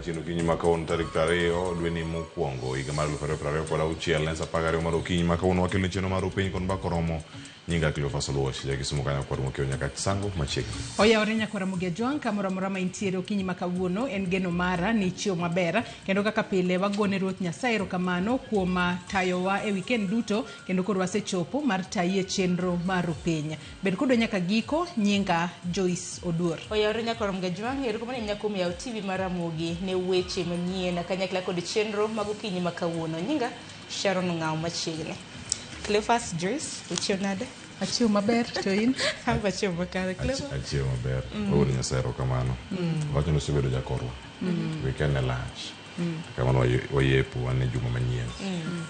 chino kinyi makaon tarik 2 dwe ni mokwongo higa mar 2026 ne sapagare mar okinyi makaon wakelo chino mar piny kon bakoromo nyinga Cleophas Oluoch jakisumo kanya kwa mokeo nyaka sango machiegni. Oyawore nyakora Mugiajwang kamoro amora ma intiere okinyi makawuono en geno mara ni chio maber kendo kaka pile wagone Ruoth Nyasaye erokamano kuom tayowa e weekend duto kendo koro wasechopo mar taye chenro mar piny. Bed kudo nyaka giko nyinga Joyce Oduor. Oyawore nyakora Mugiajwang erokamano nyakum ya TV mar Ramogi ne weche manyien kanyakla kod chenro mag okinyi makawuono nyinga Sharon Ngao machiegni. Cleophas Joyce, uchio nade? Achio maber, to in? Hamba achio makare, Cleophas? Achio maber, ori Nyasaye erokamano. Wacho no subedo jakorwa. Weekend lunch. Kamano wayepo wane juma manyien.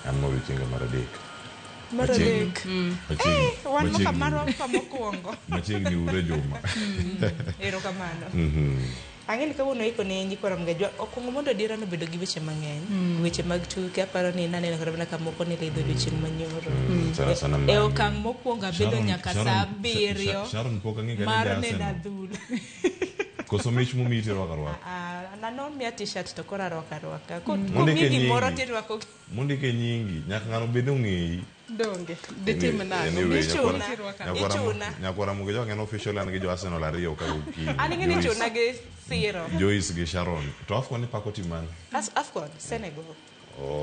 An mo wichinga mar adek. Mar adek. Wan mo kamaro pamokuongo. Machiegni ure juma. Erokamano. Ang'eni kawuono iko ne nyikora Mugiajwang okongo mondo dira no bedo gi weche mang'eny weche mag tuke aparo ni naneno kata ka moko ni lidho weche manyoro e okang' mokwongo bedo nyaka saa 7 Sharon poka ng'e mar neno adhula koso mich mumiti rwaka nanon miya t-shirt to kora rwaka kumigi moro tirwako mondike nyingi nyaka ng'ano bed ong'eyi donge detim nano ichuna nyakora Mugiajwang en official an gi jo Arsenal 2 ka okinyi aning'eni chuna gi Siro Joyce gi Sharon to afwan ni pako timani afwan Senegal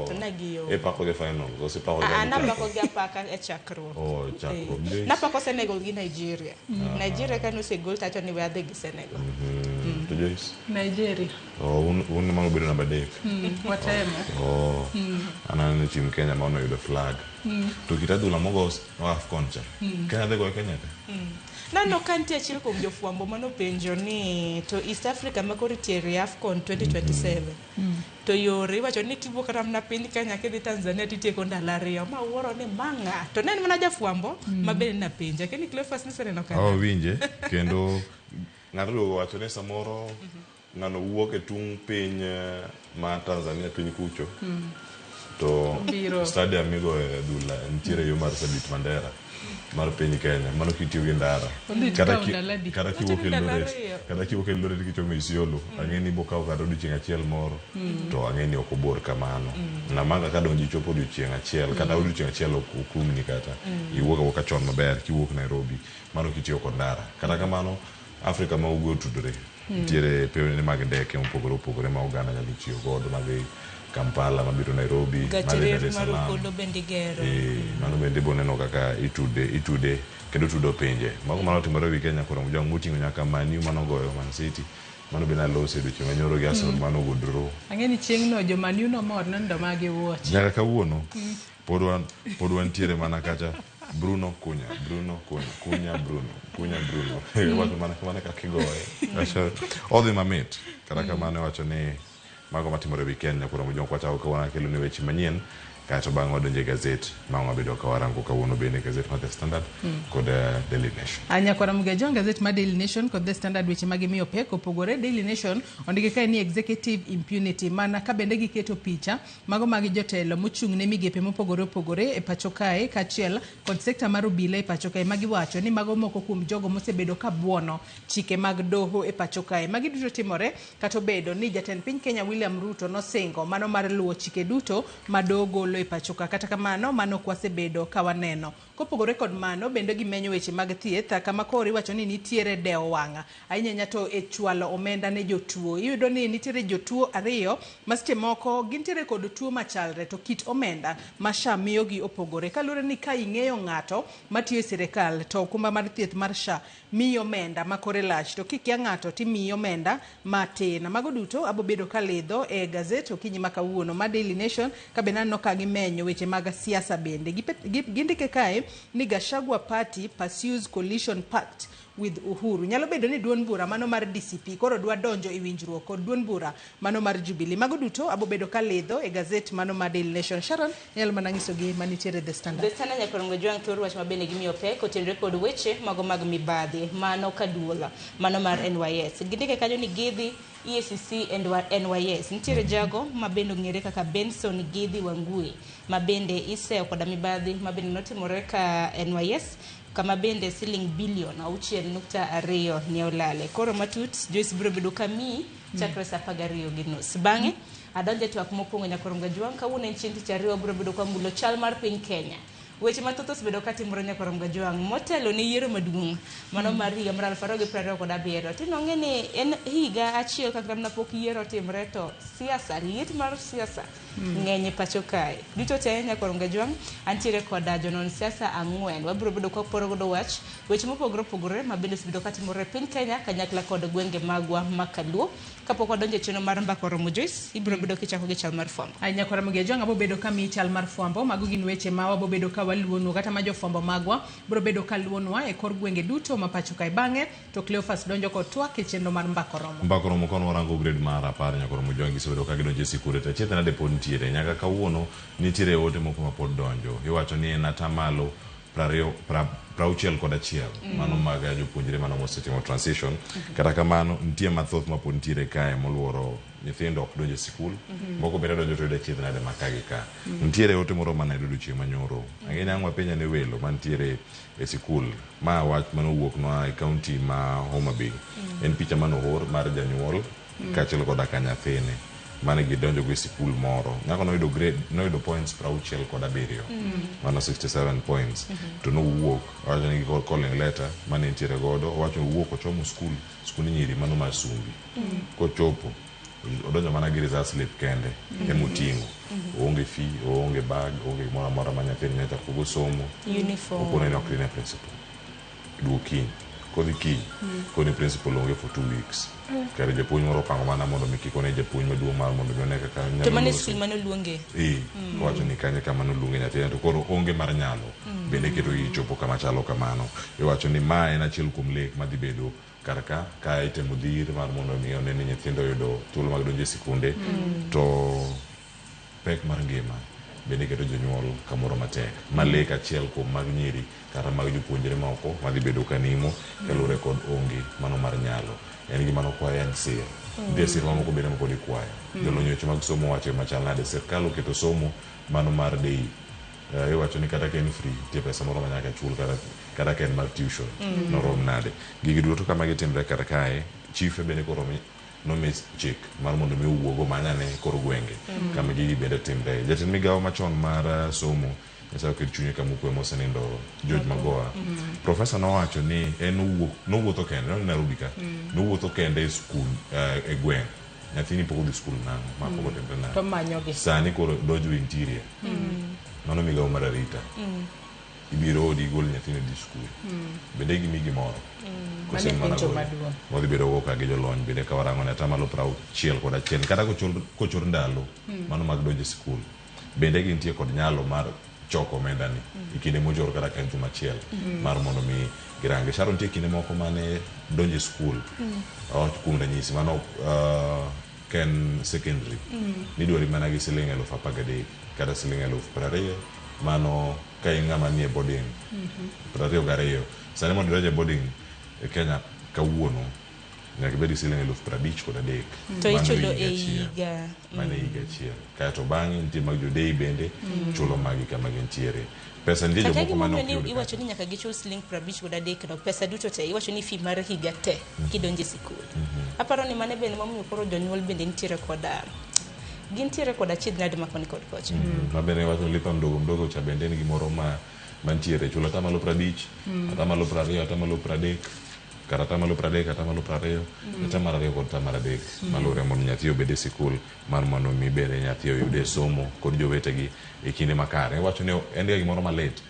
to nagiyo e pako ge final go se pako ge napako gi apaka e chakruok chakruok napako Senegal gi Nigeria Nigeria kano se gol tacho ni wadhi gi Senegal to Joyce Nigeria un mango bedo namba 3 watemo ana ne tim Kenya ma ono yudo flag to kitadhula mogo AFCON cha Kenya dhego Kenya Nano kanti achiel kuom jofwambo manopenjo ni to East Africa makoro tiere AFCON 2027 to yore wacho ni tibo kata mna piny Kenya kidhi Tanzania titieko ndalo 2 ma wuoro ni manga to nen mana jafwambo mabende na penja keni Cleophas ni seneno kana winje kendo ng'ato wacho ni samoro ng'ano wuok e tung piny ma Tanzania piny kucho to stadium migo e adhula nitiere yo mar Sabit Mandera mar piny Kenya mano kitiyo gi ndara kata kiwuok e Eldoret kichomo Isiolo ang'eni bokawo kata odiochieng' achiel moro to ang'eni ok obor kamano namanga ka donji chopo odiochieng' achiel kata odiochieng' achiel okumni kata iwuok awuoka chon maber kiwuok Nairobi mano kitiyo kod ndara kata kamano Afrika ma ugwe otudore nitiere pewni mag ndeke mopogore opogore ma oganda nyalo tiyo godo mag Kampala mabiro Nairobi Dar es Salaam mano bende boneno kaka itude kendo tudo pinje mago mano timore wi Kenya koro Mugiajwang moting'o nyaka Man U mano goyo Man City mano bende alose odiochieng' manyoro gi Arsenal mano godro ang'eni chieng'no jo Man U no mor nendo magi wuoch nyaka kawuono pod wantiere mana kacha Bruno Kunya wacho mana kaka igoye odhi mamit kata kamano wacho ni mago matimore weekend nyakora Mugiajwang kwachako kawana kelo ni weche manyien kato bang' wadonje gazet ma wabedo kawarango kawuono bende gazet mar The Standard kod Daily Nation anyakora Mugiajwang gazet mar Daily Nation kod The Standard weche magimiyo pek opogore Daily Nation ondike kae ni executive impunity mana ka bende giketo picha mago mag jotelo mochung' ne migepe mopogore opogore e pacho kae kachiel kod sekta mar obila e pacho kae magiwacho ni mago moko kuom jogo mosebedo ka buono chike mag doho e pacho kae magi duto timore kato bedo ni jatend piny Kenya William Ruto nosingo mano mar luwo chike duto madogo e pacho kata kamano mano kwasebedo kawaneno kopogore kod mano bende gimenyo weche mag thieth kama koro iwacho ni nitiere deo wanga ahinya to e chwalo omenda ne jotuo iyudo ni nitiere jotuo 2 maseche moko gintiere kod tuo machalre to kit omenda ma SHA miyo gi opogore kalure ni ka ing'eyo ng'ato matiyo e sirikal to okumba mar thieth mar SHA miyo omenda makore lach to kikia ng'ato timiyo omenda matin mago duto abobedo kalidho e gazet okinyi makawuono ma Daily Nation ka benano ka gimenyo weche mag siasa bende gindike kae ni Gachagua party pursues coalition pact with Uhuru nyalo bedo ni duon bura mano mar DCP koro dwa donjo e winjruok kod duon bura mano mar Jubilee mago duto abobedo kalidho e gazet mano mar Daily Nation Sharon nyalo manangiso gi manitiere The Standard nyakora Mugiajwang thoro wach mabende gimiyo pek otenore kod weche mago mag mibadhi mano kaduola mano mar NYS gindike kanyo ni Gidhi EACC and NYS nitiere jago mabende ng'ere kaka Benson Gidhi Wangui mabende iseo koda mibadhi mabende notimore ka NYS kama bende siling bilion 6.2 ne olale. Koro matut Joyce biro bedo kami chakre saa 12:30 bang'e adonje twak mokwongo nyakoro Mgajwang' kawuono en chieng' tich ariyo biro bedo kwamulo chal mar piny Kenya. Weche mathoth osebedo katimore nyakoro Mgajwang' motelo ne yiero maduong' mano mar higa mar 2027. Tinong'e ni en higa achiel kaka pok yiero timre to siasa, liet mar siasa ng'eny pacho kae. Duto te nyakoro Mgajwang' antiere koda jonon siasa 4 wabiro bedo kwaporo godo wach weche mopogore opogore mabende osebedo katimore piny Kenya kanyakla kod gwenge magwa makaluo. Kapok wadonjo e chenro mar mbaka Romo Joyce ibiro bedo kichako gi chal mar fwambo. Nyakoro Mgajwang' abo bedo kami chal mar fwambo mago gin weche ma wabo bedo ka waluonu kata ma jofwambo magwa biro bedo ka luonwa e kor gwenge duto ma pacho kae. Bang'e to Cleophas donjo kod twak e chenro mar mbaka Romo. Mbaka Romo kono warango grade mar 10 nyakoro Mgajwang' gisebedo ka gidonjo e sikul to chetna de pod nitiere nyaka kawuono nitiere ote moko ma pod donjo. Iwacho ni en atamalo 61 mano mag jopuonjre mano mosetimo transition. Kata kamano nitie mathoth ma pod nitiere kae moluoro nyithindo ok donjo e sikul, moko bende donjo to yudo chiedh nade makagi ka. Nitiere ote moro mana yudo chieng' manyoro. Ang'e ang'wa penya ne welo mantiere e sikul. Ma wach manowuok nwa e kaunti ma Homa Bay. En picha manoor mar janyuol kaachiel koda ka nyathine mane gidonjo go e sikul moro. Nyako noyudo points 67 mano 67 points to nowuok owacho ni calling letter mane nitiere godo owacho owuok ochomo skul nyiri mano mar Sumbi. Kochopo odonjo mana gi result slip kende en moting'o oonge fee oonge bag oonge moro amora ma nyathine nyaka kugo somo uniform opone ni ok ne principal duokin kodhi kiny koni principal onge for 2 weeks kare japuonj moro pango mana mondo mikikone japuonj maduong' mar mondo nyone kaka nyalo to mane skul mano luonge wacho ni kanye kama noluonge nyathine to koro onge mar nyalo bende keto chopo kama chalo kamano. Iwacho ni ma en achiel kuom lek madhi bedo karka ka itemo dhir mar mondo mi one ni nyithindo yudo thuolo mag donjo e sikunde to pek mar ngima bende keto jonyuol kamoro matek. Ma lek achiel kuom mag nyiri kata mag jopuonjre moko madhi bedo kanimo kaluwore kod onge mano mar nyalo. En gima nokwayo en sir. Nitie sir mamoko bende mapod ikwayo. Jolony weche mag somo wacho machal nade sirkal oketo somo mano mar dei. Iwacho ni kata ka en free tie pesa moro manyaka chul kata ka en mar tuition norom nade. Gigi duto kama gitimre kar kae chief bende koro nomi chik mar mondo mi owuogo manyane kor gwenge kama gigi bende timre. Jatend migawo machon mar somo Nyasaye oket chunye kama okwe mosenindo George Magoha. Profesa nowacho ni en nowuotho kende no Nairobi ka nowuotho kende e skul e gweng' nyathini pok odhi skul nang'o ma pok otimre nang'o to manyogi sani koro donjo interior mano migawo mar arita ibiro odi gol nyathini di skul bende gimigi moro kosen mana modhi bedo go ka gi jolony bende ka warango ne atamalo 61 kata kochor ndalo mano mag donjo e skul bende gintie kod nyalo mar choko omenda ni ikinde mojor kata ka juma achiel mar mondo mi girange. Sharon tie kinde moko mane donjo e skul kuom ranyisi mano ken secondary nidwari mana gi siling 13,000 kata siling 20,000 mano ka ing'ama nie boarding 22. Sani mondo idonj e boarding e Kenya kawuono nyaka ibed siling 53,000 to ichulo e higa mane higa achiel kaeto bang'e nitie mag jodei bende chulo magi kama gintiere. Pesa nitie jomoko mane ok yud iwacho ni nyaka gichul siling 53,000 no pesa duto te iwacho ni fee mar higa te kidonjo e sikul. Aparo ni mane bende momiyo koro jonyuol bende nitiere koda chiedh nade makoni kod kocha ma bende wacho lipa mdogo cha bende en gimoro mantiere chulo atamalo 50 atamalo 20 atamalo 30 kata atamalo 30 atamalo 20 atamalo 2 kod atamalo 3 malure mondo nyathi obed e sikul mar mondo mi bende nyathi oyude somo kod jowetegi e kinde makare. Iwacho ni en ga gimoro malet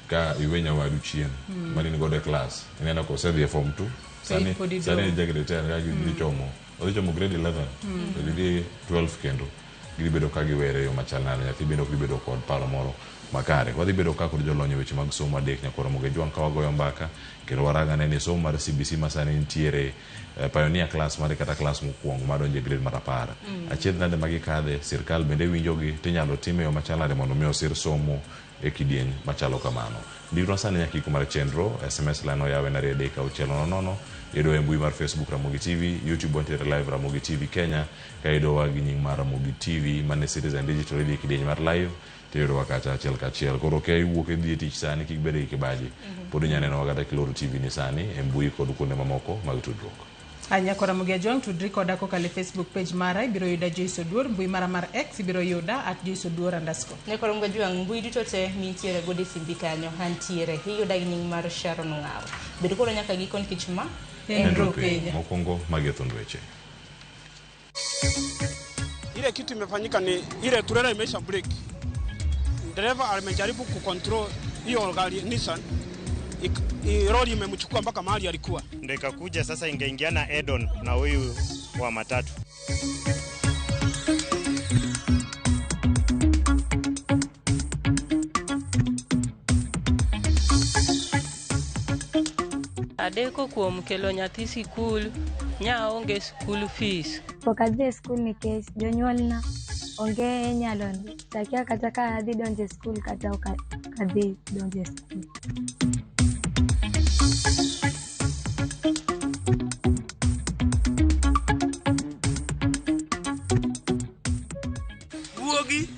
ka iwe nyawadu chien mane ni godo e klas ineno ko osedhi e form 2 sani jagre ten ga odhi chomo grade 11 to gidhi 12 kendo gidhi bedo ka giwere yo machal nade nyathi bende ok bedo kod paro moro makare. Wadhi bedo ka kod jolony weche mag somo adek nyakoro Mgajwang' ka wagoyo mbaka kendo warangane ni somo mar CBC masani nitiere pioneer class mare kata class mokwongo madonjo e grade mar 10 achiedh nade magikadhe sirkal bende winjogi tinyalo time yo machal nade mondo mi osir somo e kidieny machalo kamano. Ndiro sani nyaki kumar chenro, SMS lano yawe na rede ka uchelo nono, yedo e mbui mar Facebook Ramogi TV, YouTube wantiere live Ramogi TV Kenya, ka yedo wagi nying mar Ramogi TV, mane Citizen Digital Radio kidieny mar live, tedo wakata achiel kachiel. Koro ke wuok e dhi tich sani kik bede kibaji. Pod nyaneno wakata kiloro TV ni sani, e mbui kod kuonde mamoko mag tudruok. Anya kora Ramogi Ajwang tudri koda kokale Facebook page mara ibiro yuda Joyce Oduor, mbui mara mar X ibiro yuda @JoyceOduor_. Ne kora Ramogi Ajwang mbui duto te mintiere godi simbi kanyo hantiere iyuda nying mar Sharon Ng'aw. Bedo koro nyaka gikon kichma Endro Kenya. Mokongo magethon weche. Ile kitu imefanyika ni ile trailer imesha break. Dereva alimejaribu kucontrol hiyo gari Nissan. Lori imemchukua mpaka mahali alikuwa. Ndio ikakuja sasa ingeingiana Edon na huyu wa matatu. Adeko kuom kelo nyathi sikul, nya onge school fees. Pokadhi skul nikech jonyuolna onge nyalo takia kata ka adhi donje skul kata kadhi donje skul. Wuogi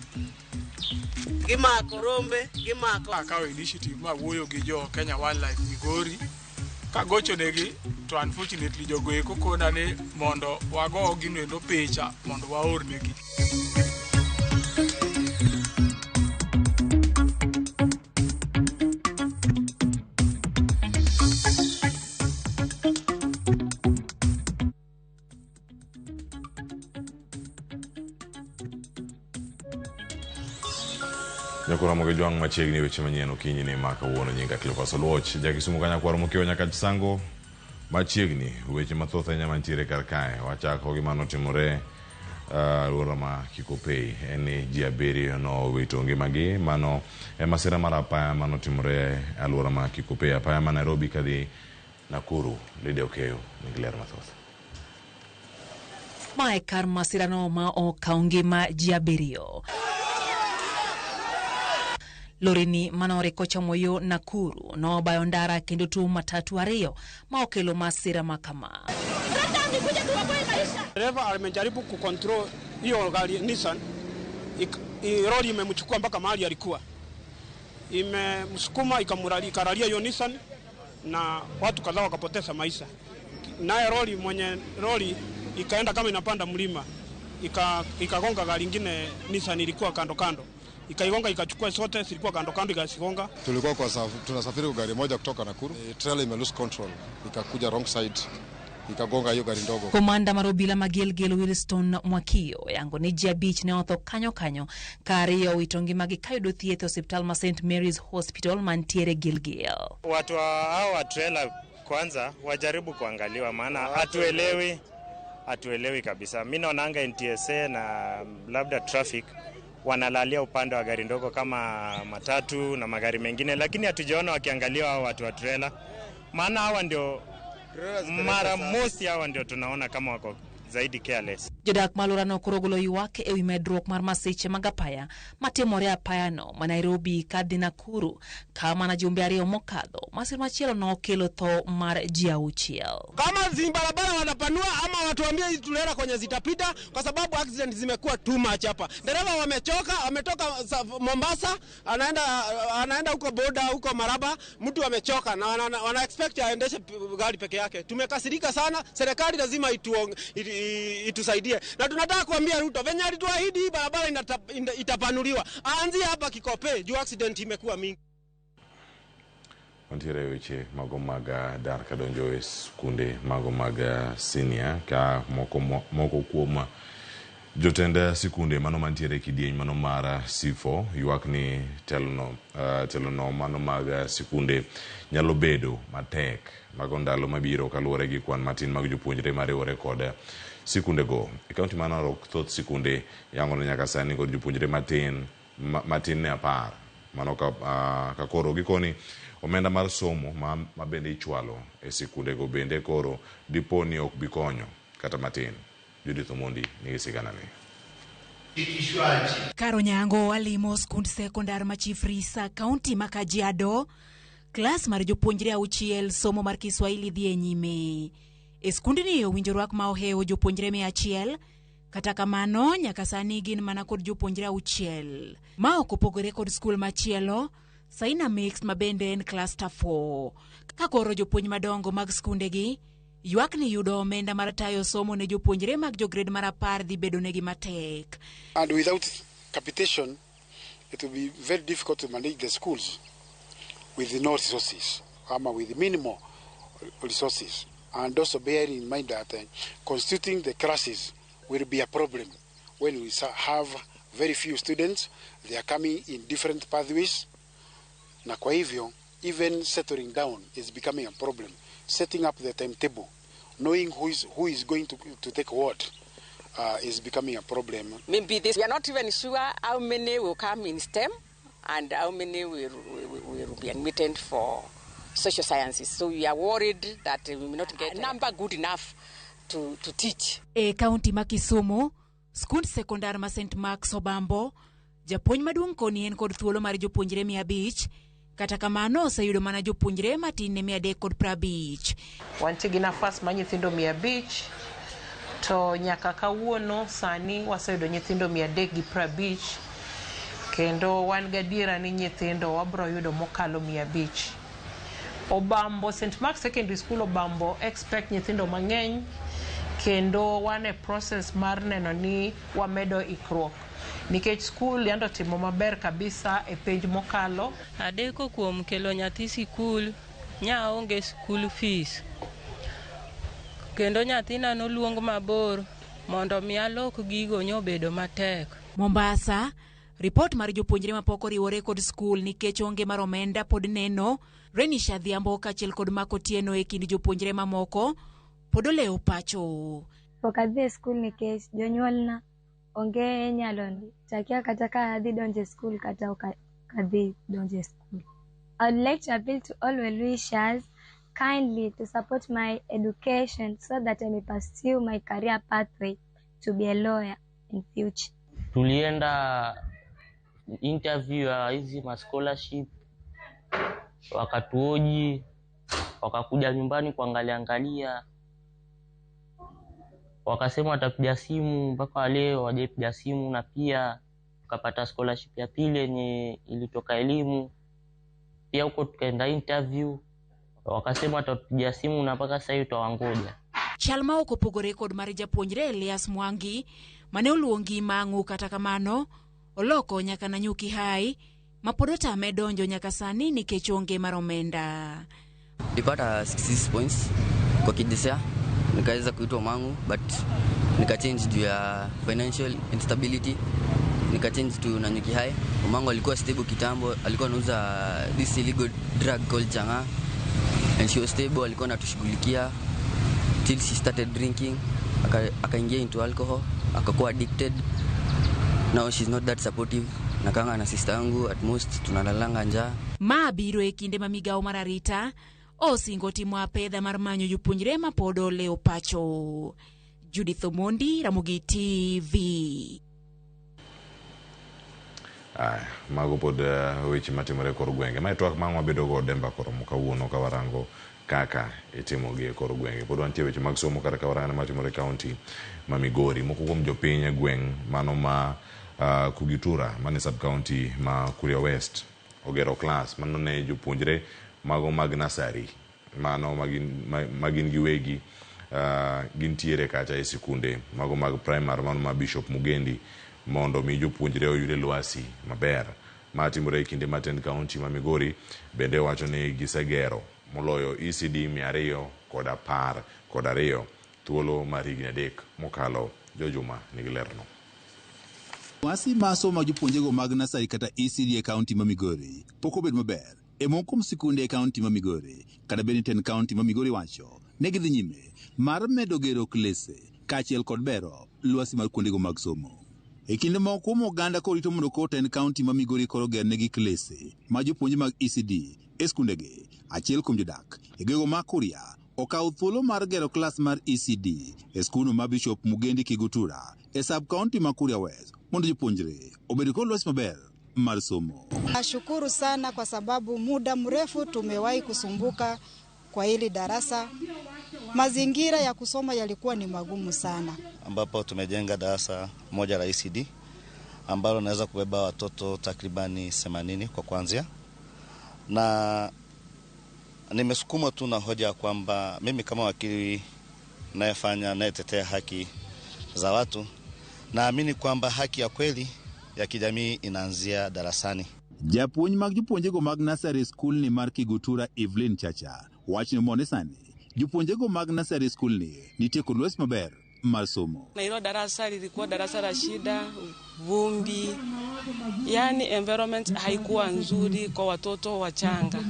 gimako rombe gimako akawo initiative ma wuoyo gi jo Kenya Wildlife Migori ka gocho negi to unfortunately jogo eko kona ni mondo wago gino picha mondo waor negi. Nyakura Ramogi Ajwang machiegni weche manyien okinyi ni maka wuono nyinga Cleophas Oluoch jakisumu kanya kwaro mokiewo nyaka chisango machiegni weche mathoth ahinya mantiere kar kae. Wachako gi mano timore alwora ma Kikopey en ji 7 nowito ngimagi. Mano e masira mar apaya mano timore alwora ma Kikopey, apaya ma Nairobi kadhi Nakuru. Lydia Okeyo nigi ler mathoth. Mae kar masirano ma okawo ngima ji 7. Lorini manore kochamo yo Nakuru no bayo ndara kendo tu matatu 2 ma okelo masira makama. Dereva alimejaribu kucontrol hiyo gari Nissan. Lori imemchukua mpaka mahali alikuwa. Imemsukuma ikaralia hiyo Nissan na watu kadhaa wakapoteza maisha. Naye lori mwenye lori ikaenda kama inapanda mlima. Ikagonga gari nyingine Nissan ilikuwa kando kando. Ikaigonga ikachukua zote zilikuwa kando kando ikasigonga. Tulikuwa tunasafiri kwa gari moja kutoka Nakuru. Trailer ime lose control. Ikakuja wrong side. Ikagonga hiyo gari ndogo. Komanda marobila magelgelo Wilson Mwakio yango ni ji 5 ne otho kanyo kariyo witongi magi kayudo thieth hospital ma St Mary's Hospital mantiere Gilgil. Watu hao wa trailer kwanza wajaribu kuangaliwa maana hatuelewi kabisa. Mimi naonanga NTSA na labda traffic wanalalia upande wa gari ndogo kama matatu na magari mengine, lakini hatujaona wakiangaliwa hao watu wa trailer. Maana hawa ndio mara mosi hawa ndio tunaona kama wako zaidi careless. Jodak malorano korogolo yuake ewi medruok mar masiche magapaya matimore apayano ma Nairobi kadhi Nakuru kama na jumbe 2 mokadho. Masir machielo no okelo tho mar ji 6. Kama barabara wanapanua ama watuambie tulera kwenye zitapita kwa sababu accident zimekuwa too much hapa. Dereva wamechoka, ametoka Mombasa, anaenda huko boda huko Maraba, mtu amechoka na wana expect aendeshe gari peke yake. Tumekasirika sana, serikali lazima itusaidie. Na tunataka kuambia Ruto venye alituahidi barabara itapanuliwa. Aanzie hapa Kikopey juu accident imekuwa mingi. Wantiere weche mago maga dar kadonjo e skunde mago maga senior ka moko kuom jotenda sikunde mano mantiere kidieny mano mara sifo ywak ni telono mano maga sikunde nyalo bedo matek mago ndalo mabiro kaluwore gi kwan matin mag jopuonjre mariwore kod sikunde go. E kaunti ma Narok thoth sikunde yango na nyaka sani kod jopuonjre matin ne 10 mano ka koro gikoni omenda mar somo ma bende ichwalo e sikunde go bende koro dipo ni ok bikonyo kata matin. Judith Omondi nigi sigana ni. Karo Nyango walimo skund sekondar ma Chief Risa kaunti ma Kajiado. Klas mar jopuonjre auchiel somo mar Kiswahili dhi nyime. E skundni owinjo rwak ma ohewo jopuonjre 100, kata kamano nyaka sani gin mana kod jopuonjre auchiel. Ma ok opogore kod skul machielo, Saina Mixed ma bende en cluster 4. Ka koro jopuonj madongo mag skundegi ywak ni yudo omenda mar tayo somo ne jopuonjre mag jograde mar 10 dhi bedo negi matek. And without capitation, it will be very difficult to manage the schools with no resources, with minimal resources. And also bear in mind that constituting the classes will be a problem when we have very few students. They are coming in different pathways. Na kwa hivyo, even settling down is becoming a problem. Setting up the timetable, knowing who is going to take what, is becoming a problem. Maybe this, we are not even sure how many will come in STEM and how many will be admitted for social sciences. So we are worried that we may not get a number good enough to teach. E kaunti ma Kisumu, skund sekondar ma St. Mark's Obambo, japuonj maduong' koni en kod thuolo mar jopuonjre 500, kata kamano oseyudo mana jopuonjre matin ne 350. Wantie gi nafas ma nyithindo 500 to nyaka kawuono sani waseyudo nyithindo 350 kendo wan gadiera ni nyithindo wabro yudo mokalo 500. Obambo, St. Mark's Secondary School Obambo expect nyithindo mang'eny kendo wan e process mar neno ni wamedo ikruok. Nikech skul yando timo maber kabisa e page mokalo. Adeko kuom kelo nyathi sikul, nya onge school fees. Kendo nyathina noluong mabor mondo mi alok gigo nyobedo matek. Mombasa, report mar jopuonjre mapok oriwore kod skul nikech onge mar omenda pod neno. Renisha Dhiambo kachiel kod Mako Tieno e kind jopuonjre mamoko pod olewo pacho. Pok adhi skul nikech jonyuolna onge nyalo takia kata ka adhi donje skul kata ok adhi donje skul. I would like to appeal to all well-wishers kindly to support my education so that I may pursue my career pathway to be a lawyer in future. Tulienda interview ya hizi ma scholarship, wakatuoji, wakakuja nyumbani kuangalia, wakasema watapiga simu, mpaka leo hawajapiga simu, na pia tukapata scholarship ya pili yenye ilitoka elimu. Pia huko tukaenda interview, wakasema watapiga simu na mpaka sasa tutawangoja. Chalma okopogore kod mar japuonjre Elias Mwangi mane oluongi Mang'u, kata kamano oloko nyaka Nanyuki High mapodota medonjo nyaka sani nikech onge mar omenda. Nilipata 66 points kwa kidesea, nikaweza kuitwa Mang'u, but nikachange juu ya financial instability, nikachange to Nanyuki High. Mang'u alikuwa stable kitambo, alikuwa anauza this illegal drug called changa, and she was stable, alikuwa anatushughulikia till she started drinking, akaingia into alcohol, akakuwa addicted. Now she's not that supportive. Nakanga na sister yangu, at most tunalalanga njaa. Ma biro e kinde ma migao mar arita osingo timo apedha mar manyo jopuonjre ma pod olewo pacho. Judith Omondi, Ramogitvlive. Mago pod weche matimore kor gwenge. Mae twak mang' wabedo go Demba koro kawuono ka warango kaka itimo gi kor gwenge. Pod wantie weche mag somo kata ka warango matimore kaunti ma Migori. Moko kuom jopiny e gweng' mano ma Kugitura, mane sub county ma Kuria West, ogero class mano ne jopuonjre mago mag nasari, mano magin giwegi gintiere kacha e sikunde mago mag primary, mano ma Bishop Mugendi, mondo mi jopuonjre oyude lwasi maber. Ma timore e kinde matend county ma Migori bende wacho ni gisegero moloyo ECD 212 thuolo mar higni 3 mokalo. Jojuma nigi lerno. Wasi maso ma jopuonjego mag nasari kata ECD e kaunti ma Migori pok obed maber e moko kuom sikunde e kaunti ma Migori, kata Beniten kaunti ma Migori wacho ne gidhi nyime mar medo gero klese kaachiel kod bero lwasi mar kuondego mag somo. E kinde moko oganda korito mondo koten kaunti ma Migori koro gernegi klese ma jopuonje mag ECD e skundegi. Achiel kuom jodak e gwego ma Kuria okawo thuolo mar gero klas mar ECD e skunu ma Bishop Mugendi Kigutura e sub county ma Kuria West mondo jopuonjre obed kod lwasi maber mar somo. Nashukuru sana kwa sababu muda mrefu tumewahi kusumbuka kwa hili darasa. Mazingira ya kusoma yalikuwa ni magumu sana, ambapo tumejenga darasa moja la ECD ambalo naweza kubeba watoto takribani 80 kwa kuanzia, na nimesukuma tu na hoja kwamba mimi kama wakili nayetetea haki za watu, naamini kwamba haki ya kweli ya kijamii inaanzia darasani. Japuonj mag jopuonjego mag nursery school ni mar Kigutura Evelyn Chacha wachni monde sani jopuonjego mag nursery school ni nitie kod lwasi maber mar somo. Na hilo darasa lilikuwa darasa la shida, vumbi, yani environment haikuwa nzuri kwa watoto wachanga.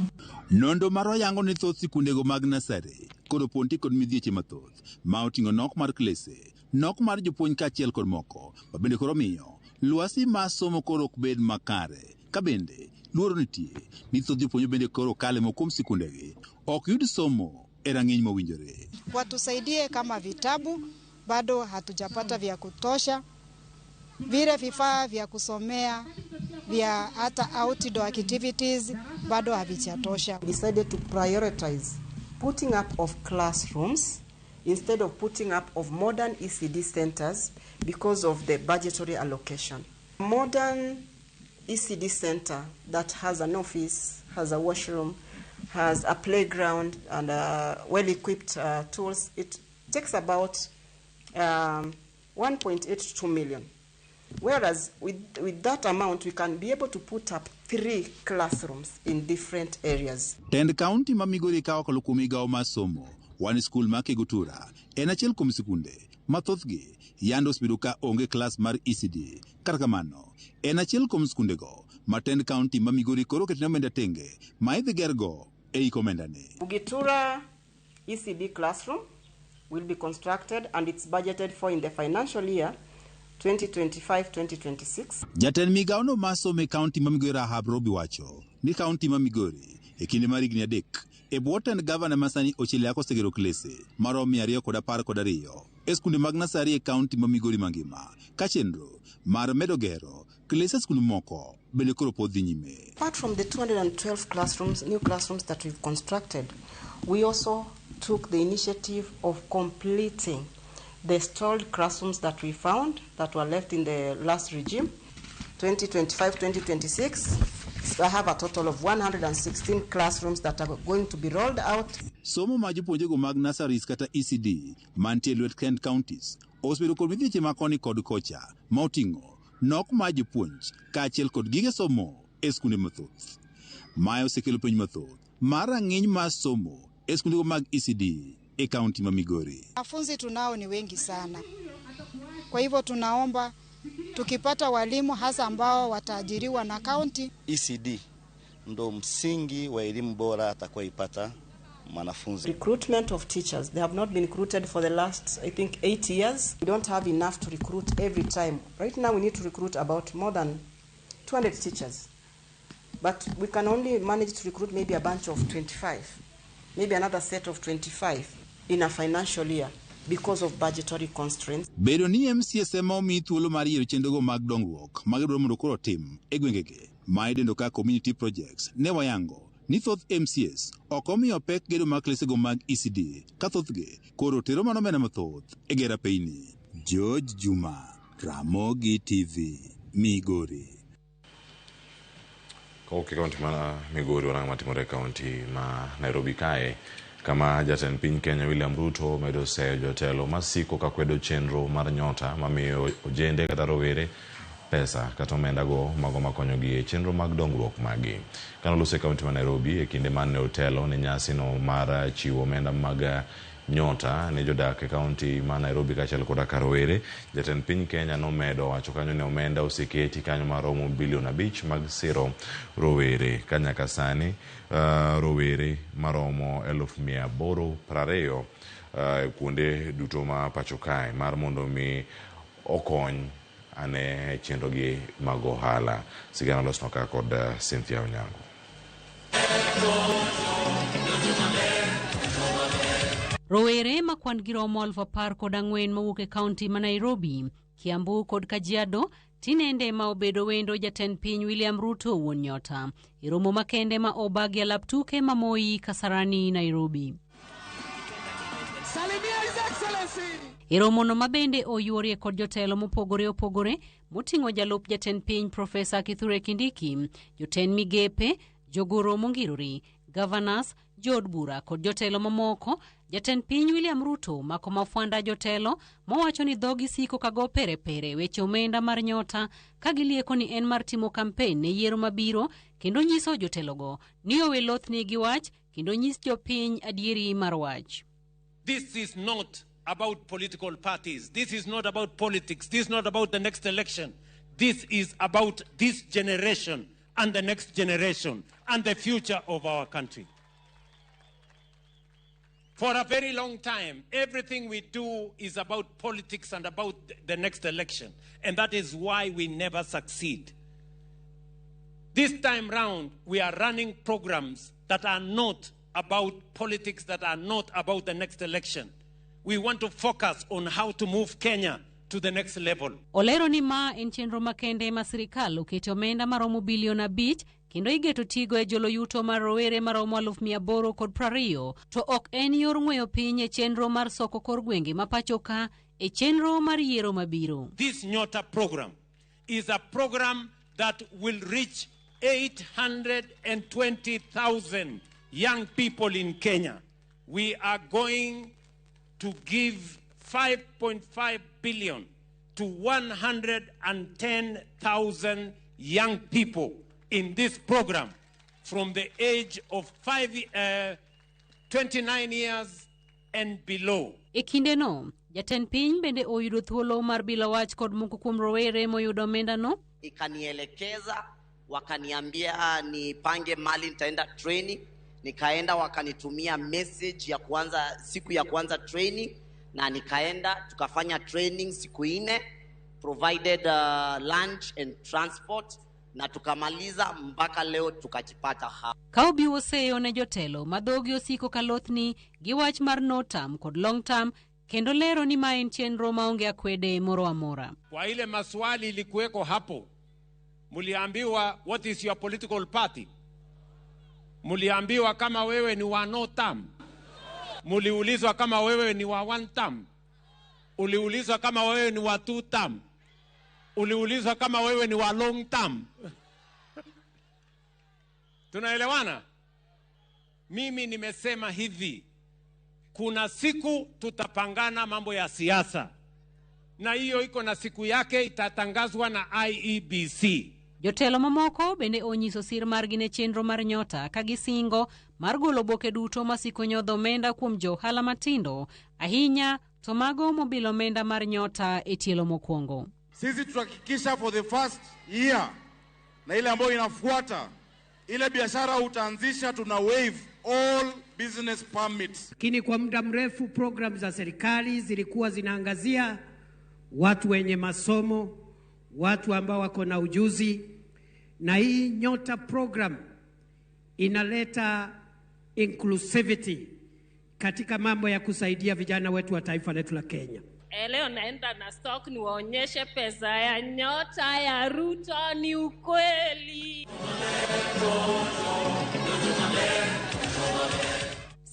Nondo maro yango ni thoth sikundego mag nursery kod ponti kod midhieche mathoth ma oting'o nok mar klese, nok mar jopuonj kaachiel kod moko mabende koro miyo lwasi mar somo koro ok bed makare. Kabende luoro nitie ni thoth jopuonj bende koro kale mokuom sikundegi ok yud somo e rang'iny mowinjore. Watusaidie kama vitabu, bado hatujapata vya kutosha. Vile vifaa vya kusomea vya hata outdoor activities bado havijatosha. We decided to prioritize putting up of classrooms instead of putting up of modern ECD centers because of the budgetary allocation. Modern ECD center that has an office, has a washroom, has a playground and well-equipped tools, it takes about 1.8 to 2 million. Whereas with that amount, we can be able to put up 3 classrooms in different areas. Tend County ma Migori kawo kalo kuom migawo mar somo, one school ma Kigutura en achiel kuom sikunde mathothgi yando osebedo ka onge klas mar ECD. Kata kamano, en achiel kuom sikundego ma Tend County ma Migori koro ketne omenda tenge ma idhi gergo e iko omendane. Kigutura ECD classroom will be constructed and it's budgeted for in the financial year 2025-2026. Jatend migawono mar somo e kaunti ma Migori Rahab Robi wacho ni kaunti ma Migori e kinde mar higni 3 e bwo tend gavana masani Ochile osegero klese maromo 212 e skunde mag nasari e kaunti ma Migori mangima ka chenro mar medo gero klese skunde moko bende koro pod dhi nyime. Apart from the 212 classrooms, new classrooms that we've constructed, we also took the initiative of completing the stalled classrooms that we found that were left in the last regime, 2025-2026. I have a total of 116 classrooms that are going to be rolled out. Somo ma jopuonjego mag nurseries kata ECD mantie lwet Kent counties osebedo kod midhieche makoni kod kocha ma oting'o nok ma jopuonj kaachiel kod gige somo e skunde mathoth. Mae osekelo penj mathoth mar rang'iny mar somo e skundego mag ECD e kaunti ma Migori. Wanafunzi tunao ni wengi sana. Kwa hivyo tunaomba tukipata walimu hasa ambao wataajiriwa na kaunti. ECD ndo msingi wa elimu bora atakayoipata mwanafunzi. Recruitment of teachers, they have not been recruited for the last, I think, 8 years. We don't have enough to recruit every time. Right now we need to recruit about more than 200 teachers. But we can only manage to recruit maybe a bunch of 25, maybe another set of 25 in a financial year because of budgetary constraints. Bedo ni MCS ema omi thuolo mar yiero chenrogo mag dongruok mag dwaro mondo koro tim e gwengege ma idendo ka community projects ne wayango ni thoth MCS ok omiyo pek gedo mag klesego mag ECD ka thothge koro tero mano omenda mathoth e gera peini. George Juma, Ramogitvlive, Migori. Okay, kaunti ma Migori wana matimore kaunti ma Nairobi kae kama jatend piny Kenya William Ruto medo seyo jotelo masiko ka kwedo chenro mar nyota mamiyo ojende kata rowere pesa kata omenda go mago makonyogi e chenro mag dongruok magi. Kana lose kaunti ma Nairobi e kinde mane otelo ne nyasi no mar chiwo omenda mag nyota ne jodak e kaunti ma Nairobi kaachiel koda ka rowere. Jatend piny Kenya nomedo wacho kanyo ne omenda oseketi kanyo maromo $5 billion mag siro rowere. Kanyaka sani rowere maromo 820 kuonde duto ma pacho kae mar mondo mi okony ane chenrogi mag ohala. Sigana losno ka kod Cynthia Onyango. Rowere makwan giromo 14,000 mawuok e kaunti ma Nairobi, Kiambu kod Kajiado tinende ma obedo wendo jatend piny William Ruto wuon Nyota. Iromo makende ma obagi ya laptuke ma Moi Kasarani Nairobi. Iromono mabende oyuorie kod jotelo mopogore opogore moting'o jalup jatend piny Profesa Kithure Kindiki, jotend migepe, jogoro mongirori, governors, jod bura kod jotelo mamoko. Jatend piny William Ruto mako mafwanda jotelo mowacho ni dhogi siko kago pere weche omenda mar Nyota kagilieko ni en mar timo kampen ne yiero mabiro, kendo nyiso jotelogo ni owe lothni gi wach kendo nyis jopiny adieri mar wach. This is not about political parties. This is not about politics. This is not about the next election. This is about this generation and the next generation and the future of our country. For a very long time, everything we do is about politics and about the next election. And that is why we never succeed. This time round, we are running programs that are not about politics, that are not about the next election. We want to focus on how to move Kenya to the next level. Olero ni ma en chenro makende ma sirikal oketo omenda maromo bilion 5 kendo igeto tigo e jolo yuto mar rowere maromo 820 to ok en yor ng'weyo piny e chenro mar soko kor gwenge ma pachoka e chenro mar yiero mabiro. This Nyota program is a program that will reach 820,000 young people in Kenya. We are going to give 5.5 billion to 110,000 young people in this program from the age of 29 years and below. E kinde no, jatend piny bende oyudo thuolo mar bilo wach kod moko kuom rowere moyudo omenda no. Ikanielekeza, wakaniambia nipange mali nitaenda training, nikaenda wakanitumia message ya kuanza siku ya kuanza training, na nikaenda tukafanya training siku 4, provided lunch and transport, na tukamaliza mpaka leo tukajipata hapa. Kaubi woseyo ne jotelo madhogi osiko kalothni gi wach mar no term kod long term, kendo lero ni ma en chenro maonge akwede moro amora. Kwa ile maswali ilikuweko hapo, muliambiwa what is your political party? Muliambiwa kama wewe ni wa no term? Muliulizwa kama wewe ni wa 1 term? Uliulizwa kama wewe ni wa 2 term? Uliulizwa kama wewe ni wa long term? Tunaelewana? Mimi nimesema hivi, kuna siku tutapangana mambo ya siasa, na hiyo iko na siku yake, itatangazwa na IEBC. Jotelo mamoko bende onyiso sir margi ne chenro mar Nyota kagisingo mar golo boke duto masiko nyodho omenda kuom johala matindo, ahinya to mago mobilo omenda mar Nyota e tielo mokwongo. Sisi tutahakikisha for the first year na ile ambayo inafuata, ile biashara utaanzisha, tuna waive all business permits. Lakini kwa muda mrefu program za serikali zilikuwa zinaangazia watu wenye masomo, watu ambao wako na ujuzi, na hii Nyota program inaleta inclusivity katika mambo ya kusaidia vijana wetu wa taifa letu la Kenya. Leo naenda na stock niwaonyeshe pesa ya Nyota ya Ruto ni ukweli.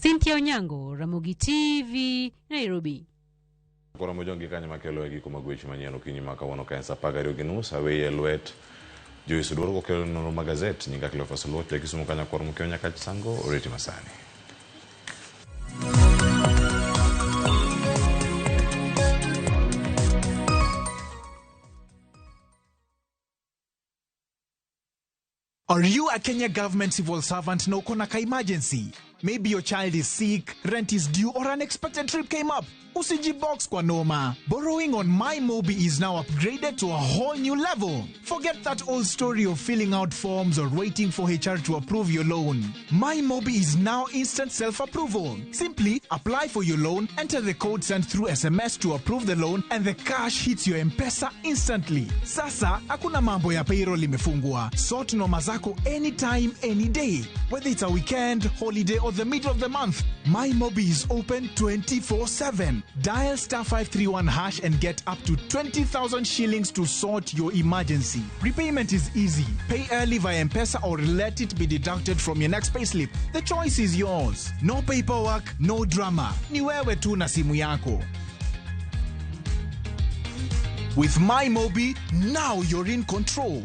Cynthia Onyango, Ramogitvlive, Nairobi. Kora mojongi kanya makelo e giko magweche manyien kinyi maka wono kansa pagari oginus awe lwet Joyce Dwaro kokelo no magazet nyinga kilo fasolot ya kisumo kanya kor mukyo nyaka chisango oreti masani. Are you a Kenya government civil servant na uko na ka emergency? Maybe your child is sick, rent is due, or unexpected trip came up. Usijibox kwa noma. Borrowing on MyMobi is now upgraded to a whole new level. Forget that old story of filling out forms or waiting for HR to approve your loan. MyMobi is now instant self-approval. Simply apply for your loan, enter the code sent through SMS to approve the loan, and the cash hits your M-Pesa instantly. Sasa, hakuna mambo ya payroll imefungwa. Sort noma zako anytime, any day. Whether it's a weekend, holiday, or the middle of the month, MyMobi is open 24/7. Dial *531# and get up to 20,000 shillings to sort your emergency. Repayment is easy. Pay early via M-Pesa or let it be deducted from your next payslip. The choice is yours. No paperwork, no drama. Ni wewe tu na simu yako. With MyMobi, now you're in control.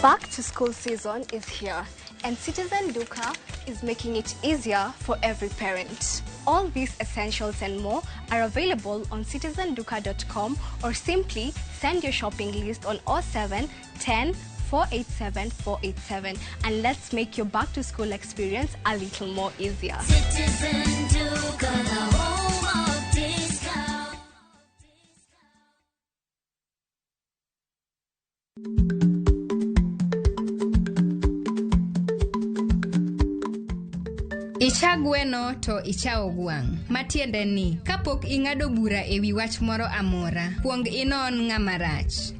Back to school season is here, and Citizen Duka is making it easier for every parent. All these essentials and more are available on citizenduka.com, or simply send your shopping list on 07 10 487 487, and let's make your back to school experience a little more easier. Citizen Duka, the home of discount. Icha gweno to icha ogwang'. Matiende ni, kapok ing'ado bura ewi wach moro amora, kuong inon ng'ama rach.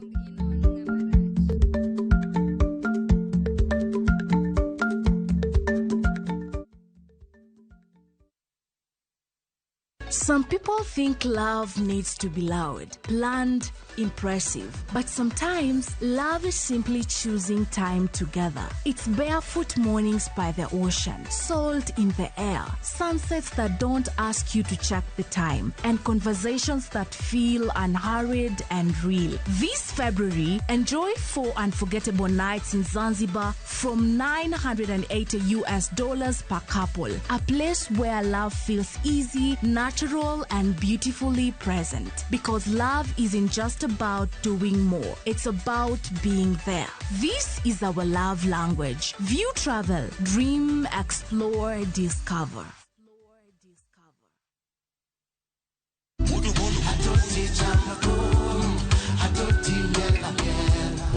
Some people think love needs to be loud, planned, impressive. But sometimes, love is simply choosing time together. It's barefoot mornings by the ocean, salt in the air, sunsets that don't ask you to check the time, and conversations that feel unhurried and real. This February, enjoy 4 unforgettable nights in Zanzibar from $980 per couple. A place where love feels easy, natural, and beautifully present. Because love isn't just about doing more, it's about being there. This is our love language. View travel, dream, explore, discover.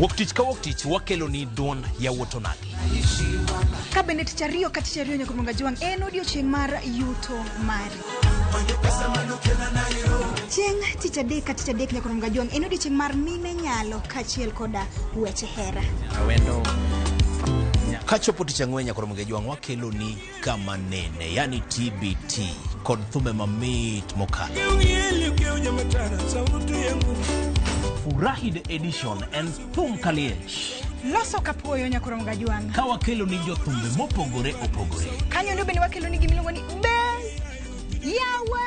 Woktich ka woktich wakelo ni duon ya wotonagi. Kabinet chario kati chario nyakumunga juang en odiochieng' mar yuto mari. Chieng' tich adek kati adek nyakumunga juang en odiochieng' mar mine nyalo kachiel koda weche hera. Awendo kachopo tich ang'wen nyakumunga juang wakelo ni kama nene, yani TBT, kod thume mamit mokalo. Furahi the edition and thum kaliech. Loso kapuoyo nyakumunga juang. Ka wakelo ni jothumbe mopogore opogore. Kanyo ndio bende wakelo ni gimiluongo ni be yawa.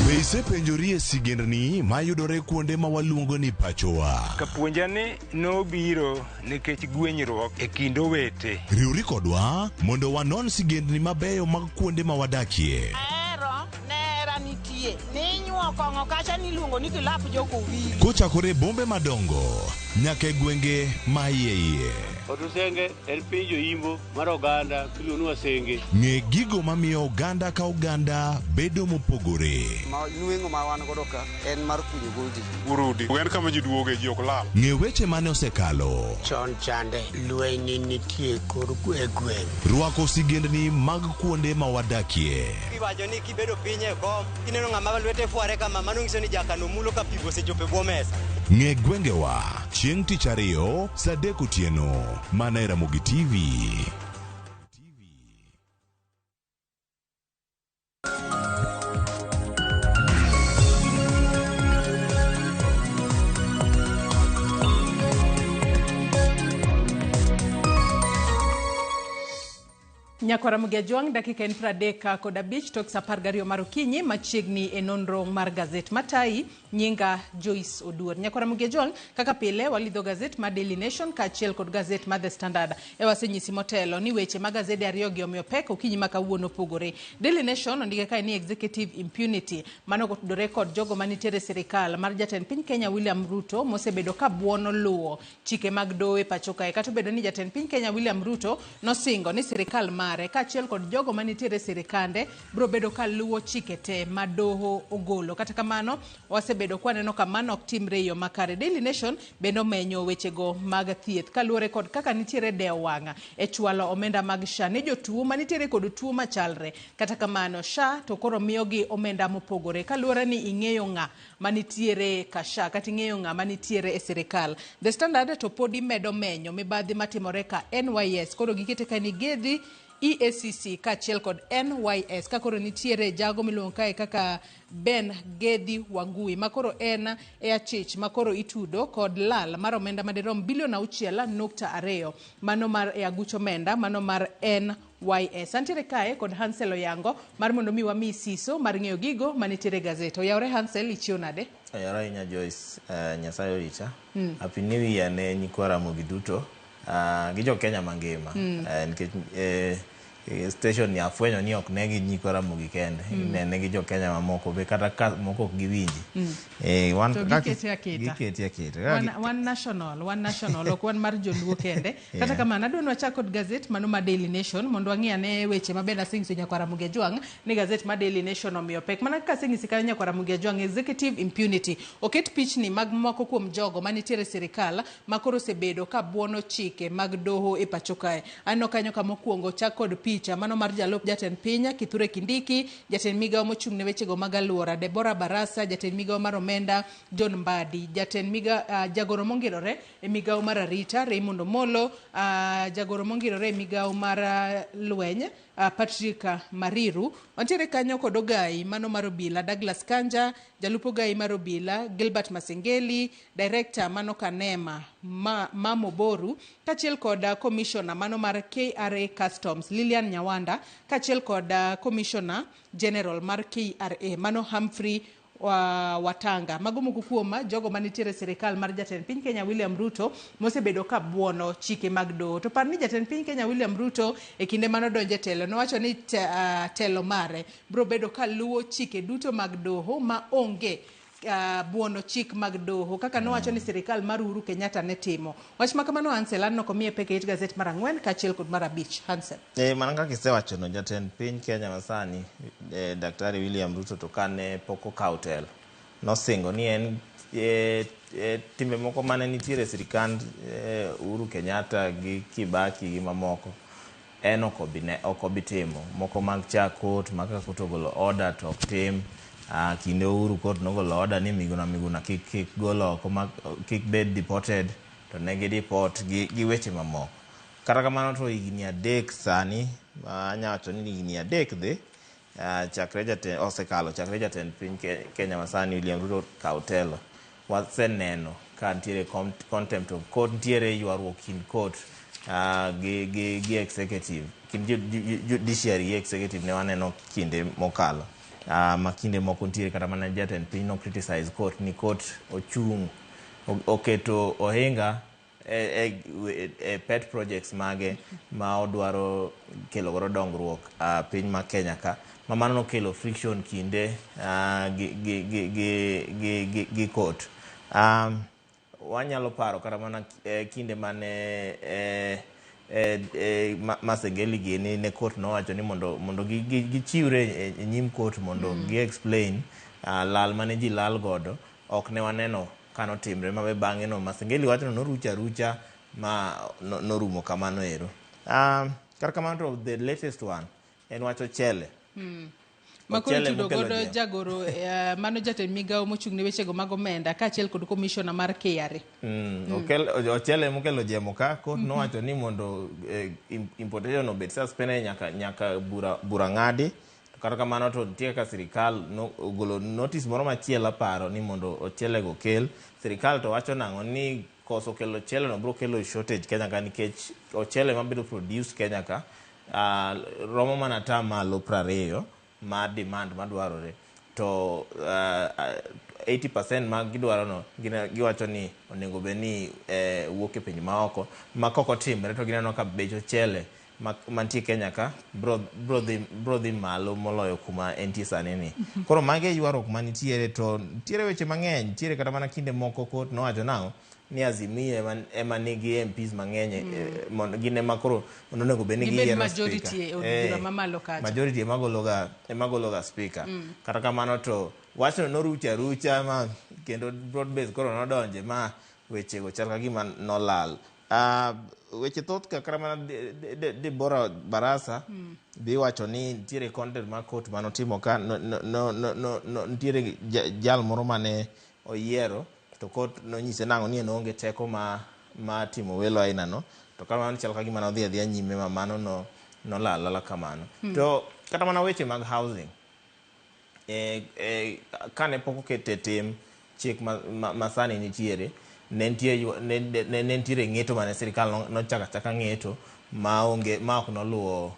Beise penjorie sigendni mayudore kuonde ma waluongo ni pachowa. Kapuonjani nobiro nikech gwenyruok e kind owete. Riwri kodwa mondo wanon sigendni mabeyo mag kuonde ma wadakie. Ero nera nitie. Ninyuo kongo kacha niluongo ni kilap joko wigi. Kochakore bombe madongo nyaka gwenge ma iye. Otusenge en pinjo imbo mar oganda kiluonwa senge. Ng'e gigo mamiyo oganda ka oganda bedo mopogore. Nueng'o ma wan godo ka en mar kunyo goldi. Urudi. En kama ji duoge ji ok lal. Ng'e weche mane osekalo. Chon chande lweny nitie kor gweng'. Rwako sigendni mag kuonde ma wadakie. Kiwacho ni kibedo piny e kom, ineno ng'ama lwete fuare kama mano nyiso ni jakano mulo ka pigo sechope bwo mesa. Ng'e gwengewa chieng' tich ariyo saa 3 otieno mana e Ramogitvlive. Nyakora Mugejuang dakika en 30 kod abich tok saa 12 mar okinyi machiegni e nonro mar gazet matai nyinga Joyce Oduor. Nyakora Mugejuang kaka pile walidho gazet ma Daily Nation kachiel kod gazet ma The Standard e wasenyisi motelo ni weche ma gazede ariyo gi omiyo pek okinyi ma kawuono pogore. Daily Nation ondike kae ni executive impunity mano gotudore kod jogo manitiere sirikal mar jatend piny Kenya William Ruto mosebedo ka buono luwo chike mag dowe pacho kae. Kata bedo ni jatend piny Kenya William Ruto nosingo ni sirikal mar mare kaachiel kod jogo manitiere sirikande bro bedo ka luwo chike te ma doho ogolo. Kata kamano wasebedo kwaneno ka mano ok timre yo makare. Daily Nation bendo menyo wechego mag thieth kaluwore kod kaka nitiere dewo wang'a e chwalo omenda mag SHA ne jotuo manitiere kod tuo machalre. Kata kamano SHA to koro miyogi omenda mopogore kaluwore ni ing'eyo ng'a manitiere ka SHA kata ing'eyo ng'a manitiere e sirikal. The Standard to podi medo menyo mibadhi matimore ka NYS koro gikete ka ni gedhi EACC kaachiel kod NYS ka koro nitiere jago miluongo kae kaka Ben Gedhi Wangui makoro en e achich makoro itudo kod lal mar omenda madirom bilion 6.2 mano mar e aguch omenda mano mar NYS. Antiere kae kod Hansel Oyango mar mondo mi wami siso mar ng'eyo gigo manitiere gazet. Oyawre Hansel, ichio nade? Oyawre inya Joyce, Nyasaye orita. Happy New Year ne nyikwa Ramogi duto. Gi jo Kenya mangima. Nikech station ni afwenyo ni ok negi nyikwa Ramogi kende. Negi jo Kenya mamoko be kata moko ok giwinji. To giketi aketa. One national ok wan mar joluo kende. Kata kamano adwa nwachak kod gazet mano ma Daily Nation mondo wang'i ane weche mabenda sing'so nyakwa Ramogi Ajwang' ni gazet ma Daily Nation omiyo pek. Mana kaka sing'isi kanyo nyakwa Ramogi Ajwang' executive impunity. Oket pichni mag moko kuom jogo manitiere sirikal makoro sebedo ka buono chike mag doho e pacho kae. Ano kanyo ka mokwongo chak kod picha mano mar jalup jatend piny Kithure Kindiki, jatend migawo mochung' ne wechego mag alwora Deborah Barasa, jatend migawo mar omenda John Mbadi, jatend jagoro mongirore e migawo mar arita Raymond Omolo, jagoro mongirore e migawo mar lweny Patrick Mariru. Wantiere kanyo kod ogai mano mar obila Douglas Kanja, jalupo ogai mar obila Gilbert Masengeli, director mano Kanema Mamo Boru, kachiel kod commissioner mano mar KRA Customs Lilian Nyawanda, kachiel kod commissioner general mar KRA mano Humphrey Watanga. Mago moko kuom jogo manitiere sirikal mar jatend piny Kenya William Ruto mosebedo ka buono chike mag doho. To par ni jatend piny Kenya William Ruto e kinde mano donje telo nowacho ni telo mare bro bedo ka luwo chike duto mag doho ma onge buono chik mag doho kaka nowacho ni sirikal mar Uhuru Kenyatta ne timo. Wach makamano Hansel an nokomie peke it gazet mar 4 kaachiel kod mar 5. Hansel. Mana kaka isewacho no jatend piny Kenya masani Daktari William Ruto to kane poko kawo telo nosingo ni en timbe moko mane nitiere sirikand Uhuru Kenyatta gi Kibaki gi mamoko en ok timo moko mag chakot maka kotogolo order to ok tim. Kinde Uhuru Court nogolo order ni Miguna kik golo oko kik bed deported to negi deport gi weche mamoko. Kata kamano to higni 3 sani anyawacho ni higni 3 dhi chakre jatend piny Kenya masani William Ruto kawo telo. Waseneno ka nitiere contempt of court, nitiere ywaruok kind court gi executive kind judiciary gi executive ne waneno kinde mokalo. Makinde moko ntiere kata mana jatend piny no criticize court ni court ochung' oketo ohinga pet projects mage ma odwaro kelo godo dongruok piny ma Kenya ka mano nokelo friction kinde gi court. Wanyalo paro kata mana kinde mane Masengeli gini ne court nowacho ni mondo gichiwre e nyim court mondo gi explain lal mane ji lal godo ok ne waneno kano timre mabe bang'e no Masengeli wacho no rucha ma norumo kamano ero. Kar kamano to the latest one en wacho chele. Makoro tudo godo jagoro mano jatend migawo mochung' ne wechego mag omenda kaachiel kod commissioner mar KRA. Ochele mokelo jemo ka court nowacho ni mondo importation obed suspended nyaka bura ng'adi. Kata kamano to nitie ka sirikal ogolo notice moro machielo paro ni mondo ochele go kel. Sirikal to wacho nang'o ni koso kelo ochele no bro kelo shortage Kenya ka nikech ochele mabedo produce Kenya ka romo mana malo 20 ma demand madwarore to 80% mag gidwaro no giwacho ni onego be ni wuok e piny maoko ma koko timre to gineno ka bech ochele mantie Kenya ka bro dhi malo moloyo kuma entie sani ni. Koro mage ywaruok manitiere to nitiere weche mang'eny nitiere kata mana kinde moko court nowacho nang'o ni Azimio ema nigi MPs mang'eny mondo gin ema koro onego bed ni Gibed giyiero majority e od bura mamalo kacha. majority emagologa speaker. Kata kamano to wachno norucha rucha ma kendo broad base koro nodonje ma wechego chal ka gima nolal. Weche thoth kaka mana Deborah Barasa dhi wacho ni nitiere content ma court manotimo ka nitiere jal moro mane oyiero to court nonyise nang'o ni en onge teko ma timo welo aina no, to kamano chal ka gima nodhi adhiya nyime ma mano nolala kamano. To kata mana weche mag housing kane pok okete tim chik masani nitiere ne nitiere ng'eto mane sirikal nochaka ng'eto ma ok noluwo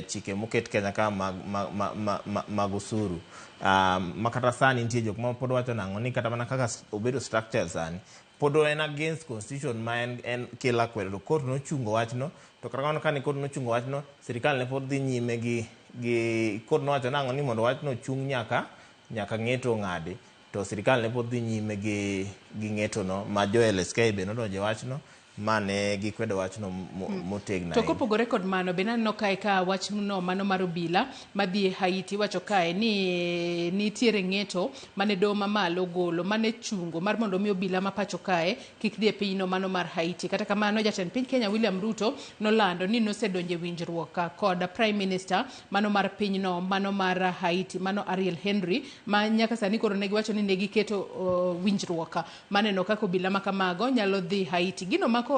chike moket Kenya ka mag osuru. Makata sani nitie jok ma pod wacho nang'o ni kata mana kaka obedo structure sani pod en against constitution ma en kila kwedo. Court nochungo wachno, to kata kamano kane court nochungo wachno, sirikal ne pod dhi nyime gi court nowacho nang'o ni mondo wachno chung nyaka ng'eto ng'adi, to sirikal ne pod dhi nyime gi ng'eto no ma jo LSK be nodonje wachno mane gikwedo wachno motegna. To kopogore kod mano be naneno kae ka wachno mano mar obila madhi Haiti wacho kae ni nitiere ng'eto mane doho mamalo golo mane chungo mar mondo mi obila ma pacho kae kik dhi e pinyno mano mar Haiti. Kata kamano jatend piny Kenya William Ruto nolando ni nosedonje winjruok kod Prime Minister mano mar pinyno mano mar Haiti mano Ariel Henry ma nyaka sani koro negi wacho ni negi keto winjruok maneno kaka obila ma kamago nyalo dhi Haiti. Gino makoro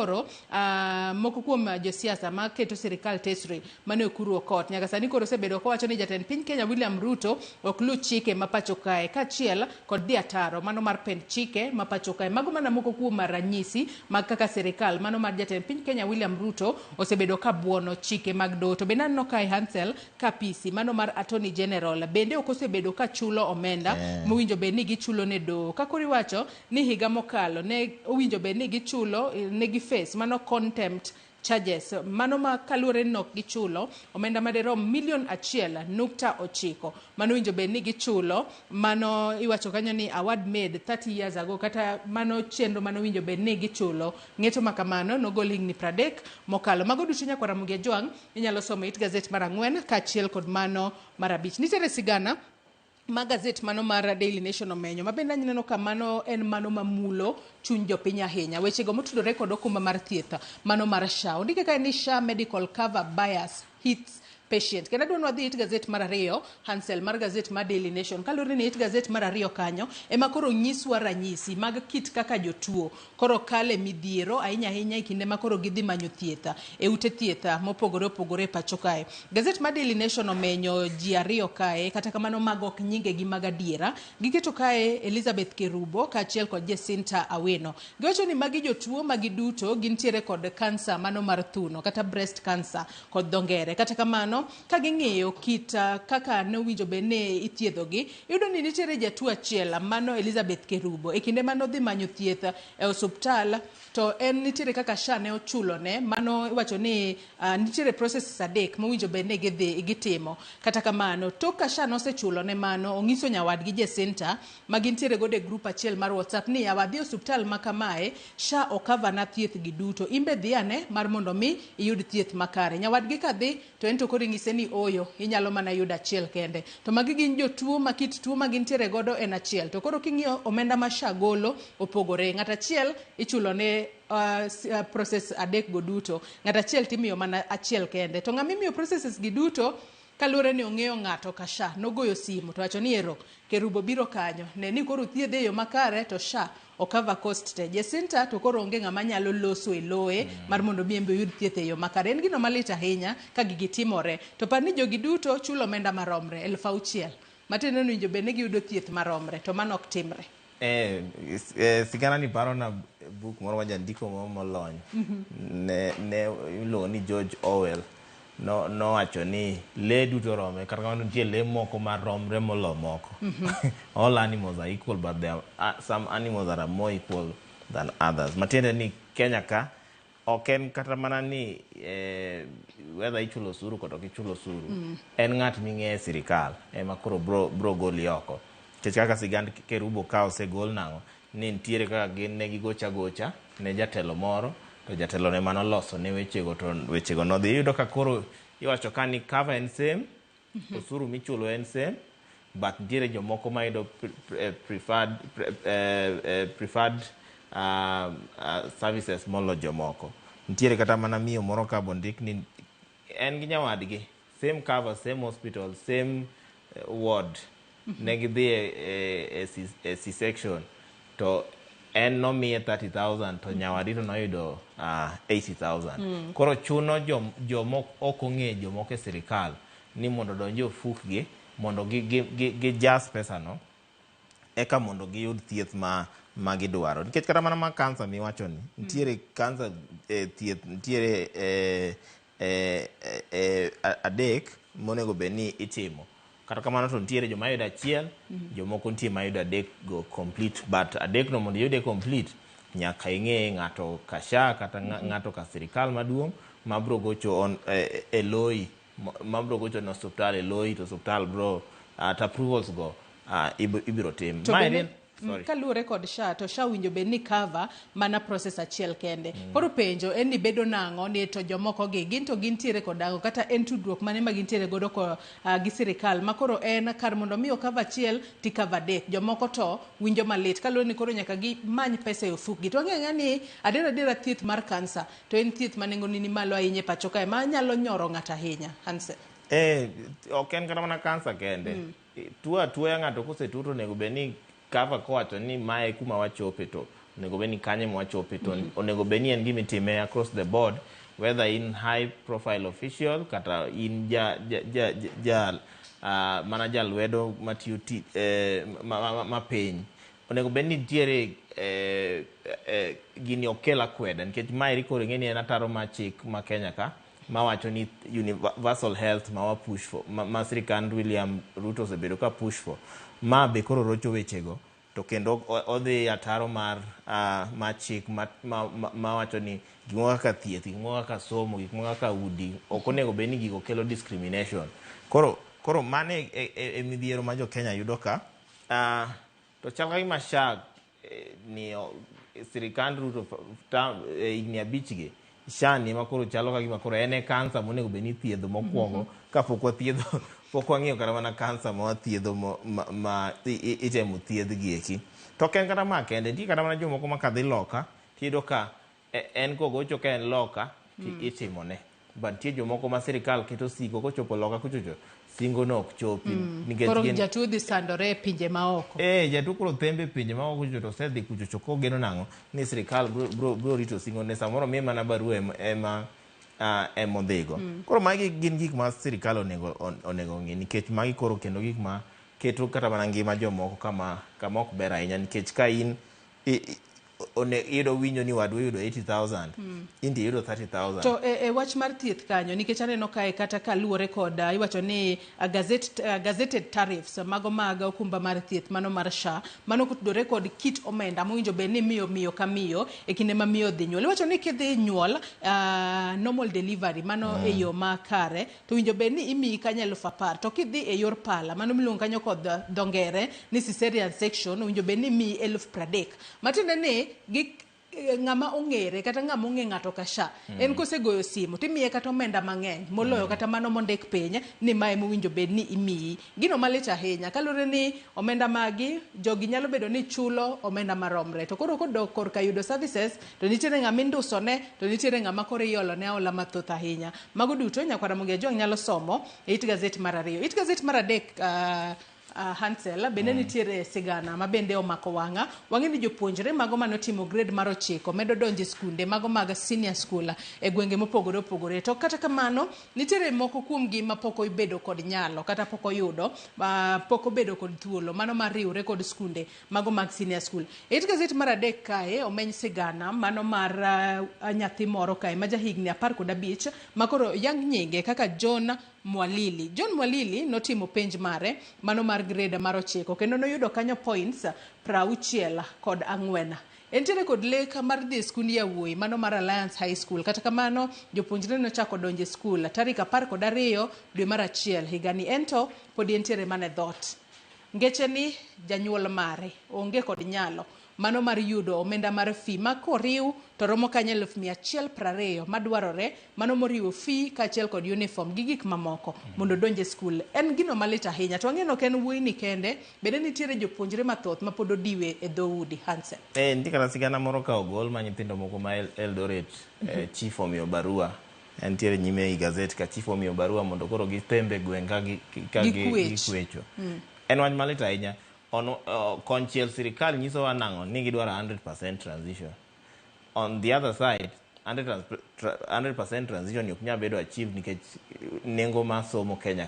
moko kuom josiasa ma keto sirikal tesre mane okuru okot nyaka sani koro sebedo ko wacho ni jatend piny Kenya William Ruto ok lu chike ma pacho kae kachiel kod dhi ataro mano mar pend chike ma pacho kae. Mago mana moko kuom ranyisi mag kaka sirikal mano mar jatend piny Kenya William Ruto osebedo ka buono chike mag doho. To be naneno kae Hansel Kapisi mano mar Attorney General bende ok osebedo ka chulo omenda mowinjo bed ni gichulo ne doho. Kakori wacho ni higa mokalo ne owinjo bed ni gichulo ne gi face mano contempt charges mano ma kaluore nok gichulo omenda maderom $1.9 mano winjo bed ni gichulo mano iwacho kanyo ni award made 30 years ago kata mano chenro mano winjo bed ni gichulo ng'eto makamano nogol higni 30 mokalo. Mago duto nyakwara Mugia Jwang inyalo somo it gazet mar 4 kachiel kod mano mar 5. Nitiere sigana magazet mano mar Daily Nation omenyo mabende aneno ka mano en mano mamulo chuny jopiny ahinya weche go motudore kod okumba mar thieth mano mar SHA. Ondike ka ni SHA medical cover bias hits patient. Kenda duon wadhi it gazet mar 2 Hansel mar gazet mar Daily Nation kalure ni it gazet mar 2 kanyo ema koro nyiswa ranyisi mag kit kaka jotuo koro kale midhiero ahinya e kinde ma koro gidhi manyo thieth e ute thieth mopogore pacho kae. Gazet mar Daily Nation omenyo ji 2 kae kata kamano mag ok nyinge gi mag adiera giketo kae Elizabeth Kerubo kaachiel kod Jacinta Awino. Giwacho ni magi jotuo magi duto gintiere kod kansa mano mar thuno kata breast cancer kod dongere. Kata kamano ka ging'iyo kit kaka ne winjo bene ithiedhogi yudo ni nitiere jatuo achiel mano Elizabeth Kerubo e kinde mano dhi manyo thieth e osuptal to en nitiere kaka SHA ne ochulone mano iwacho ni nitiere process 3 mowinjo bene gitimo. Kata kamano tok ka SHA nosechulone mano ong'iso nyawadgi Jacinta magintiere gode group achiel mar WhatsApp ni awadhi osuptal makamae SHA okava na thieth gi duto imbe dhiane mar mondo mi iyud thieth makare. Nyawadgi kadhi to en to koro ng'ise ni oyo inyalo mana yudo achiel kende. To magi gin jotuo ma kit tuo magintiere godo en achiel to koro king'iyo omenda ma SHA golo opogore. Ng'at achiel ichulone process 3 go duto ng'at achiel timiyo mana achiel kende to ng'amimiyo processes gi duto kaluore ni ong'eyo ng'ato ka SHA nogoyo simu to wacho ni ero Kerubo biro kanyo ne ni koro thiedhe e yo makare to SHA okava cost te. Jacinta to koro onge ng'ama nyalo loso e loe mar mondo miembe yud thieth e yo makare. En gino malit ahinya ka gigi timore to par ni jogi duto chulo omenda maromre 6,000 matendo ni winjo bende giyudo thieth maromre to mano ok timre. Sigana ni paro na book moro ma jandiko molony ne iluongo ni George Orwell no wacho ni le duto rome kata kamano nitie le moko maromre molo moko. All animals are equal but there are some animals that are more equal than others. Matiende ni Kenya ka oken kata mana ni whether ichulo osuru kata ok ichulo osuru en ng'at ming'e sirikal ema koro bro goli oko. Kech kaka sigand Kerubo ka osegol nang'o ni ntiere kaka gin ne gigocha gocha ne jatelo moro, to jatelo ne manoloso ne wechego, to wechego nodhi. Iyudo ka koro iwacho ka ni cover en same, osuru michulo en same, but ntiere jomoko ma yudo preferred services molo jomoko. Ntiere kata mana miyo moro ka bondik ni en gi nyawadgi, same cover, same hospital, same ward, ne gidhi e C-section, to en nomiye 30,000 to nyawadi to noyudo 80,000. Koro chuno jomok ok ong'e jomoko e sirikal ni mondo donje ofukgi mondo gi jas pesa no eka mondo giyud thieth ma gidwaro. Nikech kata mana ma kansa miwacho ni ntiere kansa thieth ntiere adek monego bed ni itimo. Kata kamano to ntiere joma yudo achiel, jomoko ntie ma yudo adek go complete, but adek no mondo yude complete nyaka ing'e ng'ato ka SHA kata ng'ato ka sirikal maduong' mabro gocho e loi, mabro gocho no hospital e loi, to hospital bro at approvals go ibiro tim. Kaluwore kod SHA, to SHA winjo bed ni cover mana process achiel kende. Koro penjo en ni bedo nang'o ni to jomoko gin to gintiere kod ang'o, kata en tudruok mane ma gintiere godo gi sirikal ma koro en kar mondo miyo cover achiel ti cover adek, jomoko to winjo malit kaluwore ni koro nyaka gimany pesa e ofukgi. To ang'e ni adera thieth mar kansa to en thieth ma nengone ni malo ahinya e pacho kae ma nyalo nyoro ng'ato ahinya. Hanse ok en kata mana kansa kende, tuo atuoya ng'ato kosetuo to onego bed ni cover kowacho ni mae kuma wachope, to onego bed ni kanye ma wachope, to onego bed ni en gima itime across the board, whether in high profile official kata in mana jalwedo matiyo mapiny. Onego bed ni ntiere gini okel akweda, nikech mae koro ing'e ni en ataro ma chik ma Kenya ka mawacho ni universal health ma wa push for, ma sirikand William Ruto osebedo ka push for, ma be koro rocho wechego, to kendo odhi ataro mar chik ma wacho ni gimoro kaka thieth, gimoro kaka somo, gimoro kaka udi, ok onego bed ni gigo kelo discrimination. Koro mane e midhiero ma jo Kenya yudo ka, to chal ka gima SHA ni sirikand Ruto higni 5 gi, SHA ni ma koro chalo ka gima koro en kansa monego bed ni thiedho mokwongo, kapok wathiedho pok wang'iyo kata mana kansa ma wathiedho ma itemo thiedhgi eki. To ok en kata ma kende, nitie kata mana jomoko ma kadhi loka tiyudo ka en kogocho ka en loka itimone, but nitie jomoko ma sirikal keto siko kochopo loka kuchocho singo no ok chopi. Koro jatuo dhi sandore e pinje maoko. Jatuo koro thembe pinje maoko kuchocho, to osedhi kuchocho kogeno nang'o ni sirikal bro rito singo ne, samoro miye mana barua emodhigo. Koro magi gin gik ma sirikal onego ng'i, nikech magi koro kendo gik ma keto kata mana ngima jomoko kama ok ber ahinya, nikech ka in iyudo winjo ni wadu yudo 80,000, inti yudo 30,000. To wach mar thieth kanyo, nikech aneno kae kata kaluwore kod iwacho ni gazetted tariffs mago mag okumba mar thieth mano mar SHA, mano kotudore kod kit omenda mowinjo bed ni miyo ka miyo e kinde ma miyo dhi nyuol. Iwacho ni kidhi nyuol normal delivery mano e yo ma kare, to winjo bed ni imiyi kanyo 10,000, to kidhi e yor pala mano miluongo kanyo kod dongere ni cesarean section, winjo bed ni imiyi 30,000. Matiende ni ng'ama ong'ere kata ng'ama ong'e ng'ato ka SHA en kosegoyo simu timiye kata omenda mang'eny moloyo kata mano mondik piny ni mae mowinjo bed ni imiyi. Gino malit ahinya kaluwore ni omenda magi jogi nyalo bedo ni chulo omenda maromre, to koro kodok korka yudo services to nitiere ng'ama indusone, to nitiere ng'ama koro iolone aola mathoth ahinya. Mago duto Nyakwara Ramogitvlive nyalo somo e it gazet mar 2. It gazet mar 3 Hansel bende nitiere sigana ma bende omako wang'a ni jopuonjre mago manotimo grade mar 9 medo donje skunde mago mag senior school e gwenge mopogore opogore. To kata kamano nitiere moko kuom gi ma pok obedo kod nyalo kata pok oyudo pok obedo kod thuolo mano mar riwre kod skunde mago mag senior school. It gazet mar 3 kae omeny sigana mano mar nyathi moro kae ma jahigni 15 makoro yang nyinge kaka John Mwalili notimo penj mare mano mar grade mar 9 kendo noyudo kanyo points 64. Entiere kod lek mar dhi skund yawuoyi mano mar Alliance High School. Kata kamano jopuonjre nochako donje skul tarik 12 dwe mar 1 higani, ento pod entiere mane dhot. Ngeche ni janyuol mare onge kod nyalo mano mar yudo omenda mar fee ma koriw to romo kanyo 120 madwarore, mano moriwo fee kaachiel kod uniform gi gik mamoko mondo donje skul. En gino malit ahinya, to ang'eno ok en wuoyi ni kende, bende nitiere jopuonjre mathoth ma pod odiwe e dhoudi. Hansen. Nitie kata sigana moro ka ogol ma nyithindo moko ma Eldoret, chief omiyo barua, entiere nyime i gazet ka chief omiyo barua mondo koro gitembe gweng' ka gikwecho. En wach malit ahinya. Konchiel sirikal nyisowa nang'o ni gidwaro 100% transition. On the other side, 100% transition yok nyalo bedo achieve nikech nengo ma somo Kenya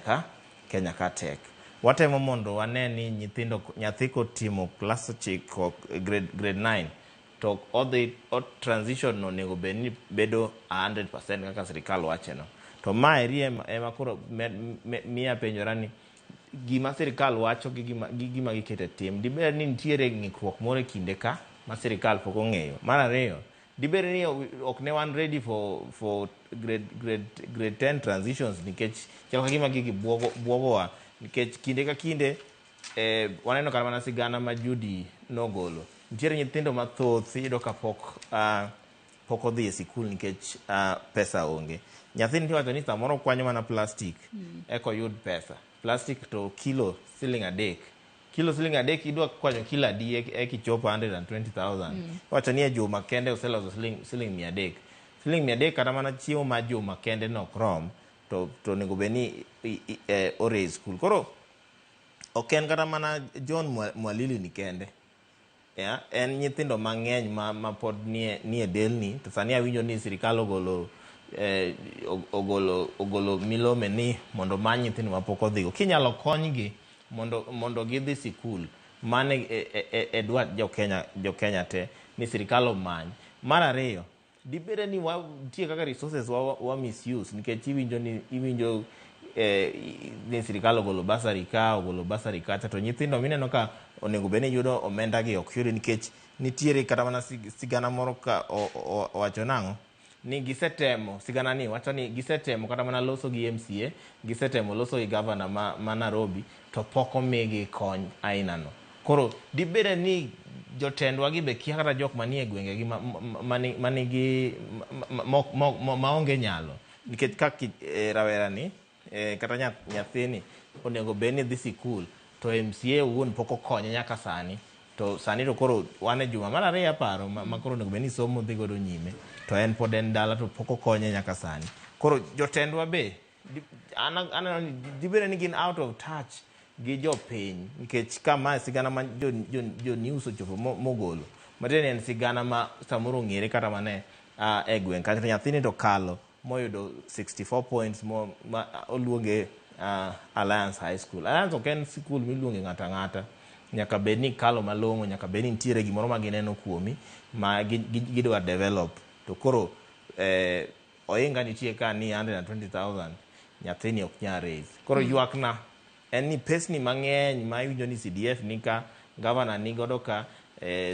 ka tek. Watemo mondo wane ni nyathi kotimo class 9 grade 9 to transition no nego bedo 100% kaka sirikal wacheno. To maeri ema koro miya penjora ni gima sirikal wacho gi gima gikete tim. Diber ni nitiere ng'ikruok moro e kinde ka ma sirikal pok ong'eyo. Mar ariyo, diber ni ok ne wan ready for grade 10 transitions nikech chalo gima gigi buogowa nikech kinde ka kinde waneno kata mana sigana ma Judy nogolo. Nitiere nyithindo mathoth iyudo ka pok odhi e sikul nikech pesa onge. Nyathi niwacho ni samoro kwanyo mana plastic eko yud pesa. Plastic to kilo siling adek. Kilo siling adek idwa kwanyo kilo adi kichopo 120,000. Wacho ni juma kende oseloso siling 300. Siling 300 kata mana chiemo ma juma kende no krom to nego beni ore school. Koro ok en kata mana John Mwalili ni kende. En nyithindo mang'eny ma pod nie delni. To sani awinjo ni sirikal ogolo milome ni mondo many nyithindo mapok odhigo. Kinyalo konygi mondo gidhi sikul. Mane dwach jo-Kenya te ni sirikal omany. Mar ariyo, dibede ni nitie kaka resources wa misuse nikech iwinjo ni sirikal ogolo basari ka, ogolo basari kacha, to nyithindo mineno ka onego bene yudo omenda gi ok yudi nikech nitiere kata mana sigana moro ka wacho nang'o ni gisetemo, sigana ni wacho ni gisetemo kata mana loso gi MCA, gisetemo loso gi governor ma Nairobi, to pok omigi kony aina no. Koro dibede ni jotendwa gi be kia kata jok manie gwenge gi manigi maonge nyalo nikech kaka rawera ni kata nyathini onego beni dhi sikul to MCA wuon pok okonye nyaka sani. To sani to koro wan e juma mar ariyo aparo ma koro onego beni somo dhi godo nyime, to en pod en dala to pok okonye nyaka sani. Koro jotendwa be dibede ni gin out of touch gi jopiny nikech kama sigana ma jo news ochopo mogolo matene en sigana ma samoro ng'ere kata mane e gweng' kata nyathini to kalo moyudo 64 points ma oluonge Alliance High School. Alliance ok en sikul miluonge ng'ata ng'ata, nyaka bed ni kalo malong'o, nyaka bed ni nitiere gimoro ma gineno kuomi ma gidwa develop. To koro oinga nitie ka ni 120,000 nyathini ok nya raise. Koro ywakna en ni pesni mang'eny ma iwinjo ni CDF nika, governor ni godo ka,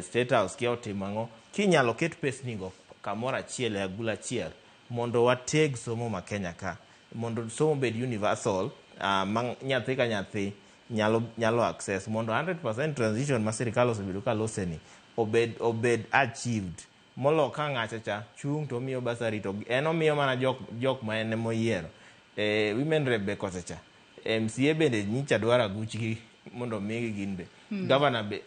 State House kia otimo ang'o. Kinyalo ket pesni go kamoro achiel e agula achiel mondo wateg somo ma Kenya ka, mondo somo bed universal, nyathi ka nyathi nyalo access, mondo 100% transition ma sirikal osebedo ka loseni obed achieved. Molo ka ng'acha chung to omiyo basari to en omiyo mana jok ma en moyiero. Women rep be kosecha, MCA bende nyicha dwara guchgi mondo migi gin be. Governor be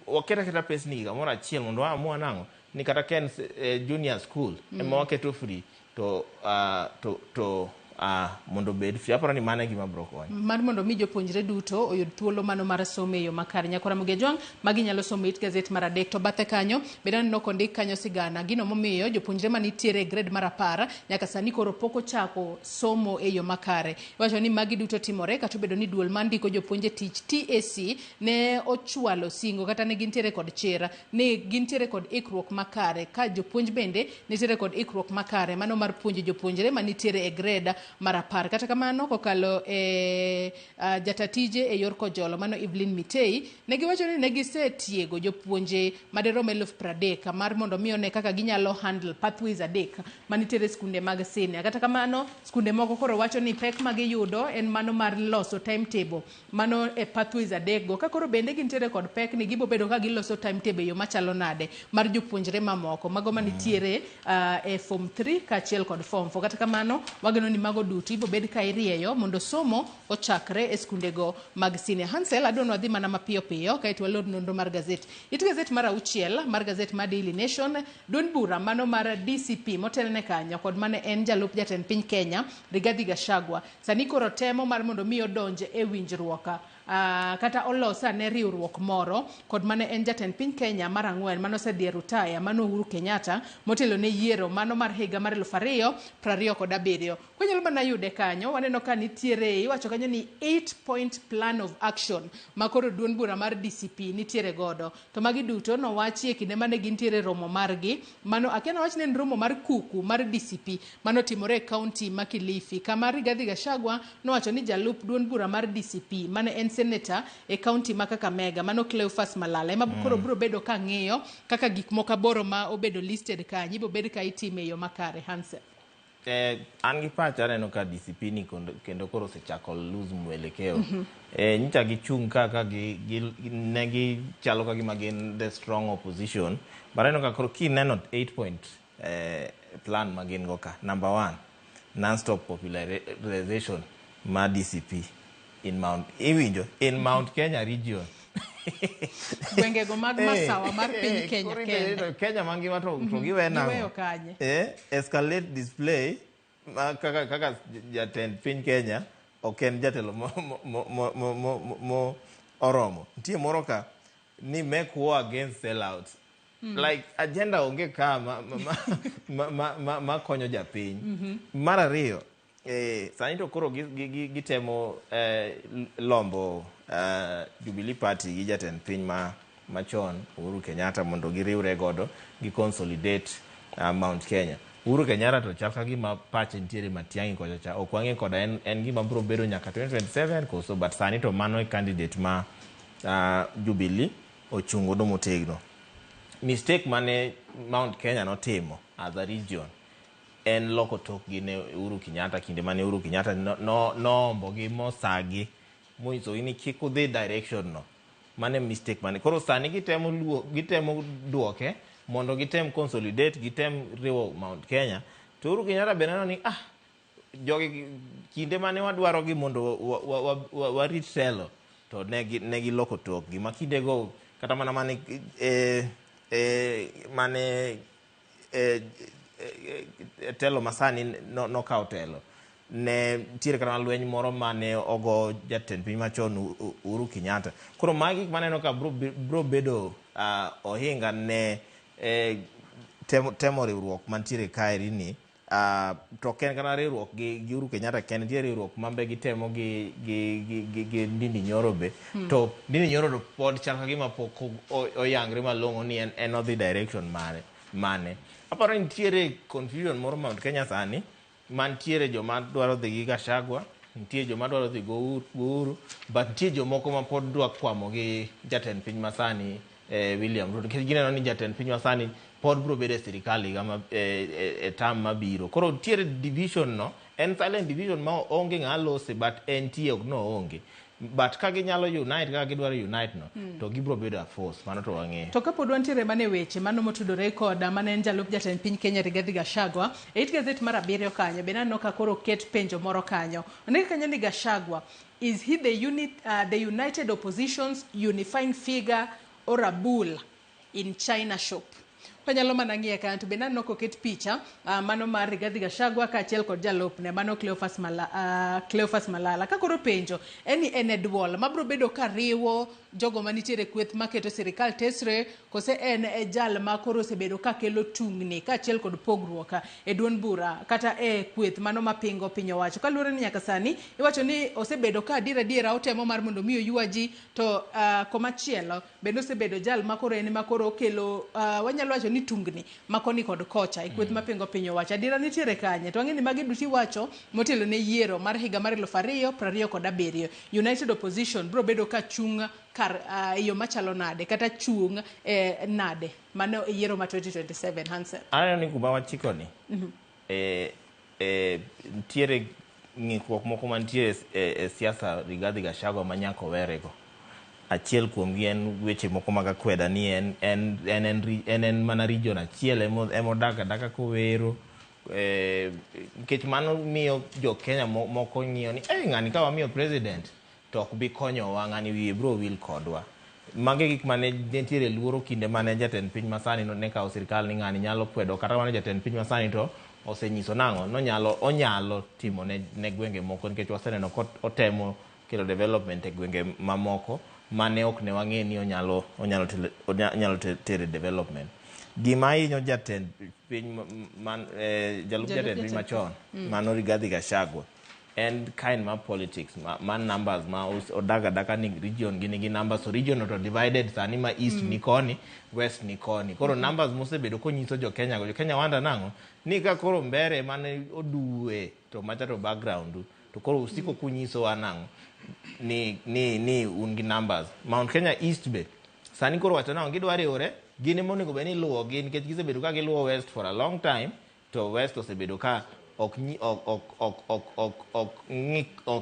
waketa pesni kamoro achiel mondo amua nang'o ni kata ken junior school ema waketo free to mondo bed free. Aparo ni mano e gima bro konyo. Mar mondo mi jopuonjre duto oyud thuolo mano mar somo e yo makare. Nyakora Ramogitvlive magi nyalo somo it gazet mar adek, to bathe kanyo bende aneno kondik kanyo sigana gino momiyo jopuonjre manitiere e grade mar 10 nyaka sani koro pok ochako somo e yo makare. Iwacho ni magi duto timore kata obedo ni duol mandiko jopuonje tich TAC ne ochwalo singo kata ne gintiere kod chira ne gintiere kod ikruok makare, ka jopuonj bende nitiere kod ikruok makare mano mar puonjo jopuonjre manitiere e grade mar 10. Kata kamano kokalo jatatije yor kojolo mano Evelyn Mitei ne giwacho ni ne gisetiego jopuonje maderom 30,000 mar mondo mi one kaka ginyalo handle pathways adek manitiere skunde mag senior. Kata kamano skunde moko koro wacho ni pek ma giyudo en mano mar loso timetable mano e pathways adek go ka koro bende gintiere kod pek ni gibo bedo ka giloso timetable yo machalo nade mar jopuonjre mamoko mago manitiere e form 3 kaachiel kod form 4. Kata kamano wageno ni mago duto ibo bed ka irieyo mondo somo ochakre e skundego mag senior. Hansel adwano wadhi mana mapiyo piyo kaeto walor nonro mar gazet. It gazet mar 6 mar gazet mar Daily Nation, duond bura mano mar DCP motelne kanyo kod mane en jalup jatend piny Kenya Rigathi Gachagua sani koro temo mar mondo mi odonje e winjruok kata olosa ne riwruok moro kod mane en jatend piny Kenya mar 4 mano sedhi rutaya mano Uhuru Kenyatta motelo ne yiero mano mar higa mar 2027. Kwenyalo mana yude kanyo waneno ka nitiere iwacho kanyo ni 8-point plan of action makoro duond bura mar DCP nitiere godo to magi duto no wachi e kinde mane gintiere romo margi mano akiana wach ne romo mar kuku mar DCP mano timore e county ma Kilifi kama Rigathi Gachagua no wacho ni jalup duond bura mar DCP mane en senator e county ma Kakamega mano Cleophas Malala ema koro bro bedo ka ng'iyo kaka gik moko aboro ma obedo listed kanyi ibo bedo ka itime yo makare. Hansel an gi pacha aneno ka DCP ni kendo koro osechako lose mwelekeo. Nyicha gichung' kaka ne gichalo ka gima gin the strong opposition but aneno ka koro kineno 8-point plan ma gin go ka. Number 1, non-stop popularization ma DCP in Mount Kenya region. Gwengego mag masawa mar piny Kenya kende. Kenya mangima to giwe nango. Escalate display kaka jatend piny Kenya ok en jatelo mo oromo. Nitie moro ka ni make war against sellouts. Like agenda onge ka ma konyo japiny. Mar ariyo sani to koro gitemo lombo Jubilee Party gi jatend piny machon Uhuru Kenyatta mondo giriwre godo gi consolidate Mount Kenya. Uhuru Kenyatta to chal ka gima pache nitiere Matiang'i kocha cha ok wang'e koda en gima biro bedo nyaka 2027 koso but sani to mano e candidate ma Jubilee ochungo do motegno. Mistake mane Mount Kenya notimo as a region en loko tokgi ne Uhuru Kenyatta kinde mane Uhuru Kenyatta nombo gi mosagi moiso ini kik udhi direction no. Mane mistake mane koro sani gitemo duoke mondo gitem consolidate gitem riwo Mount Kenya to Uhuru Kenyatta beneno ni jogi kinde mane wadwaro gi mondo warit telo to negi loko tokgi makinde go kata mana mane telo masani no kawo telo ne tiere kana lweny moro mane ogo jatend piny machon Uhuru Kenyatta. Koro magi maneno ka bro bedo ohinga ne temo riwruok mantiere kaeri ni to ken kana riwruok gi Uhuru Kenyatta ken nitiere riwruok mambe gitemo gi Ndindi Nyoro be to Ndindi Nyoro pod chal ka gima pok oyangre malong'o ni en odhi direction mane. Aparo ni nitiere confusion moro Mount Kenya sani mantiere joma dwaro dhi gi Gachagua, nitie joma dwaro dhi go Uhuru, but nitie jomoko ma pod dwa kwamo gi jatend piny masani William Ruto. Gineno ni jatend piny masani pod bro bedo e sirikal higa e tam mabiro. Koro nitiere division no, en silent division ma onge ng'a lose but en tie ok no onge. But ka ginyalo unite kaka gidwaro unite no to gibro bedo a force mano to wang'eyo. To kapod wantiere mane weche mano motudore koda mane en jalup jatend piny Kenya Rigathi Gachagua e it gazet mar 7 kanyo be naneno ka koro ket penjo moro kanyo ondik kanyo ni Gachagua is he the united opposition's unifying figure or a bull in China shop. Panyalo mana ng'iye kanyo to be naneno koket picha mano mar Rigathi Gachagua kaachiel kod jalupne mano Cleophas Malala. Ka koro penjo en edwol mabro bedo ka riwo jogo manitiere kweth maketo sirikal tesre kose en jal ma koro osebedo ka kelo tungni kaachiel kod pogruok e duond bura kata e kweth mano mapingo piny owacho. Kaluwore ni nyaka sani iwacho ni osebedo ka adiera otemo mar mondo mi oyua ji to komachielo bende osebedo jal ma koro en ma koro kelo wanyalo wacho ni ni tungni makoni kod kocha e kweth mapingo piny owacho adira nitiere kanye to ang'eni magi duti wacho motelo ne yiero mar higa mar 2027 United Opposition bro bedo ka chung kar yo machalo nade kata chung nade mano e yiero ma 2027 Hansel. Aneno ni kuma wachiko ni nitiere ng'ikruok moko mantiere e siasa Rigathi Gachagua ma nyaka werego. Achiel kuomgi en weche moko mag akweda ni en mana region achiel emodak adaka kowero nikech mano miyo jo Kenya moko ng'iyo ni ng'ani ka wamiyo president to ok bi konyowa, ng'ani wiye bro wil kodwa. Mage gik mane nitiere luoro kinde mane jatend piny masani ne kawo sirikal ni ng'ani nyalo kwedo, kata mane jatend piny masani to osenyiso nang'o onyalo timo ne gwenge moko, nikech waseneno kotemo kelo development e gwenge mamoko mane ok ne wang'e ni onyalo tere development. Gima hinyo jatend piny jalup jatend piny machon mano Rigathi Gachagua en kind ma politics man numbers ma odaka ni region gini numbers, so region to divided sani ma east ni koni, west ni koni. Koro numbers mosebedo konyiso jo Kenya wanda nang'o ni ka koro mbere mane oduwe to macha to background to koro usiko kunyiso wa nang'o ni un gi numbers. Mount Kenya East be sani koro wacho nang'o gidwa riwore, gin ema onego bed ni luwo gi nikech gisebedo ka giluwo west for a long time, to west osebedo ka ok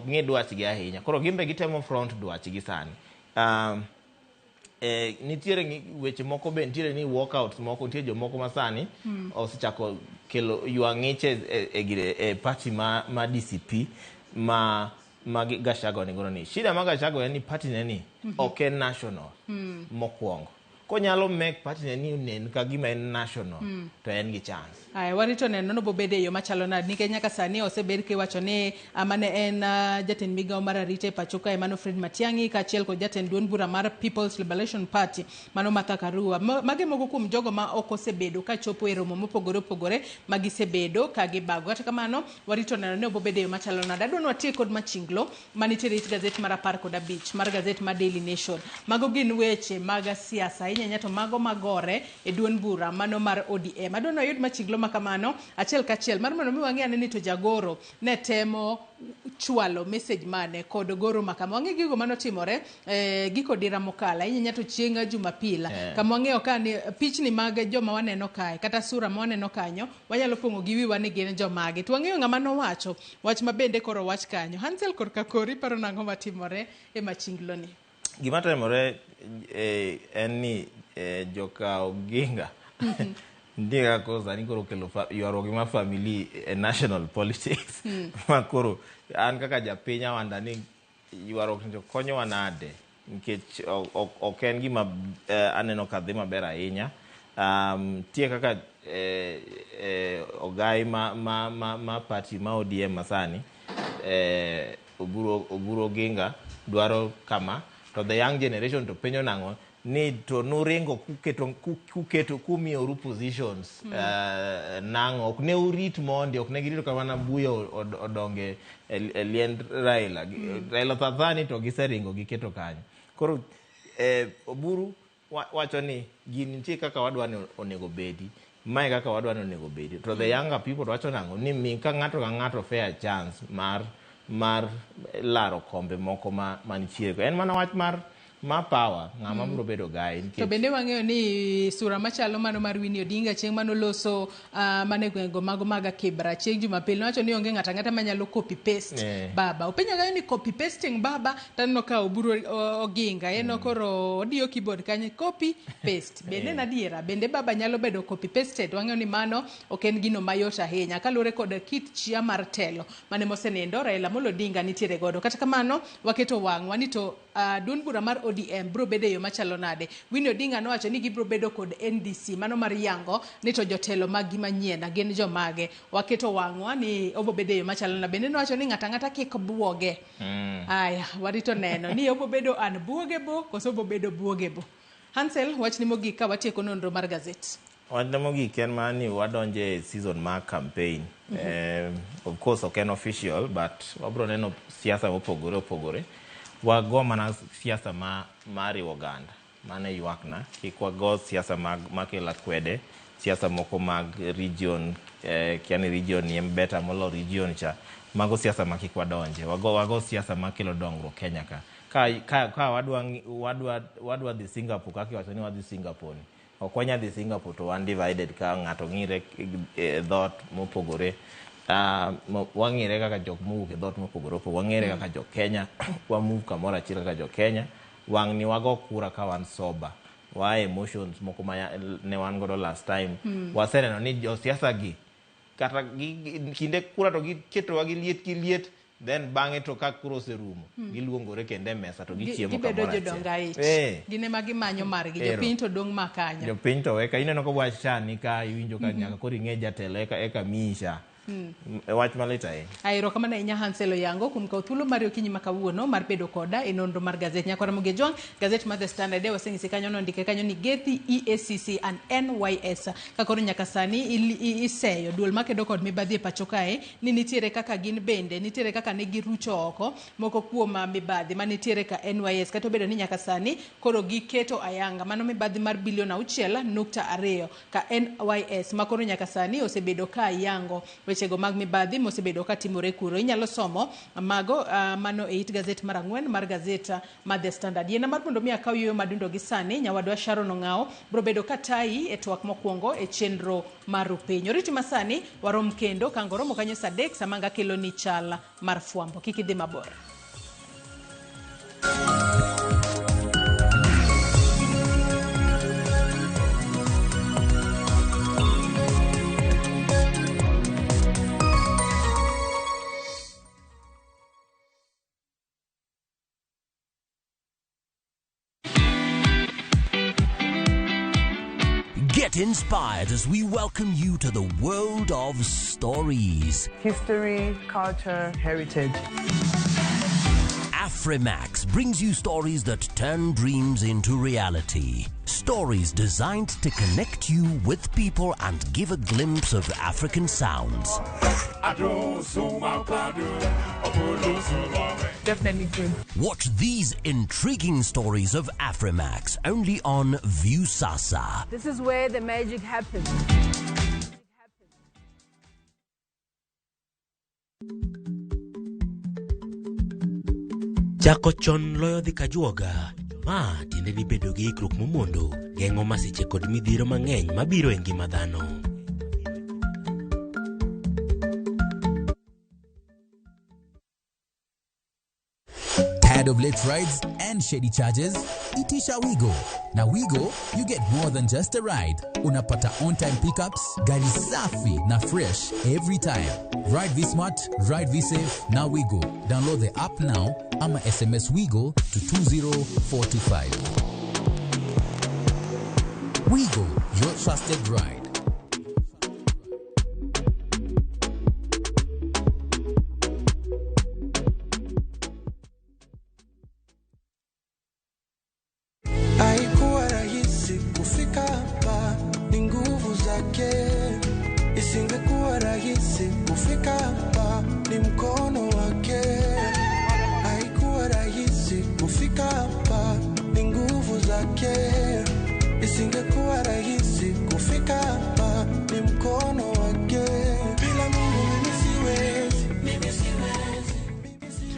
ng'i dwachgi ahinya, koro gimbe gitemo front dwachgi sani. Nitiere weche moko be nitiere ni walkouts moko, nitiere jomoko ma sani osechako kelo ywang'iche e party ma DCP ma Gachagua nigodo ni. Shida ma Gachagua en ni party ne ni ok en national mokwongo. Konyalo make party ne ni nen ka gima en national to en gi chance. Warito neno no bobede yo machalo nade nikech nyaka sani osebed kiwacho ni amane en jatend migao mar arita e pacho ka Emmanuel Fred Matiang'i kaachiel kod jatend duond bura mar People's Liberation Party mano Martha Karua. Mage moko kuom jogo ma ok osebedo ka chopo e romo mopogore opogore magisebedo ka gibago. Kata kamano warito neno ne bobede yo machalo nade. Adwani watie kod machinglo manitiere it gazet mar 15 mar gazet mar Daily Nation. Mago gin weche mag siasa inyanya to mago magore e duond bura mano mar ODM. Adwani wayud machinglo makamano achiel kachiel mar mano miwang'e ni to jagoro ne temo chwalo message mane kod goro makama. Wang'e gigo manotimore giko dira mokala inyanya to chieng' Jumapil kama wang'eyo ka ni pichni mag joma waneno kae kata sura ma waneno kanyo wanyalo pongo gi wiwa ni gin jomage, to wang'eyo ng'ama nowacho wach mabende koro wach kanyo. Hansel korka kori paro nang'o matimore e machinglo ni? Gima timore en ni joka Oginga ndiga kosa ni koro kelo ywaruok ma family national politics makoro an kaka japiny awanda ni ywaruok to konyowa nade nikech ok en gima aneno ka dhi maber ahinya. Tie kaka ogai ma party ma ODM masani Oburu Oginga dwaro kama to the young generation to penyo nang'o ni to nuringo kuketo kumioru positions nang'o ok ne urit mondi, ok ne girito kamana buyo odonge liend Raila Tadhani to giseringo giketo kanyo. Koro Oburu wacho ni gini nitie kaka wadwa ni onego bedi, mae kaka wadwa ni onego bedi, to the younger people wacho nang'o ni mi ka ng'ato fair chance mar laro kombe moko manichiere. En mana wach ma power ng'ama biro bedo gai. To bende wang'eyo ni sura machalo mano mar Winnie Odinga chieng' manoloso mane gwengo mago maga Kibra chieng' Jumapil nowacho ni onge ng'ata manyalo copy paste baba. Openyaga ni copy pasting baba tanno ka Oburu Oginga eno koro odiyo keyboard kanye copy paste bende nadiera bende baba nyalo bedo copy pasted. Wang'eyo ni mano ok en gino mayot ahinya kaluwore kod kit chia mar telo mane mosenendo Raila Amolo Odinga nitiere godo. Kata kamano waketo wang'wa ni to duond bura mar ODM bro bedo yo machalo nade. Winnie Odinga nowacho ni gibro bedo kod NDC mano mar yango ni to jotelo mag gimanyien gin jomage. Waketo wang'wa ni obo bedo yo machalo nade. Bende nowacho ni ng'ata kik buoge. Aya warito neno ni obo bedo an buogebo koso obo bedo buogebo. Hansel wach ni mogik ka watieko nonro mar gazet. Wach ni mogik en mani wadonje season mar campaign. Of course ok en official but wabro neno siasa mopogore wago mana siasa mari Uganda mane ywakna kik wago siasa makela kwede siasa moko mag region kiani region ni mbeta molo region cha mago siasa makikwa donje wago siasa makelo dongro Kenya ka wadwa dhi Singapore kaki wacho ni wadhi Singapore okwanya dhi Singapore to undivided ka ngato ngire dot mopogore wangire kaka jok mowuok e dot mopogore wangire kaka jok Kenya wamu kamora chira kaka jok Kenya wangni wago kura ka wan soba wa emotions moko ne wan godo last time waseneno ni jo siasa gi kata kinde kura to giketo wa gi liet then bange to ka kuro serumo giluongore kende mesa to gichiemo kamora gibedo jodonga ich gine magi manyo margi jopiny to dong makanya jopiny to weka ineno ko wach chani ka iwinjo ka nyaka kori nge jatelo eka misha wach malita airo kama na inya Hanselo yango kumka uthulo Mario kinyi makawuono mar bedo koda e nonro mar gazet nyakora Mogejwang gazet mar The Standard wasengisi kanyo no ndike kanyo ni Gethi EACC and NYS kakoro nyaka sani iseyo duol makedo kod mibadhi e pacho kae ni nitiere kaka gin bende nitiere kaka ne girucho oko moko kuom mibadhi manitiere ka NYS kato bedo ni nyaka sani koro giketo ayanga mano mibadhi mar bilion 6.2 ka NYS makoro nyaka sani osebedo ka yango wechego mag mibadhi mosebedo ka timore kuro inyalo somo mago mano e it gazet mar 4 mar gazet mar The Standard yena mar mondo mi akaw yo madundo gi sani nyawadwa Sharon Ongao bro bedo katai e twak mokwongo e chenro mar rupenyo riti masani warom kendo kangoro mokanyo sadek samanga kelo ni chala mar fwambo kikidhi mabor. Get inspired as we welcome you to the world of stories. History, culture, heritage. Afrimax brings you stories that turn dreams into reality. Stories designed to connect you with people and give a glimpse of African sounds. Definitely good. Watch these intriguing stories of Afrimax only on Viusasa. This is where the magic happens. Chako chon loyo dhi kajuoga. Ma tiende ni bedo gi ikruok momondo geng'o masiche kod midhiero mang'eny mabiro e ngima dhano. Tired of late rides and shady charges? Itisha Wigo. Now Wigo, you get more than just a ride. Unapata on-time pickups, gari safi na fresh every time. Ride V-Smart, ride V-Safe, now Wigo. Download the app now, ama SMS Wigo to 20425. Wigo, your trusted ride. Haikuwa rahisi kufika hapa, ni nguvu zake. Isingekuwa rahisi kufika hapa, ni mkono wake. Haikuwa rahisi kufika hapa, ni nguvu zake. Isingekuwa rahisi kufika hapa, ni mkono wake. Bila Mungu mimi siwezi.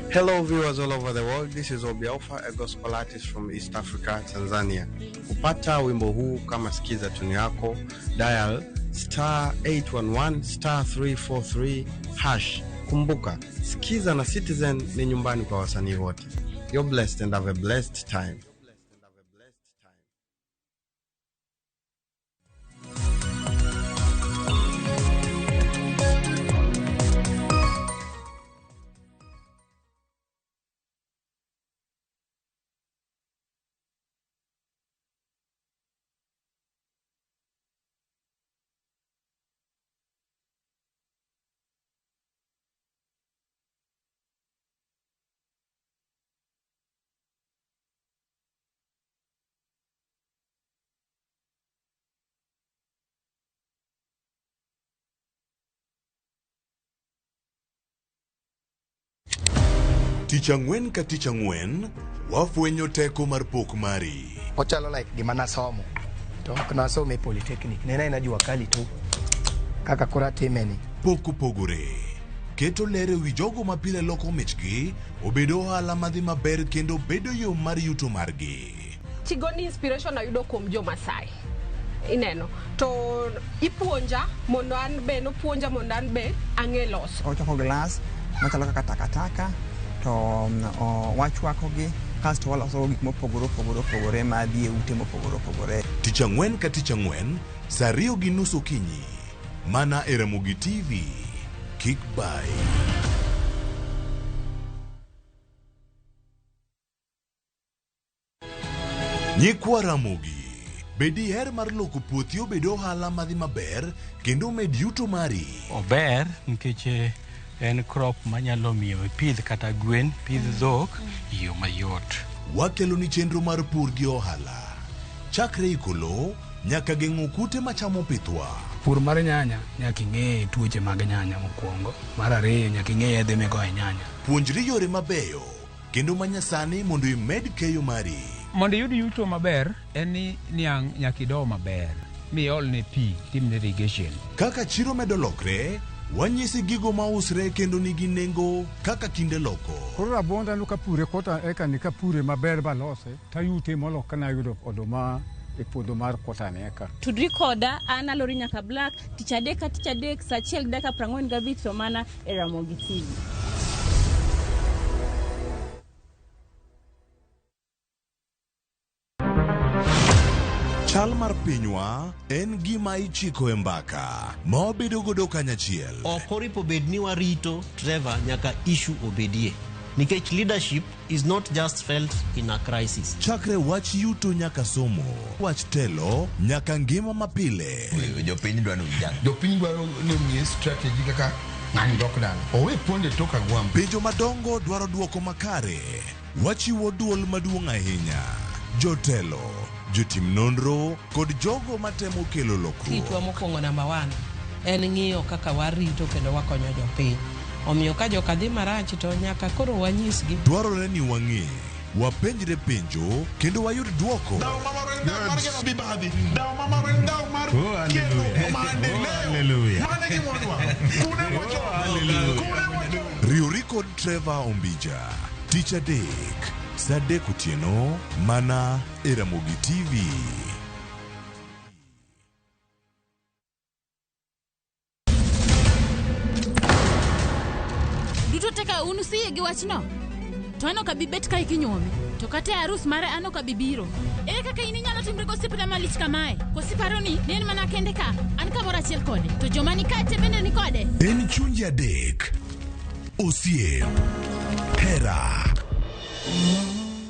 Hello viewers all over the world, this is Obi Alpha, a gospel artist from East Africa, Tanzania. Kupata wimbo huu kama sikiza tuni yako, dial *811 *343 #. Kumbuka, sikiza na Citizen ni nyumbani kwa wasanii wote. You're blessed and have a blessed time. Tich ang'wen ka tich ang'wen, wafwenyo teko mar pok mari. Ochalo like gima nasomo. to ok nasome polytechnic, nena ina jua kali tu kaka kora timeni. Pok opogore keto lere wi jogo ma pile loko michgi obedo ohala madhi maber kendo bedo yo mar yuto margi. Tigoni inspiration ayudo kuom jo Masai. Ineno to ipuonja mondo an be no puonja mondo an be ang'e loso. Ochoko glass machalo kaka takataka to wachwakogi kasto waloso gik mopogore madhi e ute mopogore. Tich Ang'wen ka Tich Ang'wen saa 2:30 okinyi mana e Ramogitvlive. Kick by Nyikwa Ramogi. Bedi her mar loko puothi obedo ohala madhi maber kendo med yuto mari. Ober nikech en crop manyalo miyo pidh kata gwen, pidh dhok yo mayot. Wakelo ni chenro mar pur gi ohala. Chakre ikolo nyaka geng'o kute machamo pithwa. Pur mar nyanya nyaka ing'e tuoche mag nyanya mokwongo. Mar ariyo nyaka ing'e yedhe migoyo nyanya. Puonjri yore mabeyo kendo manyasani mondo imed keyo mari. Mondo yud yuto maber en ni niang' nyaka ido maber miol ne pi timne irrigation. Kaka chiro medo lokre, wanyisi gigo mausre kendo nigi nengo kaka kinde loko. Koro rabonda nuka pure kota eka nika pure maber balose tayute molo kana yudo oduma e puodho mar kota eka. Tudri koda an alori nyaka Black tich adek saa 1:45 to mana e Ramogitvlive. Chal mar pinywa en gima ichiko e mbaka ma wabedo godo kanyachiel. Okoripo bed ni warito Trevor nyaka issue obedie. Nikech leadership is not just felt in a crisis. Chakre wach yuto nyaka somo, wach telo nyaka ngima mapile. Jopiny dwaro ni umie strategy kaka ng'ani dok dala. Owe ponde toka gwam. Penjo madongo dwaro duoko makare. Wachiwo duol maduong' ahinya. Jotelo, jotim nonro kod jogo matemo kelo lokruok. Kitwa mokwongo namba 1 en ng'iyo kaka warito kendo wakonyo jopiny. Omiyo ka joka dhi marach to nyaka koro wanyisgi. Dwarore ni wang'e, wapenjre penjo kendo wayud duoko. Riori kod Trevor Ombija. Tich adek saa 3 otieno mana e Ramogitvlive. Duto teka unusiye gi wachno. To ano kabibet ka ikinyuome. To kata arus mare ano kabibiro. Ere kaka ini nyalo timre gosipre malich kamae. Kosiparo ni nen mana kende ka. An kamoro achiel kode. To joma ni kate bende ni kode. En chunje adek. Osiep. Hera.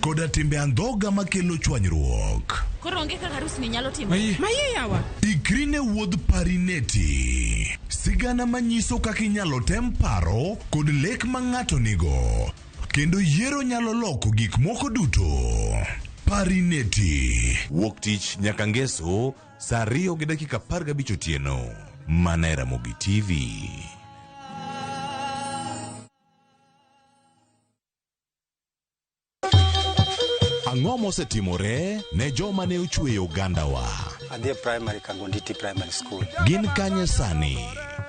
Koda timbe andhoga makelo chwanyruok. Koro onge kaka arus ni nyalo timo. Maye yawa. Ikrine wuodh parineti. Sigana manyiso kaka inyalo tem paro kod lek ma ng'ato nigo. Kendo yiero nyalo loko gik moko duto. Parineti. Wuok tich nyaka ngeso saa 2:15 otieno. Mana e Ramogitvlive. Ang'o mosetimore ne joma ne ochweyo Ugandawa? Adhi primary Kangonditi Primary School. Gin kanye sani?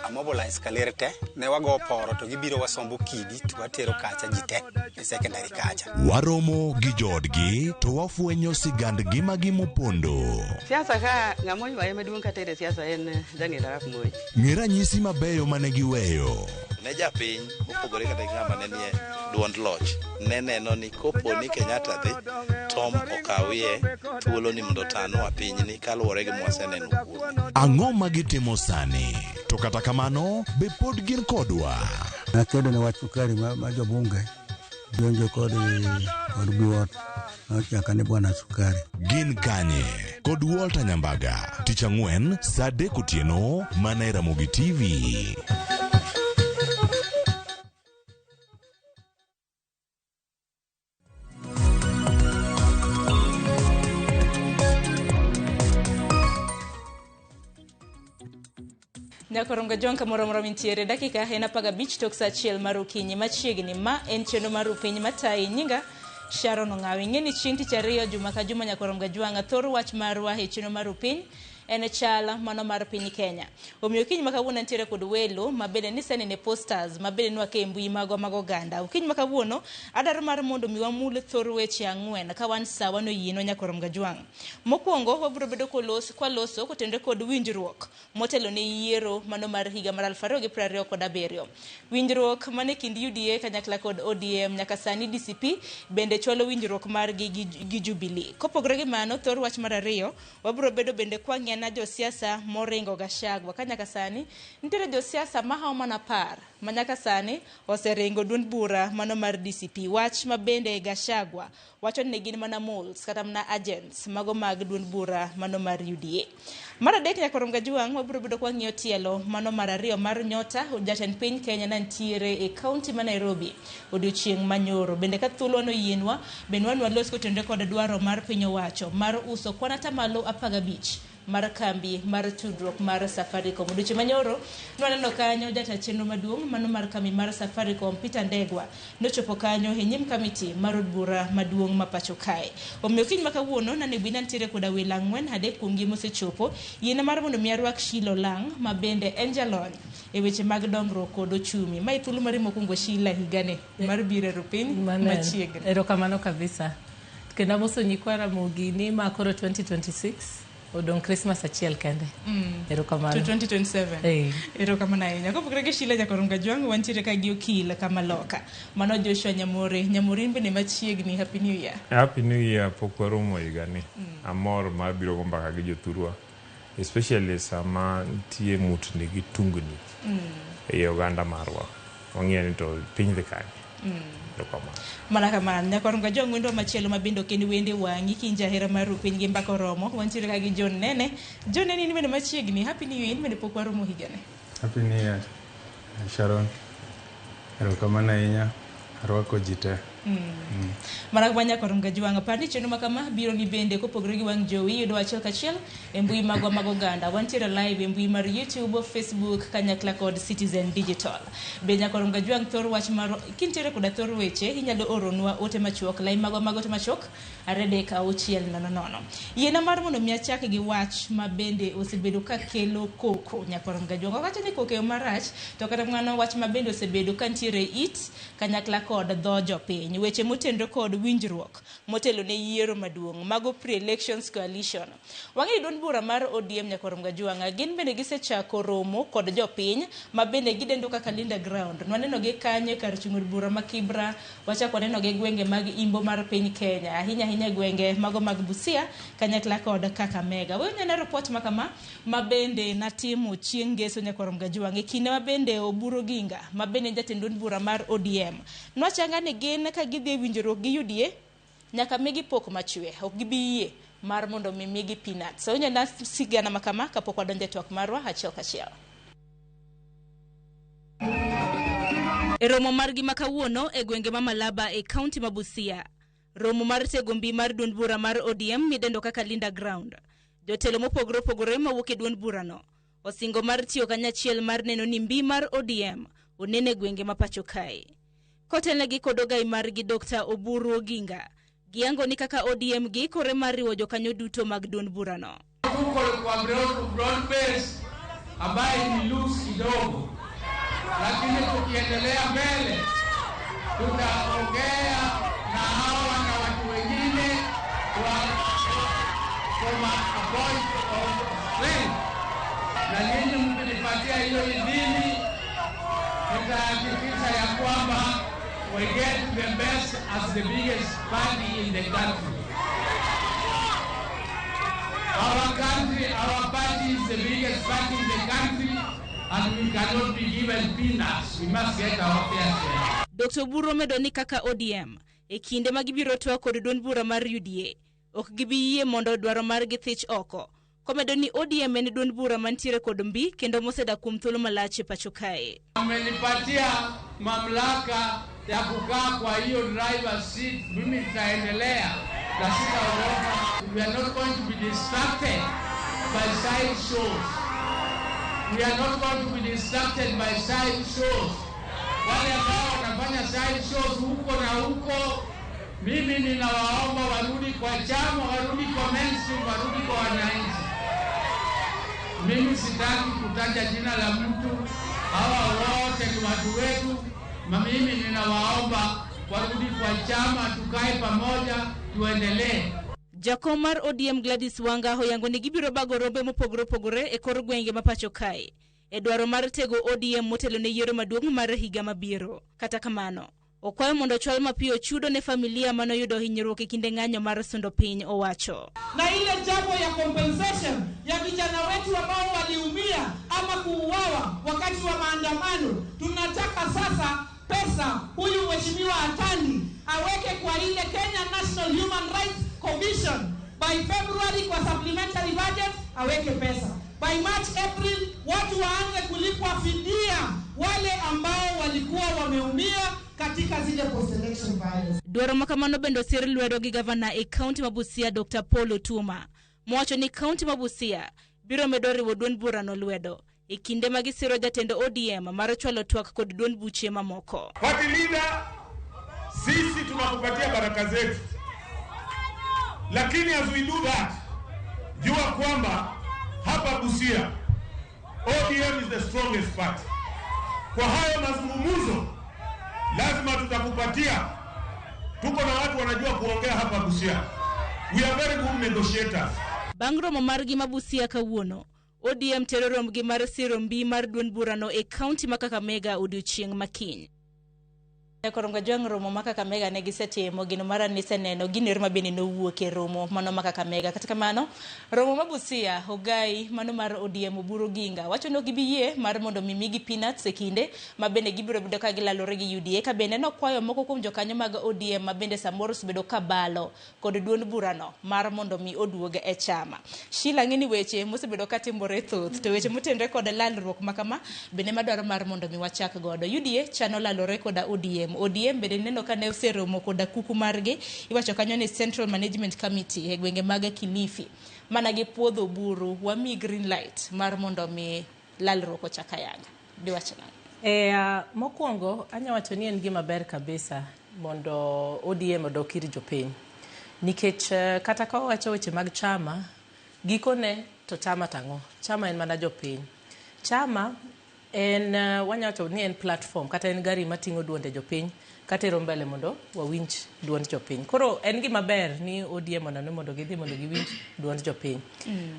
Amobilize kalere te, ne wago poro to gibiro wasombo kidi to watero kacha jite e secondary kacha. Waromo gi jodgi to wafwenyo sigand gimagi mopondo. Siasa ka ng'amoy wae maduong' katere siasa en Daniel Arap Moi. Ng'e ranyisi mabeyo mane giweyo. Ne japiny opogore kata ng'ama ne nie duond loch ne neno ni kopo ni Kenyatta dhi Tom okawie thuolo ni mondo tanwa pinyni kaluwore gi mwaseneno kuome. Ang'o ma gitimo sani? To kata kamano be pod gin kodwa. Nakedo ne wach sukari ma jobunge donjo kod buot nyaka ne bwana sukari. Gin kanye kod Walter Nyambaga. Tich Ang'wen saa 3 otieno mana e Ramogitvlive. Nyakoronga jonka moro mintiere dakika en 15 tok saa 1 mar okinyi machiegni ma en chenro mar piny matayi nyinga Sharon Ongawi. Ngeni chieng' tich ariyo juma ka juma Nyakorom Gajwang' thor wach marwa e chino mar piny en chala mano mar piny Kenya. Omiyo kiny makawuono ntiere kod welo mabende ni senene posters mabende nwake mbui mago oganda. Kiny makawuono adaro mar mondo miwa mul thor weche ang'wen ka wan sawa no yieno Nyakorom Gajwang'. Mokwongo wabiro bedo kwaloso kotende kod winjruok motelo ne yiero mano mar higa mar 2027. Winjruok mane kind UDA kanyakla kod ODM nyaka sani DCP bende chwalo winjruok mar gi Jubilee. Kopogore gi mano thor wach mar ariyo wabiro bedo bende kwang'e na josiasa moringo Gachagua kanyaka sani nitiere josiasa mahao mana par manyaka sani oseringo duond bura mano mar DCP. Wach mabende Gachagua wacho ni gin mana moles kata mana agents mago mag duond bura mano mar UDA. Mar adek Nyakorom Gajwang' wabiro bedo kwang'iyo tielo mano mar ariyo mar Nyota jatend piny Kenya nantiere e kaunti ma Nairobi odiochieng' manyoro. Bende ka thuolo no yienwa bende wanwa los kotende kod dwaro mar piny owacho mar uso kwanata malo 15 mar kambi mar tudruok mar Safaricom. Odiochieng' manyoro nwaneno kanyo jata chenro maduong' mano mar kambi mar Safaricom Peter Ndegwa nochopo kanyo e nyim kamiti mar od bura maduong' ma pacho kae. Omiyo kiny makawuono nane bina ntiere koda welo ang'wen adek kuomgi mosechopo yiena mar mondo miarwak Shilo Lang mabende en jalony e weche mag dongruok kod ochumi. Mai thuolo mare mokwongo Shila higane mar biro e piny machiegni. Erokamano kabisa. Kendo amoso nyikwa Ramogi ni ma koro 2026 odong Christmas achiel kende. Erokamano. To 2027. Erokamano ahinya. Kopogore gi Shila Nyakorom Gajwang' wantiere ka gi okil kama loka. Mano Joshua Nyamore. Nyamore bende machiegni. Happy New Year. Happy New Year. Pok waromo higani. Amor mar biro go mbaka gi jothurwa. Especially sama tie mutni gi tungni. E oganda marwa. Wang'eyo ni to piny dhi kanye. Mana kamano Nyakorom Gajwang' wendo machielo mabendo kendo wende wang'i kinja hera mar piny gi mbako romo wantiere ka gi John Nene. John Nene ni bende machiegni. Happy New Year. Bende pok waromo higani. Happy New Year. Sharon. Erokamano ahinya. Arwako ji te. Mana kwa Nyakorom Gajwang' parni chenro makama biro ni bende kopogore gi wang' jowi yudo achiel kachiel e mbui magwa mag oganda. Wantiere live e mbui mar YouTube, Facebook kanyakla kod Citizen Digital. Be Nyakorom Gajwang' thor wach mar kintiere koda thor weche inyalo oronwa ote machuok lai magwa mag ote machuok 3:600. Yiena mar mondo miachak gi wach ma bende osebedo ka kelo koko Nyakorom Gajwang'. Wacho ni koko marach to kata ngano wach ma bende osebedo kantiere it kanyakla kod dho jopiny. Weche motendo kod winjruok motelo ne yiero maduong' mago pre-elections coalition. Wang'e duond bura mar ODM Nyakorom Gajwang' gin bende gisechako romo kod jopiny ma bende gidendo kaka Linda Ground. Nwaneno gi kanye kar chung'od bura ma Kibra, wachako neno gi gwenge mag Imbo mar piny Kenya, ahinya gwenge mago mag Busia kanyakla kod Kakamega. Wewe nyana report makama ma bende natimo chieng' ngeso Nyakorom Gajwang' kinde ma bende Oburu Ginga ma bende jatend duond bura mar ODM. Nwachanga ni gin ka gidhi winjruok gi UDA nyaka migi pok machwe ok gibi yie mar mondo migi peanuts. So nyana sigana makama kapok wadonje twak marwa achiel kachiel. Romo margi makawuono e gwenge ma Malaba e kaunti ma Busia. Romo mar tego mbi mar duond bura mar ODM midendo kaka Linda Ground. Jotelo mopogore mawuok e duond bura no osingo mar tiyo kanyachiel mar neno ni mbi mar ODM onene gwenge ma pacho kae. Kotelnegi kod ogai margi Dr. Oburu Ginga giango ni kaka ODM gi kore mar riwo jokanyo duto mag duond bura no. Tuko kwa broad base ambaye ni loose kidogo, lakini tukiendelea mbele tutaongea na hawa na watu wengine from a point of strength, na nyinyi mkinipatia hiyo idhini nitahakikisha ya kwamba we get the best as the biggest party in the country. Our party is the biggest party in the country, and we cannot be given peanuts. We must get our fair share. Dr. Buro medo ni kaka ODM e kinde ma gibiro to kod duond bura mar UDA ok gibi yie mondo dwaro mar githich oko. Komedo ni ODM en duond bura mantiere kod mbi kendo moseda kuom thuolo malach e pacho kae. Amenipatia mamlaka ya kukaa kwa hiyo driver seat, mimi nitaendelea na sitaogopa. We are not going to be distracted by side shows. We are not going to be distracted by side shows. Wale ambao wanafanya side shows huko na huko Mimi ninawaomba warudi kwa chama, warudi kwa mainstream, warudi kwa wananchi. Mimi sitaki kutaja jina la mtu, hawa wote ni watu wetu. Mimi ninawaomba warudi kwa chama, tukae pamoja, tuendelee. Jakom mar ODM Gladys Wanga hoyango ni gibiro bago rombe mopogore opogore e kor gwenge mapacho kae e dwaro mar tego ODM motelo ne yiero maduong' mar higa mabiro. Kata kamano, okwayo mondo chwal mapiyo chudo ne familia manoyudo hinyruok e kinde ng'anyo mar sundo piny owacho. Na ile jambo ya compensation ya vijana wetu ambao waliumia ama kuuawa wakati wa maandamano, tunataka sasa pesa huyu mheshimiwa Atandi aweke kwa ile Kenya National Human Rights Commission by February kwa supplementary budget aweke pesa. By March, April watu waanze kulipwa fidia wale ambao walikuwa wameumia katika zile post-election violence. Dwaro makamano bendo sir lwedo gi gavana e county mabusia Dr. Paul Otuma. Mwacho ni county mabusia biro medo riwo duond burano lwedo e kinde magisiro jatendo ODM mar chwalo twak kod duond buche mamoko. Party leader, sisi tunakupatia baraka zetu. Lakini as we do that, jua kwamba hapa Busia ODM is the strongest party. Kwa hayo mazungumzo lazima tutakupatia. Tuko na watu wanajua kuongea hapa Busia. We are very good negotiators. Bangro mamargi mabusia kawuono. ODM terorom gi mar siro mbi mar duond burano e county ma Kakamega odiochieng' makiny. Koronga jwang' romo ma Kakamega ne gisetimo gino mara niseneno giner mabende nowuok e romo mano ma Kakamega. Kata kamano romo mabusia Ogai mano mar ODM Oburu Ginga wacho no gibiyie mar mondo mimigi peanuts e kinde mabende gibiro bedo ka gilalore gi UDA ka bende nokwayo moko kuom jokanyo mag ODM mabende samoro bedo kabalo kod duond burano mar mondo mi oduoga e chama. Shila ng'eni weche mosebedo ka timore thoth to weche motenre kod lalruok makama bende madwaro mar mondo mi wachak godo. UDA chano lalore kod ODM bende neno ka ne oseromo koda kuku margi iwacho kanyo ni Central Management Committee e gwenge mag Kilifi mana gi puodho buru wami green light mar mondo mi lalruok ochaka yanga. Diwacho nang'o? Mokwongo anya wacho ni en gima ber kabisa mondo ODM odok ir jopiny nikech kata ka wacho weche mag chama gikone to chama tang'o. Chama en mana jopiny. Chama en wanyato ni en platform kata en gari mating'o duonde jopiny katero mbele mondo wawinj duond jopiny. Koro en gima ber ni ODM mondo gidhi mondo giwinj duond jopiny.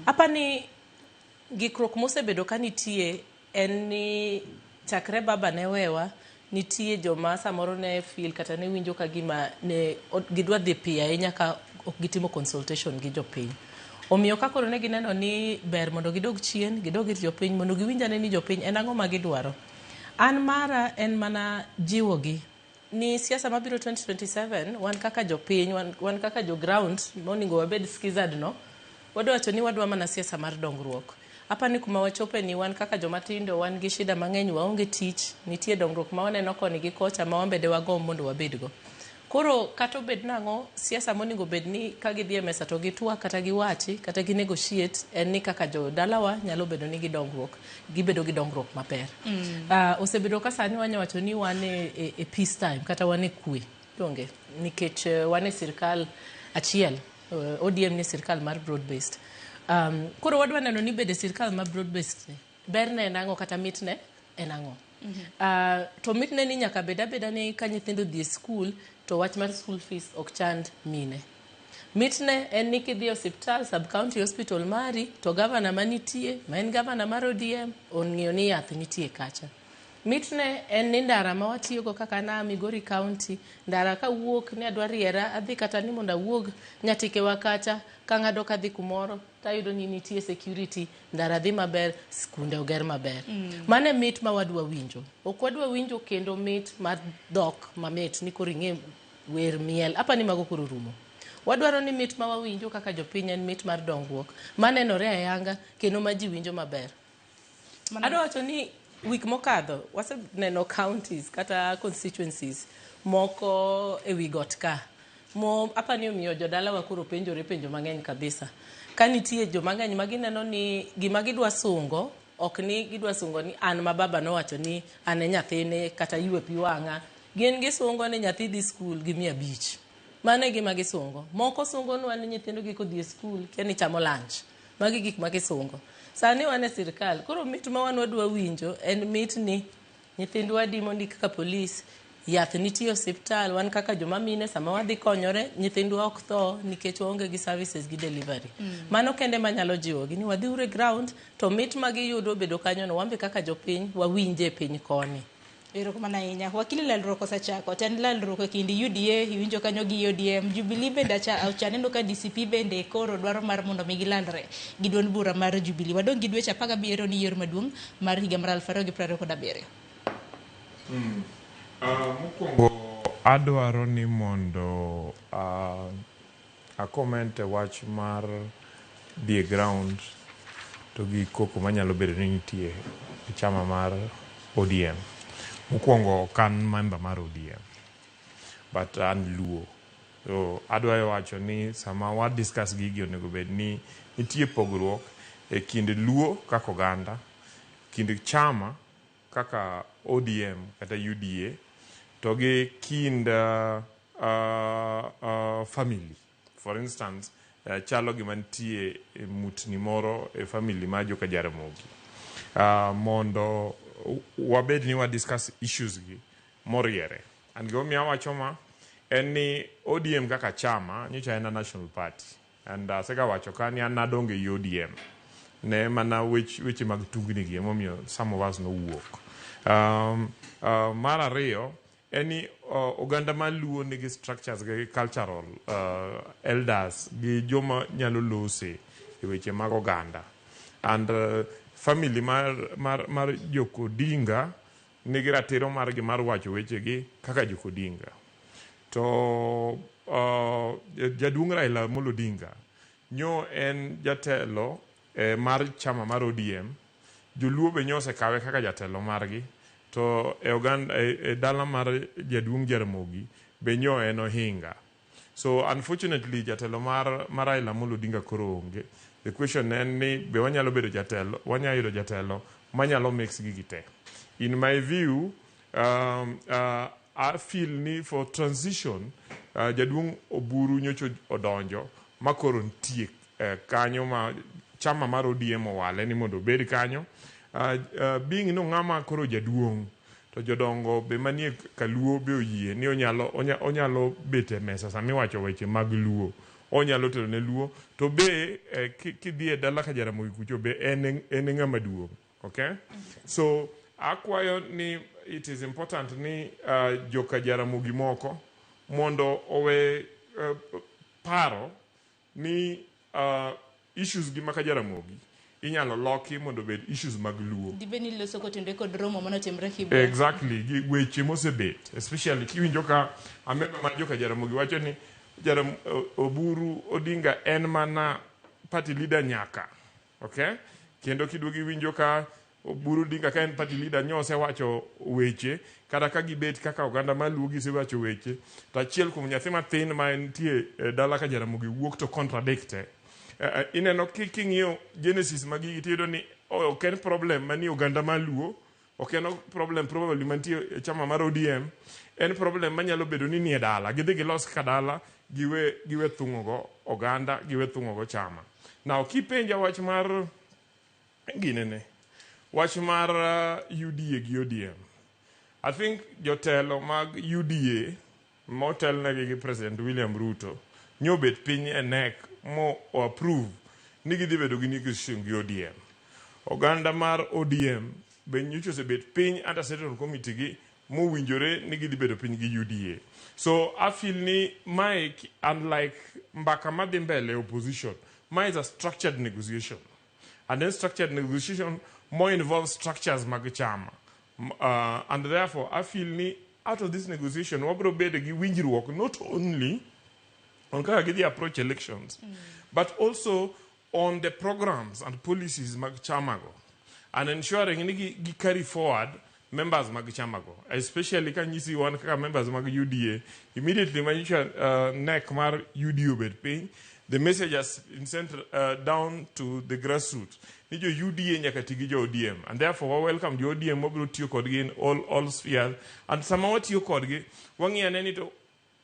Apani gikruok mosebedo ka nitie en ni chakre baba ne wewa nitie joma samoro ne feel kata ne winjo ka gima ne gidwa dhi piyo ahinya ka ok gitimo consultation gi jopiny. Omiyo ka koro ne gineno ni ber mondo gidog chien, gidog ir jopiny mondo giwinjane ni jopiny en ang'o ma gidwaro. An mara en mana jiwogi ni siasa mabiro 2027 wan kaka jopiny, wan kaka jo ground moningo wabed skizad no. Wadwa wacho ni wadwa mana siasa mar dongruok. Hapa ni kuma wachope ni wan kaka jomatindo wan gi shida mang'eny waonge tich, nitie dongruok ma waneno koni gi kocha ma wambede wagom mondo wabedgo. Koro kato bed nang'o siasa moningo bed ni ka gidhi mesa to gitwa kata giwachi kata gi negotiate en ni kaka jo dalawa nyalo bedo ni gidongruok, gibedo gi dongruok maber. Osebedo ka sani wanya wacho ni wan e peace time kata wan e kwe. Donge nikech wan e sirkal achiel, ODM ni sirkal mar broad based. Koro wadwa neno ni bede sirkal mar broad based berne en ang'o kata mitne en ang'o. To mitne ni nyaka beda ni ka nyithindo dhi school to wach mar school fees ok chand mine. Mitne en ni kidhi hospital sub county hospital mari to governor manitie ma en governor mar ODM ong'iyo ni yath nitie kacha. Mitne en ni ndara ma watiyogo kaka na Migori County ndara ka wuok ni adwa riera adhi kata ni mondo awuog Nyatike wakacha ka ng'ado ka dhi kumoro tayudo ni nitie security ndara dhi maber skunde oger maber. Mane mit ma wadwa winjo. Ok wadwa winjo kendo mit mar dhok mamit ni koro ing'e wer miel. Apa ni mago koro rumo. Wadwaro ni mit ma wawinjo kaka jopiny en mit mar dongruok manenore ayanga kendo ma ji winjo maber. Adwa wacho ni week mokadho waseneno counties kata constituencies moko e wi got ka apa ni omiyo jodala wa koro penjo mang'eny kabisa ka nitie jo mang'eny magineno ni gima gidwa sungo ok ni gidwa sungo ni an ma baba nowacho ni an e nyathine kata ywe pi wang'a gin gisungo ni nyathi dhi school gi 500. Mano e gima gisungo. Moko sungo nwa ni nyithindo gi kodhi e skul kia ni chamo lunch. Magi gik ma gisungo. Sani wan e sirkal. Koro mit ma wan wadwa winjo en mit ni nyithindwa dimo ni kaka polis yath nitie osiptal, wan kaka joma mine sama wadhi konyore nyithindwa ok tho nikech waonge gi services gi delivery. Mano kende manyalo jiwogi ni wadhi ure ground to mit ma giyudo bedo kanyo no wambe kaka jopiny wawinje piny koni. Erokamano ahinya. Wakili lalruok osechako. To en lalruok e kind UDA, iwinjo kanyo gi ODM. Jubilee bende aneno ka DCP bende koro dwaro mar mondo mi gilalre gi duond bura mar Jubilee. Wadong' gi dweche 17 ni yiero maduong' mar higa mar 2027. Mokwongo adwaro ni mondo akomente wach mar the ground to gi koko manyalo bedo ni nitie e chama mar ODM. Mokwongo kan member mar ODM, but an luo. So adwaro wacho ni sama wa discuss gigi onego bed ni nitie pogruok e kind luo kaka oganda, kind chama kaka ODM kata UDA, to gi kind family. For instance, chalo gima nitie mutni moro e family ma joka Jaramogi. Mondo wabed ni wa discuss issues gi moriere. And go mi awacho ma en ni ODM kaka chama nyocha en a national party. And sega wacho ka ni an nadonge i ODM. Ne mana weche mag tungni gi emomiyo some of us no wuok. Mar ariyo eni oganda maluo nigi structures gi cultural elders gi joma nyalo lose e weche mag oganda. And family mar Jokodinga nigi ratiro margi mar wacho weche gi kaka Jokodinga. To jaduong' Raila Amolo Odinga nyo en jatelo mar chama mar ODM. Joluo be nyose kawe kaka jatelo margi. To e dala mar jaduong' Jaramogi be nyo en ohinga. So unfortunately jatelo mar Raila Amolo Odinga koro onge. The question en ni be wanyalo bedo jatelo, wanyalo yudo jatelo manyalo mix gigi te. In my view, I feel ni for transition jaduong' Oburu nyocho odonjo makoro ntie kanyo ma chama mar ODM owale ni mondo bed kanyo. Being no ngama koro jaduong' to jodongo be manie kaluo be oyie ni onyalo bete mesa sami wacho weche mag luo, onyalo tero ne luo to be kidhi e dala ka Jaramogi kucho be en ngama duong'. Okay, so akwayo ni it is important ni joka Jaramogi moko mondo owe paro ni issues gi maka Jaramogi inyalo loki mondo bed issues mag luo. Dibeni loso kotende kod romo manotimre Kibo. Exactly, gi weche mosebet, especially kiwinjo ka amemba mar joka Jaramogi wacho ni Oburu Odinga en mana party leader nyaka. Okay? Kendo kiduogi winjo ka Oburu Odinga ka en party leader nyose wacho weche kata ka gibet kaka oganda maluo gise wacho weche to achiel kuom nyathi mathin ma entie dala ka Jaramogi wuok to contradict. Ineno king'iyo genesis magigi tiyudo ni ok en problem mani oganda maluo, ok en problem probably mantie e chama mar ODM, en problem manyalo bedo ni nie dala, gidhi gilos ka dala giwe thung'ogo oganda, giwe thung'ogo chama. Now kipenja wach mar ginene, wach mar UDA gi ODM, I think jotelo mag UDA motelnegi gi President William Ruto nyobet piny e NEC mo approve ni gidhi bedo gi negotiation gi ODM. Oganda mar ODM be nyocha osebet piny under Central Committee gi mowinjore ni gidhi bedo piny gi UDA. So I feel ni mae, unlike mbaka madhi mbele opposition, mae is a structured negotiation. And then structured negotiation more involves structures mag chama. And therefore I feel ni out of this negotiation wabro bedo gi winjruok not only on kaka gidhi approach elections, but also on the programs and policies mag chamago, and ensuring ni gi carry forward members mag chamago, especially kan nyisi wan kaka members mag UDA. Immediately when you neck mar UDA bed pay, the message has been sent down to the grassroots. Ni jo UDA nyaka tigi jo ODM, and therefore we welcome the ODM mobile tiyo kodgi in all spheres, and sama watiyo kodgi wangi aneni to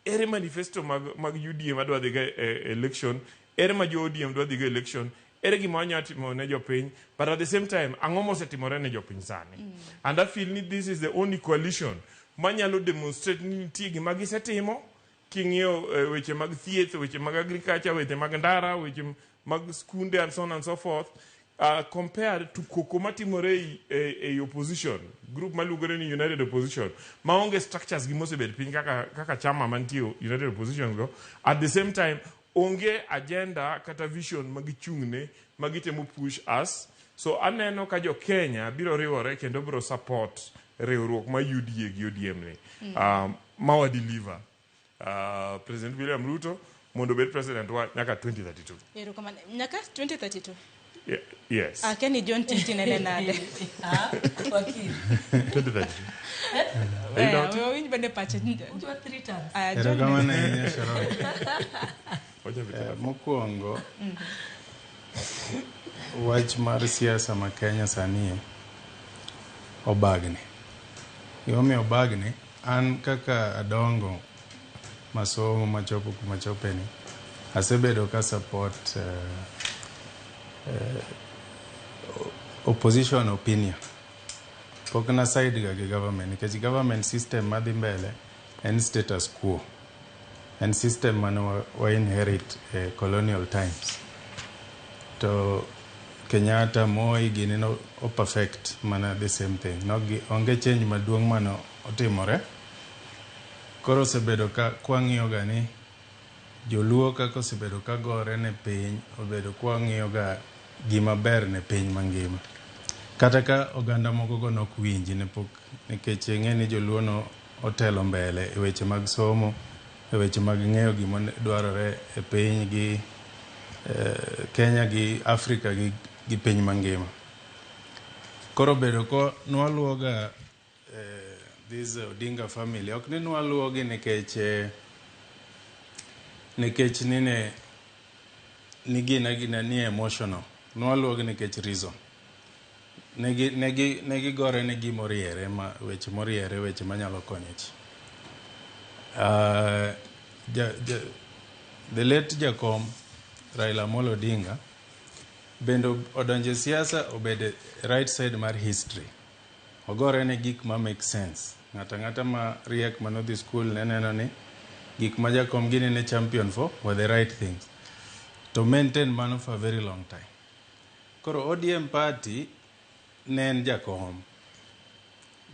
ere manifesto mag UDM adwa dhiga election, ere ma jo ODM dwa dhiga election, ere gima wanyalo timo ne jopiny, but at the same time ang'o mosetimore ne jopiny sani. And I feel this is the only coalition manyalo demonstrate ni nitie gima gisetimo, king'iyo weche mag thieth, weche mag agriculture, weche mag ndara, weche mag skunde and so on and so forth, compared to koko matimore e opposition, group malugore ni United Opposition, maonge structures gimosebet piny kaka chama mantie United Opposition go. At the same time, onge agenda kata vision magichung'ne magitemo push us. So aneno ka jo Kenya biro riwore kendo biro support riwruok ma UDA gi ODM ni. Mawa deliver President William Ruto mondo bet president wa nyaka 2032. Nyaka 2032. Yes. Kenny John Titi nene nade. Wakili. 2032. Wewe bende pache mtu wa 3 times. Era kama na yeye Sharon. Mokuongo. Wach mar siasa ma Kenya sani obagni. Yomi obagni an kaka adongo masomo machopo kuma chopeni. Asebedo ka support opposition opinion. Pokna side ga government because government system madhi mbele and status quo and system man wa inherit colonial times to Kenyatta Moi gini no perfect mana the same thing no onge change maduong' mano otimore. Koro sebedo ka kwang'iyo gani joluo kako sebedo ka gore ne piny obedo kwang'iyo ga gima ber ne piny mangima. Kata ka oganda moko go nok winji ne pok nikech ng'eni joluo no otelo mbele e weche mag somo, e weche mag ng'eyo gima dwarore e piny gi Kenya gi Afrika gi piny mangima. Koro bedo ko nwaluo ga this Odinga family ok ni nwaluo gi nikech nine gina ni emotional. Nwaluo gi nikech reason. Negi gore ne gimoriere ma weche moriere weche manyalo konyo chi. The late Jakom Raila Amolo Odinga bendo odonje siasa obede right side mar history. Ogore ne gik ma make sense. Ngata ma riek manodhi school neno ni gik ma Jakom gini ne champion for were the right things. To maintain mano for a very long time. Koro ODM party nen Jakom.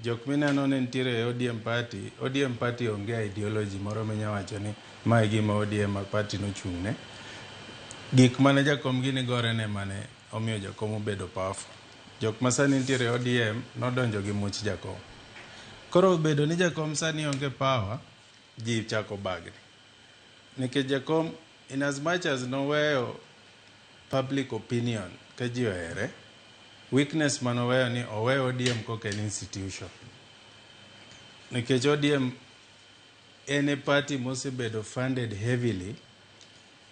Jok mineno ne ntiere ODM party onge ideology moro menyawacho ni mae gima ODM party no chung'ne. Gik mane Jakom gini gore ne mane omiyo Jakom obedo powerful. Jok masani ntiere ODM nodonjo gi much Jakom. Koro bedo ni Jakom sani onge power, ji chako bagni. Nikech Jakom in as much as noweyo public opinion ka ji ohere, weakness manoweyo ni oweyo ODM koke en institution. Nikech ODM ene party mosebedo funded heavily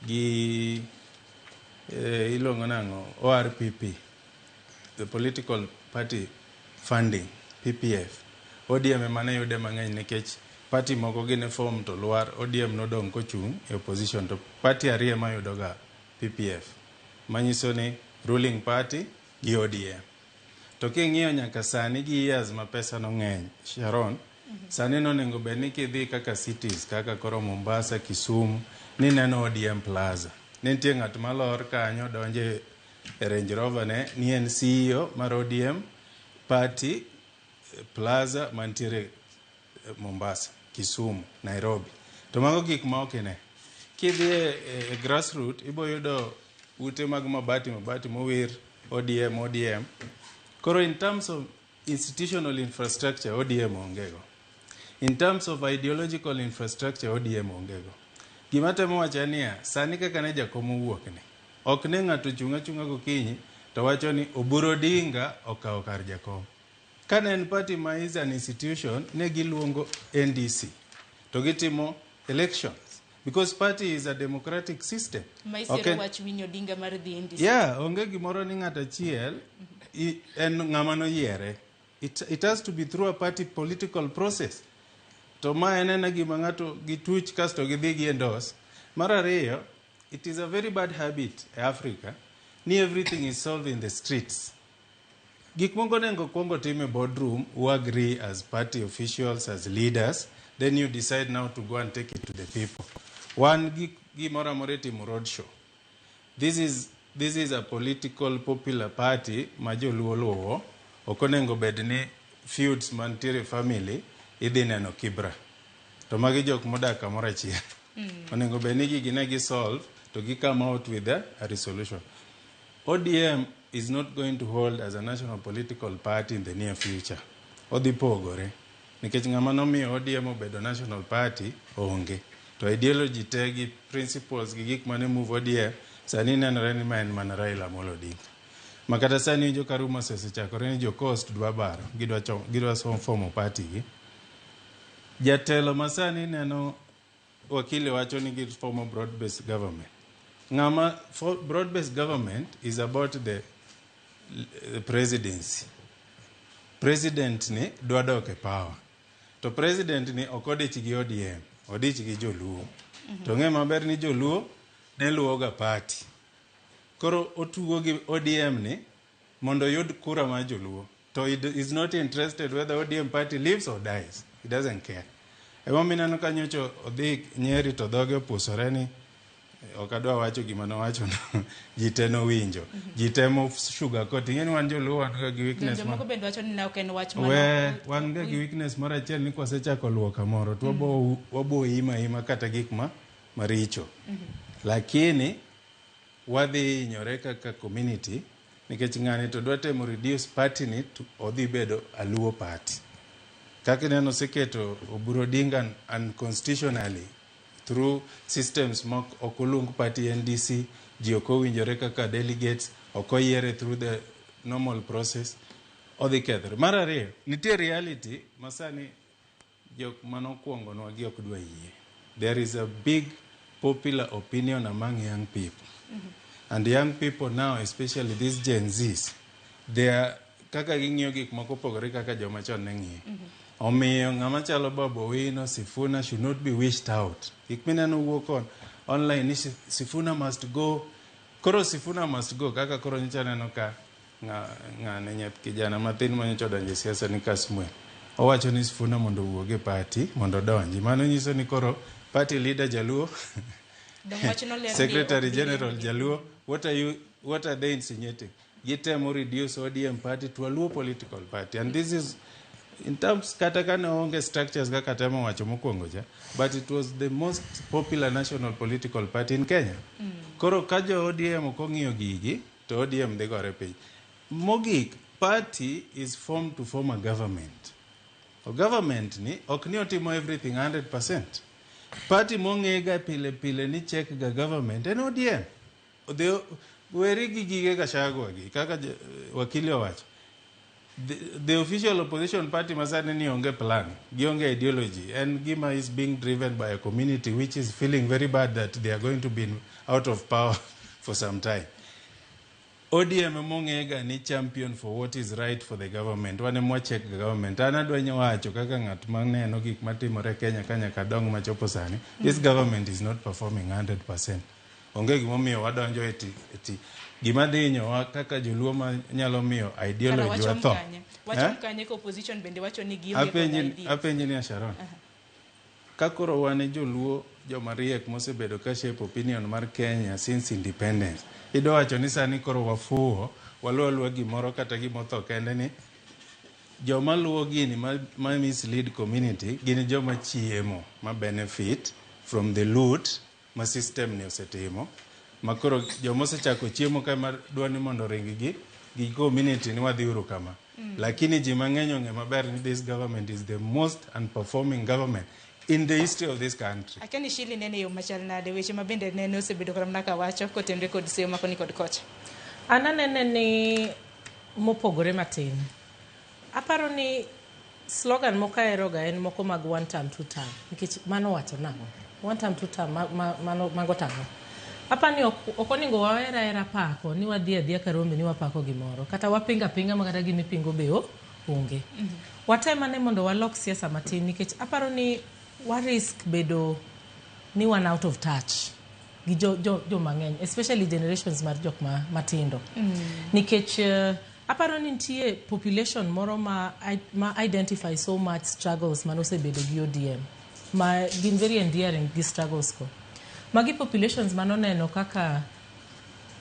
gi ilongo nango ORPP, the political party funding, PPF. ODM emane yude mang'eny nikech party moko gine form to luar ODM nodong' kochung' e opposition to party ariyo mayudo ga PPF. Manyiso ni ruling party gi ODM. To king'iyo nyaka sani gi years ma pesa no ng'eny, Sharon, sani no nengo bedni kidhi kaka cities kaka koro Mombasa, Kisumu, ni neno ODM Plaza. Nitie ng'at malor kanyo donje e Range Rover ne ni en CEO mar ODM party Plaza mantiere Mombasa, Kisumu, Nairobi. To mago gik ma okine. Kidhi e grassroots ibo yudo ute mag mabati mowir ODM. Koro in terms of institutional infrastructure ODM ongego. In terms of ideological infrastructure ODM ongego. Gima temo wacho niya, sani kaka ne Jakom owuok ni. Ok ne ng'ato chunga gokinyi to wacho ni Oburu Odinga okawo kar Jakom. Kane en party ma is an institution ne giluongo NDC. To gitimo elections. Because party is a democratic system. Maisero wach winyo Odinga mar dhi NDC. Yeah, onge gimoro ni ng'ato achiel en ng'ama no yiere. It has to be through a party political process. to ma en gima ng'ato gituch kasto gidhi giendos. Mar ariyo, it is a very bad habit in Africa ni everything is solved in the streets. Gik moko nengo kwongo time boardroom, who agree as party officials, as leaders, then you decide now to go and take it to the people. One gimora more timo road show. This is a political popular party ma joluo luwo. Okonengo bedni feuds mantiere family idhi neno Kibra. To magi jok modak kamoro achiel. Onengo bedni gigi ne gi solve to gi come out with a resolution. ODM is not going to hold as a national political party in the near future. Odhi pogore. Nikech ng'ama nomiyo ODM obedo national party onge. To ideology te gi principles gi gik mane move ODM sani nenore ni ma en mana Raila Amolo Odinga. Makata sani jo Karuma osechakore ni jo Coast dwa baro, gidwa formo party gi. Jatelo masani neno wakili wacho ni gid formo broad-based government. Ngama broad-based government is about the presidency. President ni dwa dok e power. To president ni okodich gi ODM, odich gi joluo. To ng'e maber ni joluo ne luwoga party. Koro otugo gi ODM ni mondo yud kura ma joluo. To he is not interested whether ODM party lives or dies. He doesn't care. Ema minano kanyocho odhi Nyeri to dhoge opusore ni okadwa wacho gima nowacho no jiteno winjo. Jitemo sugar coating. Yani wan joluo wan gi weakness. Jomoko bende wacho ni ok en wach mano. Wan gi weakness mara achiel ni kwasechako luwo kamoro to wabo ima kata gik maricho. Lakini wadhi nyore kaka community nikech ng'ani to dwa temo reduce party ni to odhi bedo a Luo party. Kaka neno seketo Oburu Odinga unconstitutionally through systems okulung party NDC, ji okowinjore kaka delegates, okoyiere through the normal process, odhi kethre. Mar ariyo, nitie reality masani jok manokwongo nwagi ok dwa yie. There is a big popular opinion among young people. And young people now, especially these Gen Zs, they are kaka ging'iyo gik moko pogore kaka joma chon ne ng'iyo. Omiyo ng'ama chalo Babu Owino, Sifuna should not be wished out. Gik mineno wuok online ni Sifuna must go. Koro Sifuna must go kaka koro nyicha neno ka ng'ane nyap kijana matin manyocha donjo e siasa ni Kasmuel. Owacho ni Sifuna mondo owuoge party mondo donji. Mano nyiso ni koro party leader Jaluo Secretary General Jaluo, what are they insinuating? Gitemo reduce ODM party to a Luo political party. And this is, in terms, katakana onge structures kaka temo wacho mokwongo ja, but it was the most popular national political party in Kenya. Koro kajo ODM okong'iyo gigi, to ODM dhi gore piny. Mogik, party is formed to form a government. A government ni, ok ni otimo everything 100%. Party mong'ega pile ni check ga government en ODM. Weri gige Gachagua gi kaka wakili owacho. The official opposition party masani ni onge plan, gionge ideology, and Gima is being driven by a community which is feeling very bad that they are going to be out of power for some time. ODM mong'ega ni champion for what is right for the government. Wane mwa check the government. Ana dwenye wacho kaka ng'at maneno gik matimore Kenya kanya kadong machopo sani. This government is not performing 100%. Onge gimomiyo wadonjo eti gima dhinyo kaka joluo ma nyalo miyo ideology wa tho. Wacho kanye ko opposition bende wacho ni gionge kod idea. Apenji ni Sharon. Kakoro wane joluo joma riek mosebedo ka shape opinion mar Kenya since independence. Ido wacho ni sani koro wafuo, waluwa gimoro kata gimotho kende ni joma luwo gini ma mislead community, gini joma chiemo ma benefit from the loot ma system ni osetimo. Makoro joma osechako chiemo kama dwani mondo ring gi community ni wadhi uru kama. Lakini ji mang'eny ong'e maber ni this government is the most unperforming government in the history of this country. Akani shili nene yo machal nade weche mabende nene osebedo karamna ka wacho kotenre kod seyo makoni kod kocha. Ana nene ni mopogore matin. Aparo ni slogan moka eroga en moko mag one term two term. Nikech mano wacho nango. One term two term mago tango. Apani okoningo wawera pako ni wadhi adhiya karombe ni wapako gimoro. Kata wapinga makata gimipingo beo onge. Watemane mondo walok siasa matin nikech aparo ni wa risk bedo ni one out of touch gi jo mang'eny, especially generations mar jok matindo. Nikech aparo ni nitie population moro ma identify so much struggles manosebedo gi ODM ma gin very endearing gi struggles ko. Magi populations manoneno kaka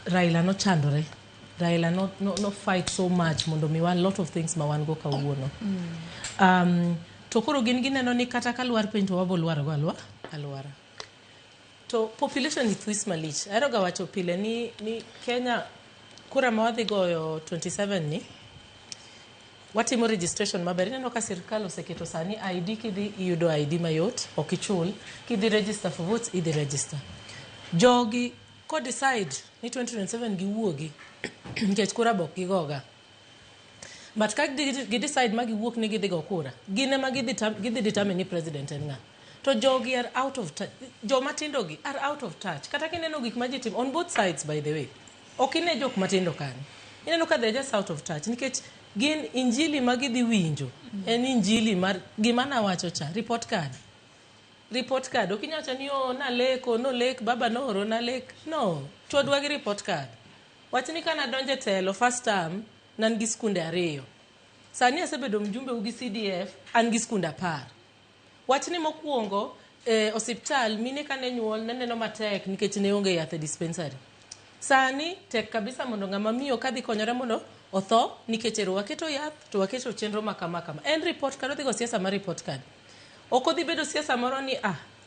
Raila no chandore. Raila no fight so much mondo mi wan lot of things ma wan go kawuono. To koro gin gineno ni kata ka luar piny to wabo luar go alwara. To population is twist malich. Aero ga wacho pile ni Kenya kura ma wadhi goyo 27 ni watimo registration maber. Ineno ka sirkal oseketo sani ID kidhi iyudo ID mayot, ok ichul. Kidhi register for votes idhi register. Jogi ko decide ni 2027 giwuogi nikech kura bok gigoga. But ka gi decide ma giwuok ni gidhi go kura, gine ma gidhi determine ni president en ng'a. To jogi are out of touch. Jo matindo gi are out of touch. Kata kineno gik ma ji timo on both sides, by the way. Okine jok matindo kanyo. Ineno ka they're just out of touch nikech gin injili ma gidhi winjo en injili mar gima na wacho cha report card. Okinyacha ni na leko no lek baba no oro na lek. No, chodwa gi report card. Wachni kana donje telo first term nan gi skunde 2. Sani asebedo mjumbe ugi CDF an gi skunde 10. Wachni mokuongo hospital mine kane nyuol neno matek nikech ne onge yath e dispensary. Sani tek kabisa mondo ng'ama miyo kadhi konyore mondo otho nikech ero waketo yath to waketo chenro makama. En report card odhigo siasa mar report card. Okodhi bedo siasa moro ni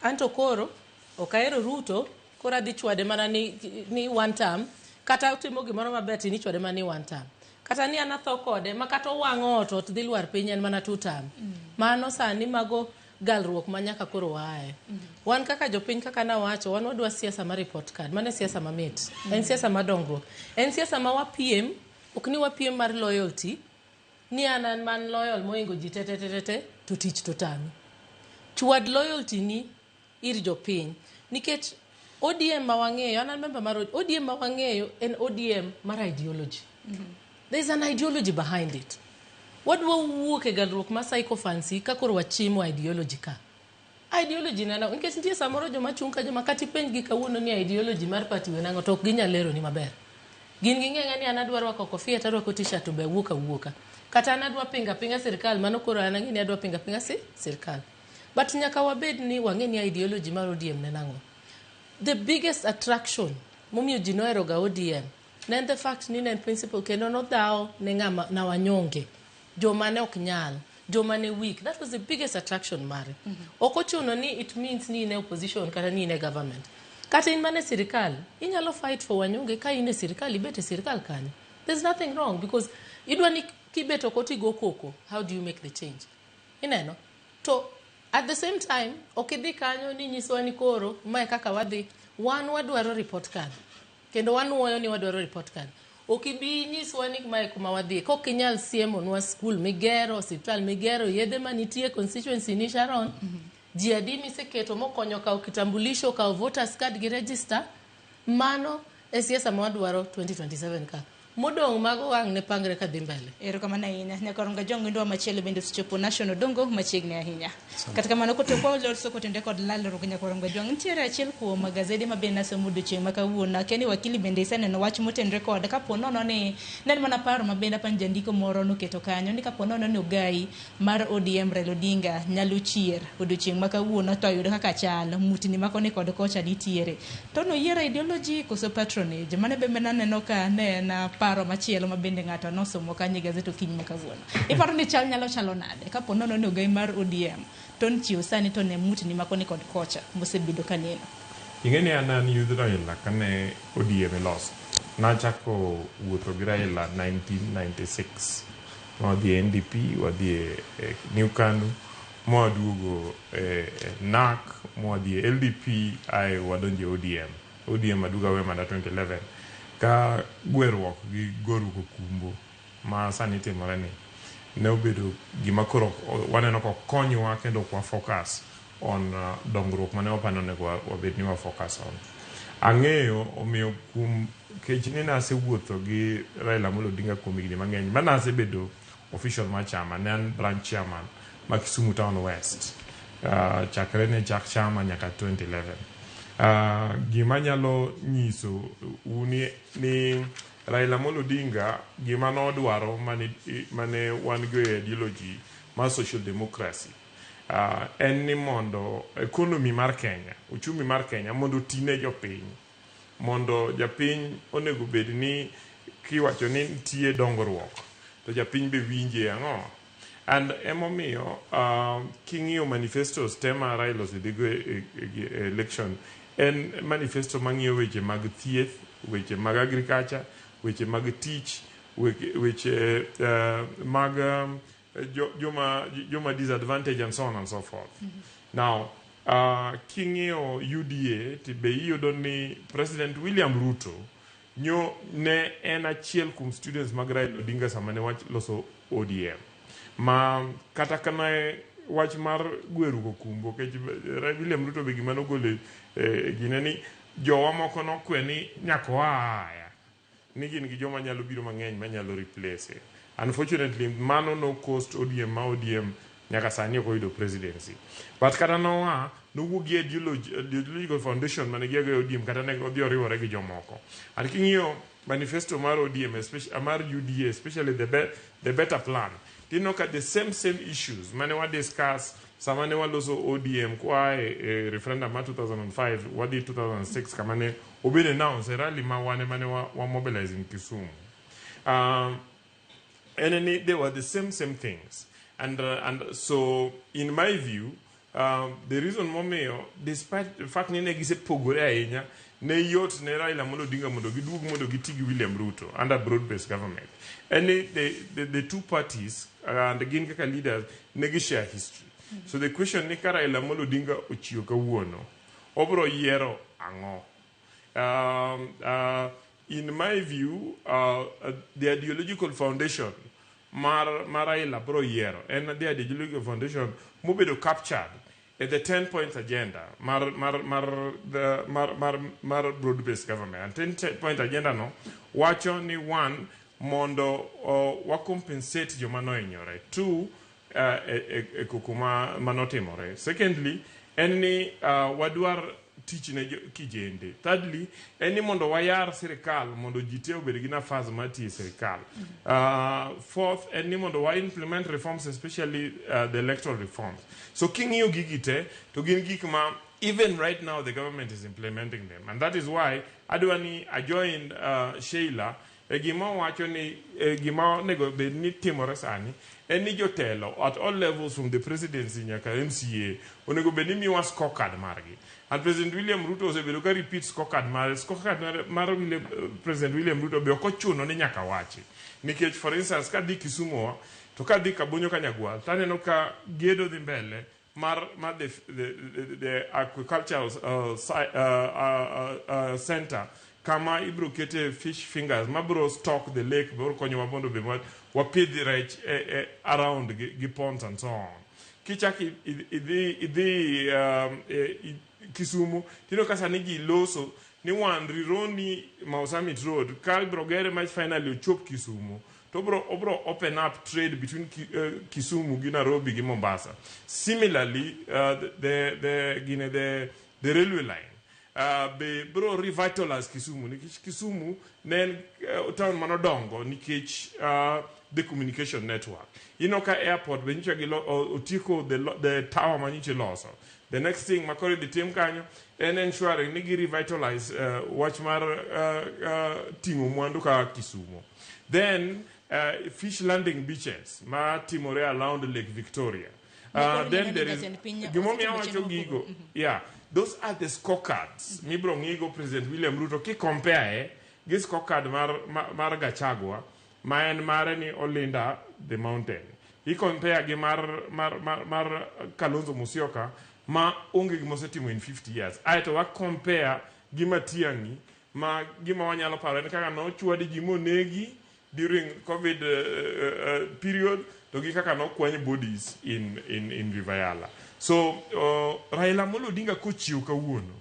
anto koro okaero Ruto koro adhi chwade mana ni one term kata utimo gimoro maber ni chwade mana ni one term. Kata ni anatho kode makata owang'o ot dhi lwar piny en mana 2 term. Mano sani mago galruok manyaka koro wae. Wan kaka jopiny kaka na wacho wan wadwa siasa mar report card. Mane siasa mamit. En siasa madongruok. En siasa ma wapiem, ok ni wapiem mar loyalty. Ni an man loyal moingo ji te to tich to tami. Chwad loyalty ni ir jopiny. Nikech ODM ma wang'eyo, an member mar ODM ma wang'eyo en ODM mar ideology. There's an ideology behind it. Wadwa wuok e galruok ma psychophancy ka koro wachimo ideology ka. Ideology nana nikech nitie samoro joma chung ka joma kati penj gi kawuono ni ideology mar party wenango to ok ginyalero ni maber. Gin ging'eng'a ni anadwa rwako kofia tarwako t-shirt to be wuoka. Kata anadwa pinga sirkal mano koro anang'e ni adwa pinga sirkal. But nyaka wabed ni wang'e ni ideology mar ODM nenango. The biggest attraction momiyo ji nohero ga ODM ne the fact ni ne principle kendo no dhao ne ng'ama na wanyonge. Joma ne ok nyal, joma ne weak. That was the biggest attraction mare. Okochuno ni it means ni in opposition kata ni in government. Kata in mane sirkal, inyalo fight for wanyonge ka in sirkal ibete sirkal kanyo. There's nothing wrong because idwa ni kibeto koti go koko. How do you make the change? Ineno. To at the same time, okidhi kanyo ni nyiso ni koro mae kaka wadhi wan wadwaro report card. Kendo wan wuoyo ni wadwaro report card. Okibi nyiswa ni mae kuma wadhi. Kok inyal siemo nwa school migero, hospital migero, yedhe manitie constituency ni Sharon. Ji adi miseketo mokonyo kao kitambulisho, kao voters card gi register. Mano e siasa ma wadwaro 2027 ka. Modong mago wang ne pangre ka dhi mbele. Erokamano ahinya. Nyakaronga jong'indwa machielo bende sechopo national dongo machiegni ahinya. Kata kamano kotokwa lor soko tende kod lalruok nyakaronga jong ntiere achiel kuom magazede ma bende nasomo odiochieng' ma kawuono. Keni wakili bende iseneno wach motenre kod kapo nono ni nen mana paro ma bende pan jandiko moro noketo kanyo ni kapo nono ni Ogai mar ODM Raila Odinga nyalo chier odiochieng' ma kawuono to yudo kaka chal mutni makoni kod kocha nitiere. To no yiero ideology koso patronage mane bende naneno ka ne na paro machielo ma bende ng'ato nosomo kanye gazeto kiny ma kawuono. Iparo ni chal nyalo chalo nade kapo nono ni Ogai mar ODM ton chiwo sani to ne mutni makoni kod kocha mosebedo kaneno. Ing'eni an youth Raila kane ODM lost. Nachako wuotho gi Raila 1996. Wadhi NDP, wadhi New Kanu, mwaduogo NAC, mwadhi LDP, ai wadonje ODM. ODM aduga wemanda 2011. Ka gweruok gi goruko kumbo ma sani timore ni ne obedo gima koro waneno ko konyowa kendo kwa focus on dongruok mane wapano ne wabed ni wa focus on. Ang'eyo omiyo kum kech ni nase wuotho gi Raila Amolo Odinga kuom higni mang'eny ma nase bedo official ma chama ne an branch chairman ma Kisumu Town West chakre ne chak chama nyaka 2011. Gima nyalo nyiso ni Raila Amolo Odinga gima nodwaro mane wan go ideology ma social democracy en ni mondo economy mar Kenya, uchumi mar Kenya mondo tine jopiny, mondo japiny onego bed ni kiwacho ni nitie dongruok to japiny be winje ang'o. And emomiyo king'iyo manifestos tema Raila osedhigo election en manifesto mang'iyo weche mag thieth, weche mag agriculture, weche mag tich, weche mag joma disadvantage and so on and so forth. Now, king'iyo UDA tibe iyudo ni President William Ruto ne en achiel kuom students mag Raila Odinga sama ne wach loso ODM. Ma kata kana wach mar gwerugo kumbo kech William Ruto be gima nogole gine ni jowa moko nokwe ni nyako aya ni gin gi joma nyalo biro mang'eny manyalo replace. Unfortunately, mano no cost ODM nyaka sani ok oyudo presidency. But kata noa nowuok gi ideological foundation mane giago ODM kata ne odhi oriwore gi jomoko. And king'iyo manifesto mar ODM, especially mar UDA, especially the better plan, you know the same issues mane wa discuss sama ne waloso ODM kwa referendum ma 2005 wadi 2006 kama ne obede announce rally ma wane mane wa mobilizing Kisumu. And they were the same things. And so in my view, the reason momeo, despite the fact ni negise pogore ahinya ne yot ne Raila Amolo Odinga mondo gidug mondo gitigi William Ruto under broad-based government. And the two parties and again kaka leaders ne share history. So the question ni ka Raila Amolo Odinga ochiwo kawuono obro yiero ang'o. In my view, the ideological foundation mar Raila bro yiero and the ideological foundation mobedo captured at the 10-point agenda mar broad-based government. And 10-point agenda no wacho ni one mondo wa compensate joma no inyore. Two, kukuma manotimore. Secondly, any wadwar teach ne kijende. Thirdly, any mondo wayar sirikal mondo jite obed gi nafas mati sirikal. Fourth, any mondo wa implement reforms, especially the electoral reforms. So king'iyo gigite to gin gik ma even right now the government is implementing them, and that is why adwani I joined Sheila gima wacho ni gima nego bed ni timore sani en ni jotelo at all levels from the presidency nyaka MCA onego bed ni miwa scorecard margi. And President William Ruto osebedo ka repeat scorecard mar President William Ruto be ok ochuno ni nyaka wachi. Nikech for instance ka di Kisumu to ka di Kabonyo Kanyagwal taneno ka gedo dhi mbele mar the agricultural center kama ibro kete fish fingers mabro stock the lake bro konyo mabondo be wapidh rech around gi ponds and so on. Kichaki idhi Kisumu tino kasa nigi loso ni wan rironi Mau Summit Road ka bro gere ma finally ochop Kisumu to bro open up trade between Kisumu gi Nairobi gi Mombasa. Similarly, the railway line be bro revitalize Kisumu. Kisumu nen town manodongo nikech the communication network. Ka airport be nyicha otiko the tower manyiche loso. The next thing makore the team kanyo en ensuring ni gi revitalize watch mar tingo mwandu ka Kisumu. Then fish landing beaches ma timore around Lake Victoria. Then there is yeah, those are the scorecards. Mibro ngigo President William Ruto ki compare gi scorecard mar Gachagua ma en mare ni Olinda the mountain. He compare gi mar Kalonzo Musyoka ma onge gi mosetimo in 50 years. Aito wa compare gi Matiang'i ma gima wanyalo paro en kaka no chwadi ji monegi during COVID period to gi kaka no kwany bodies in Rivayala. So Raila Amolo Odinga kochiwo kawuono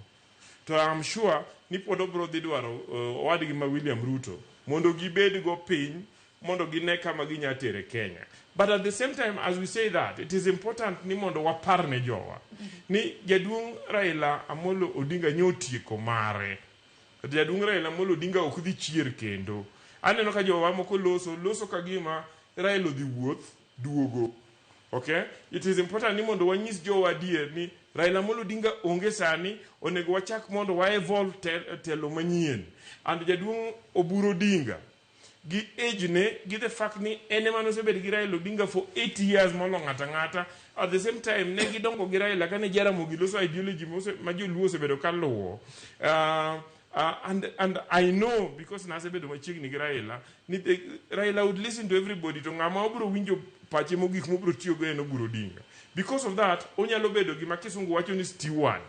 to I'm sure ni pod obro dhi dwaro owadgi ma William Ruto mondo gibed go piny mondo gine kama ginya tere Kenya. But at the same time, as we say that, it is important ni mondo wapar ne jowa. Ni jaduong' Raila Amolo Odinga nyotieko mare. Jaduong' Raila Amolo Odinga ok dhi chier kendo. Aneno ka jowa moko loso kagima Raila odhi wuoth duogo. Okay? It is important ni mondo wanyis jowa adier ni Raila Amolo Odinga onge sani, onego wachak mondo wa evolve telo manyien. And jaduong' Oburu Odinga gi age ne, gi the fact ni ene manosebed gi Raila Odinga for 8 years mono ng'ata. At the same time, ne gidongo gi Raila kane Jaramogi loso ideology ma joluo osebedo kaluwo. And I know, because nasebedo machiegni gi Raila, ni Raila would listen to everybody, to ng'ama obro winjo pache mogik mobro tiyogo en Oburu Odinga. Because of that, onyalo bedo gima kisungu wacho ni steward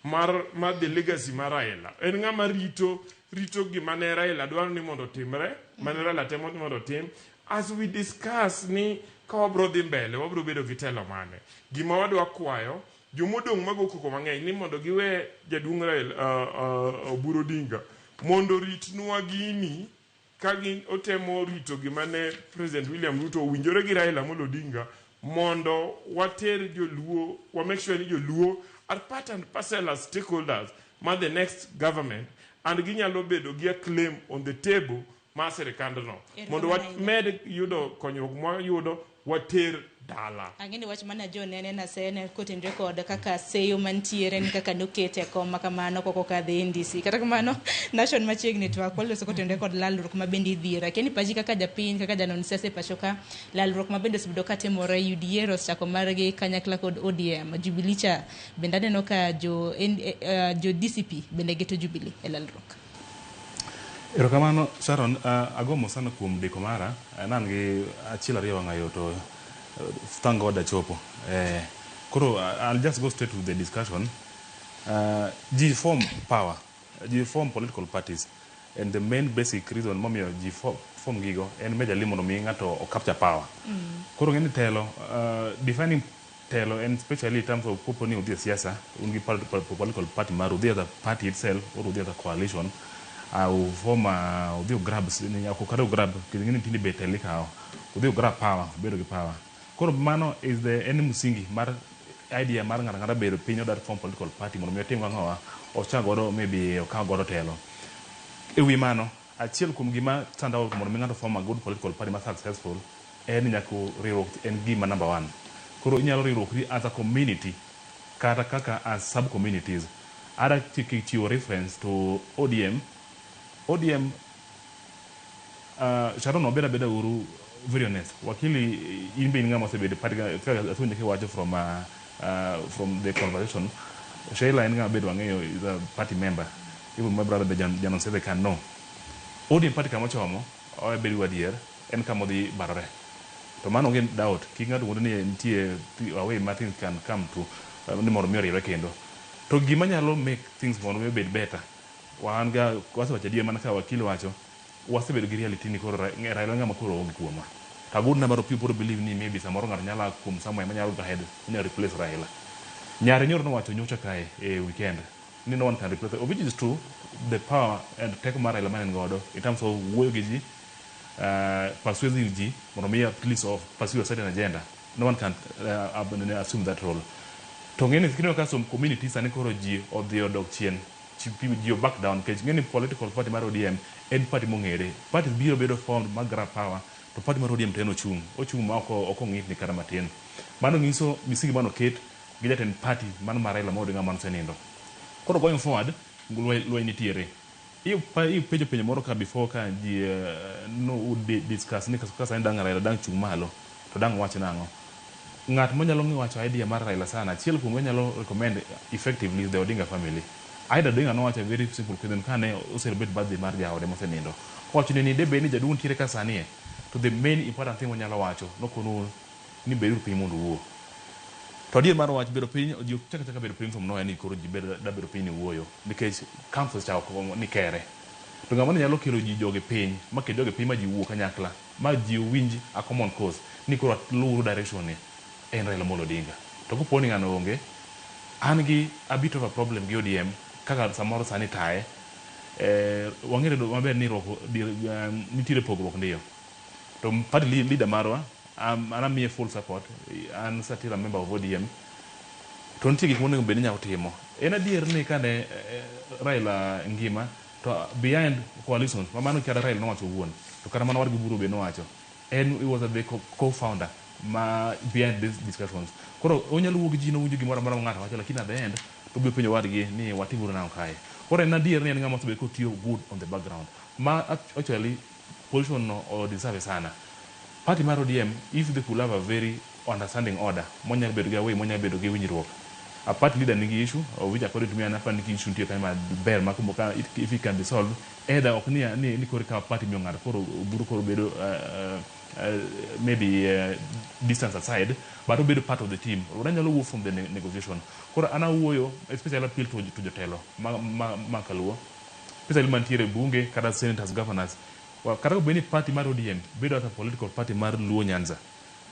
mar the legacy mar Raila. En ng'ama rito gima ne Raila dwaro ni mondo timre, mane Raila temo mondo tim. As we discuss ni ka wabro dhi mbele, wabro bedo gi telo mane. Gima wadwa kwayo, jomodong' mago koko mang'eny ni mondo giwe jaduong' Raila Oburu Odinga mondo ritnwa gini ka otemo rito gima ne President William Ruto owinjore gi Raila Amolo Odinga mondo water joluo, wa make sure ni joluo are part and parcel as stakeholders ma the next government, and ginyalo bedo gi a claim on the table ma sirikandno mondo wamed yudo konyruok ma yudo water dala. Ang'eni wach mana jo nene na sene kotenre kod kaka seyo mantiere ni kaka nokete koma kamano koko kadhi NDC. Kata kamano nation machiegni twak waloso kotenre kod lalruok mabendi dhira. Keni paji kaka japiny kaka janon siasa pachoka lalruok mabende osebedo katimore UDA rochako margi kanyakla kod ODM. Jubilee cha bende aneno ka jo DCP bende geto Jubilee e lalruok. Erokamano Sharon, agomo sana kuom deko mara, nan gi achiel ariyo wang'ayo to thank God achopo. Koro I'll just go straight to the discussion. G form power, G form political parties, and the main basic reason momiyo G form gigo en major limono mi ng'ato o capture power. Koro ng'eni telo, defining telo, and especially in terms of popo ni udhi siasa, ungi political party maru, udhi the party itself, or udhi the coalition, au form udhi grabs, akukare grab, kizingini tindi beteli kao, udhi grab power, bedo gi power. Koro mano is the any musingi mar idea mar ng'ata bedo piny odar form political party mondo mi otim ng'awa ocha godo maybe okaw godo telo. Ewi mano achiel kuom gima stand out mondo mi ng'ato form a good political party ma successful en nyako riwruok en gima number 1. Koro inyalo riwruokri as a community kata kaka as sub communities. Ada chiwo reference to ODM. Sharon obeda uru very honest. Wakili inbe ngama sebede party asunye ke wacho from the conversation. Sheila ngama bedo wangeyo is a party member. Even my brother Janon said they can know. ODM party kama chomo o bedo wadier en kama di barore. To mano gen doubt kinga to ni ntie away Martin can come to ni moro miori rekendo. To gima nyalo make things mondo be better. Wanga kwasa wachadia mana ka wakili wacho wasebedo gi reality ni koro Raila ngama koro onge kuoma. A good number of people believe ni maybe samoro ng'ato nyala kum somewhere manyalo go ahead nyalo replace Raila. Nyare nyoro no wacho nyocha kae weekend ni no one can replace it, which is true. The power and take mar Raila man godo in terms of wuoyo gi ji, persuading ji mondo mi at least of pursue a certain agenda. No one can assume that role. To ngene kino ka some communities ani koro ji odhi odok chien ji back down cage ngene political party mar ODM en party mongere party biro bedo formed magra power to party mar ODM teno ochung ma oko ngit ni kara matin mano ngiso misingi mano ket gi jatend party man Raila Amolo Odinga man senindo. Koro going forward lo nitiere iyo pejo moro ka before ka ji no would discuss ni kasa ndang Raila dang chung malo to dang wach nango ngat mo nyalo ngiwacho idea mar Raila sana chiel kuom nyalo recommend effectively the Odinga family. Aida Odinga no wacho very simple question kane o celebrate birthday mar jaode mosenindo. Wacho ni debe ni jaduong tiere ka sani to the main important thing onyalo wacho no kono ni bedo piny mondo wuo. To adier mar wach bedo piny ji chaka bedo piny from no ni koro ji bedo piny ni wuoyo nikech council cha ni kere. To ng'ama nyalo kelo ji joge piny ma ke joge piny ma ji wuo kanyakla ma ji winj a common cause ni koro luru direction ni en Raila Amolo Odinga. To koponi ng'ano onge an gi a bit of a problem gi ODM kaka samoro sani tae wang'ere do maber ni nitiere pogruok ndiyo to party leader marwa an miye full support an still a member of ODM to nitie gik monego bed ni nyalo timo. En adier ni kane Raila ngima to behind coalitions mano kata Raila nowacho wuon to kata mana war gi buru be nowacho and he was the co-founder ma behind these discussions. Koro onyalo wuok ji no winjo gimoro amora ng'ato wacho lakini at the end to be penjo wadgi ni watimuru nang'o kae. Koro en adier ni en ng'ama osebet kotiyo good on the background ma actually position no o deserve sana. Party mar ODM, if they could have a very understanding order, monyalo bedo gi away, monyalo bedo gi winjruok. A party leader nigi issue, or which according to me, anafa nigi issue ntiyo kama bear makumbuka if it can be solved, either oknia ni kore ka party miong'ado koro buru koro bedo maybe distance aside, but obedo part of the team. Uranyalo wuo from the negotiation. Koro ana wuoyo, especially appeal to jotelo ma kaluo, especially mantiere bunge, kada senators, governors. Kata beni party mar ODM bedo ata political party mar Luo Nyanza,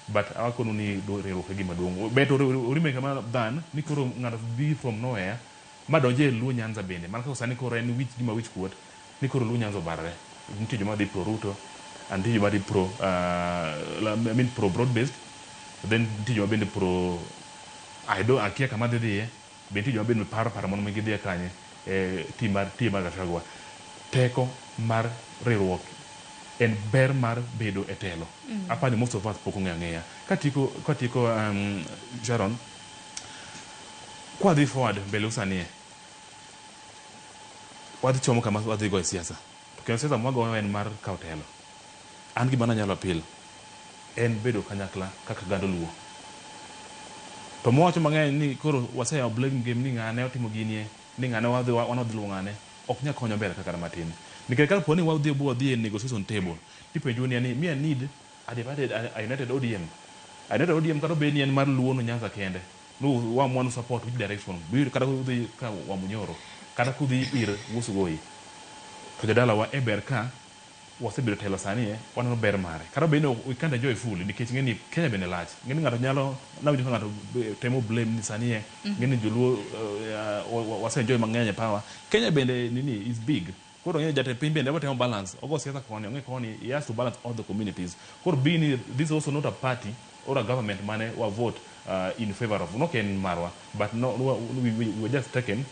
but awakono ni riwruok gima duong'. Bet orime kama dhan ni koro ng'ato dhi from nowhere ma donje Luo Nyanza bende. Mana kaka sani koro en gima wich kuot ni koro Luo Nyanza obarre. Nitie joma dhi pro Ruto, and nitie joma dhi pro broad based, then nitie joma bende pro akia kama dhiye, bende nitie joma bende paro mondo mi gidhiye kanye tim mar Gachagua. Teko mar riwruok en ber mar bedo e telo. Apani most of us pok ong'eya. Katiko Sharon, kwa dhi forward mbele usanie, wadhi chomo kama wadhi go e siasa. To kendo siasa mwago en mar kao telo. An gima nanyalo apil en bedo kanyakla kaka gando Luo. To mwacho mang'eny ni koro waseyawo blame game ni ng'ane otimo ginie, ni ng'ane wanodhi luwo ng'ane, ok nyal konyo mbele kaka matin. Nikech kaka poni wadhi e negotiation table, tipenjo ni me I need a divided a united ODM. A united ODM kata be ni en mar Luo no Nyanza kende. No one support which direction. Bir kata kudhi ka Wamunyoro, kata kudhi ir Wusugoi. To jadala wa eberka wasebedo telo sani waneno ber mare. Kata be no we can't enjoy fully nikech ngeni Kenya bende lach. Ngeni ng'ato nyalo nawinjo ka ng'ato temo blame ni sani ngeni joluo wase enjoy mang'eny power. Kenya bende nini is big. Koro ng'e jatend piny bende watemo balance. Ogo siasa koni, ong'e koni, he has to balance all the communities. Koro being this is also not a party or a government mane wa vote in favor of. No ken marwa, but no we were just taken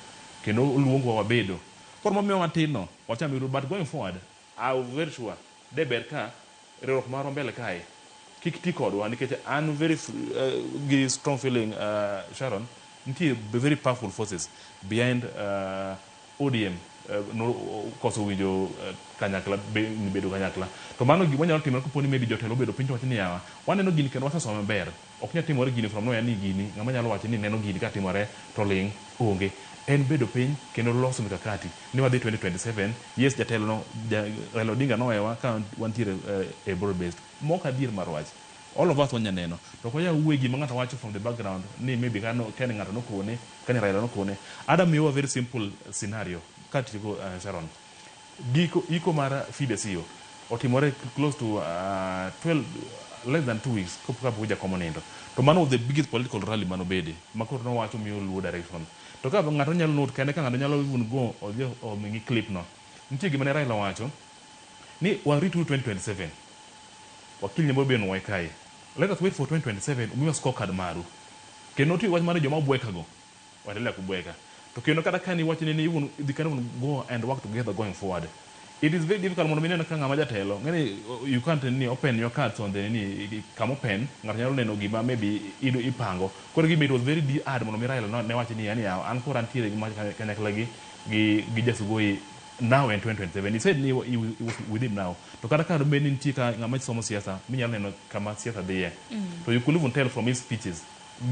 kendo luongo wabedo. Koro momiyo matino, wachamiru, but going forward, I'm very sure de ber ka riwruok marwa mbele kae kik ti kodwa nikech an very gi strong feeling Sharon, nitie very powerful forces behind ODM. No koso winjo kanyakla bedo kanyakla to mano gima nyalo timore koponi maybe jotelo bedo piny to wacho ni yawa waneno gini kendo wasesome maber, ok nyal timore gini from nowhere ni gini ng'ama nyalo wacho ni neno gini ka timore to ling onge. En bedo piny kendo loso mikakati ni wadhi 2027. Yes, jatelo no Raila Odinga nowewa ka wantiere e broad based mok adier mar wach. All of us wanya neno to ko ya wuwe gima ng'ato wacho from the background ni maybe kano ken ng'ato nokone kan Raila nokone. Adam miwa very simple scenario katiko Sharon. Iko mara FIDESIO otimore close to less than 2 weeks kopuka kuja komonendo. To man of the biggest political rally manobede makoro no wacho miyo Luo direction. To ka ng'ato nyalo note kende ka ng'ato nyalo even go o mingi clip no. Nitie gima ne Raila wacho ni waritu 2027. Wakili nyambo beno waikae. Let us wait for 2027 umiwa scorecard maru. Kendo ti wach mane joma bweka go. Waendelea kubweka. To kendo kata kani wacho ni even they can even go and work together going forward. It is very difficult mondo mineno ka ng'ama jatelo. Ngani you can't open your cards on the ni come open ng'ato nyalo neno gima maybe ipango. Koro gima it was very hard mondo mi Raila ne wacho ni yani an koro antiere gima kanyakla gi Jasugoi now in 2027. He said he was with him now. To kata ka be nitie ka ng'ama somo siasa minyalo neno kama siasa dhiye. To you could even tell from his speeches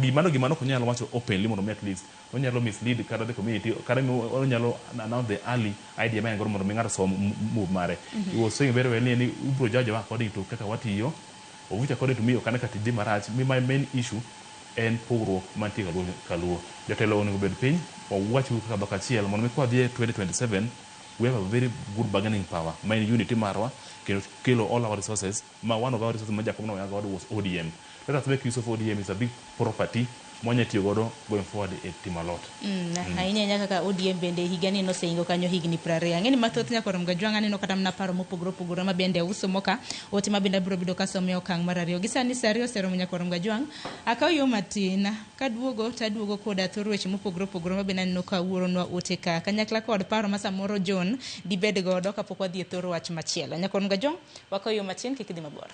gimano konyalo wacho openly mondo at least onyalo mislead kada the community kada onyalo announce the early idea ma ngoro mondo ng'ato som move mare. He was saying very well ni ubro judge according to kaka watiyo of which according to me okana kati di marach. My main issue en pogruok mantie kaluo. Jotelo onego bed piny wawachi kaka baka chiel mondo kwa dhie 2027 we have a very good bargaining power. My unity marwa can kill all our resources. One of our resources majakomno yaga was ODM. Let us make use of ODM. It's a big property mwanya tiyo godo going forward e timo a lot. Ahinya nyaka ka ODM bende higani no seingo kanyo higni 20. Ngeni mathoth Nyakorom Gajwang aneno kata mna paro mopogore ma bende uso moka ote ma bende biro bido kasomyo okang' mar ariyo. Gisani sario seromo Nyakorom Gajwang akaw yo matin kaduogo taduogo koda thoro weche mopogore ma bende aneno ka wuoronwa ote ka kanyakla kod paro ma samoro John dibed godo kapok wadhi e thoro wach machielo. Nyakorom Gajwang wakaw yo matin kik dhi mabor.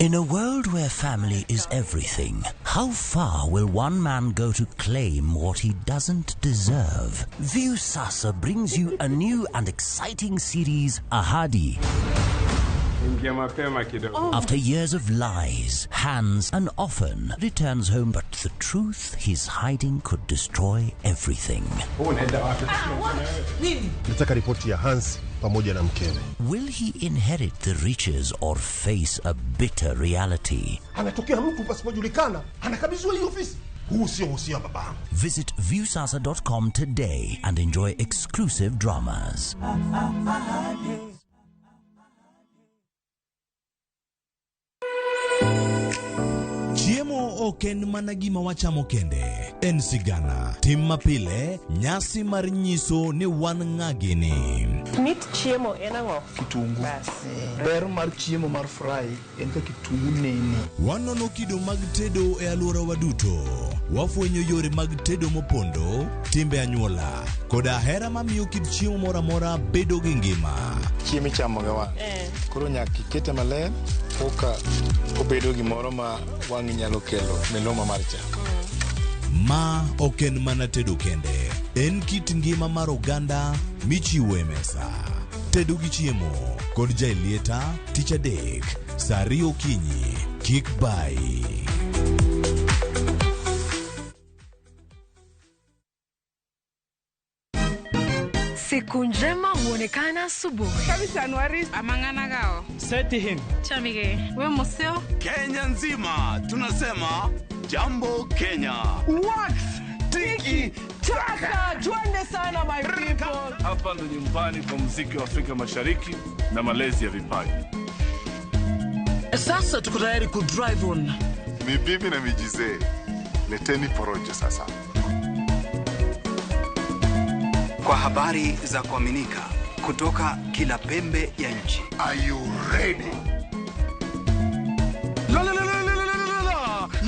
In a world where family is everything, how far will one man go to claim what he doesn't deserve? View Sasa brings you a new and exciting series, Ahadi. After years of lies, Hans, and often returns home, but the truth he's hiding could destroy everything. Nataka ripoti ya Hans pamoja na mkewe. Will he inherit the riches or face a bitter reality? Anatokea mtu pasipojulikana, anakabidhiwa hiyo ofisi. Huu sio usia baba. Visit viewsasa.com today and enjoy exclusive dramas. Chiemo oken mana gima wachamo kende. En sigana. Tim mapile, nyasi mar nyiso ni wan ng'agini. Mit chiemo en ang'o? Kitungu. Ber mar chiemo mar fry en ka kitungu nene. Wanono kido mag tedo e alwora waduto. Wafwenyo yore mag tedo mopondo, timbe anyuola, koda hera mamiyo kit chiemo mora mora bedo gi ngima. Chiemo chamo ga wan. Koro nyaka ikete maler, poka obedo gimoro ma wang'i nyalo kelo meloma mar chak. Ma oken mana tedo kende. En kit ngima mar oganda michiwo e mesa. Tedo gi chiemo kod jailieta tich adek saa 2 okinyi. Kik bai. Siku njema huonekana asubuhi. Kabisa Anwari amangana gao. Seti him. Chamige. We museo. Kenya nzima tunasema jambo Kenya. Wax. Tiki. Taka. Twende sana my people. Hapa ndo nyumbani kwa muziki wa Afrika Mashariki na malezi ya vipaji. Sasa tuko tayari ku drive on. Mibibi na mijize. Leteni porojo sasa. Kwa habari za kuaminika kutoka kila pembe ya nchi. Are you ready?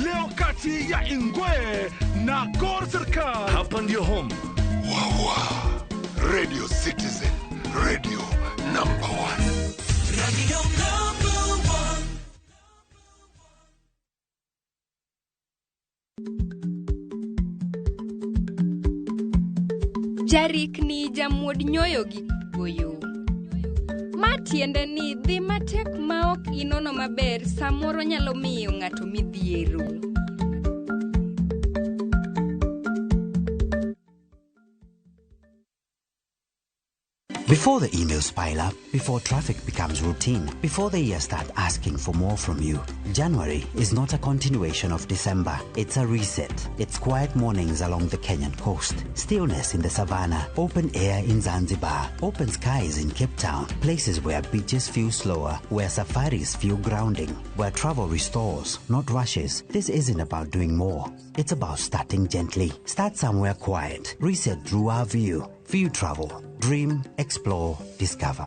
Leo kati ya Ingwe na Gor Serikali. Hapa ndio home. Wawa. Radio Citizen. Radio number 1. Radio number 1. Jarik ni jamuod nyoyo gi goyo. Matiende ni dhi matek maok inono maber samoro nyalo miyo ng'ato midhiero. Before the emails pile up, before traffic becomes routine, before the year start asking for more from you, January is not a continuation of December. It's a reset. It's quiet mornings along the Kenyan coast, stillness in the savannah, open air in Zanzibar, open skies in Cape Town, places where beaches feel slower, where safaris feel grounding, where travel restores, not rushes. This isn't about doing more. It's about starting gently. Start somewhere quiet. Reset through our view. View Travel. Dream, explore, discover.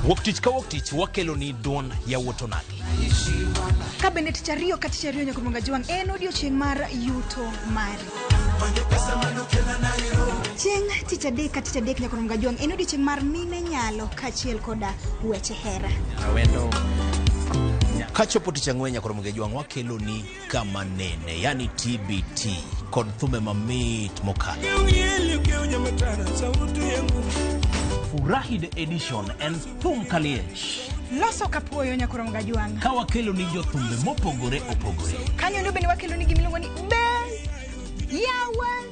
Woktich ka woktich wakelo ni don ya wotonagi. Kabinet chario kati chario Nyakorom Gajwang en odiochieng' mar yuto mari. Chieng' tich adek kati adek Nyakorom Gajwang en odiochieng' mar mine nyalo kachiel koda weche hera. Awendo kachopo tich ang'wen Nyakorom Gajwang wakelo ni kama nene, yani TBT kod thume mamit mokalo. Furahi the edition and thum kaliech. Loso kapuoyo Nyakorom Gajwang. Ka wakelo ni jothumbe mopogore opogore. Kanyo ndo bende wakelo ni gimiluongo ni be yawan.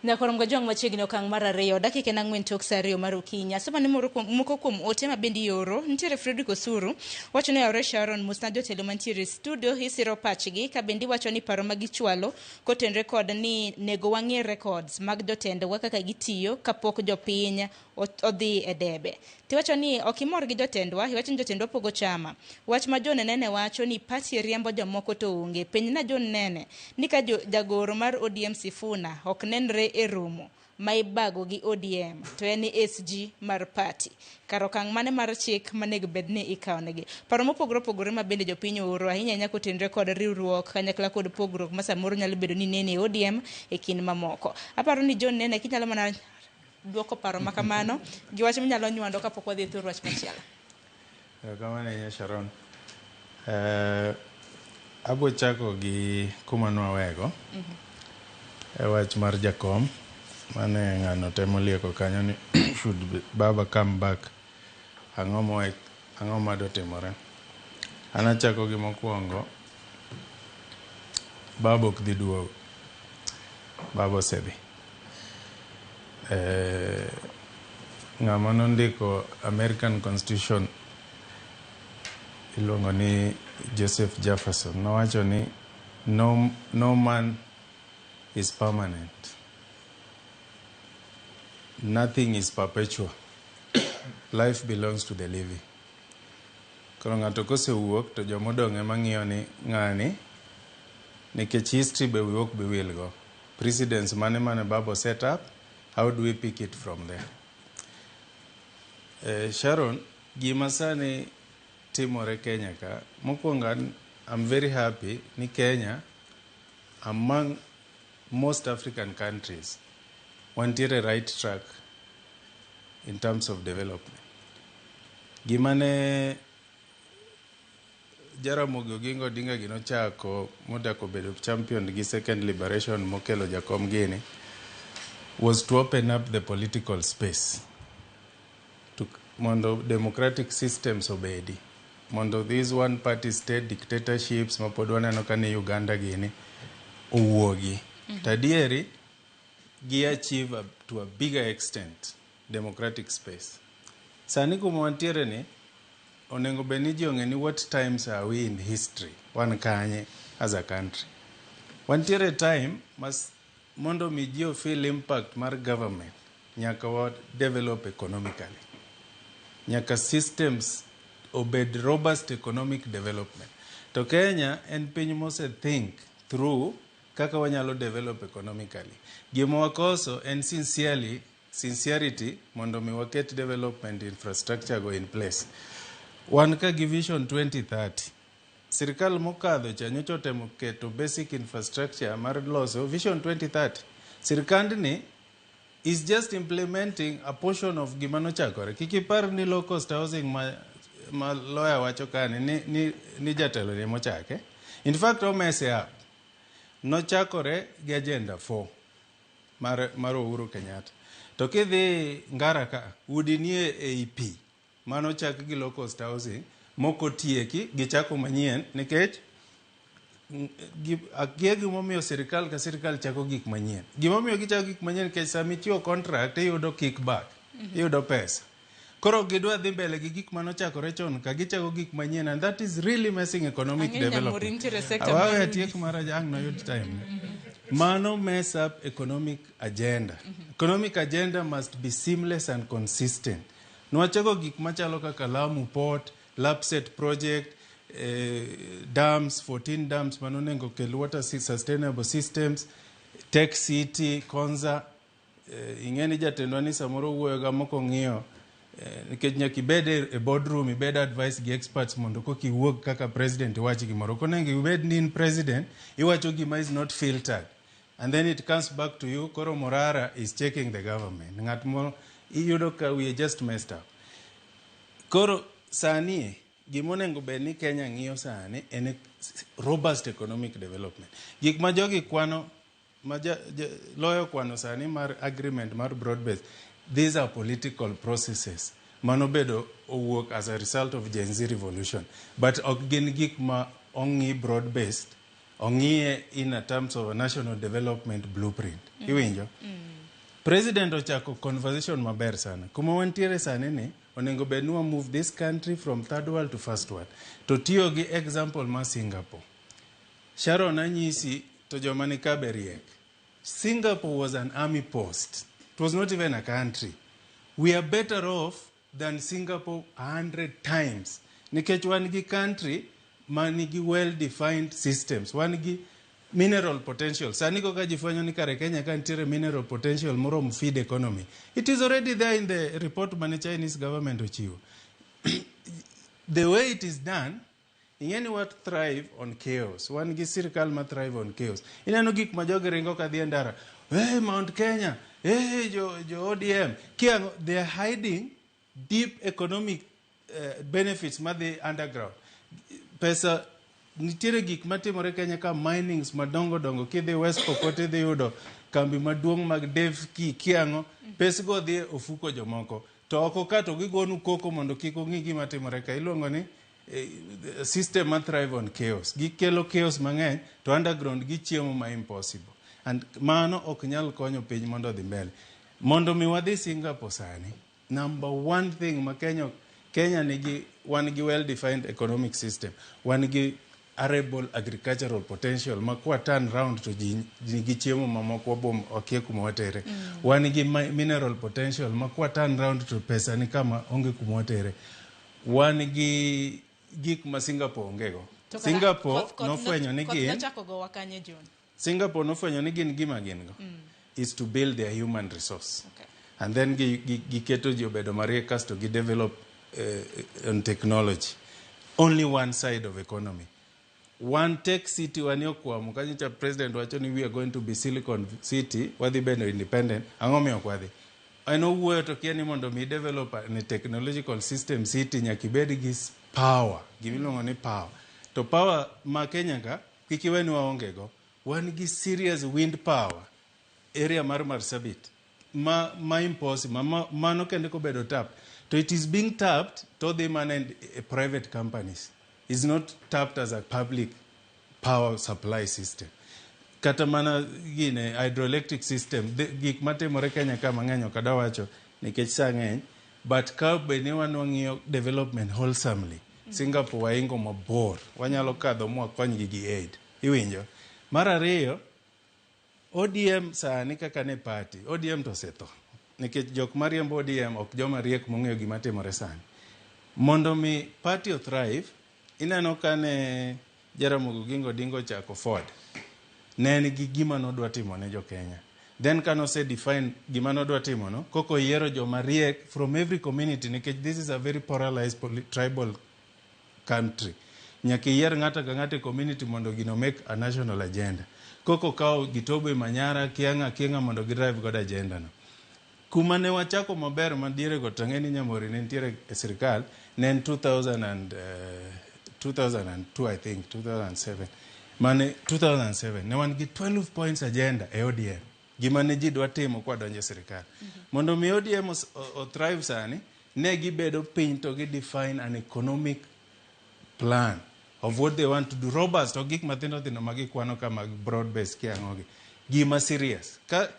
Nyakorom Gajwang machiegni okang' mar ariyo dakika na 4 tok saa 2 mar okinyi. Asema ni moko kuom ote ma bendi yoro nitiere Fredrick Osuru wacho ni aore Sharon Musna jotelo mantiere studio hisiro pachgi ka bendi wacho ni paro magichwalo kotenre kod ni nego wang'e records mag jotendwa kaka gitiyo kapok jopiny odhi e debe. Tiwacho ni okimor gi jotendwa, iwacho ni jotendwa pogo chama. Wach ma John Nene wacho ni party riembo jomoko to onge. Piny na John Nene ni ka jagoro mar ODM Sifuna ok nenre e romo ma ibago gi ODM to en SG mar party. Kar okang' mane mar chik manego bed ni ikawnegi. Paro mopogore opogore ma bende jopiny oro ahinya nya kotenre kod riwruok kanyakla kod pogruok ma samoro nyalo bedo ni nene ODM e kin mamoko. Aparo ni John Nene kinyalo mana duoko paro makamano gi wach minyalo nywando kapok wadhi thur wach machielo. Kamane nya Sharon. Abo chako gi kuma nwawego. Wach mar jakom mane ng'ano temo lieko kanyo ni should Baba come back. Ang'o ma dotimore. Ana chako gi mokwongo. Baba ok dhi duogo. Baba osedhi. Ng'ama nondiko American Constitution iluongo ni Joseph Jefferson nowacho ni no man is permanent. Nothing is perpetual. Life belongs to the living. Koro ng'ato kosewuok to jomodong' ema ng'iyo ni ng'ani nikech history be wuok be will go. Precedents mane Baba set up, how do we pick it from there? Sharon, gima sani timore Kenya ka, mokwongo I'm very happy ni Kenya among most African countries wantiere right track in terms of development. Gima ne Jaramogi Oginga Odinga gino chako modako bedo champion gi second liberation mokelo jakom gini was to open up the political space to mondo democratic systems obedi, mondo these one party state dictatorships mapod waneno ka ni Uganda gini owuogi. Tadieri gi achieve to a bigger extent democratic space. Sani kuma wantiere ni onengo beni ji ong'e ni what times are we in history wan kanye as a country. Wantiere time mas mondo mi ji feel impact mar government nyaka wa develop economically. Nyaka systems obed robust economic development. To Kenya en piny mose think through kaka wanyalo develop economically. Gima wakoso en sincerity mondo mi waket development infrastructure go in place. Wan ka gi vision 2030. Sirikal mokadho cha nyocha temo keto basic infrastructure mar loso vision 2030. Sirikandni is just implementing a portion of gima nochakore. Kikipar ni low cost housing ma lawyer wacho kani ni jatelo ne mochake. In fact, omese up. Nochakore gi agenda 4 mar Uhuru Kenyatta. To kidhi Ngara ka udi nie AP mano chak gi low cost housing moko tieki gichako manyien nikech akia gimomiyo sirikal ka sirikal chako gik manyien. Gimomiyo gichako gik manyien nikech sami chiwo contract iyudo kickback, iyudo pesa. Koro gidwa dhi mbele gi gik manochakore chon ka gichako gik manyien, and that is really messing economic development. Awawe atiek marajang no yud time. Mano mess up economic agenda. Economic agenda must be seamless and consistent. Nwachako gik machalo kaka Lamu Port, Lapset Project, dams, 14 dams manonengo kel water sustainable systems, Tech City, Konza, ingeni jatendwa ni samoro wuoyo ga moko ng'iyo, nikech nyaki bede e boardroom, ibed advice gi experts mondo koki wuog kaka president wachi gimoro. Konengi ibed ni in president, iwacho gima is not filtered. And then it comes back to you, Koro Morara is checking the government. Ngat mo, iyudo ka we just messed up. Koro sani, gimonengo beni Kenya ng'iyo sani en robust economic development. Gik ma jogi kwano, loyo kwano sani mar agreement mar broad base, these are political processes. Mano bedo owuok as a result of Gen Z revolution. But ok gin gik ma ongi broad based, ongi in a terms of a national development blueprint. Iwinjo? President ochako conversation maber sana. Kuma wantiere sani ni, onengo bednwa move this country from third world to first world. To tiyo gi example ma Singapore. Sharon anyisi to joma ni kabe riek. Singapore was an army post. It was not even a country. We are better off than Singapore 100 times. Nikech wan gi country manigi well-defined systems. Wan gi mineral potential. Sani ko kajifanyo ni kare Kenya kantiere mineral potential morom feed economy. It is already there in the report mane Chinese government ochiwo. The way it is done, ingeni what thrive on chaos. Wan gi sirkal ma thrive on chaos. Ineno gik ma jogi ringo ka dhi ndara. Hey, Mount Kenya. Hey, jo ODM. They are hiding deep economic benefits ma the underground. Pesa nitiere gik matimore Kenya ka minings madongo dongo kidhi West Pokot idhi yudo kambi maduong' mag Devki kiango pesgo dhi ofuko jomoko to oko ka to gigonu koko mondo kik ong'i gima timore ka iluongo ni system ma thrive on chaos. Gikelo chaos mang'eny to underground gichiemo ma impossible, and mano ok nyal konyo piny mondo dhi mbele. Mondo mi wadhi Singapore sani, number one thing ma Kenya nigi wan gi well defined economic system, wan gi arable agricultural potential ma kwa turn round to gi chiemo mamoko bom okie kuma watere. Wan gi mineral potential ma kwa turn round to pesa ni kama onge kuma watere. Wan gi gik ma Singapore ongego. Singapore nofwenyo ni gin Singapore nofwenyo ni gin gima gin go is to build their human resource. Okay. And then giketo ji obedo mariek kasto gi develop on technology. Only one side of economy. One tech city wanyo kwamu kanyicha president wacho ni we are going to be Silicon City, wadhi bedo independent, angomi okwadhi. Ano wuoyo to kia ni mondo mi develop a technological system city nyakibedi gis power, gimilongo ni power. To power ma Kenya ka, kikiweni waongego, wan gi serious wind power, area mar Marsabit. Ma impossible, mano kende ko bedo tap. So it is being tapped to the private companies. It's not tapped as a public power supply system. Katamana gine hydroelectric system, gik mate more Kenya kama ng'enyo kadawacho nikech sang'eny, but ka bene wanwang'iyo development wholesomely. Singapore waingo mabor, wanyalo kadho mwa kony gi aid. Iwinjo. Mar ariyo, ODM sani kaka ne party, ODM to seto. Nikech jok mariembo ODM ok joma riek mong'eyo gima timore sani. Mondo mi party thrive, ineno ka ne Jaramogi Odinga chako Ford. Ne en gi gima nodwa timo ne jo Kenya. Then kano se define gima nodwa timo no, koko yiero joma riek from every community, nikech this is a very polarized tribal country. Nyaki yier ng'ata ka ng'ata community mondo gino make a national agenda. Koko kao Gitobo Manyara, Kianga mondo drive god agenda no. Kuma ne wachako maber madiere go tang'eni Nyamori ne ntiere e sirkal ne 2002 I think 2007 mane 2007 ne wan gi 12 points agenda e ODM gima ne ji dwa timo kwa donje sirkal. Mondo mi ODM o thrive sani ne gibedo piny to gi define an economic plan of what they want to do, robust o gik mathindo thindo magi kwano kama broad base kiang'ogi gima serious ka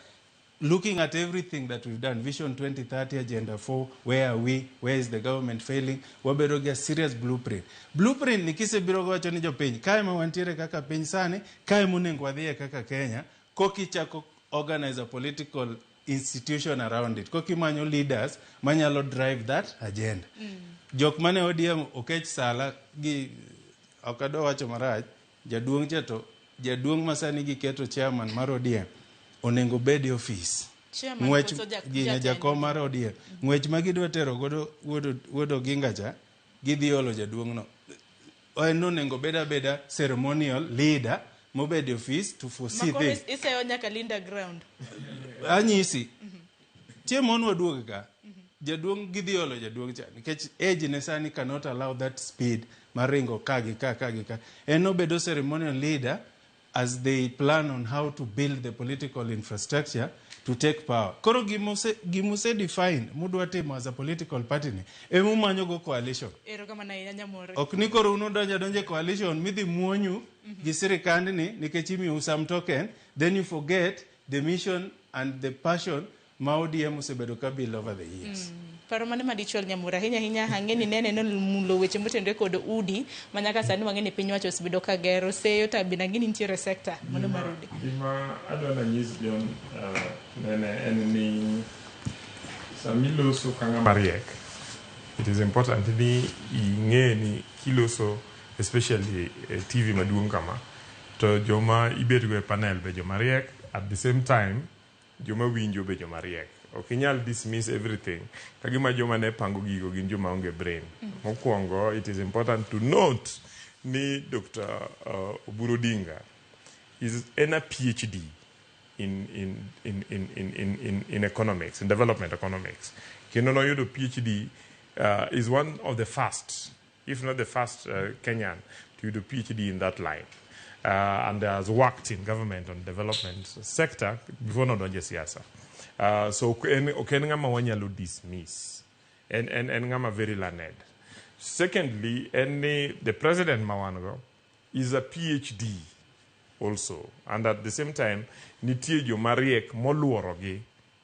looking at everything that we've done, Vision 2030, Agenda 4, where are we? Where is the government failing? Wabedo a serious blueprint. Blueprint ni kise biro gocho ni jo piny. Kae ma wantiere kaka piny sani, kae munengo wadhiye kaka Kenya, koki chako organize a political institution around it. Koki manyo leaders, manyalo drive that agenda. Jok mane ODM okech sala, gi okado wacho maraj, jaduong cheto, jaduong masani gi keto chairman mar ODM. Onengo bedi office. Ng'wech gine jakom mar ODM. Ng'wech ma gidwa tero godo wuodo gingacha, gidhi olo jaduong' no. En onengo beda ceremonial leader mobedi office to foresee things. Iseyo nyaka linda ground. Anyisi. Chiemo onwa duogo ka. Jaduong' gidhi olo jaduong' cha. Nikech age ne sani cannot allow that speed maringo kagi ka. En obedo ceremonial leader as they plan on how to build the political infrastructure to take power. Koro gimuse define mudwa timo as a political party ni emu manyo go coalition. Ero kama na Nyamori. Ok ni koro uno donje coalition midhi muonyu gi sirikand ni nikech imiu some token, then you forget the mission and the passion ma ODM osebedo ka bill over the years. Paro mane madichual nyamura hinya hangeni nene no mulo weche motende kod udi manyaka sani wangeni piny wacho osebedo ka gero seyo ta binangini nitiere sector mono marudi. Gima adwaro nyis John nene en ni samiloso kanga mariek. It is important ni ing'e ni kiloso especially TV maduong' kama to joma ibet go e panel be joma riek, at the same time joma winjo be joma riek. Ok inyal dismiss everything kagima joma ne pango gigo gin joma onge brain. Mokwongo, it is important to note ni Dr. Oburu Odinga is in a PhD in economics, in development economics. Kendo noyudo PhD is one of the first, if not the first Kenyan to do a PhD in that line. And has worked in government on development sector before nodonje siasa. So okay, ngama wanyalo dismiss and ngama very learned. Secondly, the president Mawango is a PhD also, and at the same time nitie jo mariek moluorogi.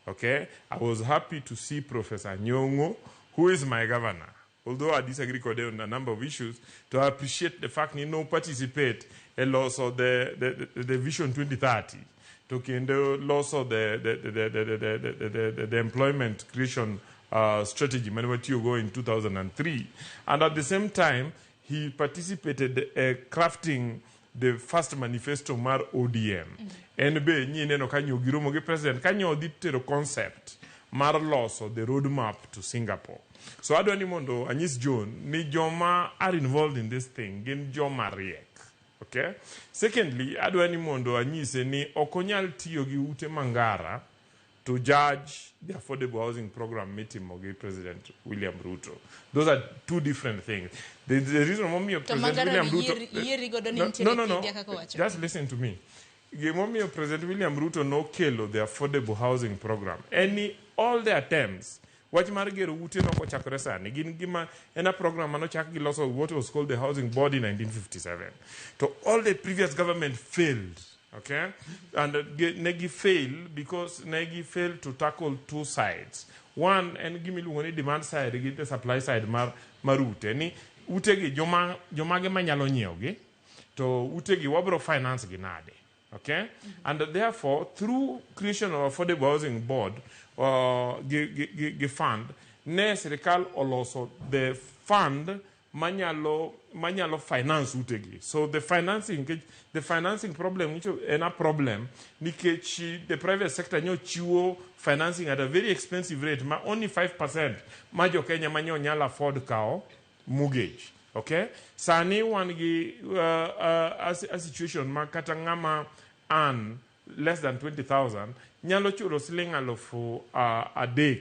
Okay, I was happy to see Professor Nyong'o, who is my governor. Although I disagree with him on a number of issues, to appreciate the fact that no participate in loss of the Vision 2030, to the loss of the employment creation strategy, you go in 2003, and at the same time he participated crafting the first manifesto mar ODM. NB nyine no kanyo giromo ge president kanyo ditero concept mar loso the roadmap to Singapore. So adwani mondo anyis John ni joma are involved in this thing gin joma riek. Okay? Secondly, adwani mondo anyise ni okonyal tiyo gi ute mangara to judge the affordable housing program meeting of President William Ruto. Those are two different things. The reason why President William Ruto... No. Just listen to me. The moment President William Ruto no kelo the affordable housing program, all the attempts, what margero ute no kochakore sani, gima ena program ano chaki loss of what was called the Housing Board in 1957. So all the previous government failed. Okay, and Negi failed because Negi failed to tackle two sides. One, and give me the demand side, the supply side marute. Ni utegi jomage manyalo nyieogi, to utegi wabro finance ginade. Okay, and therefore through creation of affordable housing board, fund, ne serikal oloso the fund manyalo finance utegi. So the financing problem is a problem because the private sector chiwo financing at a very expensive rate, only 5% majo Kenya manyo nyala afford kao mortgage. Okay? Sani wangi a situation ma katangama earn less than 20,000 nyalo chulo sling alofu a day.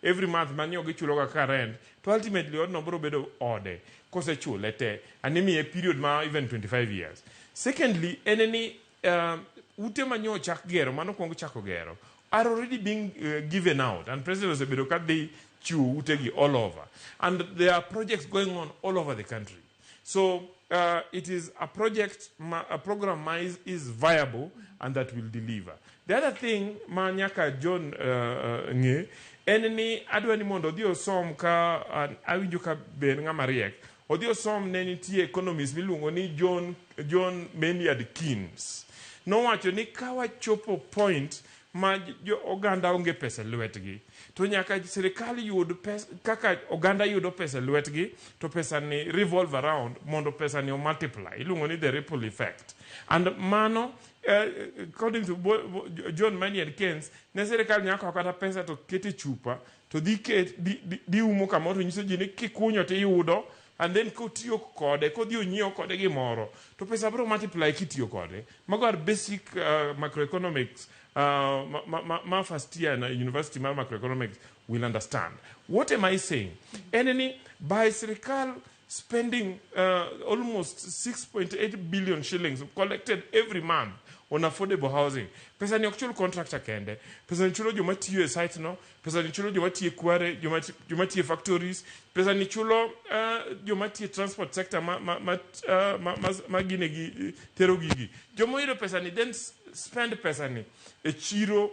Every month manyo ge chulo ka rent to ultimately od no bro bedo ode kose chulete animi a period ma even 25 years. Secondly, enemy ute manyo chak gero mano kongo chako gero are already being given out, and President Osebedoka they chew utegi all over, and there are projects going on all over the country. So it is a program is viable and that will deliver. The other thing manyaka John nge enemy adwani mondo dio som ka awinjo ka ben ngama riek odio som neni tie economist milungo ni John Maynard Keynes no wacho ni kawa chopo point ma oganda onge pesa lwetgi to nyaka serikali yud pesa kaka oganda yudo pesa lwetgi to pesa ni revolve around mondo pesa ni multiply ilungo ni the ripple effect, and mano according to John Maynard Keynes ne serikali nyaka kata pesa to kete chupa to di umo kamoro nyiso ji ni kikunyo ti yudo, and then kotiyo kode kodhi nyiewo kode gimoro to pesa bro multiply kitiyo kode. Mago are basic macroeconomics ma first year na university ma macroeconomics will understand. What am I saying? Enemy by serikal spending almost 6.8 billion shillings collected every month on affordable housing. Pesa ni actual contractor kende. Pesa ni chulo joma tiyo site no. Pesa ni chulo joma tiyo kware, joma tiyo factories. Pesa ni chulo joma tiyo transport sector ma gine tero gigi. Joma hilo pesa ni then spend pesa ni. E chiro,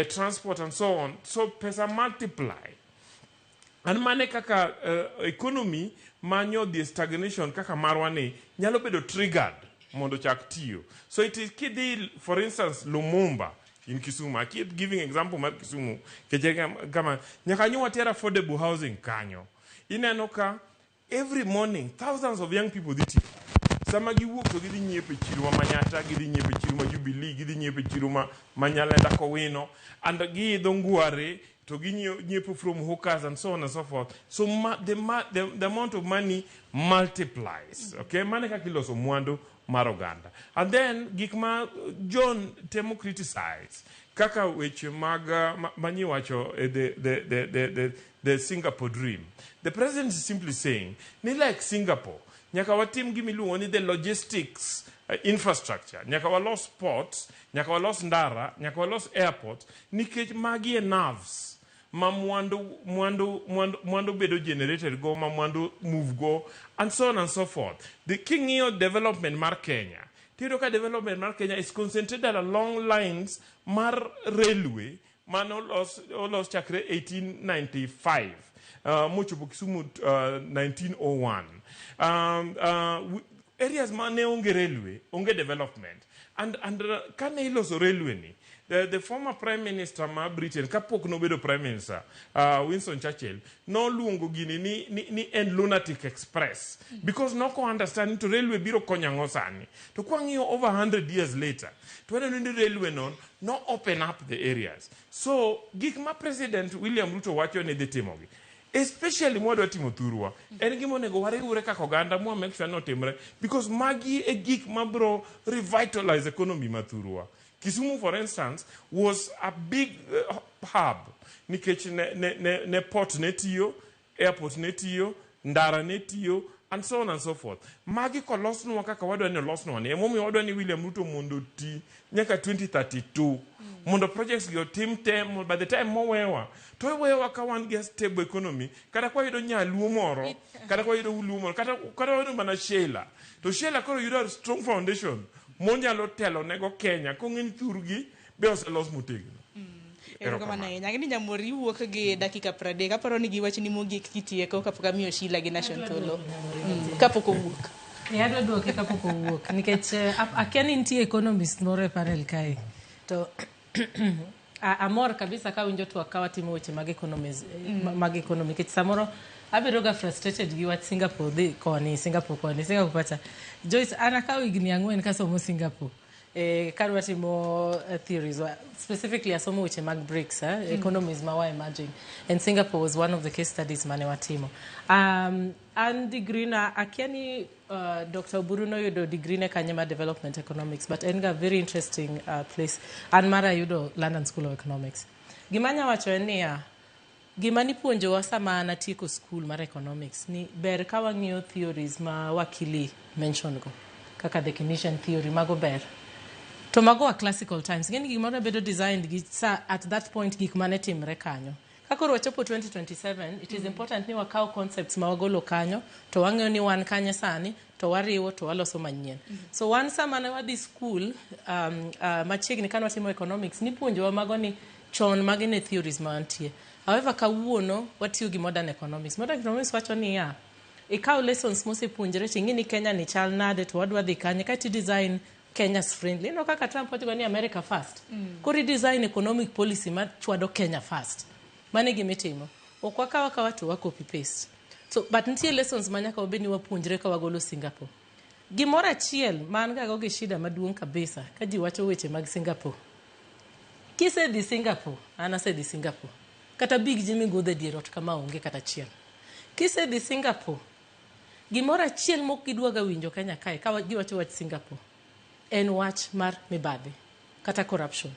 transport and so on. So pesa multiply. And mane kaka economy manyo the stagnation kaka marwane nyalo bedo triggered mondo chak tiyo. So it is kidi, for instance, Lumumba in Kisumu. I keep giving example mar Kisumu. Kama nyaka nyo watera affordable housing kanyo. Inenoka every morning thousands of young people diti. Sama giwuok to gidhi nyiepe chiro ma Manyata, gidhi nyiepe chiro ma Jubilee, gidhi nyiepe chiro ma Nyalenda Kowino, and giidho Ngware to nyiepo from hookers and so on and so forth. So the amount of money multiplies. Okay, mane kakiloso mwandu maroganda. And then gikma John temo criticize kaka weche maga manyiwacho the Singapore dream. The president is simply saying, ni like Singapore, nyaka watim gimiluongo ni the logistics infrastructure, nyaka walos ports, nyaka walos ndara, nyaka walos airport, nikech magi e nerves ma mwandu bedo generated go, ma mwandu move go, and so on and so forth. The Kingio development mar Kenya, Tiroka development mar Kenya is concentrated along lines mar railway, man olos chakre 1895, Mochopo Kisumu 1901. Areas mane onge railway, onge development. And kane iloso railway ni, the former Prime Minister ma Britain, kapok nobedo Prime Minister, Winston Churchill, no luongo gini ni en lunatic express. Because no ko understand to railway biro konyango sani. To kwangio over 100 years later, to when the railway no open up the areas. So, gikma President William Ruto wacho ne detimogi. Especially mwadwa timo thurwa. En gimo nego wariwre kaka oganda mwa make sure notimre. Because magi e gik mabro revitalize economy ma thurwa. Kisumu, for instance, was a big hub. Nikech ne port netiyo, airport netiyo, ndara netiyo, and so on and so forth. Magi ko losnwa kaka wadwa ni losnwa ni. Emomi wadwa ni William Ruto mondo ti nyaka 2032. Mondo projects go team tem, by the time mowewa. To wewa ka wan get stable economy. Kada kwa yido nyaluo moro, kada kwa yido uluo moro, kada yido mana Sheila. To Sheila koro yido strong foundation. Monjalo telo nego Kenya kong'eni thurgi be oselos motegno. Erokamano ahinya. Ng'eni Nyamori wuok gi dakika 30. Aparo ni giwachni mogik kitieko kapok amiyo Sheila gi Nation thuolo. Kapok owuok. Adwa duoke kapok owuok nikech akia ni nitie economist moro e panel kae. To amor kabisa ka winjo twak ka watimo weche mag economies mag economy nikech samoro abiro ga frustrated gi wach Singapore dhi koni Singapore pacha. Joyce ana ka igni 4 ka somo Singapore kadwa timo theories specifically asomo weche mag BRICS economies ma wa emerging, and Singapore was one of the case studies mane watimo. And degree na akiani Dr. Buruno yudo degree ne kanyama development economics, but enga very interesting place and mara yudo London School of Economics. Gimanya wacho enia gimani puonjo wa sama na tieko school mar economics ni ber ka wang'iyo theories ma wakili mention go kaka the Keynesian theory mago ber to mago a classical times ngeni gimoro bedo designed gi at that point gik mane timre kanyo kakoro wachopo 2027 it is important ni wakao concepts ma wagolo kanyo to wang'eyo ni wan kanye sani to wariwo to waloso manyien. So one sama na wadhi school machiegni kan watimo economics ni puonjo wa mago ni chon magine theories ma antie. However, kawuono watiyo gi modern economics. Modern economics wacho ni ikaw lessons mose puonjre tingi ni Kenya ni chal nade to wadwa dhi kanye ka ti design Kenya's friendly. No kaka Trump wacho ni America first. Kori design economic policy ma chwado Kenya first. Mane gimitimo. Okwaka waka watu wa copy paste. So but nitie lessons manyaka obeni wapuonjre ka wagolo Singapore. Gimoro achiel man ga goge shida maduong' kabisa ka ji wacho weche mag Singapore. Kise di Singapore, ana se di Singapore. Kata big Jimmy go the dirot kama onge kata chiel. Kise di Singapore, gimora chiel mok gidwaga winjo Kenya kae ka giwacho wach Singapore. En wach mar mibadhi kata corruption.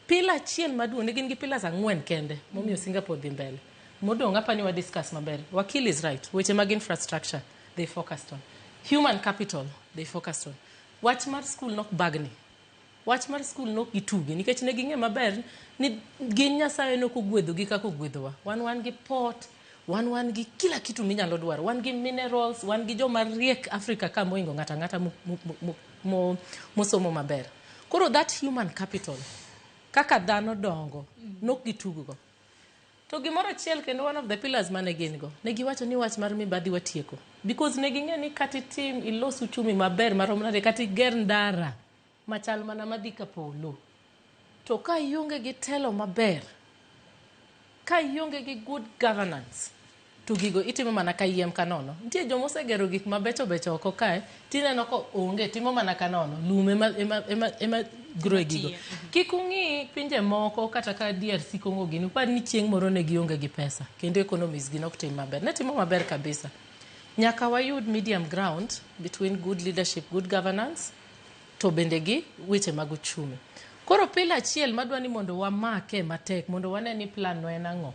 Pila chiel maduong' ne gin gi pillars 4 kende momiyo Singapore dhi mbele. Modong apani wa discuss maber. Wakil is right. Weche mag infrastructure they focused on. Human capital they focused on. Wach mar school nok bagni. Wach mar school nok gitugi nikech ne ging'e maber ni gin Nyasaye no kogwedho gi kaka ogwedhowa. Wan gi port, wan gi kila kitu minyalo dwaro. Wan gi minerals, wan gi joma riek Africa ka moingo ngata mosomo maber. Koro that human capital kaka dhano dongo nok gitugo. To gimoro achiel kendo one of the pillars mane gin go ne giwacho ni wach mar mibadhi watieko because ne ging'e ni kati tim ilos uchumi maber marom nade kati ger ndara machal mana madhi ka polo to ka ionge gi telo maber ka ionge gi good governance to gigo itimo mana ka yiem kanono. Nitie joma osegero gik mabecho becho oko kae tineno ko onge timo mana kanono lume ema grow gigo. Kik ung'i pinje moko kata ka DRC Congo gini upar ni chieng' moro ne gionge gi pesa kendo economies gi nok tim maber. Ne timo maber kabisa. Nyaka wayud medium ground between good leadership, good governance to bende gi weche mag uchumi. Koro pila achiel madwa ni mondo wamake matek mondo wane ni plan no en ang'o.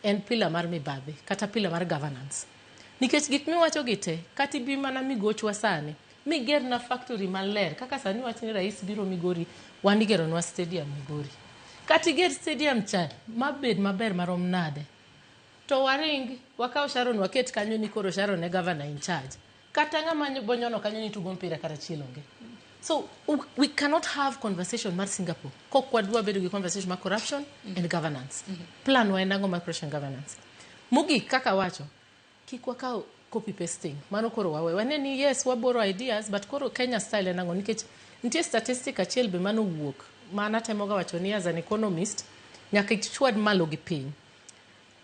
En pila mar mibadhi kata pila mar governance. Nikech gik miwacho gite kati bi mana migochwa sani miger na factory maler kaka sani wachni rais biro Migori wanigero nwa stadium Migori. Kati ger stadium cha mabed maber marom nade. To waring wakao Sharon waket kanyo ni koro Sharon ne governor in charge. Kata ng'ama bonyono kanyo ni tugo mpira kata chilonge. So we cannot have conversation mar Singapore. Kok wadwa bedo gi conversation mar corruption and governance. Plan wa endango mar corruption governance. Mugi kaka wacho kik wakao copy pasting. Mano koro wawe. Waneni yes waboro ideas but koro Kenya style endango nikech nitie statistic achiel be mano wuok. Mana temoga wacho ni as an economist nyaka ichwad malo gi piny.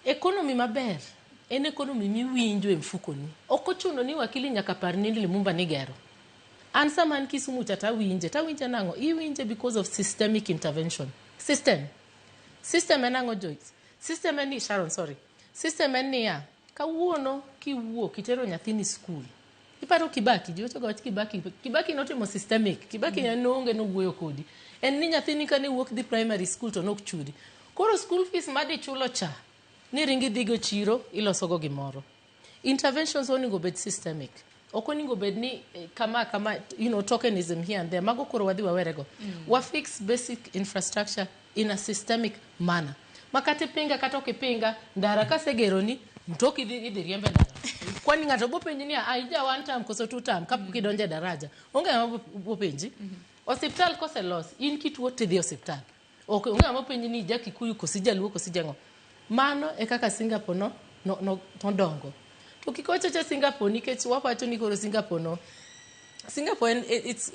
Economy maber en economy miwinjo e mfukoni. Okochuno ni wakili nyaka par ni Lumumba nigero. Ansa man Kisumu tawinje nango iwinje because of systemic intervention. System enango Joyce. System eni Sharon sorry. System eni ya kawuono kiwuok kitero nyathini school. Iparo Kibaki jiwacho gawach Kibaki notimo systemic. Kibaki nonge no wuoyo kodi. En ni nyathini kane wuok dhi primary school to nok chudi. Koro school fees madi chulo cha ni ringi dhigo chiro ilosogo gimoro. Interventions oningo bed systemic. Okoningo bed ni kama tokenism here and there. Mago koro wadhi wawerego. Wa fix basic infrastructure in a systemic manner. Makate pinga katoke pinga ndara kasegero ni mtoki idhi riembe ndara. Kwani ng'ato bopenji ni aija one time koso two time kapok idonje daraja. Onge ng'ama bopenji. Hospital kose los in kituo tidhi hospital. Okay, onge ng'ama bopenji ni Jakikuyu kosi Jaluo kosi Jango. Mano e kaka Singapore no dongo. To kikocha cha Singapore nikech wapacho ni koro Singapore it's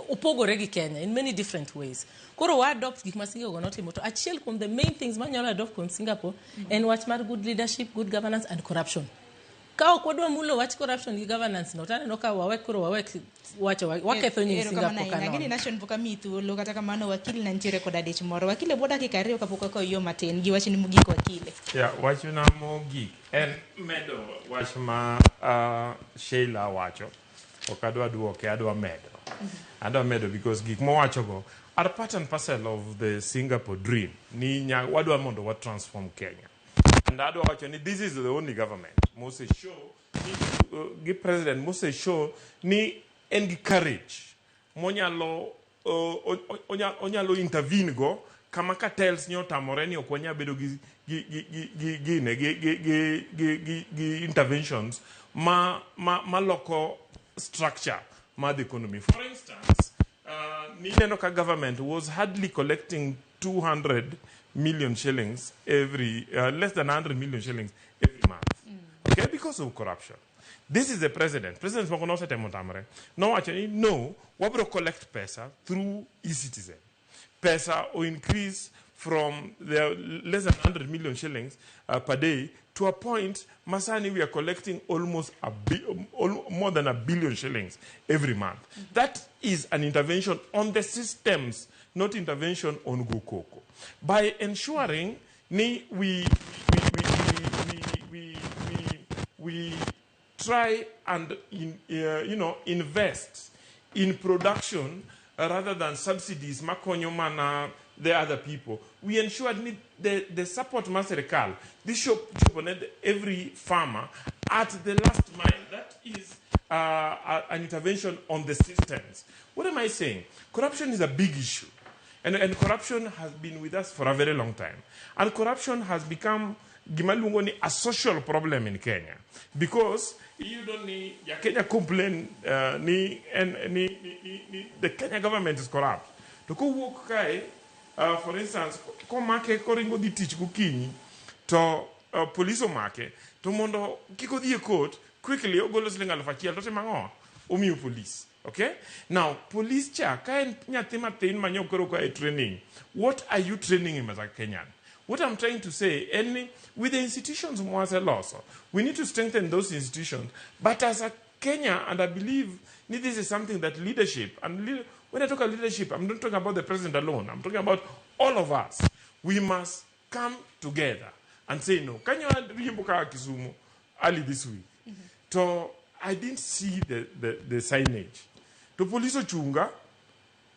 upogore gi Kenya in many different ways. Koro wa adopt gik ma Singapore notimo to achiel from the main things manyalo adopt from Singapore en wach mar good leadership, good governance and corruption. Ka okwadwa mulo wach corruption gi governance no taneno ka wawek wacho waketho ni Singapore kana. Ngini nation buka mitu lo kata kamano wakili na nchire koda dich moro wakile boda kikario kapoko ko yo matin gi wachni mugiko wakile. Wach na mogik en medo wach ma Sheila wacho okadwa duoke adwa medo. Adwa medo because gik mo wacho go are part and parcel of the Singapore dream. Ni wadwa mondo wa transform Kenya. And adwa wacho ni this is the only government must show ni president must show ni en courage monyalo intervene go kama cartels nyotamore ni okwanya bedo gi interventions ma loko structure ma the economy. For instance, Nino government was hardly collecting 200 million shillings every less than 100 million shillings every month. Okay, because of corruption. This is the president. President Mokono Temotamre. No, actually, no. We will collect pesa through e-citizen. Pesa will increase from the less than 100 million shillings per day to a point, Masani, we are collecting almost more than 1 billion shillings every month. That is an intervention on the systems, not intervention on Gukoko. By ensuring we try and invest in production rather than subsidies, makonyomana the other people. We ensured the support mastercard. This should every farmer at the last mile. That is an intervention on the systems. What am I saying? Corruption is a big issue. And corruption has been with us for a very long time. And corruption has become a social problem in Kenya. Because you don't need Kenya complain the Kenya government is corrupt. To go walk for instance, komake koringo dhi tich gokinyi, to police omake, to mondo kiko dhi e court, quickly ogolo siling 1,000 to timang'o omiyo police. Okay? Now, police cha, ka en nyathi mathin manyo koro ka e training, what are you training him as a Kenyan? What I'm trying to say, with the institutions we need to strengthen those institutions. But as a Kenya, and I believe this is something that leadership, and when I talk about leadership, I'm not talking about the president alone. I'm talking about all of us. We must come together and say no. Can you remember Kisumu early this week? So I didn't see the signage. To police chunga,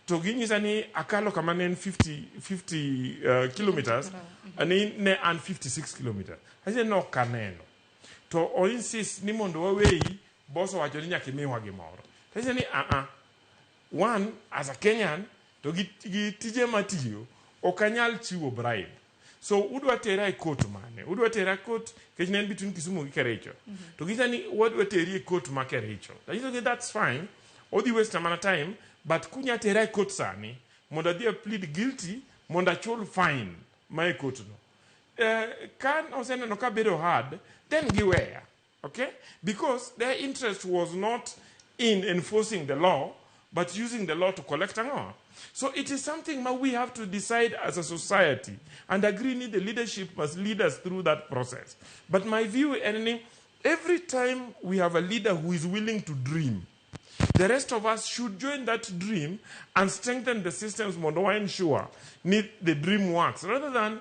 to ginyisani akalo kamanen 50 kilometers, and 56 kilometers. I said no kaneno. To o insist ni mondo wawei boso wacho ni nyaka imiwa gimoro. I said one, as a Kenyan, to gitije matiyo, okanyal chiwo bribe. So udwa tera e court mane? Udwa tera court kechnen between Kisumu gi Kericho. To gitani wadwa teri e court ma Kericho. That's fine. All the waste amount of time, but kunya tera e court sani, monda dia plead guilty, monda chul fine, my court no. Can osena no kabedo hard, then giwea. Okay? Because their interest was not in enforcing the law, but using the law to collect an hour. So it is something that we have to decide as a society and agree the leadership must lead us through that process. But my view, every time we have a leader who is willing to dream, the rest of us should join that dream and strengthen the systems more ensure the dream works. Rather than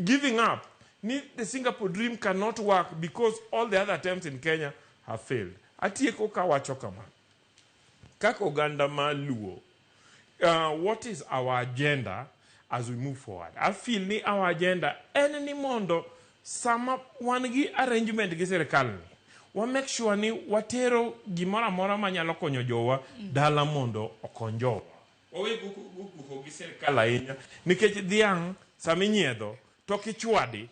giving up, the Singapore dream cannot work because all the other attempts in Kenya have failed. Atieko kawachokama. Kako ganda maluo. What is our agenda as we move forward? I feel ni our agenda any mondo sama wangi arrangement gi serikal ni. Wa make sure ni watero gimora mora manyalo konyo jowa dala mondo okonjo. Owe guko gi serikal ahinya nikech dhiang' sami nyiedo to kichwadi.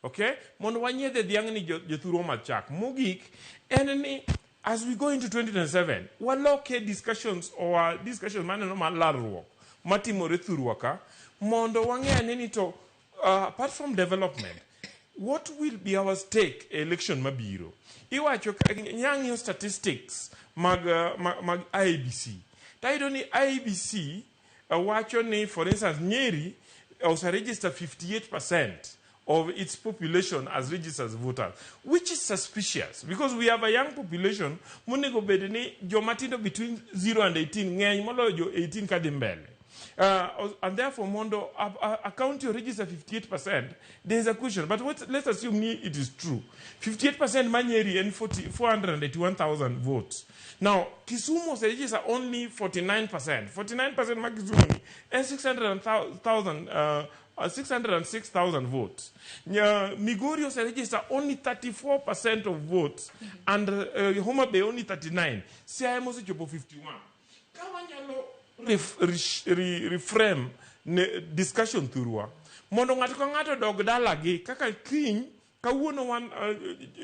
Okay? Mondo wanyiedhe dhiang' ni jothuro machak. Mogik ni as we go into 2027, waloke discussions maneno malarruok matimore thuruaka mondo wang'e ni to apart from development, what will be our stake election mabiro? Iwacho nyang'io statistics mag IEBC. Taido ni IEBC wacho ni, for instance, Nyeri also register 58% of its population as registered voters, which is suspicious because we have a young population, monego bedeni jomatindo between 0 and 18 ng'eny moloyo jo 18 kadhi mbele. And therefore, mondo a county register 58%, there is a question. But let's assume it is true. 58% Manyeri and 481,000 votes. Now, Kisumu register only 49%. 49% Makisumu and 606,000 votes. Migori register only 34% of votes, and Homa Bay only 39. CIM also 51. Kawanyalo reframe discussion through. Mondo ng'ato ka ng'ato dog dala gi kaka kiny kawuono wan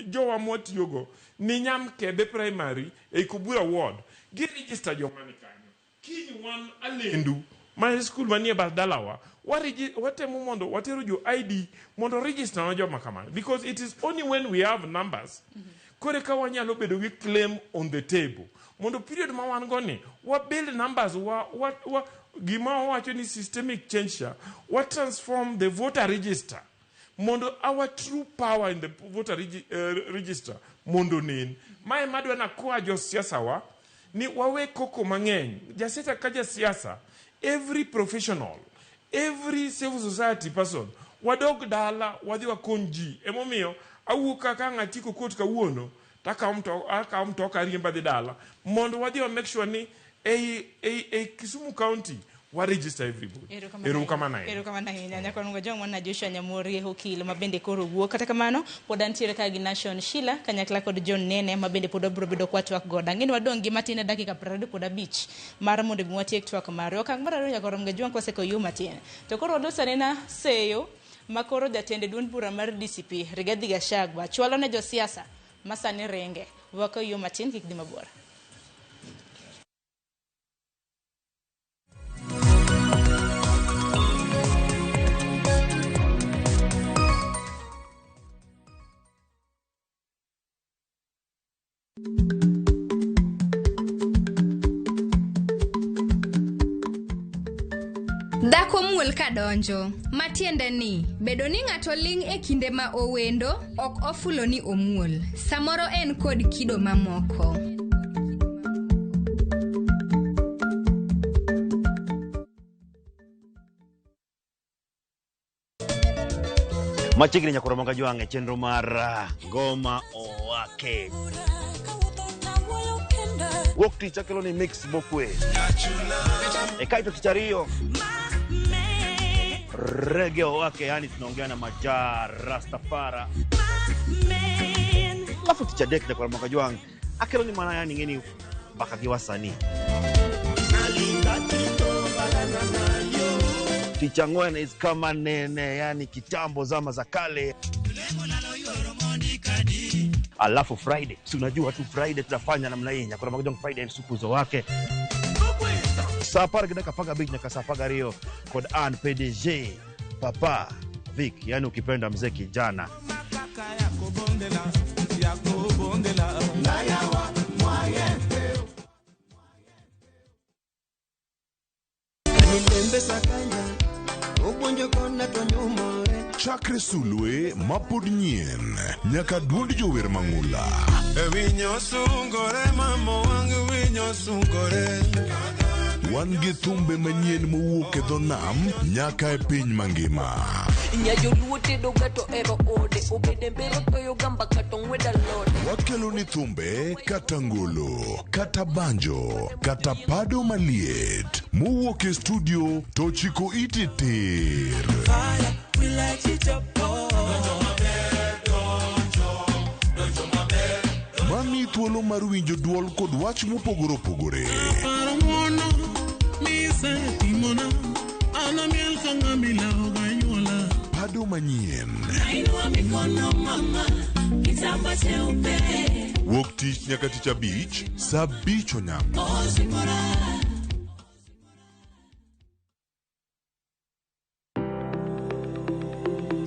jowa motiyogo ni Nyam Kebe primary e Kubura ward gi register joma ni kanyo. Kiny wan Alendu my school manie bas dalawa watemo mondo watero jo ID mondo register na joma kamano, because it is only when we have numbers kore ka wanyalo bedo gi claim on the table mondo period ma wan go ni wa build numbers wa gima wacho ni systemic change what transform the voter register mondo our true power in the voter register mondo nen mai madwa na kwa jo siasa wa ni wawe koko mang'eny jaseta kaja siasa. Every professional, every civil society person, wadog dala, wadhi wakonji. Emomiyo, awuka ka ng'atiko kot kawuono, taka mtoka riemba di dala. Mondo wadhi wa make sure ni, Kisumu County, wa register everybody. Erokamana hinya. Nyakonungo jong wana Joshua Nyamori hokil mabende koro wuok. Kata kamano, podantiere kagi Nation Sheila, kanyakla kod John Nene, mabende podobro bedo kwa tuwak goda. Ngini wadongi matine dakika 25 mara monde bimwatiek tuwak mare. Okang mara roja koromge juang kwa seko yu matine. Tokoro wadosa nena seyo, makoro jatende duon bura mar DCP, Rigathi Gachagua, chwalo ne jo siasa, masani renge. Wako yu matine kikdima bora. Dhako muol ka donjo, matiende ni bedo ni ng'ato ling' e kinde ma owendo ok ofulo ni omuol. Samoro en kod kido mamoko. Machiegni nyakoromoga jwang' e chenro mar ngoma owake. Wuok tich akelo ni mix bokwe. E kaito tich ariyo reggae owake, yani tunaongea na majar Rastafara. Alafu tich adek nyakoromoga jwang' akelo ni mana yani ngeni baka giwasani. Ticha ngwen is kama nene, yani kitambo zama za kale. Alafu Friday, si unajua tu Friday tunafanya namna hii, kuna magojong Friday supuzo wake. Sapar gina kapaga big nyaka sapaga rio kod an PDG Papa Vic, yani ukipenda mzee kijana. Chakre sulwe mapod nyien nyaka duond jower mang'ula. Winyo sungore mamo wang winyo sungore. Wan gi thumbe manyien mowuok e dho nam nyaka e piny mangima. Wakelo ni thumbe kata ngolo, kata banjo, kata pado maliet mowuok e studio to chiko iti tir. Mami thuolo mar winjo duol kod wach mopogore opogore. Pado manyien. Wuok tich nyaka tich abich, saa 5 onyango.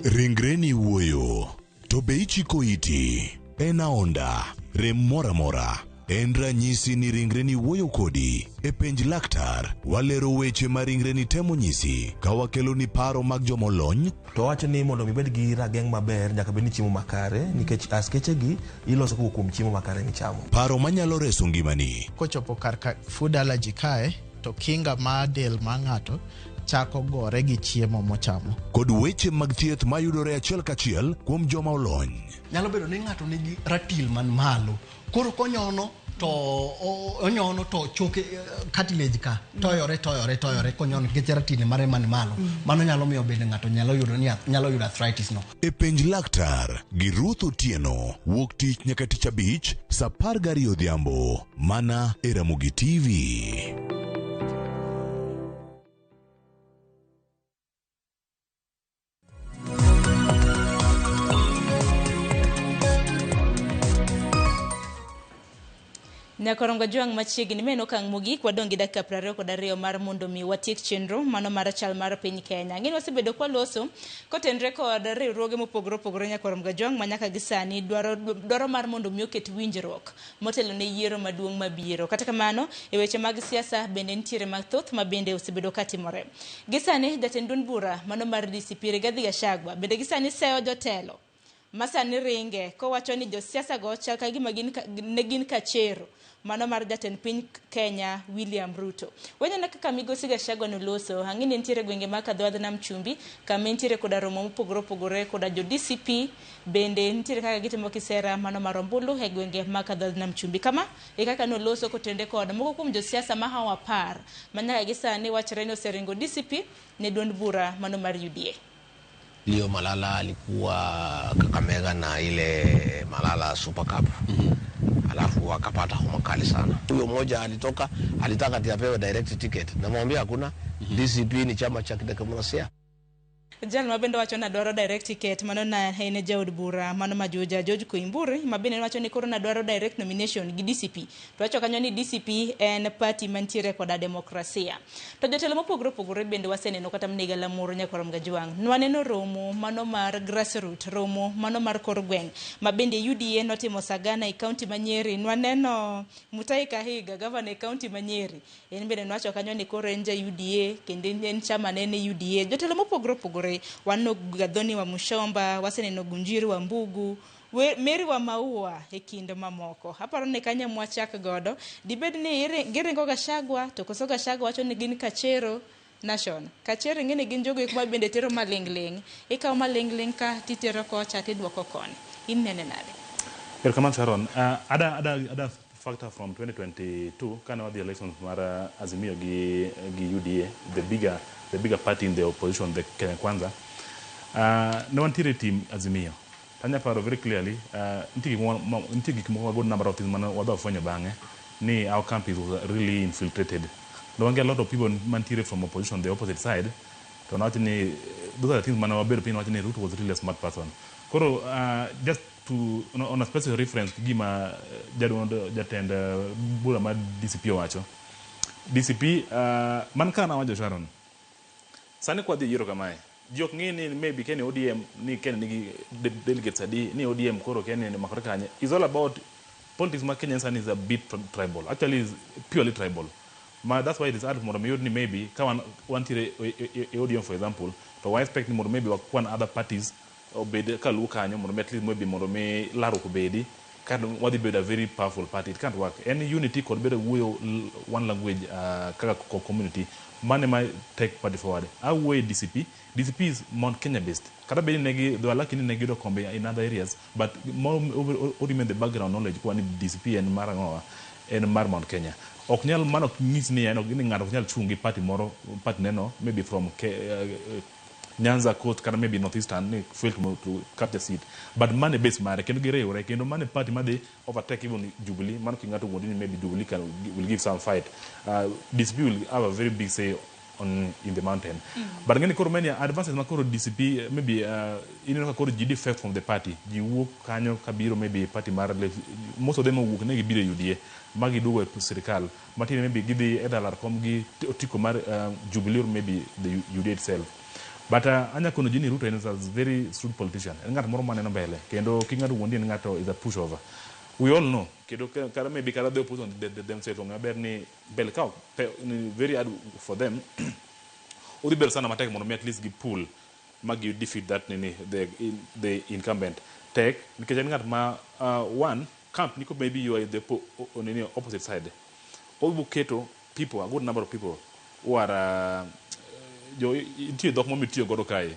Ringreni wuoyo, to be ichiko iti. En aonda, rem mora mora. En ranyisi ni ringreni wuoyo kodi. E penj laktar, walero weche ma ringreni temo nyisi. Ka wakelo ni paro mag jomolony. To wacho ni mondo mibed gi rageng' maber nyaka bed ni chiemo makare, nikech askeche gi iloso kuom chiemo makare michamo. Paro manyalo reso ngimani. Kochopo kar food allergy kae, to kinga ma del ma ng'ato chako gore gi chiemo mochamo. Kod weche mag thieth mayudore achiel kachiel kuom joma olony. Nyalo bedo ni ng'ato nigi ratil man malo. Koro konyono to onyono to choke cartilage ka toyore konyono gi ratil mare man malo. Mano nyalo miyo bende ng'ato nyalo yudo arthritis no. E penj laktar gi Ruth Otieno, wuok tich nyaka tich abich, saa 12 odhiambo, mana e Ramogitvlive. Nyakorongo jwang' machiegni meno kang' mogik wadongi dakika 22 mar mondo mi watiek chenro mano mar chal mar piny Kenya. Ng'eni wasebedo kwa loso kotenre kod riwruoge mopogore opogore Nyakorongo jwang' manyaka gisani dwaro mar mondo mi oket winjruok motelo ne yiero maduong' mabiro. Kata kamano e weche mag siasa bende nitiere mathoth ma bende osebedo katimore. Gisani jatend duond bura mano mar DCP Rigathi Gachagua bende gisani seyo jotelo masani ringe kowacho ni josiasa go chal ka gima gin kachero mano mar jatend piny Kenya William Ruto. Wenyana kaka migosi Gachagua noloso hang'ini nitiere gwenge ma kadhodh nam chumbi kama nitiere koda romo mopogore opogore koda jo DCP bende nitiere kaka gitimo kisera mano mar ombulu e gwenge ma kadhodh nam chumbi kama e kaka noloso kotende koda moko kuom josiasa ma hawa par manyaka gisani wachre ni oseringo DCP ne duond bura mano mar UDA. Leo Malala alikuwa Kakamega na ile Malala Super Cup. Alafu akapata homa kali sana. Huyo mmoja alitaka apewe direct ticket. Namwambia hakuna. DCP ni chama cha kidemokrasia. Jal mabende wacho na dwaro direct ticket mano na ene jaod bura mano ma George Koimburi mabende wacho ni koro na dwaro direct nomination gi DCP to wacho kanyo ni DCP en party mantiere koda demokrasia to jotelo mopogore bende waseneno kata mniga lamoro nyakorom Gajwang nwaneno romo mano mar grassroots romo mano mar kor gweng mabende UDA notimo sagana e county Manyeri nwaneno Mutai Kahiga governor e county Manyeri en bende wacho kanyo ni koro en ja UDA kendo en chama nene UDA jotelo mopogore wano Gadhoni wa Mushomba waseneno Gunjiru wa Mbugu Meri wa Maua e kind mamoko aparo ne kanya mwachak godo dibed ni giringo Gashagwa to koso Gashagwa wacho ni gin Kachero nation Kachero ngene gin jogo kuma bende tero malingling ikaw malingling ka titero kocha tidwoko koni innene nade Welcome Sharon ada factor from 2022 kana the elections mara Azimio gi UDA the bigger party in the opposition the Kenya Kwanza no one team Azimio tanya paro very clearly ntigi kimo good number of things man wada fanya bange ni our camp is really infiltrated no one get a lot of people mantire from opposition the opposite side to not ni those are the things man waber pin what ni Ruto was really a smart person koro just to on a special reference gima jatend bula ma DCP wacho DCP man kana wajo Sharon sani kwa di yiro kamae jok ngini maybe kene ODM ni kene ni delegates adi ni ODM koro kene ni makore kanye is all about politics ma Kenyan is a bit tribal actually is purely tribal that's why it is hard for me maybe kawan wantire ODM for example to why expect more maybe one other parties obede kaluka nyo more at least maybe more me laro kubedi can what be a very powerful party it can't work any unity could be one language kaka community money might take party forward our way DCP is Mount Kenya based kada be negi do alaki ni negi do kombe in other areas but more over the background knowledge kwa ni DCP and marangoa and Mount Kenya oknyal mano ngis ni eno ni ngado nyal chungi party moro party neno maybe from Nyanza coast kana maybe northeastern failed to capture seat but money based mare kendo gire ore kendo money party made overtake even Jubilee man kingato wodini maybe Jubilee will give some fight DCP will have a very big say on in the mountain but ngeni koro many advances makoro DCP maybe ineno koro GD fact from the party jiwu kanyo kabiro maybe party mare most of them wuk ne gibire UDA magi duwe serikal matine maybe gidi edalar komgi tiko mar Jubilee or maybe the UDA itself but anya kono jini Ruto is a very shrewd politician ngat moro maneno mbele kendo kingado wondi ngato is a pushover we all know kendo kara maybe kara the opposition themselves on aber ni belka very hard for them odi ber sana matek mono at least give pool magi defeat that the incumbent take because ngat ma one camp niko maybe you are the on the opposite side obuketo people a good number of people who are jo inti dok mo mitio godo kai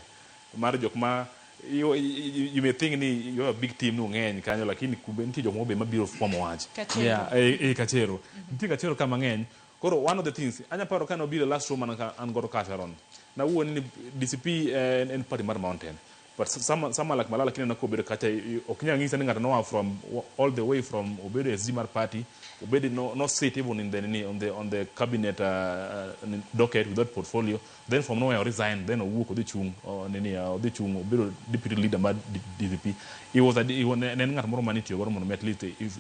mar jok ma you may think ni you have a big team no ngeny kanyo lakini kubenti jok mo be mabiro formo wach Kachero inti Kachero kama ngeny koro one of the things anya paro kana obiro last room an godo ka Sharon na woni ni DCP and party mar mountain but some like Malala kina nako obiro kacha okinya ngisa ngata no from all the way from obiro SGMR party obedi no sit even in the on the cabinet docket with that portfolio then from nowhere resign then work the chung the chung obiro deputy leader mad DCP he was ngat moro maniti ogoro mono at least if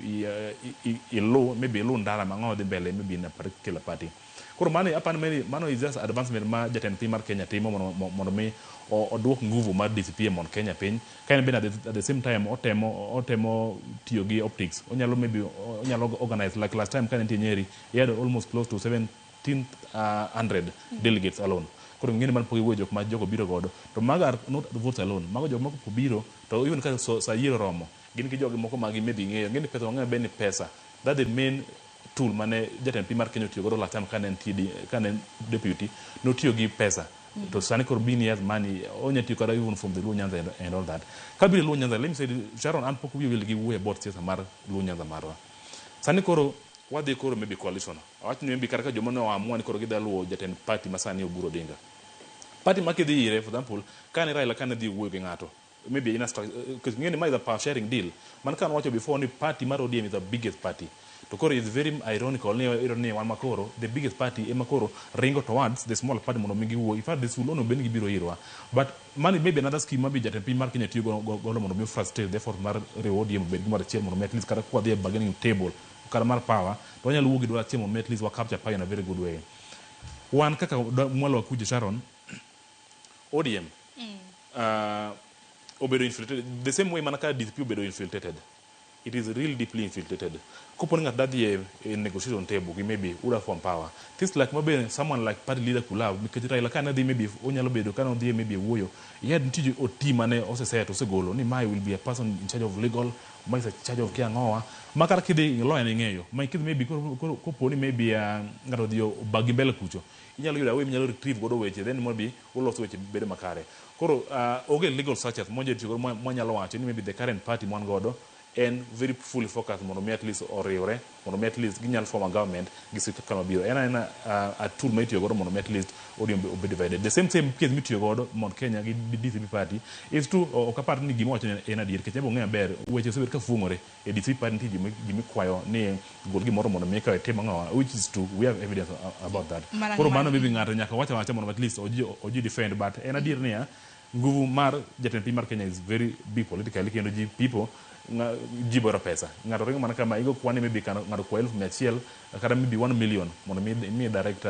he low maybe low ndara mango de bele maybe in a particular party koro mane apan mano is just advancement ma jaten primar Kenya timo mono me o dwok nguvu mar DCP mon Kenya piny kaen been at the same time otemo tiyo gi optics onyalo organize like last time kan Nyeri he had almost close to 1700 delegates alone koro ngene man pogi wojo ma jogo biro godo to maga not votes alone mago jogo moko biro to even ka sa yiro romo gin ki jogo moko magi maybe ngeyo ngene pesa ngene bene pesa that the main tool mane jaten primar Kenya tiyo godo last time kan deputy no tiyo gi pesa to sani kor bini has money onya tiyo kada even from the Luo Nyanza and all that kabiri Luo Nyanza let me say Sharon an poko will give way about siasa mar Luo Nyanza marwa sani koro wadhi koro maybe coalition awach ni maybe karaka jomo no amua ni koro gida luo jaten party masani Oburu Odinga party makidhi ire for example kan Raila kan dhi wuoyo gi ngato maybe in a because ngene ma is a power sharing deal man kan wacho before ni party mar ODM is the biggest party to koro is very ironical ni wan makoro the biggest party ema koro ringo towards the small party mondo mi giwuo. In fact this will only ben gibiro irwa, but money maybe another scheme maybe jatend piny mar Kenya tiyo godo mondo mi frustrate the effort mar riwo ODM bed gimoro achiel mondo mi at least kata kwa dhi bargaining table kata mar power to wanyalo wuok gi dwaro achiel mondo mi at least wa capture power in a very good way. Wan kaka mwalo wakuje Sharon ODM obedo infiltrated the same way manaka DCP obedo infiltrated. It is really deeply infiltrated. Kuponi at that a negotiation table, we maybe would have from power. Things like maybe someone like party leader could have because like kind of maybe onyalo bedo kind of maybe woyo. He had to o team and also say to say golo ni mai will be a person in charge of legal, mai in charge of kia ngoa. Makara kide lawyer ningeyo. Mai kide maybe kuponi maybe ngaro dio bagimbele kucho. Inyalo yura we inyalo retrieve godo weche then maybe will also weche bedo makare. Koro oge legal searches moje tigo monyalo wacho ni maybe the current party mon godo and very fully focused mondo mi at least oriwre mondo mi at least ginyal form a government gisik kama biro ena a tool ma itiyo godo mondo mi at least ODM be divided. The same case mitiyo godo mon Kenya gi DCP party is to okapart ni gimo wacho en adier kech ebo ng'e ber weche osebet ka fungore e DCP party ntie gimi kwayo ni gol gimoro mondo mi kawe tema ng'awa which is true. We have evidence about that. Koro mano maybe ng'ato nyaka wacha mondo at least oji defend, but en adier niya nguvu mar jatend piny mar Kenya is very big politically kendo people jiboro pesa ng'ato ringo mana kama igo kwani maybe ng'ato kwa 1,100 kata maybe 1 million mondo mi direct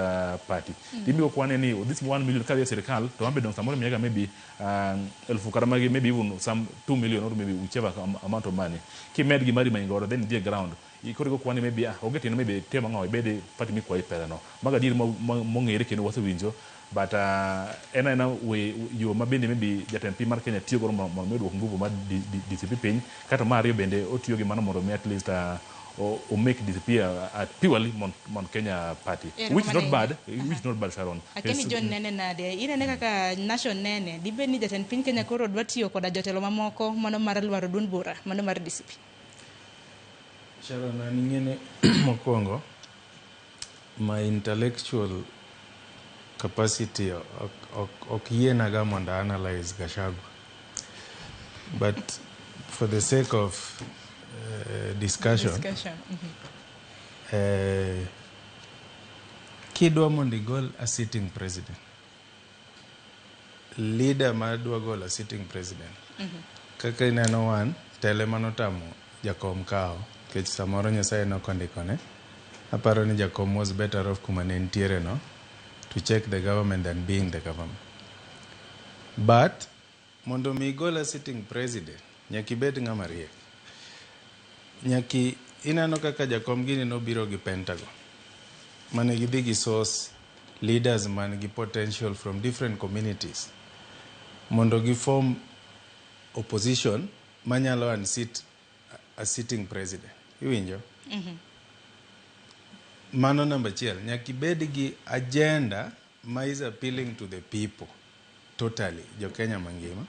party imigo kwani ni this 1 million kadhi serikal to ambe don samoro miaga maybe 1,000 kata maybe even some 2 million or maybe whichever amount of money kimed gi mari maingo then the ground ikorigo kwani maybe ogetino maybe tema ng'aw bede party mi kwa pesa no maga dir mong'ere kendo wasewinjo. But ena we yo mabende maybe jatend piny mar Kenya tiyo godo mondo mi oduok nguvu mar DCP piny kata mar ariyo bende otiyo gi mano mondo mi at least o make DCP a purely mon Kenya party which is not bad Sharon. Akeni John nene nade inene kaka nation nene dibe ni jatend piny Kenya koro dwa tiyo koda jotelo mamoko mano mar lwaro duond bura mano mar DCP. Sharon aningene mokwongo my intellectual capacity okienaga mondo analyze Gachagua, but for the sake of discussion. Kidwa mondo igol a sitting president, leader madwa gol a sitting president, kaka ineno wan tele manotamo Jakom kao kech samoro Nyasaye nokondikone. Aparo ni Jakom was better off kuma ne ntiere no to check the government than being the government. But mondo mi igol a sitting president nyaki bed ng'ama riek, nyaki inano kaka Jakom gini nobiro gi Pentagon mane gidhi gi source leaders man gi potential from different communities mondo gi form opposition manyalo unseat a sitting president. Iwinjo? Mano number chiel, nyaki bed gi agenda ma is appealing to the people totally, jo Kenya mangima.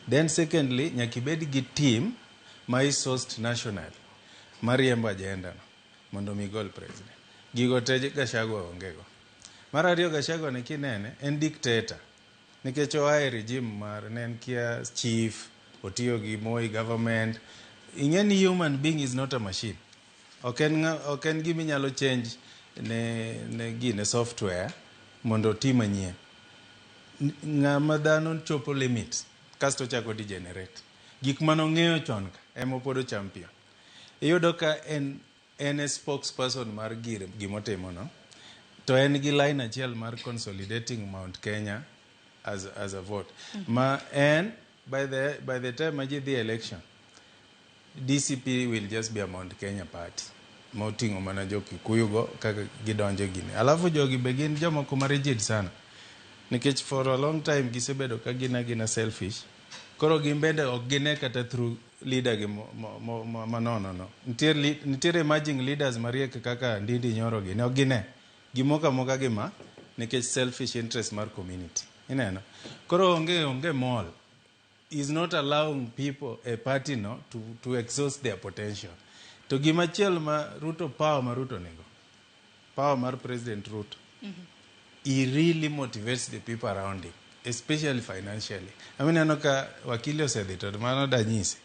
Then secondly, nyaki bed gi team ma is sourced national mariembo agenda no mondo mi gol president. Gigo te Gachagua ongego. Mar ariyo, Gachagua ne kinene en dictator nikech oae regime mar nen kia chief otiyo gi Moi government. Ingeni human being is not a machine. Oken gimi nyalo change ne software mondo team manyien. Ng'ama dhano chopo limit kasto chako degenerate. Gik manong'eyo chon ka emo podo champion. Iyudo ka en a spokesperson mar gimotimo no. To en gi line achiel mar consolidating Mount Kenya as a vote. Ma en by the time maji the election, DCP will just be a Mount Kenya party. Motingo mana jo Kikuyu go kaka gidonjo gini. Alafu jogi begin jomoko ma rigid sana. Nikech for a long time gisebedo ka gina selfish. Koro gimbende ok gine kata through leader gi no. Nitiere emerging leaders mariek kaka Ndindi Nyoro gi ne ok gine. Gimoka moka gima nikech selfish interest mar community. Ineno. Koro onge mall is not allowing people a party no to exhaust their potential. To gima chiel ma Ruto power nego. Power mar President Ruto. He really motivates the people around him, especially financially. I mean, anoka wakili osedhito mano danyisi.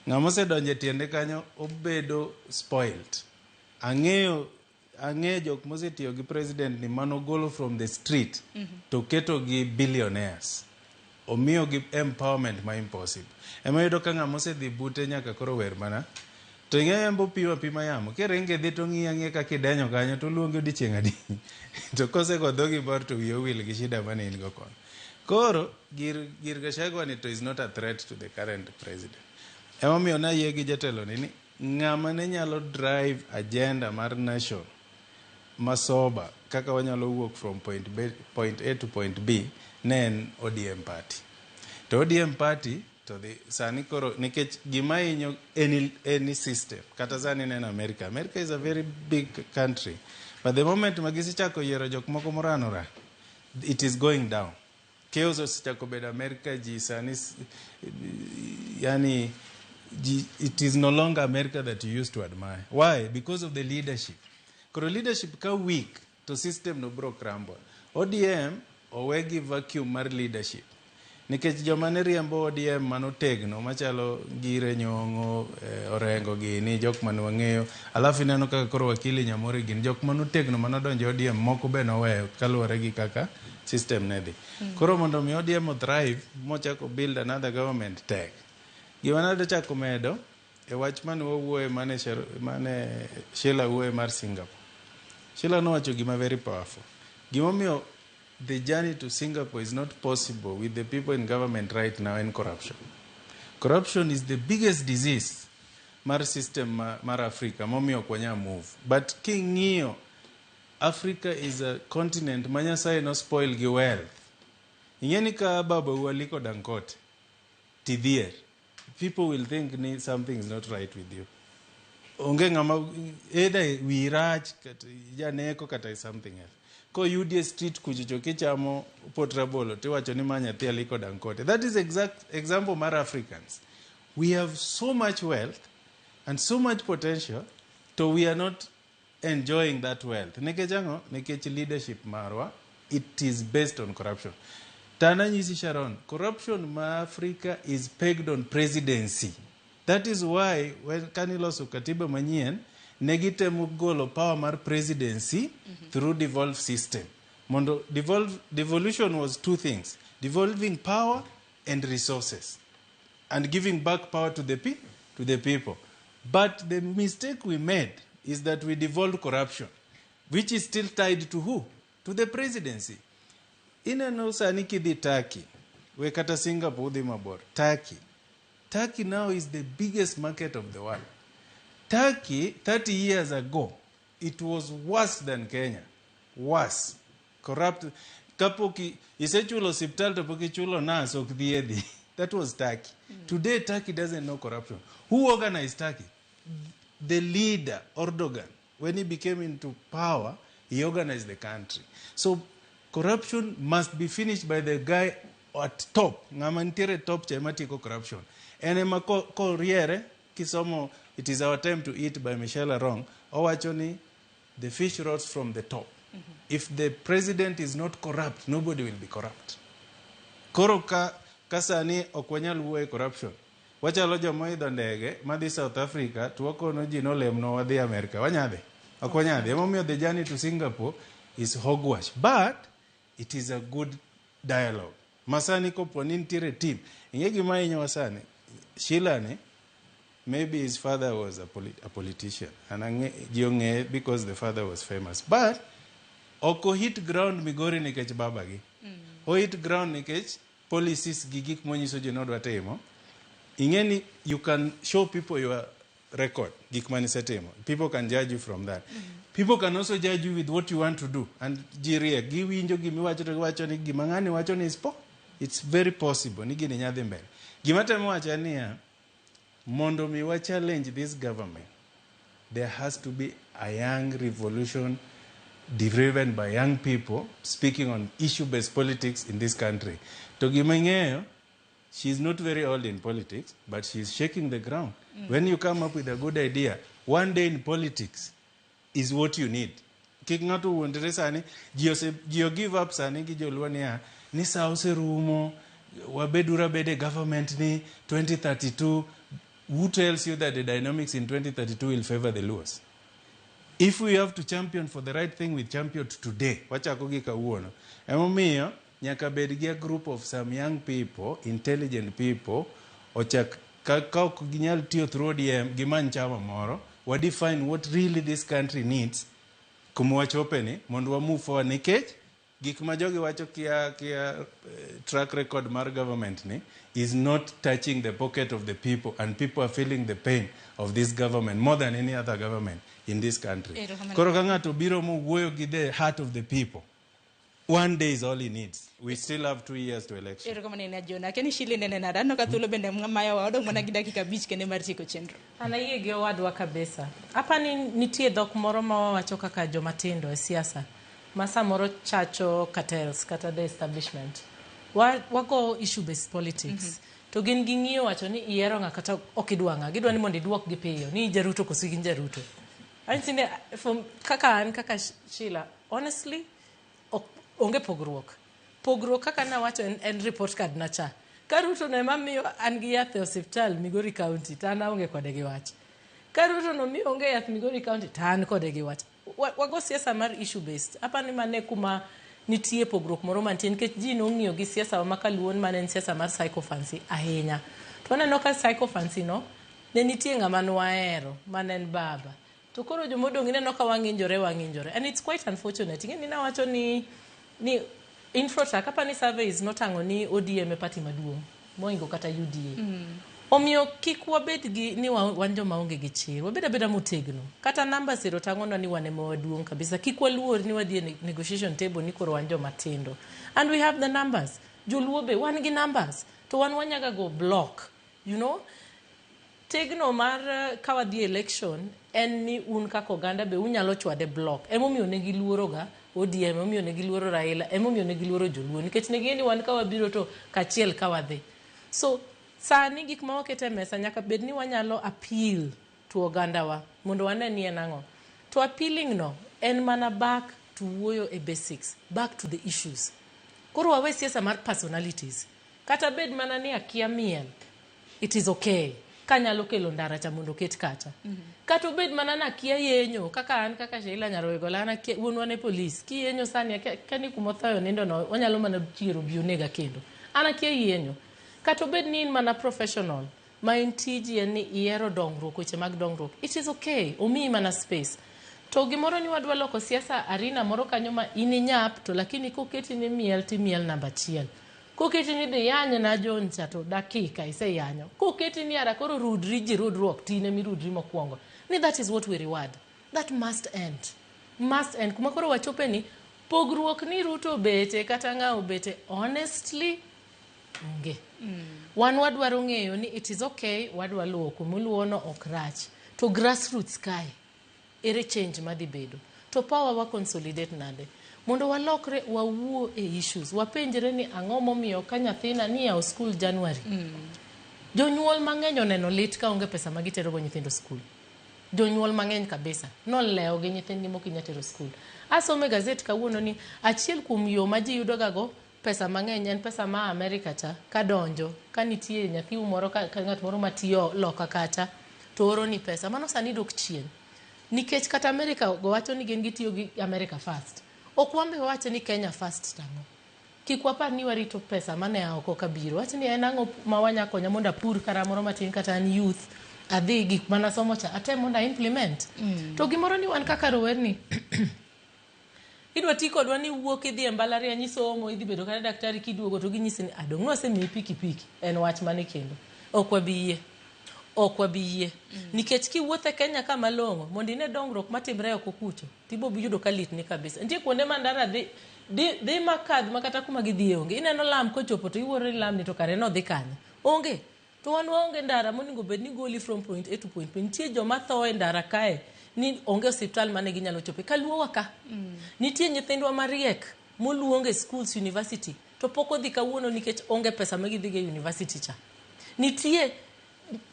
Ng'ama osedonje tiende kanyo obedo spoiled. ang'eyo jok mosetiyo gi president ni manogolo from the street to keto gi billionaires, omiyo gi empowerment ma impossible. Ema yudo ka ng'ama osedhi bute nyaka koro wer mana to ing'eyo embo pima yamo kirenge dhi to ng'iya kaka idenyo kanyo to luongi odiochieng' adi to kosego dhogi bor to wiyo wil gi shida mane in go kono. Koro gir Gachagua ni to is not a threat to the current president. Emomiyo nayie gi jatelo ni ng'ama ne nyalo drive agenda mar nation masoba kaka wanyalo wuok from point A to point B ne en ODM party. To ODM party to the sani koro nikech gima inyo any system kata sani neno America is a very big country, but the moment magisichako yiero jok moko moranora, it is going down. Chaos osichako bedo America ji sani yani it is no longer America that you used to admire. Why? Because of the leadership. Koro leadership ka weak to system no bro crumble. ODM owegi vacuum mar leadership. Nikech joma ne riembo ODM manotegno machalo Gire Nyong'o, Orengo gini jok mane wang'eyo, alafu ineno kaka koro wakili Nyamori gini jok manotegno manodonjo ODM moko be noweyo kaluwore gi kaka system ne dhi. Koro mondo mi ODM thrive mochako build another government tek. Gima nade chako medo e wach mane wawuoye mane Sheila wuoye mar Singapore. Sheila nowacho gima very powerful. Gima omiyo the journey to Singapore is not possible with the people in government right now in corruption. Corruption is the biggest disease mar system mar Africa. Momiyo kwanya move. But king'iyo, Africa is a continent manyasaye no spoil gi wealth. Ingeni ka baba waliko Dangote tidhier. People will think something is not right with you. Onge ngama either wirach kata janeko kata something else. Ko UDA street kuchicho kichamo potrabolo tiwacho ni manya thia liko Dangote. That is exact example mar Africans. We have so much wealth and so much potential, so we are not enjoying that wealth. Nekech leadership marwa, it is based on corruption. Tana nyisi Sharon, corruption ma Africa is pegged on presidency. That is why when Kaniloso Katiba Manyien, negitemo golo power mar presidency through devolved system. Mondo devolution was two things: devolving power and resources, and giving back power to the people. But the mistake we made is that we devolved corruption, which is still tied to who? To the presidency. Inano sani kidhi Turkey, we kata Singapore udhi mabor. Turkey now is the biggest market of the world. Turkey, 30 years ago, it was worse than Kenya. Worse. Corrupt. Kapoki, isechulo hospital topoki chulo nas okdhiedhi. That was Turkey. Today, Turkey doesn't know corruption. Who organized Turkey? The leader, Erdogan. When he became into power, he organized the country. So, corruption must be finished by the guy at top. Ngamantiere top chamatiko corruption. Enema ko riere, kisomo, it is our time to eat by Michelle Arong. Owachoni, the fish rots from the top. If the president is not corrupt, nobody will be corrupt. Koro kasani okwanyal wuoye corruption. Wachalo joma idho ndege madhi South Africa to wakono ji nolemno wadhi America. Wanyadhi? Okwanyadhi. Emomiyo the journey to Singapore is hogwash. But it is a good dialogue. Masani kopo nintire team. Inge gima inyo wasani. Sheila ne, maybe his father was a politician. And because the father was famous. But oko hit ground Migori nikech babagi. O hit ground nikech policies gigik monyiso jinodwa timo. Ingeni, you can show people your record. Gik manisetimo. People can judge you from that. People can also judge you with what you want to do. And jirie, giwinjo gimiwacho ni gimangani wacho ni ispo. It's very possible. Nigi ni nyadhi mbele. Gimatemo wacha niya, mondo miwa challenge this government. There has to be a young revolution driven by young people speaking on issue-based politics in this country. To Gimangeyo, she's not very old in politics, but she's shaking the ground. When you come up with a good idea, one day in politics is what you need. Kikngatu wondere sani, Gio give up sani gi joluania, ni sause rumo, wabedura bede government ni 2032. Who tells you that the dynamics in 2032 will favor the Luos? If we have to champion for the right thing, we champion today. Wachako gi kawuono. Emomiyo nyaka bed gi a group of some young people, intelligent people, ochak ka ok ginyal tiyo through ODM gimany chama moro, we define what really this country needs. Kuma wachope ni mondo wa move forward nikech gik ma jogi wacho kia track record mar government ni is not touching the pocket of the people, and people are feeling the pain of this government more than any other government in this country. Koro ka ng'ato biro mo wuoyo gi the heart of the people, one day is all he needs. We still have 2 years to election. Erokamano Jona, keni shili nene na dano ka thuolo bende mayo wadong mana gi dakika 5 kende mar tieko chenro. Ana yie gi owadwa kabisa. Hapa ni nitie dhok moro ma wawacho kaka joma tindo e siasa. Ma samoro chacho cartels kata the establishment. Wako issue based politics. To gin gi ng'iyo wacho ni iero ng'a kata ok idwa ng'a. Gidwa ni mondo iduok gi piyo ni jaruto koso gin jaruto. Ansinde kaka Sheila, honestly onge pogruok kaka na wacho en report card na cha. Karuto no mamiyo an gi yath e hospital Migori County ta na onge kode gi wach. Karuto no miyo onge yath Migori County ta an kode gi wach. Wago siasa mar issue based. Hapa ni mane kuma nitie pogruok moro mantie nikech ji no ng'iyo gi siasa ma kaluon mane en siasa mar psychophancy ahinya. To aneno ka psychophancy no ne nitie ng'ama nwahero mane en baba. To koro jomodong ineno ka wang'injore and it's quite unfortunate. Ingeni na wacho ni Infotrak hapa ni surveys notango ni ODM e party maduong' moingo kata UDA. Omiyo kik wabed gi ni wan joma onge gi chir, wabed abeda motegno. Kata namba 0 tangono ni wane maduong' kabisa. Kik waluor ni wadhi negotiation table ni koro wan joma tindo. And we have the numbers. Joluo be wan gi numbers. To wan wanyaga go block, you know. Tegno mar kawadhi election en ni un kaka oganda be unyalo chwade block. Emomiyo ne giluoro ga ODM, emomiyo ne giluoro Raila, emomiyo ne giluoro joluo nikech ne gini wan kawabiro to kachiel kawadhi. So sani gik ma okete mesa nyaka bed ni wanyalo appeal to ogandawa mondo wane ni en ang'o. To appealing no en mana back to wuoyo e basics, back to the issues. Koro wawe siasa mar personalities. Kata bed mana ni akia miel, it is okay. Kanyalo kelo ndara cha mondo ket kacha. Kata bed mana na kia yenyo kaka Sheila Nyarowego lana wuonwa ne police ki yenyo sani kani kumothayo nindo no onyalo mana chiro bionega kendo. Ana kia yenyo. Kata bed ni mana professional ma intiji en ni iero dongruok weche mag dongruok. It is okay. Omi mana space. To gimoro ni wadwa loko siasa arena moro kanyo ma ininyap to lakini koketi ni miel ti miel namba 1. Koketi ni de yanya na joncha to dakika ise yanyo. Koketi ni ara koro rudri ji rudruok tine mi rudri mokwongo. Ni that is what we reward. That must end. Must end. Kuma koro wachope ni pogruok ni Ruto bete kata ng'ao bete honestly onge. Wan wadwaro ng'eyo ni it is okay wadwa luwo kumuluono ok rach. To grassroots kae ere change madhi bedo. To power wa consolidate nade. Mondo walokre wawuo e issues. Wapenjre ni ang'o momiyo ka nyathina ni yaw school January. Jonyuol mang'eny oneno lit ka onge pesa magitero go nyithindo school. Jonyuol mang'eny kabisa. Noleo gi nyithindi mokinya tero school. Asome gazette kawuono ni achiel kuom yo ma ji yudo gago pesa mang'eny en pesa ma America cha ka donjo ka nitie nyathi moro ka ng'at moro matiyo loka kacha to oro ni pesa mano sani dok chien. Nikech kata America go wacho ni gin gitiyo gi America first. Okwambe wacho ni Kenya first tango. Kikwapar ni warito pesa mane oko kabiro. Wacho ni en ang'o ma wanya konya monda pur kara moro matin kata an youth adhi gik mana somo cha atem monda implement. To gimoro ni wan kaka rowerni idwa ti kodwa ni wuok idhi e mbalariany isomo idhi bedo kata daktari kiduogo to ginyisi ni adong nosemi pikipiki en wach mane kendo ok wabiyie nikech kiwuothe Kenya kama longo mondo ine dongruok matimre oko kucho tibo biyudo kalit ni kabisa nitie kuonde mandara dhi makadh makata kuma gidhi onge ineno lam kochopo to iwuoro ni lam ni to kare no dhi kanye onge to wan onge ndara monego bed ni goli from point A to point B nitie joma tho e ndara kae ni onge hospital mane ginyalo chope kaluowa ka nitie nyithindwa mariek moluonge schools university to poko dhi kawuono nikech onge pesa ma gidhi ge university cha nitie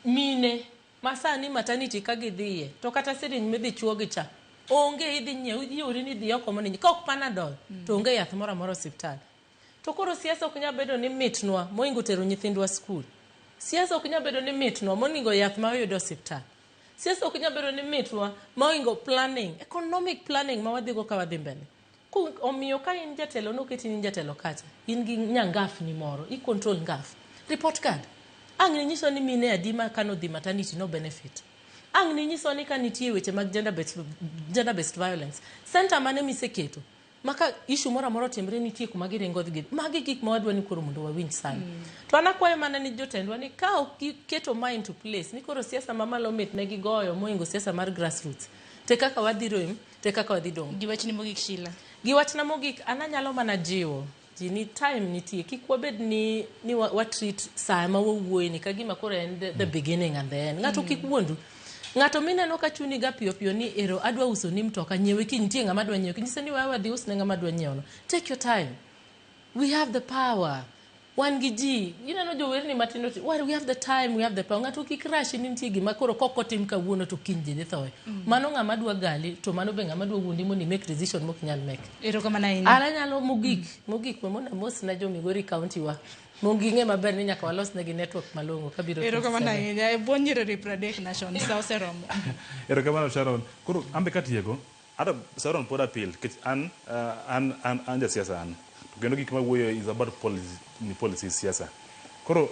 mine masani maternity ka gidhiye to kata sirinj midhi chuogi cha onge idhi nyiew yori ni dhi oko mane ka ok panadol to onge yath moro amoro hospital to koro siasa ok nyabedo ni mitnwa moingo tero nyithindwa school siasa ok nyabedo ni mitnwa moningo yath ma oyudo hospital siasa ok nyalo bedo ni mitwa moingo planning, economic planning ma wadhigo ka wadhi mbele. Omiyo ka in jatelo noketi ni jatelo kacha, in gi nyangaf ni moro, i control ngaf. Report card. Ang' ni nyiso ni mine adima kano dhi maternity no benefit. Ang' ni nyiso ni ka nitie weche mag gender based violence. Center mane miseketo. Maka issue moro amoro timre nitie kuma giringo dhi. Magi gik ma wadwa ni koro mondo wawinj sana. To anakwayo mana ni jotendwa ni ka ok keto mind to place ni koro siasa mamalo mit ne gigoyo moingo siasa mar grassroots. Te kaka wadhi rem, te kaka wadhi dong. Giwachni mogik Sheila. Giwachna mogik ananyalo mana jiwo. Ji ni time nitie kik wabed ni wa treat saa ma wawuoyi ni kagima koro en the beginning and the end. Ng'ato kik wuondu. Ng'ato mineno ka chuni ga piyo piyo ni ero adwa uso ni mtoka nyiewe kiny nitie ng'ama dwa nyiewe kinyise ni wawa dhi us ne ng'ama dwa nyiewo no. Take your time. We have the power. Wan gi ji ineno jower ni matindo we have the time, we have the power. Ng'ato kik rush ni nitie gima koro kokotim kawuono to kiny dhi thoe. Mano ng'ama dwa gali to mano be ng'ama dwa wuondi mondo make decision mok nyal make. Ero kama na ini. Ala nyalo mogik mona mos na jo Migori County wa. Monging'e maber ni nyaka walos negi network malong'o kabiro. Ero kama na ini. E bonjiro repradek nation sa oseromo. Ero kama Sharon. Koro ambe katieko. Ada Sharon pod appeal. An jasiasa an. Kendo gik ma wuoyo is about policy siasa. Koro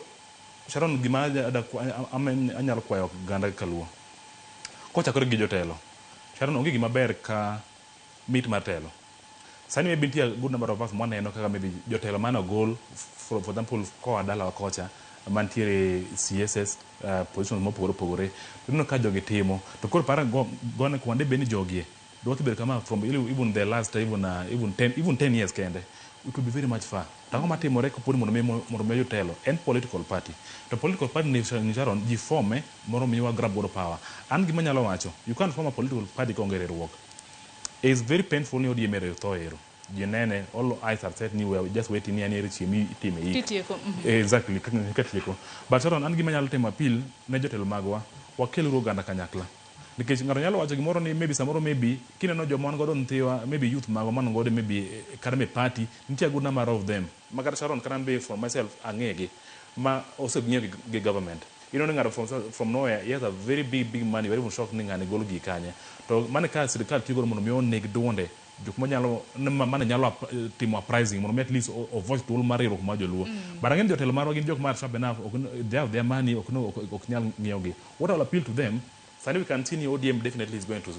Sharon gima anyalo kwayo ganda kaluo. Kochakore gi jotelo. Sharon onge gima ber ka meet mar telo. Sani maybe nitie a good number of us mwaneno kaka maybe jotelo mana gol for example koa dala kocha mantiere CSS positions mopogore opogore. Tuno ka jogi timo. To koro para gone kwande beni jogie. Do to be kama from even the last even 10 years kende. It will be very much far. Tango matimore ko podi mondo me jotelo en political party. To political party ni Sharon ji forme moro miwa grab godo power. An gima nyalo wacho, you can't form a political party kongere work. It's very painful ni odi emere thoero. Jenene all eyes are set ni we just waiting ni any chimi time yi. Exactly katieko. But Sharon an gima nyalo temo appeal ne jotelo magwa wakel roganda kanyakla. Nikech ng'ato nyalo wacho gimoro ni maybe samoro maybe kineno joma godo nthiwa maybe youth mago man godo maybe karame party nitie a good number of them makata Sharon can be for myself ang'egi ma osegnyiew gi government ng'ato from nowhere he has a very big money very even shocked ni ng'ani golo gi kanye to mane ka sirikal tiyo godo mondo mi oneg duonde jok mane nyalo timo uprising mondo mi at least of voice tool mar riwruok mar joluo but ang'en jotelo marwa gin jok mar sharp enough they have their money ok nyal ng'iewo gi. What I'll appeal to them. Sani we can see ODM definitely is going to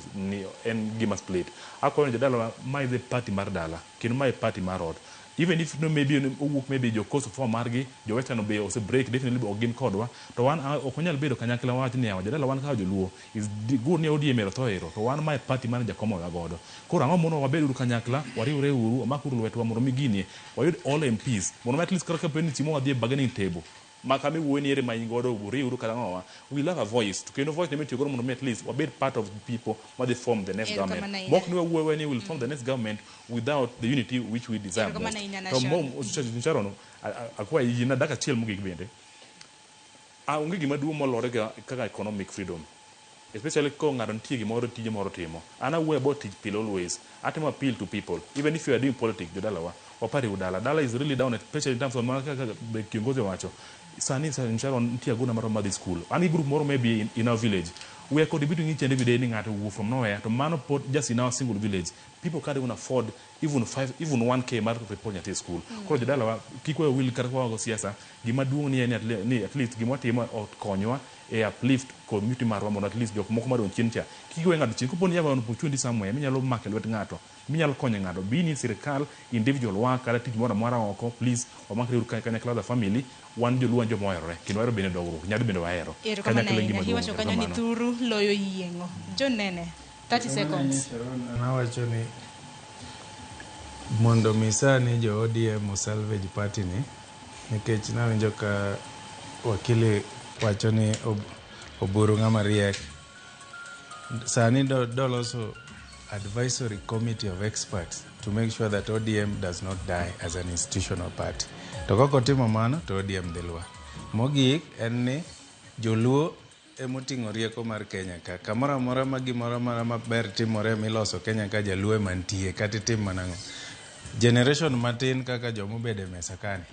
and give us split. According to Dala, my the party mardala, kin my party marod. Even if no maybe your course of margi, your western be also break definitely or game code to one okonyal bedo kanyakla wati ni awajadala one ka joluo is good ni ODM erotoero to one my party manager komo yagodo. Kora ngo mono wabedu kanyakla wariure uru makuru wetu wa moro migini wayud all MPs. Mono at least karaka peni timo wadhi bargaining table. Makami wuoni ere maingodo uri uru kala we love a voice to kendo voice ne metu godo at least we be part of the people what they form the next government mok no when you will form the next government without the unity which we desire most to mom Sharon akwa yina daka chiel mugik bende onge gima duo molore kaka economic freedom especially ko ng'ato nitie gimoro tije moro timo ana we about teach people always atimo appeal to people even if you are doing politics jodalawa wapari udala is really down especially in terms of kiongozi wacho sani Sharon nitie aguna maro madhi school ani group moro maybe in our village we are contributing each and every day ng'ato from nowhere to mano put just in our single village people can't even afford even 1k mar report nyathi school koro jodalawa kikwe will karwa siasa gima duong ni at least gima timo konywa e uplift community marwa mondo at least jok moko madon chincha kikwe ng'ato chin koponi yawa opportunity somewhere minyalo make lwet ng'ato minyalo konyo ng'ato bini sirikal individual work kata tich moro amora oko please wamakre uru kanyakla the family wan joluo jo moherore kendo wahero bende dogruok nyalo bende wahero kanyakla ngima hiwacho kanyo ni thuru loyo yieng'o John Nene 30 seconds nawacho ni mondo misani jo ODM o salvage party ni nikech nawinjo ka wakili wacho ni oburu ng'ama riek sani doloso advisory committee of experts to make sure that ODM does not die as an institutional party. To koko timo mano to ODM dhi lwar. Mogik en ni joluo emoting'o rieko mar Kenya ka. Kamoro amora ma gimoro maber timore miloso Kenya ka jaluo mantie kata tim manang'o. Generation matin kaka jomo bede mesa kani.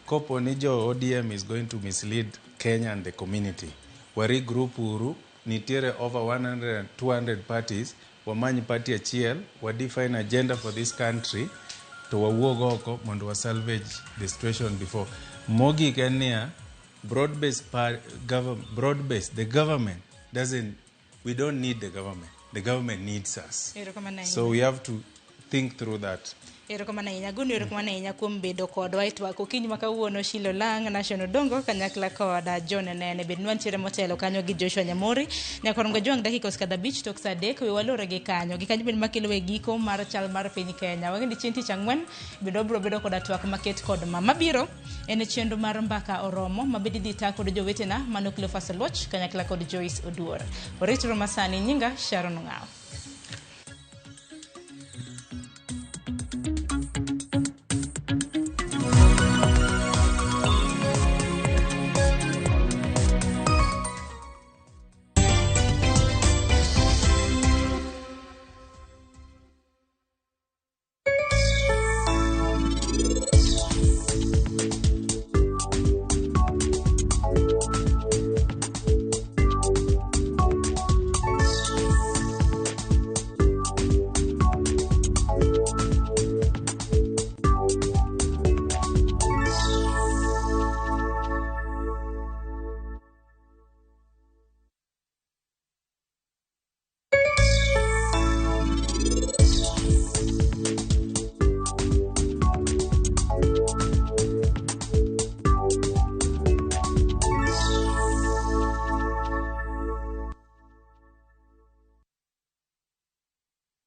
Kopo ni jo ODM is going to mislead Kenya and the community. Wari group uru nitiere over 100 and 200 parties, wamanyi party achiel, wa define agenda for this country, to wawuog oko mondo wa salvage the situation before. Mogik en niya, broad-based, the government doesn't, we don't need the government. The government needs us. So we have to think through that. Erokamana inya gunu erokamana inya kuom bedo kodwa e twak okinyi makawuono Shilo Lang National Dongo kanyakla koda John Nene bednwa ntiere motelo kanyo gi Joshua Nyamori nyakorongo jwang dakika oskada bich tok sadek we walore gi kanyo ben makelo e giko mar chal mar piny Kenya wang'e chinti changwen bedo koda twak maket kod mama biro en chenro mar mbaka oromo mabedi dita kod jowetena manuklo faseloch kanyakla kod Joyce Oduor oritro masani nyinga Sharon Ngao.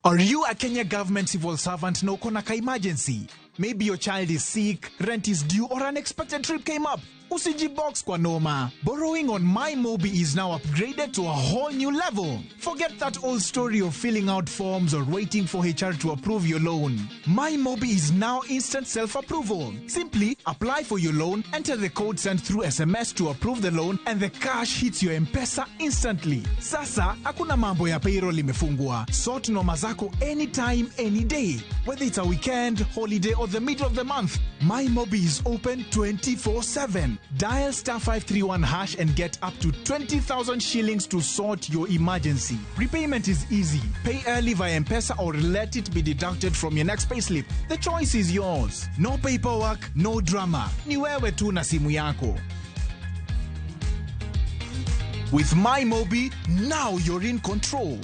Are you a Kenya government civil servant no konaka emergency? Maybe your child is sick, rent is due, or unexpected trip came up. Usiji box kwa noma. Borrowing on MyMobi is now upgraded to a whole new level. Forget that old story of filling out forms or waiting for HR to approve your loan. MyMobi is now instant self-approval. Simply apply for your loan, enter the code sent through SMS to approve the loan, and the cash hits your M-Pesa instantly. Sasa, hakuna mambo ya payroll imefungwa. Sort noma zako anytime, any day. Whether it's a weekend, holiday, or the middle of the month, MyMobi is open 24/7. Dial *531# and get up to 20,000 shillings to sort your emergency. Repayment is easy. Pay early via M-Pesa or let it be deducted from your next payslip. The choice is yours. No paperwork, no drama. Ni wewe tu na simu yako. With MyMobi, now you're in control.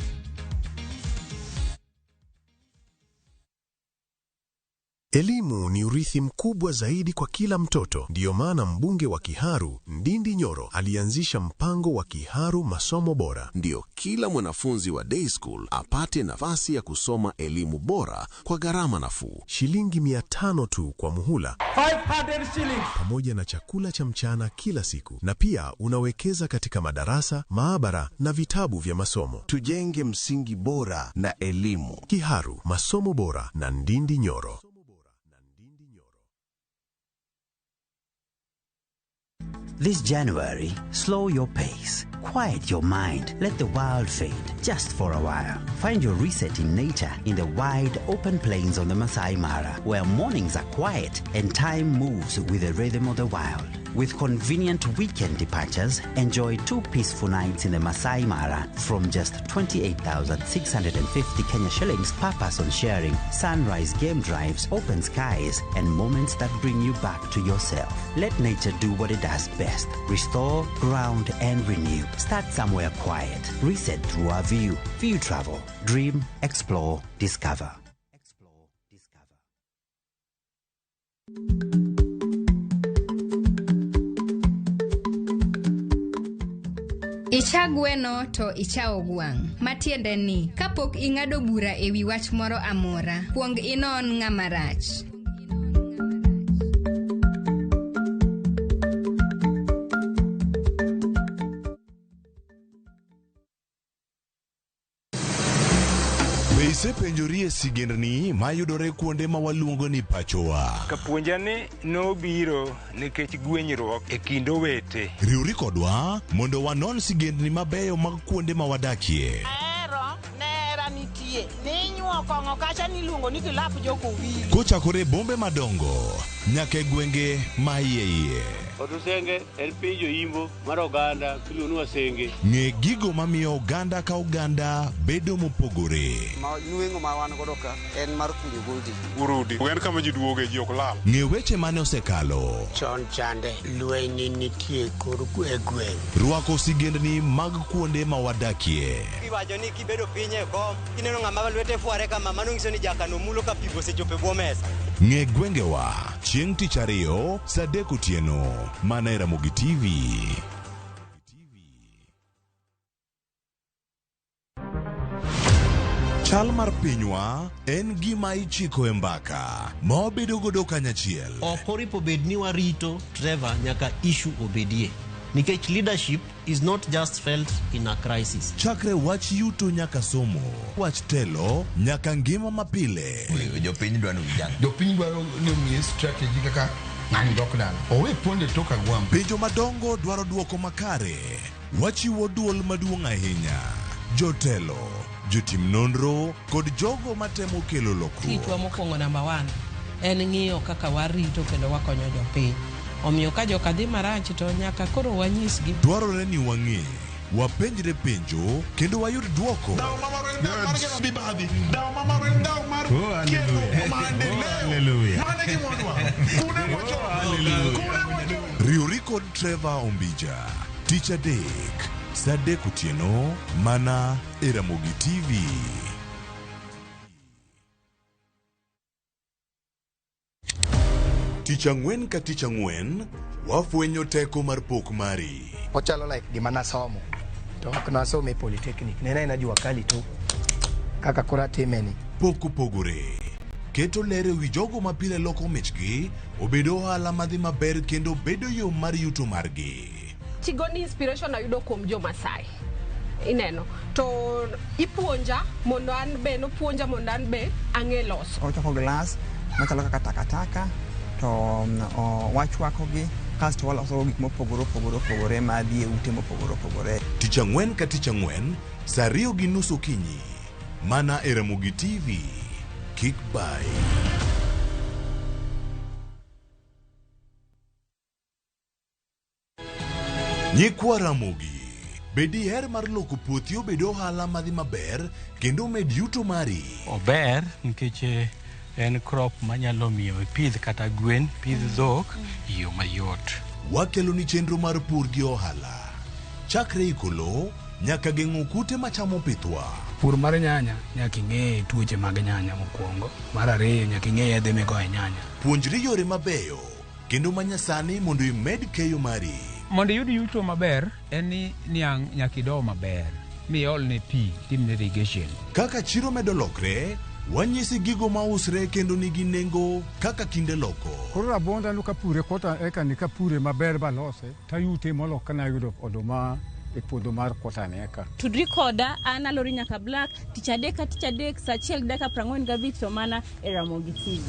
Elimu ni urithi mkubwa zaidi kwa kila mtoto. Ndiyo maana mbunge wa Kiharu, Ndindi Nyoro, alianzisha mpango wa Kiharu Masomo Bora. Ndio kila mwanafunzi wa day school apate nafasi ya kusoma elimu bora kwa gharama nafuu. Shilingi 500 tu kwa muhula. 500 shillings. Pamoja na chakula cha mchana kila siku. Na pia unawekeza katika madarasa, maabara na vitabu vya masomo. Tujenge msingi bora na elimu. Kiharu Masomo Bora na Ndindi Nyoro. This January, slow your pace, quiet your mind, let the wild fade just for a while. Find your reset in nature in the wide open plains on the Masai Mara, where mornings are quiet and time moves with the rhythm of the wild. With convenient weekend departures, enjoy 2 peaceful nights in the Masai Mara from just 28,650 Kenya shillings per person, sharing sunrise game drives, open skies, and moments that bring you back to yourself. Let nature do what it does best. Restore, ground, and renew. Start somewhere quiet. Reset through our view. View Travel. Dream, explore, discover. Icha gweno to ichao gwang'. Matiende ni, kapok ing'ado bura ewi wach moro amora, kuong inon ng'ama rach. Be isepenjorie sigendni mayudore kuonde ma waluongo ni pachowa? Kapuonjani nobiro nikech gwenyruok e kind owete. Riwri kodwa mondo wanon sigendni mabeyo mag kuonde ma wadakie. Nera nitie. Ninyuo kong'o kacha niluongo ni kilap joko wili. Kochakore bombe madongo nyaka e gwenge ma iye. Otusenge en piny joimbo mar oganda piluongo ni Wasenge. Ng'e gigo mamiyo oganda ka oganda bedo mopogore. Nueng'o ma wan godo ka en mar kunyo gold. Urudi. En kama ji duoge ji ok lal. Ng'e weche mane osekalo. Chon chande lweny nitie kor gweng'. Rwako sigendni mag kuonde ma wadakie. Iwacho ni kibedo piny e kom, ineno ng'ama lwete fuare kama, mano nyiso ni jakano mulo ka pigo osechopo e bwo mesa. Ng'e gwengewa chieng' tich ariyo saa 3 otieno mana e Ramogitvlive. Chal mar pinywa en gima ichiko e mbaka ma wabedo godo kanyachiel. Ok oripo bed ni warito Trevor nyaka issue obedie. Nikech leadership is not just felt in a crisis. Chakre wach yuto nyaka somo, wach telo nyaka ngima mapile. Jopiny dwaro ni omiye strategy kaka ng'ani dok dala. Owe ponde tok agwam. Penjo madongo dwaro duoko makare. Wachiwo duol maduong' ahinya. Jotelo, jotim nonro kod jogo matemo kelo lokruok. Kitwa mokwongo namba 1 en ng'iyo kaka warito kendo wakonyo jopiny. Omiyo ka joka dhi marach to nyaka koro wanyisgi. Dwarore ni wang'e, wapenjre penjo kendo wayud duoko. Riuri kod Trevor Ombija, tich adek, saa 3 otieno mana e Ramogitvlive. Tich ang'wen ka tich ang'wen, wafwenyo teko mar pok mari. Ochalo like gima nasomo. To ok nasome polytechnic. Nena najua kali tu. Kaka kora timeni. Pok opogore. Keto lere wi jogo mapile loko michgi, obedo ohala madhi maber kendo bedo yo mar yuto margi. Tigoni inspiration ayudo kuom jo Masai. Ineno. To ipuonja mondo an be no puonja mondo an be ang'e loso. Ochoko glass, machalo kaka takataka. To wachwakogi kasto waloso gik mopogore madhi e ute mopogore. Tich ang'wen ka tich ang'wen, saa 2:30 okinyi, mana e Ramogitvlive. Kik bai. Nyikwa Ramogi, bedi her mar loko puothi obedo ohala madhi maber kendo med yuto mari. Ober nikech en crop manyalo miyo pidh kata gwen, pidh dhok yo mayot. Wakelo ni chenro mar pur gi ohala. Chakre ikolo nyaka geng'o kute machamo pithwa. Pur mar nyanya nyaka ing'e tuoche mag nyanya mokwongo. Mar ariyo nyaka ing'e yedhe migoye nyanya. Puonjri yore mabeyo kendo manyasani mondo imed keyo mari. Mondo iyud yuto maber en ni niang' nyaka ido maber. Miol ne pi, timne irrigation. Kaka chiro medo lokre, wanyisi gigo mausre kendo nigi nengo kaka kinde loko. Koro rabonda nuka pure kota eka nika pure maber balose, tayute molo kana yudo oduma e puodho mar kota neka. Tudri koda ana lori nyaka black, tich adek saa 1:45 to mana e Ramogitvlive.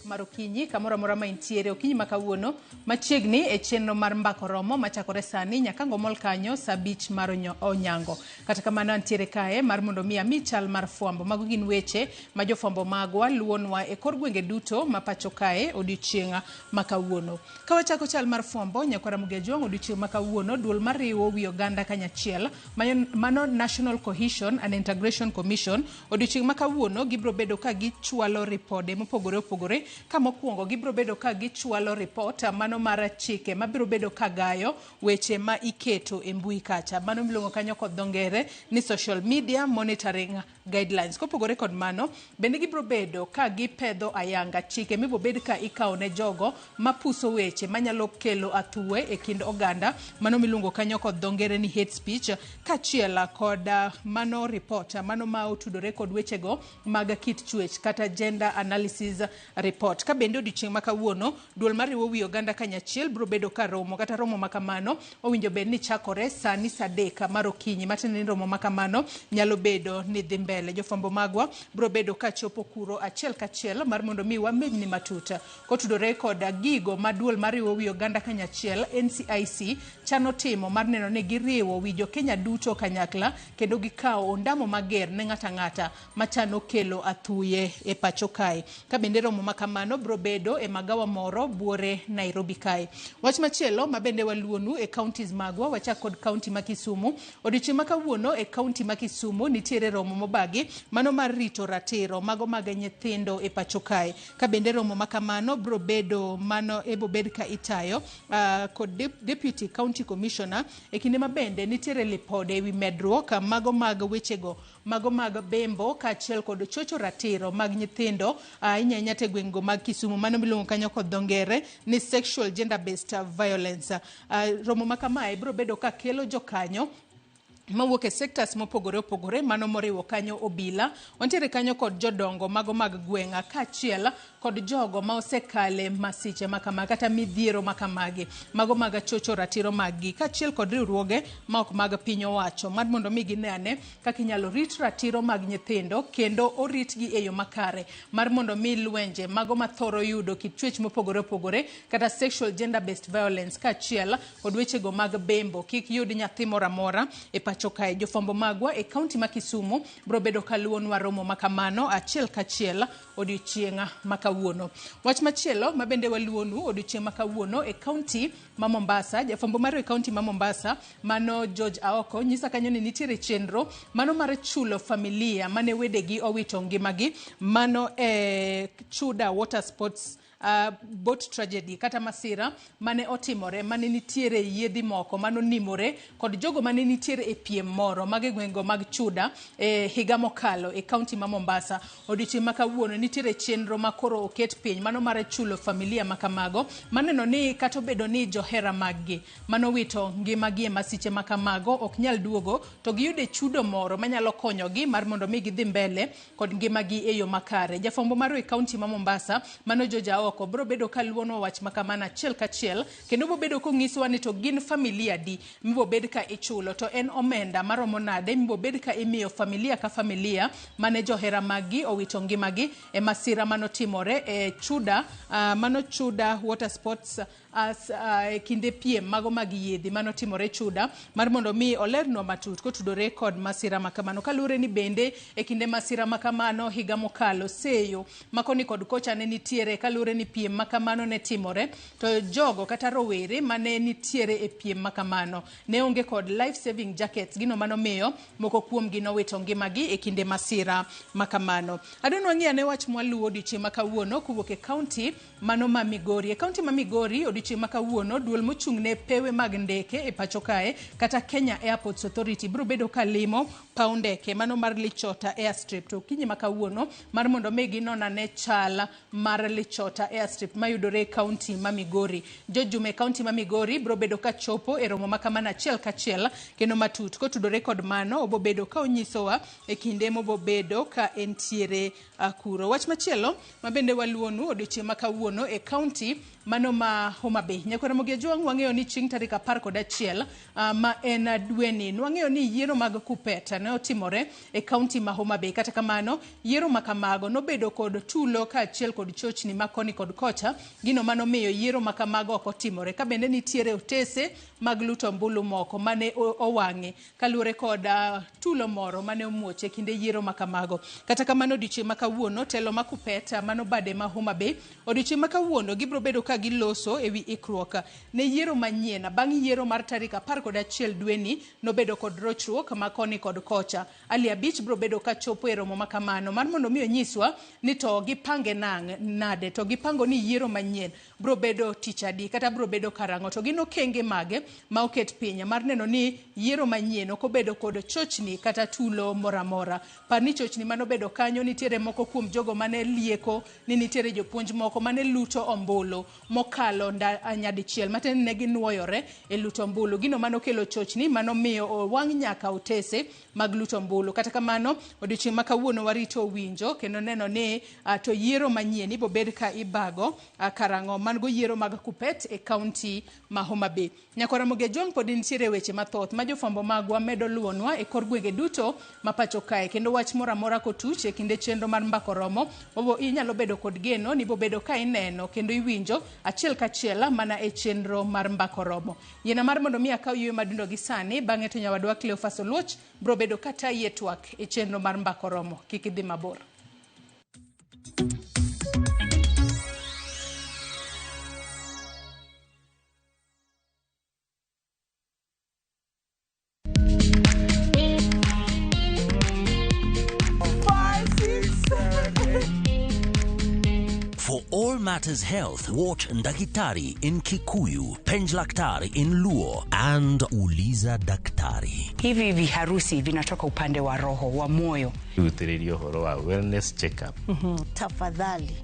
Marokinyi kamoro amora ma intiere okinyi makawuono machiegni e chenro mar mbako romo machakore sani nyaka ngomol kanyo saa 5 mar onyango. Kata kamano antiere kae mar mondo mi ami chal mar fwambo. Mago gin weche ma jofwambo magwa luonwa e kor gwenge duto ma pacho kae odiochienga makawuono. Ka wachako chal mar fwambo nyakwara Mugejong odiochieng makawuono duol mariwo wi oganda kanyachiel mano National Cohesion and Integration Commission odiochieng makawuono gibro bedo ka gichwalo ripode mopogore opogore. Ka mokwongo gibro bedo ka gichwalo report mano mar chike mabiro bedo ka gayo weche ma iketo e mbui kacha. Mano miluongo kanyo kod dho ngere ni Social Media Monitoring guidelines. Kopogore kod mano, bende gibro bedo ka gipedho ayanga chike mibo bed ka ikawo ne jogo mapuso weche manyalo kelo athuwe e kind oganda, mano miluongo kanyo kod dho ngere ni hate speech, kachiel kod mano report, mano ma otudore kod wechego mag kit chwech kata gender analysis report. Ka bende odiochieng' ma kawuono, duol mariwo wi oganda kanyachiel bro bedo ka romo, kata romo makamano owinjo bed ni chakore sani saa 3 mar okinyi, matiende ni romo makamano nyalo bedo ni dhi mbele. Jofwambo magwa bro bedo ka chopo kuro achiel kachiel mar mondo mi wamedni matuta kotudore kod gigo ma duol mariwo wi oganda kanyachiel NCIC chano timo mar neno ni giriwo wi jo Kenya duto kanyakla kendo gikawo ondamo mager ne ng'ata machano kelo athuye e pacho kae. Ka bende romo makamano bro bedo e magawa moro buore Nairobi kae. Wach machielo ma bende waluonu e counties magwa, wachak kod county ma Kisumu. Odiochieng' ma kawuono e county ma Kisumu nitiere romo mobagi mano mar rito ratiro mago mag nyithindo e pacho kae. Ka bende romo makamano bro bedo mano ebo bed ka itayo kod deputy county commissioner e kinde ma bende nitiere lipode ewi medruok mago mag wechego, mago mag bembo kaachiel kod chocho ratiro mag nyithindo inyanya te gwengo mag Kisumu, mano miluongo kanyo kod dho ngere ni sexual gender based violence. Romo makamae bro bedo ka kelo jokanyo mawuok e sectors mopogore opogore, mano moriwo kanyo obila, wantiere kanyo kod jodongo mago mag gweng'a kaachiel kod jogo ma osekale masiche makama kata midhiero makamagi, mago mag chocho ratiro maggi, kaachiel kod riwruoge ma ok mag piny owacho mar mondo mi ginene kaka inyalo rit ratiro mag nyithindo kendo oritgi e yo makare mar mondo mi lwenje mago mathoro yudo kit chwech mopogore opogore kata sexual gender based violence kaachiel kod wechego mag bembo kik yud nyathi moro amora e pacho kae. Jofwambo magwa e kaunti ma Kisumu bro bedo kaluonwa romo makamano achiel kachiel odiochieng' makawuono. Wach machielo ma bende waluonu odiochieng' makawuono e kaunti ma Mombasa, jafwambo maro e kaunti ma Mombasa mano George Aoko nyisa kanyo ni nitiere chenro mano mar chulo familia mane wedegi owito ngimagi, mano e Chuda Water Sports boat tragedy kata masira mane otimore mane nitiere yiedhi moko mano nimore kod jogo mane nitiere e piem moro mag gwengo mag Chuda e higa mokalo e kaunti ma Mombasa. Odiochieng' ma kawuono nitiere chenro makoro oket piny mano mar chulo familia makamago maneno ni kata obedo ni johera maggi mano wito ngimagi e masiche makamago ok nyal duogo to giyude chudo moro manyalo konyogi mar mondo mi gidhi mbele kod ngimagi e yo makare. Jafwambo maro e kaunti ma Mombasa mano Joja bro bedo kaluono wach makamana achiel kachiel kendo bo bedo kong'iswa ni to gin familia di mibo bed ka ichulo to en omenda maromo nade mibo bed ka imiyo familia ka familia mane johera maggi owito ngimagi e masira mano timore e Chuda mano Chuda Water Sports kinde piem mago mag yiedhi mano timore Chuda mar mondo mi olernwa matut kotudore kod masira makamano kalure ni bende e kinde masira makamano higa mokalo seyo makoni kod kocha ne nitiere kalure ni piem makamano ne timore to jogo kata rowere mane nitiere e piem makamano ne onge kod life saving jackets gino mano miyo moko kuom gi nowito ngimagi e kinde masira makamano. Adonwa ng'iya ne wach mwaluwo odiochieng' makawuono kuwuok e kaunti mano ma Migori. E kaunti ma Migori odiochieng' makawuono duol mochung'ne pewe mag ndeke e pacho kae kata Kenya Airports Authority bro bedo kalimo paw ndeke mano mar Lichota Airstrip to kinyi makawuono mar mondo mi ginonane chal mar Lichota Airstrip mayudore e kaunti ma Migori. Jojume kaunti ma Migori bro bedo ka chopo e romo makamana achiel kachiel kendo matut kotudore kod mano obo bedo ka onyisowa e kinde mobo bedo ka entiere kuro. Wach machielo ma bende waluonu odiochieng' makawuono e kaunti mano ma Homa Bay. Nyakwara Ramogitvlive wang'eyo ni chieng' tarik 11 ma en dweni nwang'eyo ni yiero mag Kupeta ne otimore e kaunti ma Homa Bay. Kata kamano yiero makamago nobedo kod tulo kaachiel kod chochni makoni kod kocha gino mano miyo yiero makamago ok otimore. Ka bende nitiere otese mag luto mbulu moko mane owang'e kaluore kod tulo moro mane omuoche kinde yiero makamago. Kata kamano odiochieng' makawuono telo ma Kupeta mano bade ma Homa Bay odiochieng' makawuono gibro bedo ka giloso ewi ikruok ne yiero manyien bang' yiero mar tarik 11 dweni nobedo kod rochruok makoni kod kocha. Ali Abich bro bedo ka chopo e romo makamano mar mondo mi onyiswa ni to gipange nade to gipango ni yiero manyien bro bedo tich adi kata bro bedo karang'o, to gin okenge mage ma oket piny mar neno ni yiero manyien ok obedo kod chochni kata tulo moramora. Par ni chochni mano bedo kanyo nitiere moko kuom jogo mane lieko ni nitiere jopuonj moko mane luto ombulu mokalo nyadichiel maten ne ginuoyore e luto ombulu. Gino mano kelo chochni mano miyo wang' nyaka otese mag luto ombulu. Kata kamano odiochieng' ma kawuono warito winjo kendo neno ni to yiero manyien ibo bed ka ibago karang'o. Man go yiero mag Kupet e kaunti ma Homa Bay. Nyakora Mogejong pod nitiere weche mathoth ma jofwambo magwa medo luonwa e kor gwenge duto ma pacho kae, kendo wach moro amora kotuch e kinde chenro mar mbako romo inyalo bedo kod geno ni bo bedo ka ineno kendo iwinjo achiel kachiel mana e chenro mar mbako romo. Yiena mar mondo mi akaw yweyo madundo gi sani, bang'e to nyawadwa Cleophas Oluoch bro bedo kata yie twak e chenro mar mbako romo. Kik idhi mabor. For all matters health, watch Ndakitari in Kikuyu, Penj Laktari in Luo, and Uliza Daktari. Hivi viharusi vinatoka upande wa roho, wa moyo. Utirio horo wa wellness check-up. Tafadhali,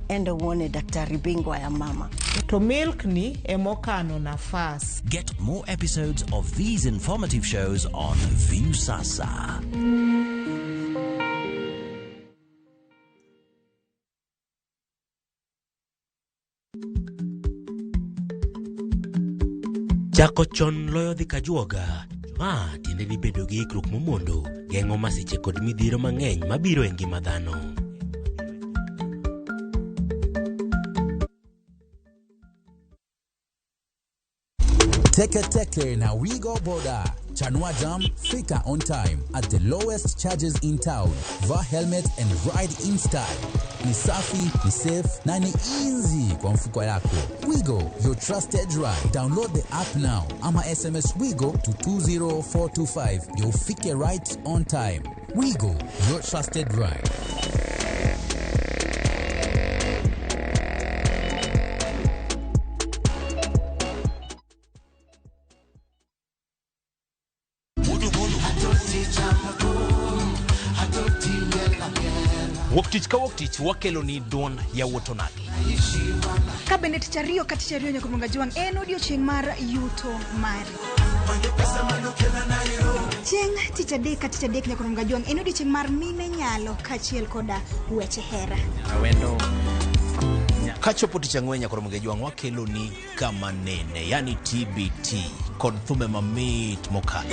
enda uone daktari bingwa ya mama. To milk ni emokano nafas. Get more episodes of these informative shows on Viusasa. Chako chon loyo dhi kajuoga. Ma tiende ni bedo gi ikruok momondo, geng'o masiche kod midhiro mang'eny mabiro e ngima dhano. Teke na we go border. Chanua Jam, fika on time at the lowest charges in town. Va helmet and ride in style. Ni safi, ni safe, na ni easy kwa mfuko yako. Wigo, your trusted ride. Download the app now. Ama SMS Wigo to 20425. You'll fike right on time. Wigo, your trusted ride. Woktich ka woktich wakelo ni duon ya wotonagi. Kabende tichario katichario nyakumunga juang en odiochieng' mar yuto mari. Chieng' tichadek nyakumunga juang en odiochieng' mar mine nyalo kachiel koda weche hera. Awendo kachopo tichang'we nyakumunga juang wakelo ni kama nene, yani TBT kod thumbe mamit mokalo.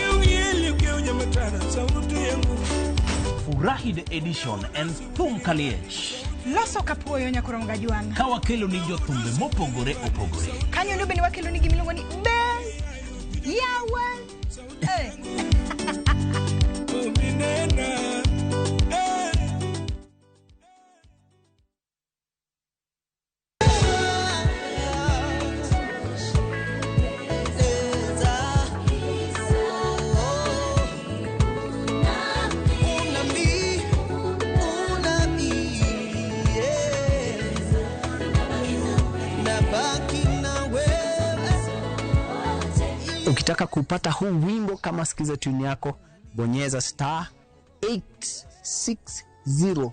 Furahi the edition and thum kaliech. Loso kapuoyo nyakumunga juang. Ka wakelo ni jothumbe mopogore opogore. Kanyo ndio bende wakelo ni gimilongo ni Ben Yawa. Ukitaka kupata huu wimbo kama sikiza tune yako, bonyeza *860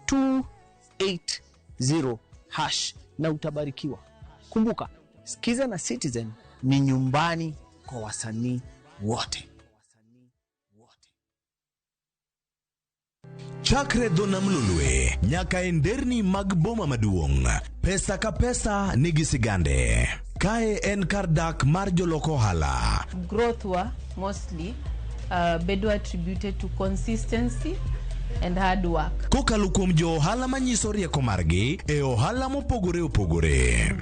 *280 hash na utabarikiwa. Kumbuka, Sikiza na Citizen ni nyumbani kwa wasanii wote. Chakre dona mlulwe, nyaka enderni mag boma maduong'. Pesa ka pesa nigi sigande. Kae en kardak mar joloko hala. Growth wa mostly bedo attributed to consistency and hard work. Kokalo kuom jo ohala manyiso rieko margi e ohala mopogore opogore.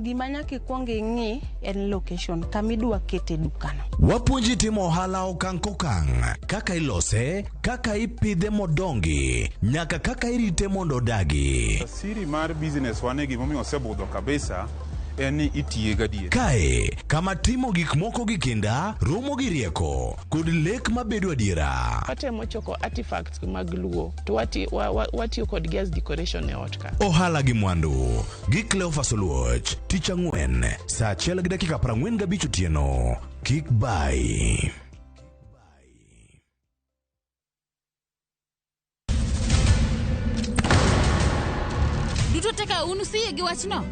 Gima nyaka ikuongo ing'i en location kamidwa kete dukano. Wapuonji timo ohala okang' kokang', kaka ilose, kaka ipidhe modongi, nyaka kaka irite mondo odagi. Siri mar business wane gimomiyo osebudho kabisa en ni itiye gadier. Kae kama timo gik moko gi kinda romo gi rieko kod lek mabedo adiera. Watemo choko artifacts mag luo to watiyo kodgi as decoration e ot ka. Ohala gi mwandu gi Cleophas Oluoch tich ang'wen saa 1:45 otieno. Kik bai. Duto teka unusiye gi wachno.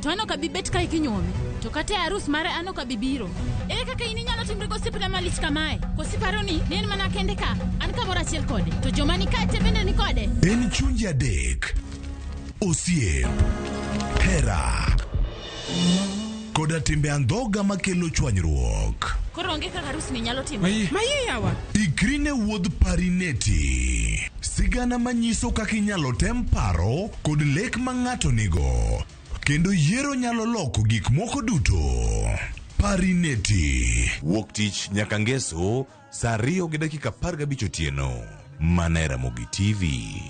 To ano ka bibet ka ikinyuomi. To kata arus mare ano ka bibiro. Ere kaka ini nyalo timre gosipna malich kamae. Kosiparo ni en mana kende ka. An kamoro achiel kode. To joma ni kate bende ni kode. En chunje adek. Osiep. Hera. Koda timbe andhoga makelo chwanyruok. Koro onge kaka arus ni nyalo timo. Maye yawa. Ikrine wuodh parineti. Sigana manyiso kaka inyalo tem paro kod lek ma ng'ato nigo. Kendo yiero nyalo loko gik moko duto. Parineti. Wuok tich nyaka ngeso saa 2:15 otieno. Mana Ramogitvlive.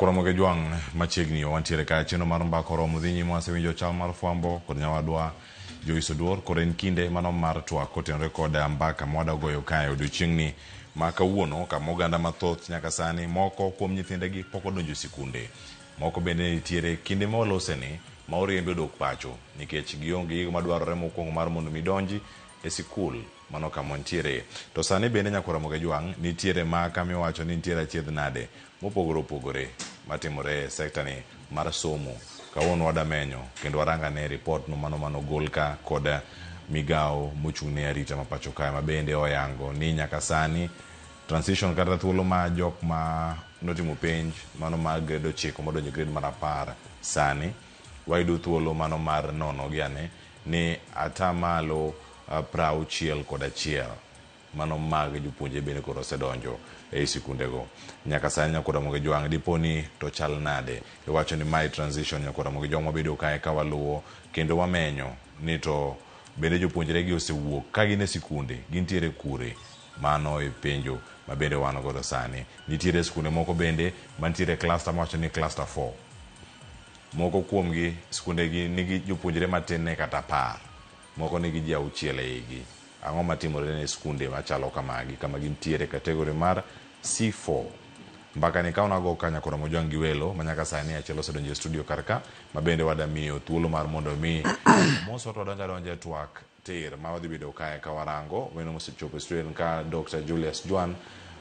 Ramogitvlive machiegni wantiere ka cheno mar mbako romo dhi nyime wasewinjo chal mar fwambo kod nyawadwa Joyce Oduor koro en kinde mano mar twak kotenore kod mbaka mwada goyo kae odiochiengni ma kawuono kama oganda mathoth nyaka sani moko kuom nyithindegi pok odonjo sikunde, moko bende nitiere kinde ma waloseni ma oriembe odok pacho nikech gionge gigo madwarore mokwongo mar mondo midonji e sikul mano kama ntiere. To sani bende Ramogitvlive nitiere ma kama iwacho ni nitiere achiedh nade mopogore opogore matimore sekta ni mar somo. Kawuono wadamenyo kendo warangane report no mano gol ka kod migao mochung'ne arita ma pacho kae ma bende oyango ni nyaka sani transition kata thuolo ma jok ma notimo penj mano mag grade 9 modonjo grade mar 10 sani wayudo thuolo mano mar nono gi ane ni atamalo 61 mano mag jopuonje bende koro osedonjo e sikundego. Nyaka sani Ramogitvlive diponi to chal nade. Iwacho ni my transition Ramogitvlive mabedo kae ka waluwo kendo wamenyo ni to bende jopuonjre gi osewuok ka gin e sikunde gintiere kure mano e penjo ma bende wan godo sani. Nitiere sikunde moko bende mantiere cluster mawacho ni cluster 4. Moko kuomgi sikunde gi nigi jopuonjre matin ne kata 10, moko nigi ji 6 e igi. Ang'o matimore ne sikunde machalo kamagi kama gintiere kategori mar C4. Mbaka ni kauna go kanya Ramogitvlive gi welo manyaka sani achiel osedonjo e studio karka ma bende wadamiyo thuolo mar mondo mi moso to donja twak tir ma wadhi bedo kae ka warango weno mosechopo studio ka Dr. Julius Juan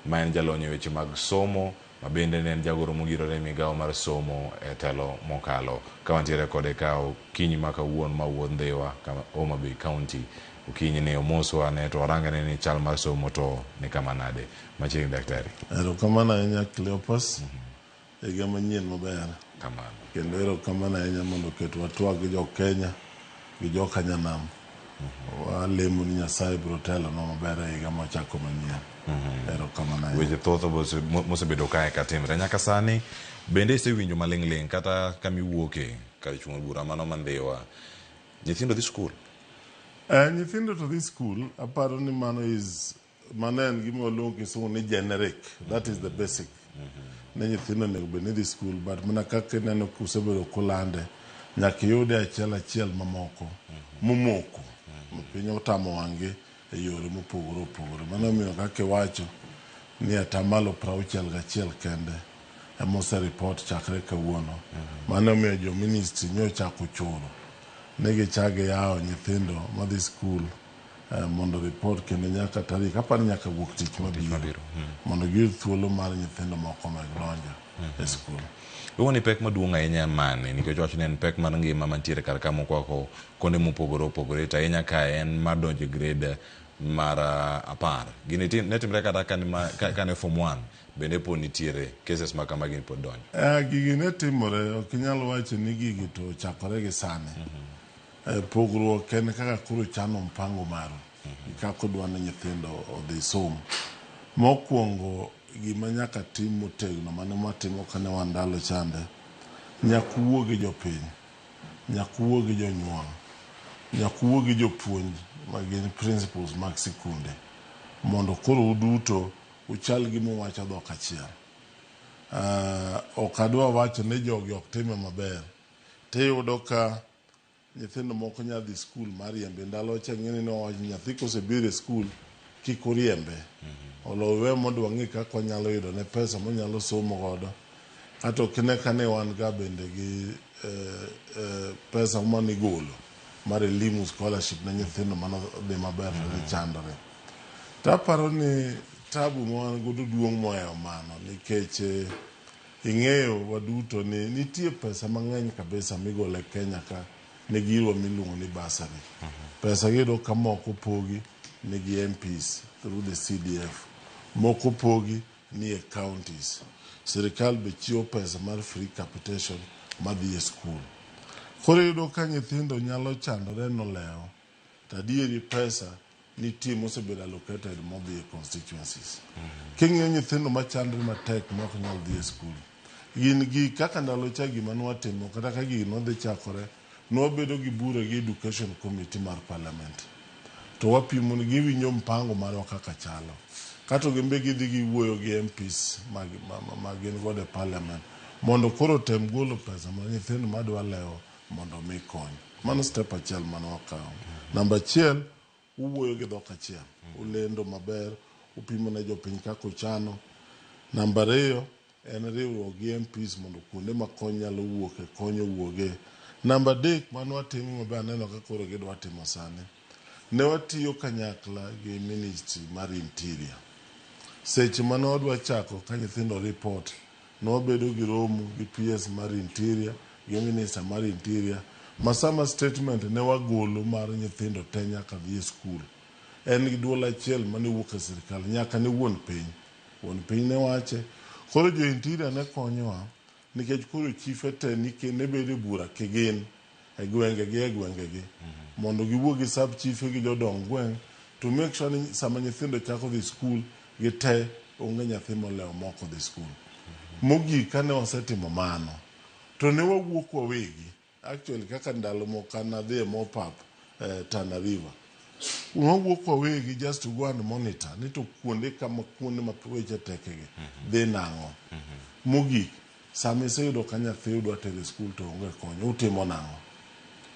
ma en jalony e weche mag somo ma bende ne en jagoro mogirore migao mar somo e telo mokalo ka wantiere kode ka okinyi ma kawuono ma wuon Ndhewa kama Homa Bay County. Ukinyi ne omoso ane to warangane ni chal mar somo to ni kama nade machiegni daktari. Erokamano ahinya Cleophas, higa manyien maber. Kamano. Kendo erokamano ahinya mondo ketwa twak gi jo Kenya gi jo Kanyanam. Walemo ni Nyasaye biro telonwa maber e higa machako manyien. Erokamano ahinya. Weche thoth mosebedo kae katimre nyaka sani bende isewinjo maling'ling' kata kamiwuoke kar chung' od bura mano Ndhewa. Nyithindo dhi skul? Nyithindo to this school, aparo ni mano en gima waluongo kisungu ni generic. That is the basic. Ne nyithindo nego bed ni dhi school, but mana kaka ineno kusebedo kulande, nyaka yude achiel mamoko, momoko. Piny otamo wang'e e yore mopogore opogore. Mano omiyo kaka iwacho ni atamalo 61 kende emose report chakre kawuono. Mano omiyo jo ministry nyochako choro negi chage yao nyithindo madhi skul mondo report kendo nyaka tarik apani nyaka wuok tich mabiro mondo giyud thuolo mar nyithindo moko mag donjo e skul. Uoni pek maduong' ahinya mane nikech wacho ni en pek mar ngima mantiere kar ka mokwako konde mopogore opogore to ahinya ka en mar donjo grade mar 10. Gini ne timre kata kane form 1 bende po nitiere cases ma kama gin pod donjo. Gigi ne timore, ok inyal wacho ni gigi to chakore gi sani. Pogruok en kaka koro chano mpango maru. kako dwa ni nyithindo odhi som. Mokwongo gima nyaka tim motegno mane matimo kane wan ndalo chande, nyaka wuo gi jopiny, nyaka wuo gi jonyuol, nyaka wuo gi jopuonj magin principals mag sikunde, mondo koro uduto uchal gi muwacho dhok achiel. Ok adwa wacho ni jogi ok time maber, tiyudo ka nyithindo moko nya dhi skul mar riembe. Ndalo cha ng'eni no wacho nyathi kosebiro e skul kik uriembe, olowe mondo wang'e kaka wanyalo yudo ne pesa monyalo somo godo. Kata kine kane wan ga bende gi pesa manigolo mar elimu scholarship ne nyithindo manodhi maber ne chandore. Taparo ni tabu ma wan godo duong' mohewo mano, nikech ing'eyo waduto ni nitie pesa mang'eny kabisa migolo e Kenya ka ne giro miluongo ni basari. Pesa gido ka moko pogi nigi MPs through the CDF, moko pogi ni e counties. Sirikal be chiwo pesa mar free capitation madhi e skul. Koro yudo ka nyithindo nyalo chandore nolewo, tadieri pesa nitie mosebedo allocated modhi e constituencies. King'iyo nyithindo machandre matek mok nyal dhi e skul, gin gi kaka ndalo cha gima nwatimo kata ka gino dhi chakore, nwabedo gi bura gi education committee mar parliament, to wapimo ni giwinjo mpango marwa kaka chalo, kato gimbe gidhi giwuoyo gi MPs magin godo e parliament mondo koro tem golo pesa ma nyithindo madwa lewo mondo mi kony. Mano step achiel mane wakawo. Namba achiel, uwuoyo gi dhok achiel, ulendo maber, upimo ne jopiny kaka uchano. Namba ariyo en riwruok gi MPs mondo kuonde ma kony nyalo wuoke konyo wuoge. Namba adek mane watimo maber, aneno ka koro gidwa timo sani, ne watiyo kanyakla gi ministry mar interior. Seche mane wadwa chako ka nyithindo report, nwabedo gi romo gi PS mar interior gi minister mar interior, masama statement ne wagolo mar nyithindo te nyaka dhi e skul. En gi duol achiel mane wuok e sirikal nyaka ne wuon piny. Wuon piny ne wache, koro jo interior ne konyowa, nikech koro chife te ne bedo bura kigin e gwengegi, mondo giwuo gi sub chife gi jodong gweng' to make sure ni sama nyithindo chako dhi skul gite onge nyathi molewo moko dhi skul. Mogik kane wasetimo mano, to ne wawuok wawegi. Actually kaka ndalo moko nadhi e Mopap Tana River, wawuok wawegi just to go and monitor ni to kuonde ma weche tekegi dhi nang'o. Mogik sama iseyudo ka nyathi udwa tere skul to onge konyo, utimo nang'o?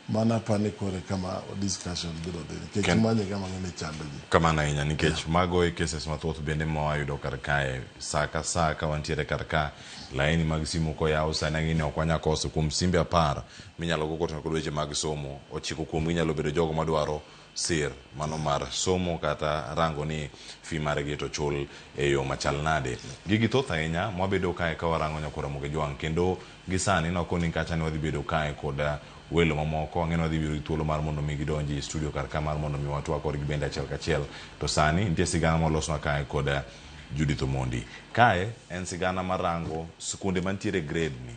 Mana pane kore kama discussion biro dhi, nikech manye kama ng'ene chando ji. Kamano ahinya, nikech mago e cases mathoth bende mwayudo kar kae. Sa ka sa ka wantiere kar ka, laini mag simu koyaw sani ang'ini ok wanya koso kuom simbe 10 minyalo go kod weche mag somo. 9 kuom inyalo bedo jogo madwaro sir mano mar somo kata rango ni fi margi to chul e yo machal nade. Gigi thoth ahinya mwabedo kae ka warango Nyakoro Ramogitvlive, kendo gisani nokoni kacha ni wadhi bedo kae koda welo mamoko. Ang'eno wadhi biro thuolo mar mondo mi gidonji studio kar ka mar mondo mi watwa kod gibende achiel kachiel. To sani nitie sigana moloswa kae koda Judith Omondi. Kae en sigana marango sikunde mantiere grade ni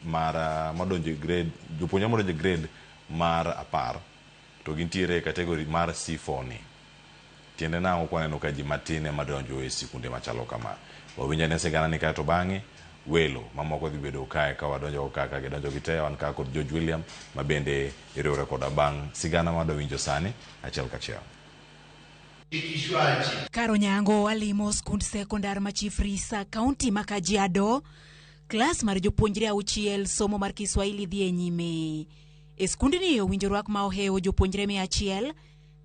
mar madonje grade, jopuonjre madonje grade mar 10 to gintiere kategori mar C4 ni. Tiende nang'o kwaneno ka ji matine madonjo e sikunde machalo kama. Wawinja ne sigana ni kae to bang'e welo mamoko dhi bedo kae ka wadonjo kaka gidonjo gite. Wan ka kod George William mabende iriwre koda bang' sigana madowinjo sani achiel kachiel. Karo nyango alimo skund sekondar ma Chief Risa kaunti ma Kajiado. Klas mar jopuonjre 6 somo mar Kiswahili dhi e nyime. E skundni owinjo rwak ma ohewo jopuonjre 100,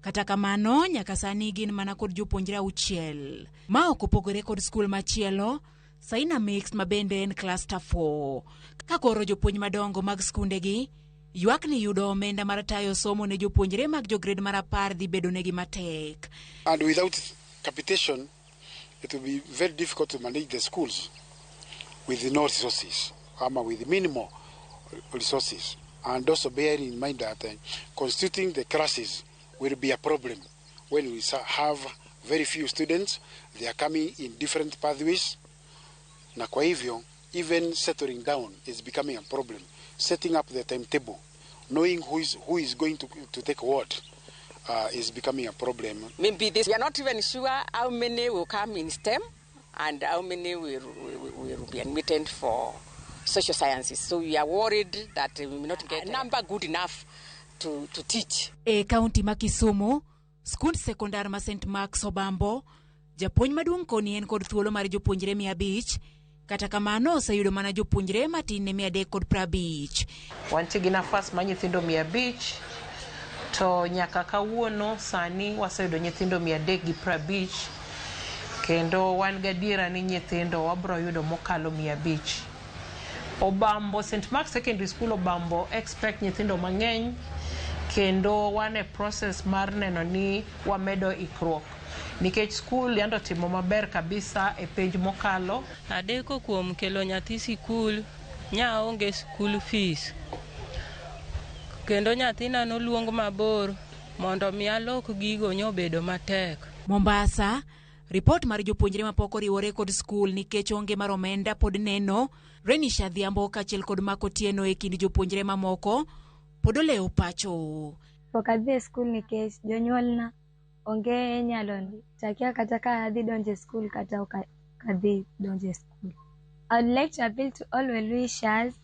kata kamano nyaka sani gin mana kod jopuonjre 6. Ma ok opogore kod skul machielo, Saina Mixed mabende en cluster 4. Ka koro jopuonj madongo mag skundegi ywak ni yudo omenda mar tayo somo ne jopuonjre mag jograde mar 10 dhi bedo negi matek. And without capitation, it will be very difficult to manage the schools with no resources, with minimal resources. And also bear in mind that constituting the classes will be a problem when we have very few students. They are coming in different pathways. Na kwa hivyo, even settling down is becoming a problem. Setting up the timetable, knowing who is going to take what, is becoming a problem. Maybe this, we are not even sure how many will come in STEM and how many will be admitted for social sciences. So we are worried that we will not get a number good enough to teach. E kaunti ma Kisumu, skund sekondar ma St. Mark's Obambo, japuonj maduong' koni en kod thuolo mar jopuonjre 500, kata kamano oseyudo mana jopuonjre matin ne 350. Wantie gi nafas ma nyithindo 500 to nyaka kawuono sani waseyudo nyithindo 350 kendo wan gadiera ni nyithindo wabro yudo mokalo 500. Obambo, St. Mark's Secondary School Obambo expect nyithindo mang'eny kendo wan e process mar neno ni wamedo ikruok nikech school yando timo maber kabisa e page mokalo. Adeko kuom kelo nyathi sikul nya onge school fees kendo nyathina noluong mabor mondo mi alok gigo nyobedo matek. Mombasa, report mar jopuonjre mapok oriwore kod skul nikech onge mar omenda pod neno. Renisha Dhiambo kaachiel kod Mako Tieno e kind jopuonjre mamoko pod olewo pacho. Pok adhi e skul nikech jonyuolna onge nyalo takia kata ka adhi donje skul kata ok adhi donje skul. I would like to appeal to all well-wishers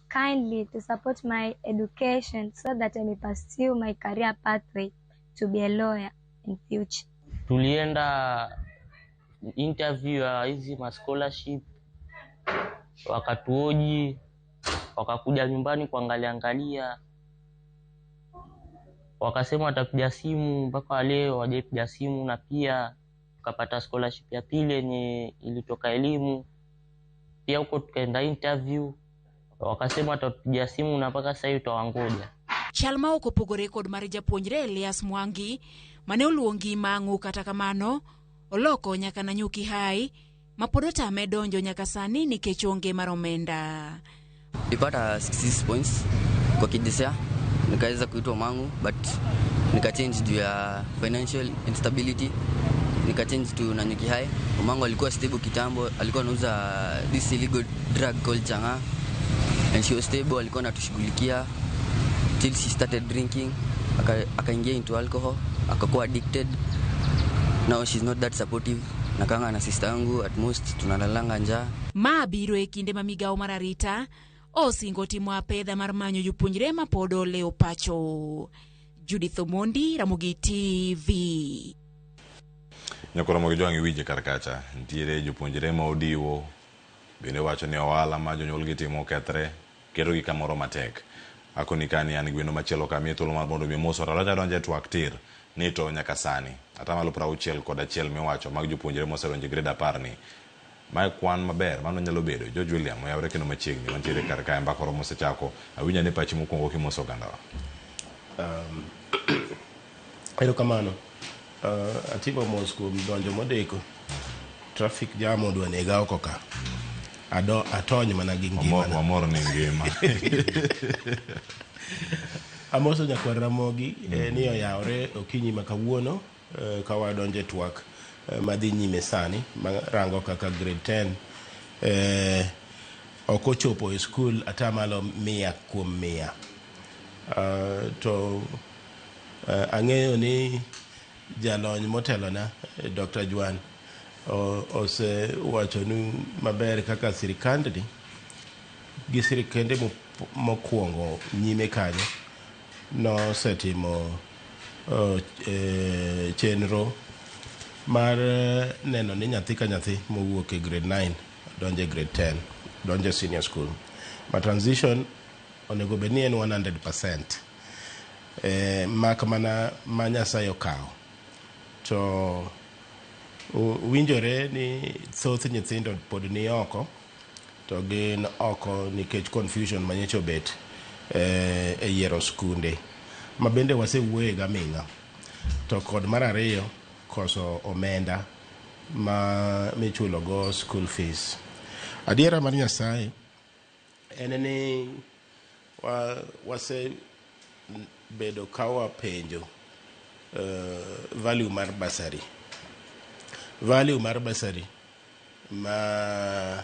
kindly to support my education so that I may pursue my career pathway to be a lawyer in future. Tulienda interview ya hizi ma scholarship, wakatuoji, wakakuja nyumbani kuangalia, wakasema watapiga simu, mpaka leo hawajapiga simu, na pia tukapata scholarship ya pili yenye ilitoka elimu. Pia huko tukaenda interview, wakasema watapiga simu na mpaka sasa hivi tutawangoja. Chalma okopogore kod mar japuonjre Elias Mwangi mane oluongi Mang'u, kata kamano oloko nyaka Nanyuki High mapodo tame donjo nyaka sani nikech onge mar omenda. Nilipata 66 points kwa kidisia, nikaweza kuitwa Mang'u, but nikachange juu ya financial instability, nikachange to Nanyuki High. Mang'u alikuwa stable kitambo, alikuwa anauza this illegal drug called changa, and she was stable, alikuwa anatushughulikia till she started drinking, akaingia into alcohol, akakuwa addicted. Now she's not that supportive. Nakanga na sister yangu, at most tunalalanga njaa. Ma biro e kinde ma migao mar arita osingo timo apedha mar manyo jopuonjre mapodo leo pacho. Judith Omondi, Ramogitvlive. Nyakoro Ramogitvlive wije karkacha ntiere jopuonjre ma odiwo, bende wacho ni ohala ma jonyuolgi timo kethre kero gi kamoro matek. Akoni kani an gweno machielo ka mietolo mar mondo mi moso ralacha donje twak tir ni to nyaka sani atamalo 61 miwacho mag jopuonjre mosedonje grade 10 ni mai kwan maber mano nyalo bedo. George William oyawre kendo machiegni mantiere kar kae mbakoro mosechako awinja ne pachi mokwongo kimoso gandawa. Ero kamano atimo mos kuom donjo modeko traffic jam odwa nega oko ka atony mana gi ngima amor ni ngima. Amoso nyakwar Ramogi ni oyawre okinyi makawuono ka wadonje twak madhi nyime sani marango kaka grade 10 ok ochopo e skul atamalo 100%. To ang'eyo ni jalony motelona Dr. Juan ose wacho ni maber kaka sirikandni gi sirikende mokwongo nyime kanyo no setimo chenro mar neno ni nyathi ka nyathi mowuok e grade 9 donje grade 10 donje senior school. Ma transition onego bed ni en 100%. Mak mana ma Nyasaye okawo. To winjore ni thoth nyithindo pod ni oko, to gin oko nikech confusion manyecho bet e yiero skunde ma bende wasewuoye gaming'a, to kod mar ariyo koso omenda ma michulo go school fees. Adiera mar Nyasaye en ni wase bedo kawa penjo value mar basari ma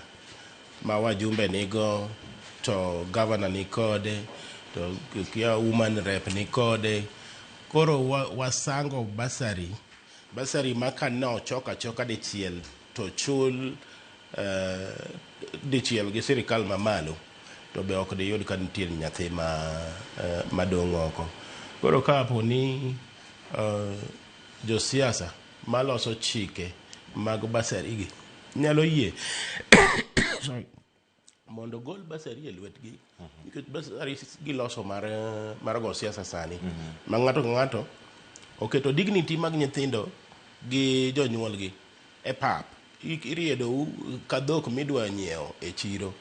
wajumbe nigo, to governor ni kode, to kia woman rep ni kode, koro wasango basari ma ka no choka dichiel to chul dichiel gi sirikal mamalo to be ok diyud ka nitie nyathi madong' oko. Koro kapo ni josiasa maloso chike mag basari gi nyalo yie mondo gol basari e lwetgi, nikech basari giloso mar go siasa sani, ma ng'ato oketo dignity mag nyithindo gi jonyuolgi e pap. Iriedo ka dhok midwa nyiewo e chiro,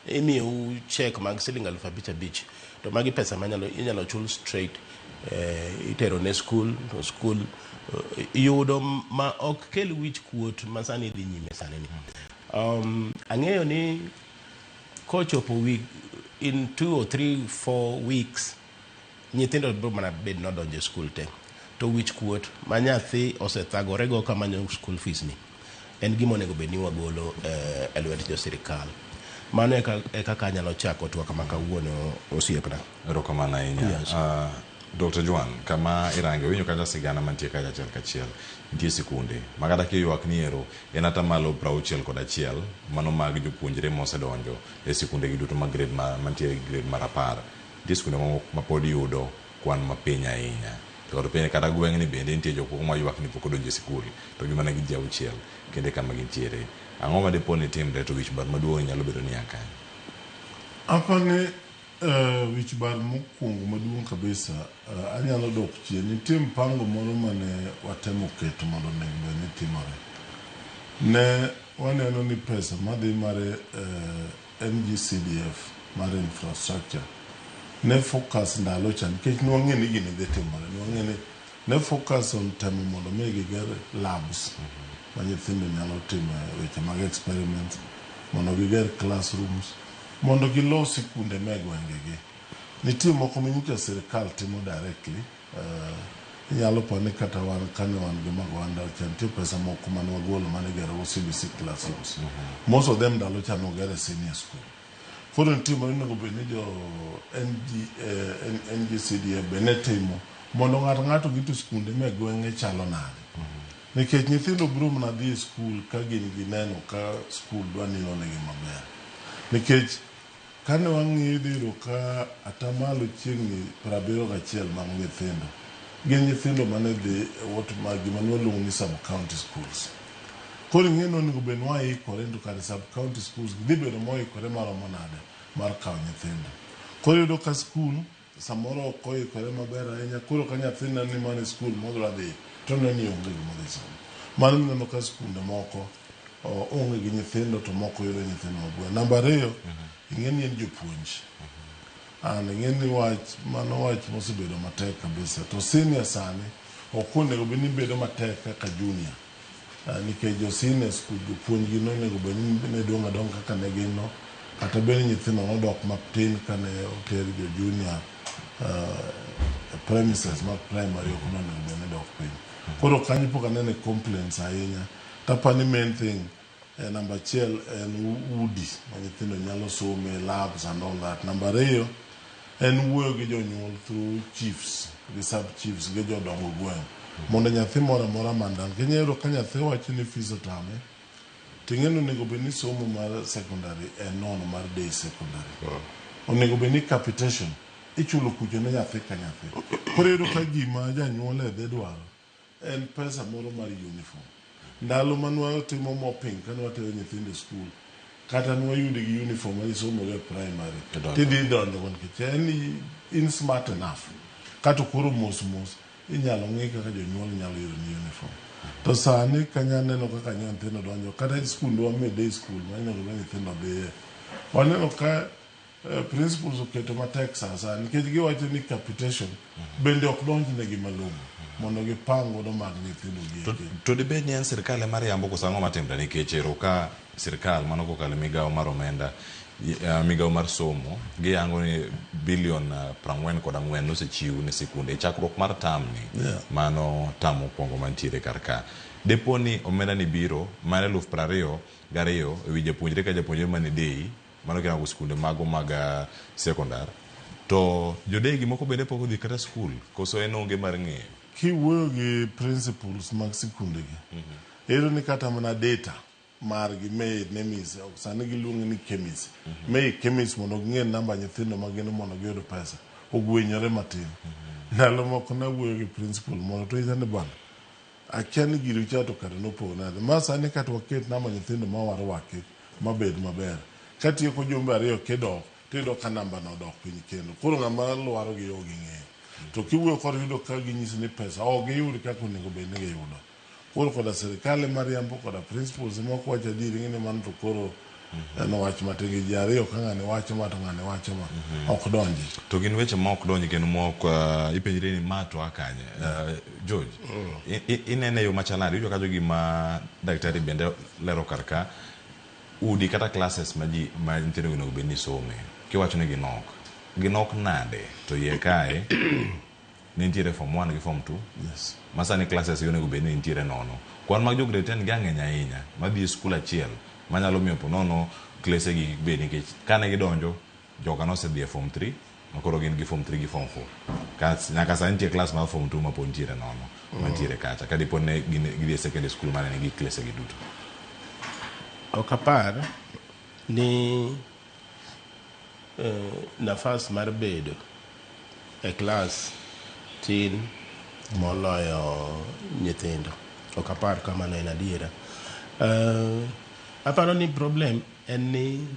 imiyo check mag siling 5,500 to magi pesa inyalo chul straight, itero ne school, to school yudo ma ok kel wich kuot ma sani dhi nyime sani ni. Ang'eyo ni kochopo in 2 or 3, 4 weeks nyithindo biro mana bed nodonjo e school te, to wich kuot ma nyathi osethagore go kamanyo school fees ni en gima onego bed ni wagolo e lwet jo sirikal. Mano e kaka anyalo chako twak ma kawuono osiepna. Erokamano ahinya. Dr. Juan, kama irange winyo kata sigana mantie kacha achiel kachiel nitie sikunde makata kiywak ni ero en ata malo 61 mano mag jopuonjre mosedonjo e sikunde gi duto mag grade mantie grade mar 10. Nitie sikunde ma pod yudo kwan mapiny ahinya. To piny kata gweng' ni bende nitie jok ma ywak ni pok odonjo e sikul to gimana gi ji 6 kende kama gintiere. Ang'o ma dipo ni timre to wich bar maduong' nyalo bedo ni aka? Apani wich bar mokwongo maduong' kabisa, anyalo dok chien. Nitie mpango moro mane watemo keto mondo onego ni timore. Ne waneno ni pesa madhi mare NGCDF mar infrastructure ne focus ndalo chan, nikech nwang'e ni gini dhi timore. Nwang'e ni ne focus on temo mondo mi giger labs ma nyithindo nyalo timo weche mag experiments, mondo giger classrooms, mondo gilos sikunde me gwengegi. Nitie moko minyicha sirikal timo directly. Inyalo pane kata wan kane wan gi Magwanda chan nitie pesa moko mane wagolo mane gero CBC classrooms. Most of them ndalo chan ogere senior school. Koro nitie monego bed ni jo NGCDF bende timo mondo ng'ato gito sikunde me gwenge chalo nade. Nikech nyithindo biro mana dhi e skul ka gin gineno ka skul dwa nino negi maber. Nikech kane wang'iyo dhiro ka atamalo chiegni 71 mag nyithindo gin nyithindo mane dhi gima nwaluongo ni sub-county schools. Koro ing'eno onego bed ni waikore to kare sub-county schools dhi bedo moikore maromo nade mar kawo nyithindo. Koro yudo ka skul samoro ok oikore maber ahinya, koro ka nyathina ni mane skul modwa dhi to ne ni onge gimodhi somo. Mano mineno ka skunde moko onge gi nyithindo to moko yudo nyithindo mabuya. Namba 2, ing'e ni en jopuonj. Ing'e ni mano wach mosebedo matek kabisa. To senior sani ok onego bed ni bedo matek kaka junior. Nikech jo senior school jopuonj gi nonego bed ni ne dong' adong' kaka ne gin no. Kata bed nyithindo nodok matin kane oter jo junior premises mag primary ok nonego bed ni dok piny. Koro kanyo pok anene complaints ahinya. Tapani main thing number 1 en udi ma nyithindo nyalo some, labs and all that. Number 2 en wuoyo gi jonyuol through chiefs gi sub chiefs gi jodongo gweng' mondo nyathi moro amora mandan kenyero ka nyathi wacho ni fees otame ting'eno onego bed ni somo mar secondary nono mar day secondary. Onego bed ni capitation ichulo kucho ne nyathi ka nyathi. Koro yudo ka gima janyuol edhi dwaro en pesa moro mar uniform. Ndalo manwa timo mopping kane watero nyithindo skul kata nwayudo gi uniform ma isomo go primary tidhi donjo nikech en in smart enough kata koro mos inyalo ng'i kaka jonyuol nyalo yudo ni uniform. To sani kanya neno kaka nyithindo donjo kata skundwa me day school ma inyalo go nyithindo dhiye, waneno ka principals oketo matek sasa nikech giwacho ni capitation bende ok donjnegi malong'o mondo gipang godo mag nyithindo gi. To dibed ni en sirikal ema riambo koso ang'o matimre? Nikech ero ka sirikal mano kokalo migawo mar omenda, migawo mar somo giyango ni bilion 44 nosechiw ne sikunde e chakruok mar tam ni. Mano tam mokwongo mantiere kar ka. Depo ni omenda ni biro mar 22,000 ewi japuonjre ka japuonjre mane day mano kinago sikunde mago mag sekondar To jodegi moko bende pok odhi kata skul koso en onge mar ng'eyo. Kiwuoyo gi principals mag sikundegi, ero ni kata mana data margi me nemis sani giluongo ni chemis me chemis mondo ging'e namba nyithindo mageno mondo giyud pesa ogwenyore matin. Ndalo moko nawuoyo gi principal mondo to isani bwana akia ni giri chato kata nopo nade ma sani kata waket namba nyithindo ma warwaki mabed maber katieko jumbe ariyo kidok tiyudo ka namba no dok piny kendo koro ng'ama lwaro gi yo ging'eyo to kiwuoyo kod yudo ka ginyisi ni pesa ok giyud kaka onego bed ni giyudo. Koro koda sirikal mariambo koda principals moko wacho adieri ng'eni mano to koro en wach matin gi ji ariyo ka ng'ani wacho ma to ng'ani wacho ma ok donji. To gin weche ma ok donji kendo mok ipenjre ni ma to akanye. George, inene yo machalari iyudo ka jogi ma daktari bende lero karka udi kata classes ma nyithindo onego bed ni some kiwacho ni ginok nade to iye kae nitiere form 1 gi form 2. Yes. Masani classes onego bed ni nitiere nono. Kwan mag jo grade 10 gi ang'eny ahinya madhi e skul achiel manyalo miyo po nono klase gi bed nikech kane gidonjo joka nosedhi e form 3 makoro gin gi form 3 gi form 4 nyaka sani nitie class mar form 2 mapo nitiere nono mantiere kacha kadipo ne gidhi e secondary school mane nigi klase gi duto. Ok apar ni nafas mar bedo e klas tin moloyo nyithindo. Ok apar kamano en adiera. Aparo ni problem en ni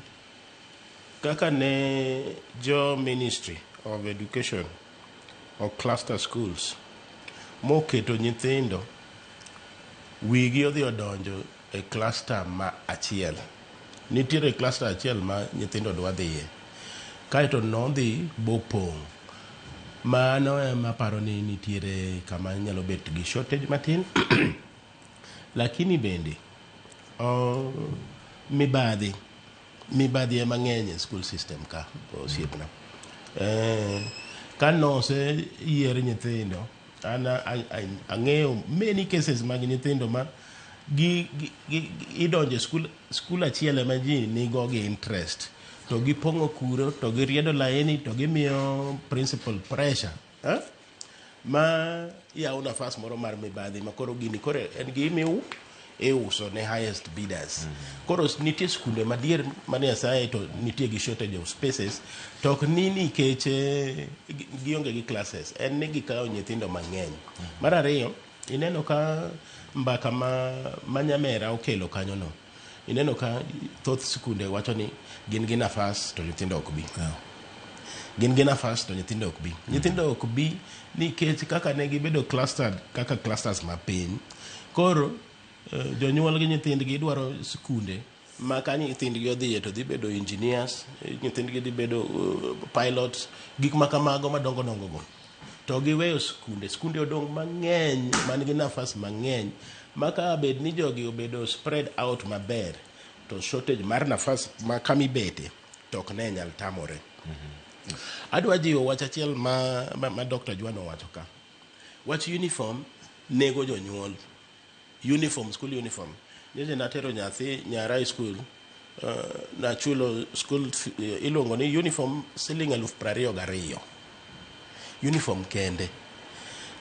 kaka ne jo Ministry of Education o cluster schools moketo nyithindo wigi odhi odonjo e cluster ma achiel. Nitiere cluster achiel ma nyithindo dwa dhiye kaeto nodhi bopong'. Mano ema paro ni nitiere kama nyalo bet gi shortage matin lakini bende mibadhi ema ng'eny e school system ka osiepna. Ka nose yier nyithindo ang'eyo many cases mag nyithindo ma idonje skul achiel ema ji nigo gi interest to gipong'o kuro to giriedo laini to gimiyo principal pressure ma yawo nafas moro mar mibadhi makoro gini koro en gimiu iuso ne highest bidders. Koro nitie skunde madier mane asaye to nitie gi shortage of spaces to ok ni nikech gionge gi classes en ni gikawo nyithindo mang'eny. Mar ariyo ineno ka mbaka ma Nyamera okelo kanyono ineno ka thoth skunde wacho ni gin gi nafas to nyithindo ok bi. Gin gi nafas to nyithindo ok bi. Nyithindo ok bi nikech kaka ne gibedo clustered kaka clusters mapiny. Koro jonyuol gi nyithindgi dwaro skunde ma ka nyithindgi odhiye to dhi bedo engineers, nyithindgi dhi bedo pilots, gik makamago madongo dongo go. To giweyo skunde odong mang'eny man gi nafas mang'eny maka bed ni jogi obedo spread out maber to shortage mar nafas ma kamibete to ok ne nyal tamore. Adwa jiwo wach achiel ma Dr. Jwano wacho ka. Wach uniform nego jonyuol. Uniform, school uniform. Nyeje natero nyathi nyara high school na chulo school ilongo ni uniform siling 22,000. Uniform kende.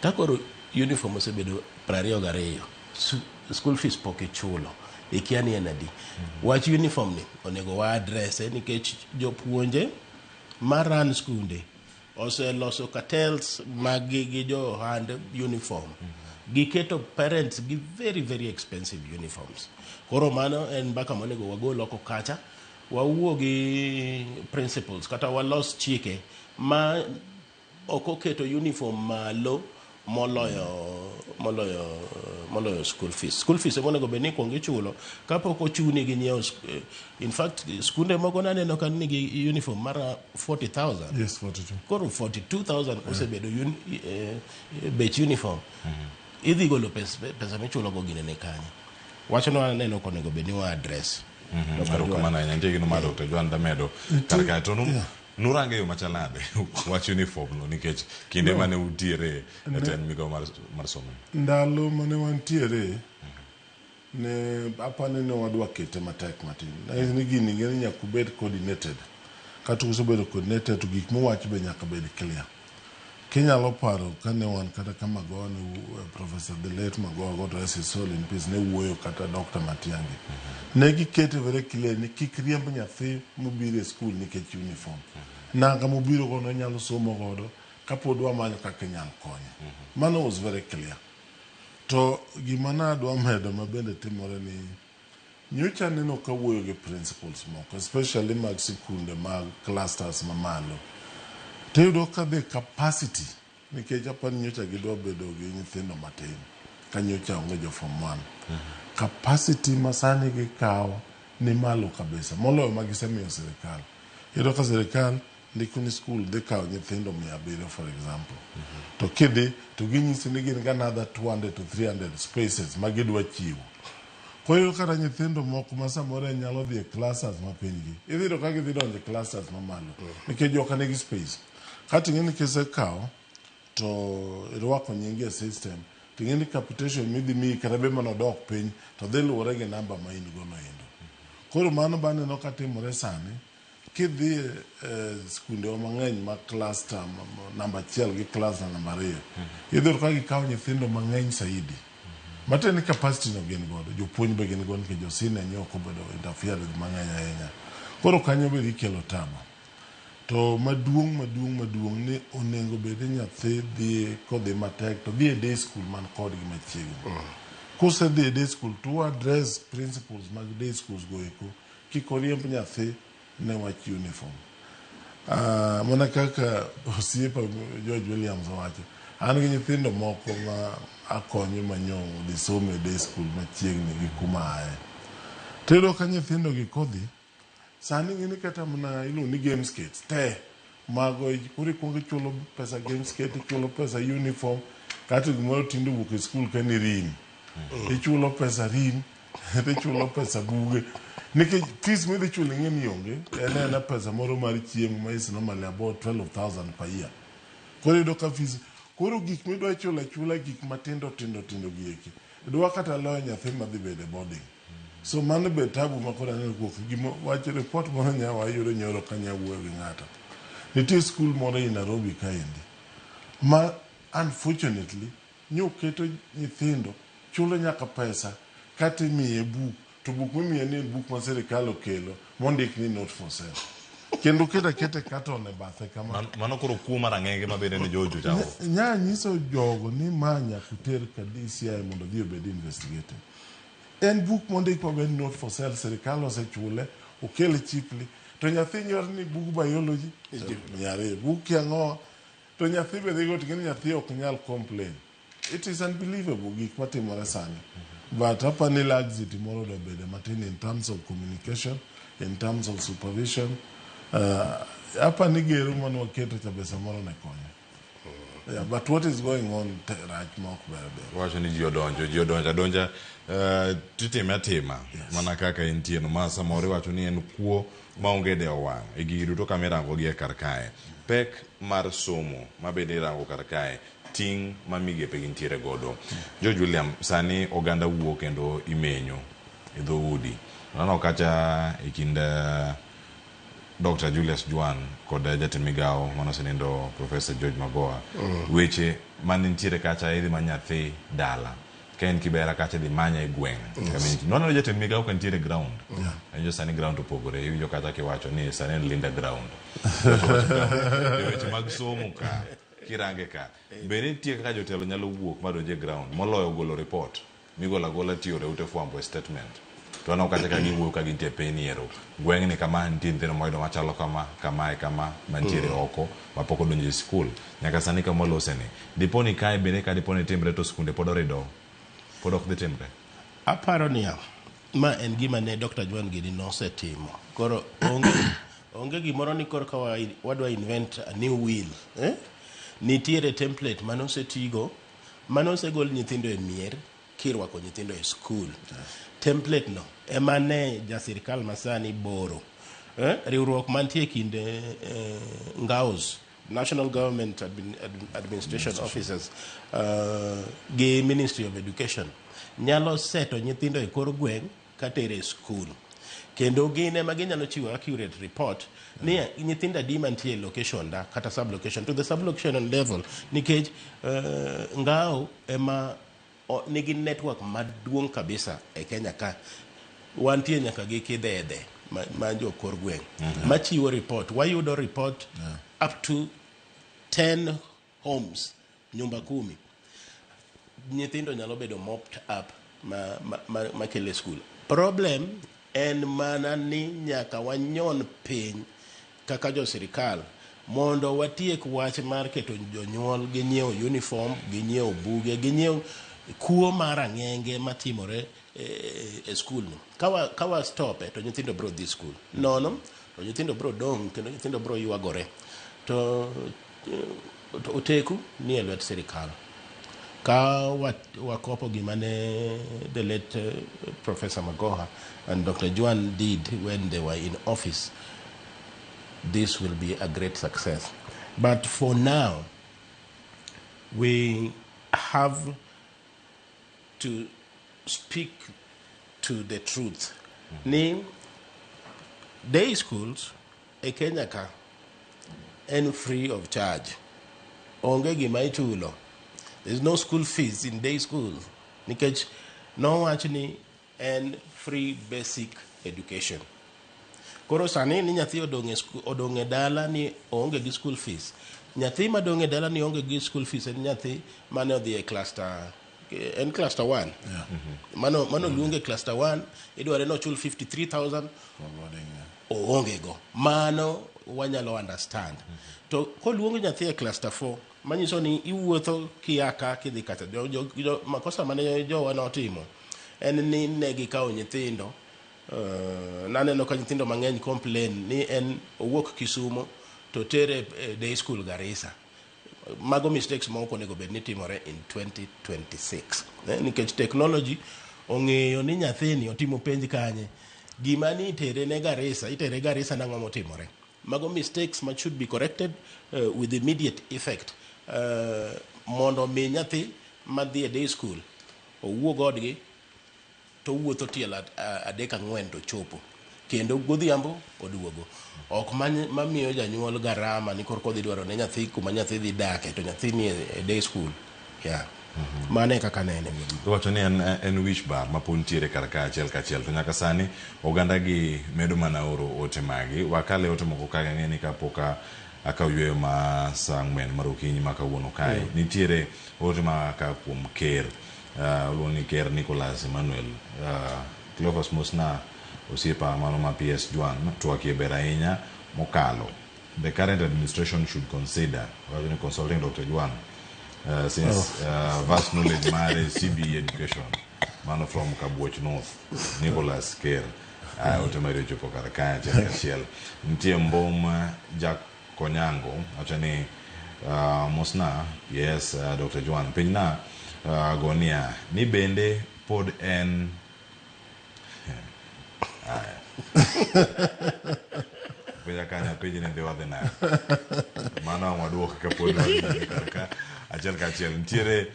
Takoro uniform osebedo 22,000. School fees poke chulo. Ikiani enadi. Wach uniform ni onego wa address nikech jopuonje maran skunde ose loso cartels gi jo hand uniform. Giketo parents gi very very expensive uniforms. Koro mano en mbaka monego wagol oko kacha wawuo gi principals kata walos chike ma okoketo uniform malo moloyo school fees. School fees monego beni kongi chulo kapok ochuni gi nyiewo. In fact skunde moko naneno kan nigi uniform mara 40,000. Yes, 42. Koro 42,000 osebedo bech uniform. Idhi golo pesa michulo go gine ne kanye. Wachono aneno konego beni wa address. Kamana nitie gino ma Dr. Jwan damedo karka to nurange yo machalade wach uniform no nikech kinde mane utiere e ten migo mar somo. Ndalo mane wantiere ne apane ne wadwa kete matek matin. Ni gini ngeni nyaka bed coordinated kata usebedo kod network to gik mowach be nyaka bed clear. Kinyalo paro kane wan kata kama gone Professor the late Magoha, God rest his soul in peace, ne wuoyo kata Dr. Matiang'i. Ne gikete very clear ni kik riemb nyathi mobiro e school nikech uniform. Nanga mobiro godo nyalo somo godo kapod wamanyo kaka inyalo konye. Mano was very clear. To gima nadwa medo mabende timore ni nyocha neno kawuoyo gi principals moko, especially mag sikunde mag clusters mamalo. Teyudo ka the capacity nikech apani nyocha gidwa bedo gi nyithindo matin ka nyocha onge jo form 1. Capacity masani gikawo ni malo kabisa moloyo magisemiyo sirikal. Iyudo ka sirikal ndiko ni school dhi kawo nyithindo 700 for example. To kidhi to ginyisi ni gin another 200 to 300 spaces magidwa chiwo. Kwa hiyo kata nyithindo moko ma samoro nyalo dhi e classes mapinygi. Idhi to ka gidhi donjo e classes mamalo nikech joka nigi space. Kati ng'eni kisekawo to irwako nyingi e system, ting'eni capitation midhi miyi kata be manodok piny to dhi luwore gi namba ma in go noendo. Koro mano baneno katimore sani kidhi skunde mang'eny ma cluster namba 1 gi cluster namba 2 idhi ka gikawo nyithindo mang'eny saidi. Mateni capacity no gin godo, jopuonj be gin godo nikech josine nyoko bedo interfere mang'eny ahinya. Koro kanyo be ikelo tamo. To maduong' ni onego bed nyathi dhi kodhi matek to dhi e day school man kodgi machiegni. Kose dhi e day school to address principles mag day schools go eko kik oriemb nyathi ne wach uniform. Mana kaka osiepa George Williams owacho, an gi nyithindo moko ma akonyo manyong' dhi somo e day school machiegni gi kuma aye. Tero ka nyithindo gi kodhi sani ngini kata mana ilo ni game skates te mago kuri kungi chulo pesa game skate, chulo pesa uniform, kata gimoro tindo wuok e school ka ni rim. Ichulo pesa rim, ichulo pesa buge. Nikech fees midhi chulo ng'eni onge, ena pesa moro mar chiemo ma is normally about 12,000 per year. Koro yudo ka fees, koro gik midwa chula gik matindo gieki. Idwa kata loyo nyathi madhi bede boarding. So mano be tabu makora neno kuok gimo wacho report moro nyawa ayudo nyoro kanya wuoyo gi ng'ato. Nitie school moro in Nairobi kaendi ma unfortunately nyoketo nyithindo chulo nyaka pesa kata imiye buk, to buk mimiye ni buk ma sirikal okelo mondik ni not for sale. Kendo kete katon e bathe kama. Mano koro kuo marang'enge mabede ni jojo chao. Nya nyiso jogo ni manya kuter ka DCI mondo dhi obed investigated. En buk mondik maber not for sale, sirikal osechule, okele cheaply. To nyathi nyor ni buk biology, nyare buk yang'o, to nyathi be dhigo ting'eni nyathi ok nyal complain. It is unbelievable gik matimore sani. But hapa ni laxity moro do bede matin in terms of communication, in terms of supervision. Hapa ni gero mano waketo cha besa moro ne konyo. Yeah, but what is going on right mok bebe? Wacho ni jodonja titime atima mana kaka entie no masa moro wacho ni en kuo maonge de owang' e giru to kamerango gi kar kae. Pek mar somo mabede rango kar kae ting mamigepe gintiere godo. George William sani oganda wuo kendo imenyo e dhoudi. Nano kacha e kind Dr. Julius Juan kod jatend migao manosenindo Professor George Magoha weche manitiere kacha idhi manyathi dala ka en Kibera kacha dhi manya e gweng'. Nono jatend migao ka nitiere ground. Enjo sani ground opogore iwinjo kacha kiwacho ni sani en Linda ground. Weche mag somo ka kirange ka bende nitie kaka jotelo nyalo wuok madonje ground moloyo golo report migola gola tiyo reute fwambo e statement. To ano kacha ka giwuok ka gintie peniero gweng' ni kama nitie nyithindo moyudo machalo kama mantiere oko mapok odonjo e skul nyaka sani kama oloseni. Diponi kae bende ka diponi timre to skunde pod orido pod ok dhi timre. Aparo niya ma en gima ne Dr. Juan Gidi nosetimo. Koro onge gimoro ni koro ka wadwa invent a new wheel. Nitiere template manosetigo manosegol nyithindo e mier kirwako nyithindo e skul. Template no emane jasirikal masani boro. Riwruok mantie kinde ngaos National Government Administration Officers gi Ministry of Education nyalo seto nyithindo e kor gweng' katere skul. kendo gine ma ginyalo chiwo accurate report ni nyithinda di mantie location da kata sub location to the sub location level nikech ngao ema nigi network maduong' kabisa e Kenya ka wantie nyaka gi kidhedhe ma jo kor gweng' machiwo report wayudo report up to 10 homes nyumba 10 nyithindo nyalo bedo mopped up ma kele school. Problem en mana ni nyaka wanyon piny kaka jo sirikal mondo watiek wach mar keto jonyuol ginyiewo uniform, ginyiewo buge, ginyiewo kuo mar ang'enge matimore e school no. Kawa stop to nyithindo bro dhi school. Nono to nyithindo bro dong kendo nyithindo bro ywagore. To oteku ni e lwet sirikal. Ka wakopo gimane the late Professor Magoha and Dr. Juan did when they were in office, this will be a great success. But for now, we have to speak to the truth. Ni day schools e Kenya ka and free of charge. Onge gima ichulo. There's no school fees in day school. Nikech no actually and free basic education. Koro sani ni nyathi odonge dala ni onge gi school fees. Nyathi madonge dala ni onge gi school fees en nyathi mane odhi e cluster 1. Mano luonge cluster 1 idware no chul 53,000 onge go. Mano wanyalo understand. To koluongo nyathi e cluster 4 manyiso ni iwuotho kiaka kidhi kata makosa mane jowa notimo en ni ne gikawo nyithindo naneno ka nyithindo mang'eny complain ni en owuok Kisumo to tere day school Garissa. Mago mistakes ma ok onego bed ni timore in 2026 nikech technology ong'eyo ni nyathini otimo penj kanye gima ni itere Garissa nang'o motimore. Mago mistakes that should be corrected with immediate effect. Mondo mi nyathi madhi e day school owuo godgi to wuotho tiel 3-4 to chopo kendo godhiambo oduogo. Ok mamiyo janyuol garama ni korko dhi dwaro ne nyathi kuma nyathi dhi dake to nyathi ni e day school. Mane kaka nene wacho ni en wish bar mapuntiere karaka achiel kachiel to nyaka sani oganda gi medo mana oro ote magi wakale ote moko ka ng'eni kapoka akawuoyo ma saa 4 mar okinyi ma kawuono kae nitiere ote ma ka kuom ker oluoni ker Nicholas Emmanuel Cleophas Musna osiepa mano ma PS Juan twaki ber ahinya mokalo. The current administration should consider consulting Dr. Juan since vast knowledge mare CBE education man from Kabuoch North Nicholas Ker otemari chopo karaka achiel nitie mboma Jack Konyango achani Musna yes Dr. Juan pinyna gonia ni bende pod en Penya kanya peji ne dewa dena mana waduok ka pod karaka achiel kachiel nitiere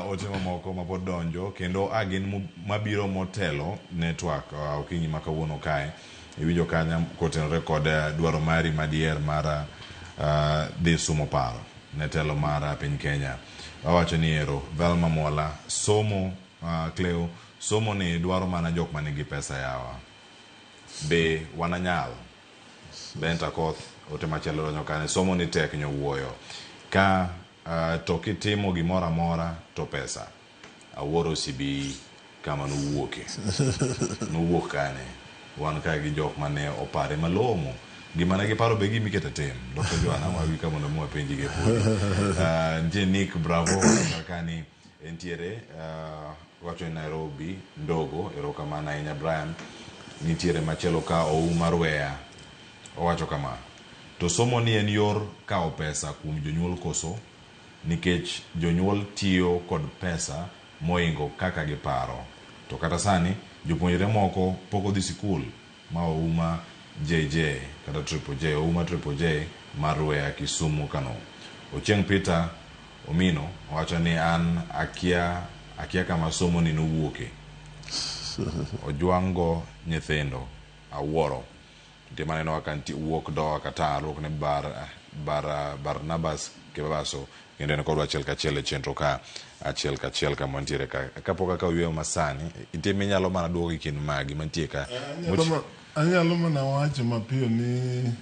otemo moko ma pod donjo kendo agin mabiro motelo network okinyi ma kawuono kae iwinjo kanya kotenore kod dwaro mari madier mara dhi sumo paro netelo mara piny Kenya wawacho ni ero Velma Mola somo Cleo somo ni dwaro mana jok manigi pesa yawa be wananyal Benta Koth otema chelo donjo kane somo ni tek nyowuoyo ka to kitimo gimoro amora to pesa awuoro sibi kama nuwuok kane wan ka gi jok mane opare malong'o gima ne giparo be gimi kete tem Dr. Joanna wawi kama mondo mwa penji ge podi Nick Bravo kani entiere wacho Nairobi ndogo erokamana ahinya Brian nitiere machielo ka Ouma Rwea owacho kama to somo ni en yor kao pesa kuom jonyuol koso nikech jonyuol tiyo kod pesa moingo kaka giparo to kata sani jopuonjre moko poko dhi sikul ma Ouma JJ kata Triple J Ouma Triple J Marwea Kisumu Kano. Ochieng Peter Omino wacho ni an akia kama somo ni nuwuoke ojwango nyithindo awuoro ntie maneno kaka ntie wuok do kata ruok ne Barnabas Kebaso kendo en kodwa achiel kachiel e chenro ka achiel kachiel ka mantiere ka kapok kaka uyweyo masani ntie minyalo mana duogo gi kin magi mantie ka anyalo mana wacho mapiyo ni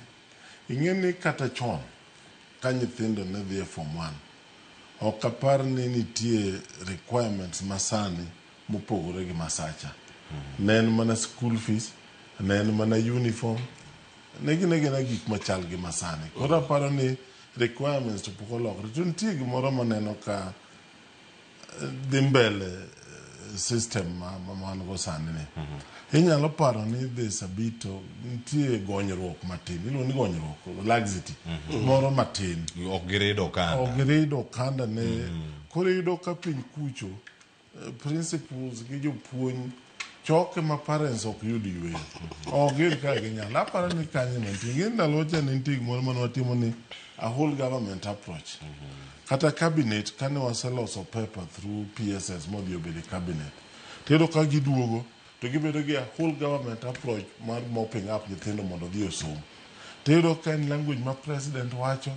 ing'e ni kata chon ka nyithindo ne dhi e form 1 ok apar ni nitie requirements masani mopogore gi masacha. Ne en mana school fees, ne en mana uniform, ne gina gik machal gi masani. Koro aparo ni requirements to pok olokre. To nitie gimoro maneno ka dhi mbele system man go sani ni. Inyalo paro ni there's a bit of nitie gonyruok matin. Iluongo ni gonyruok, laxity. Moro matin. Ok girido kanda. Ok girido kanda ne. Koro iyudo ka piny kucho principals gi jopuonj choke ma parents ok yud yweyo. Ok gin ka ginyalo. Aparo ni kanyo nitie. Ng'e ndalo cha nitie gimoro mane watimo ni a whole government approach. Kata cabinet kane waseloso paper through PSS modhi obedo cabinet. Tiyudo ka giduogo to gibedo gi a whole government approach mar mopping up nyithindo mondo dhi osom. Tiyudo ka en language ma president wacho,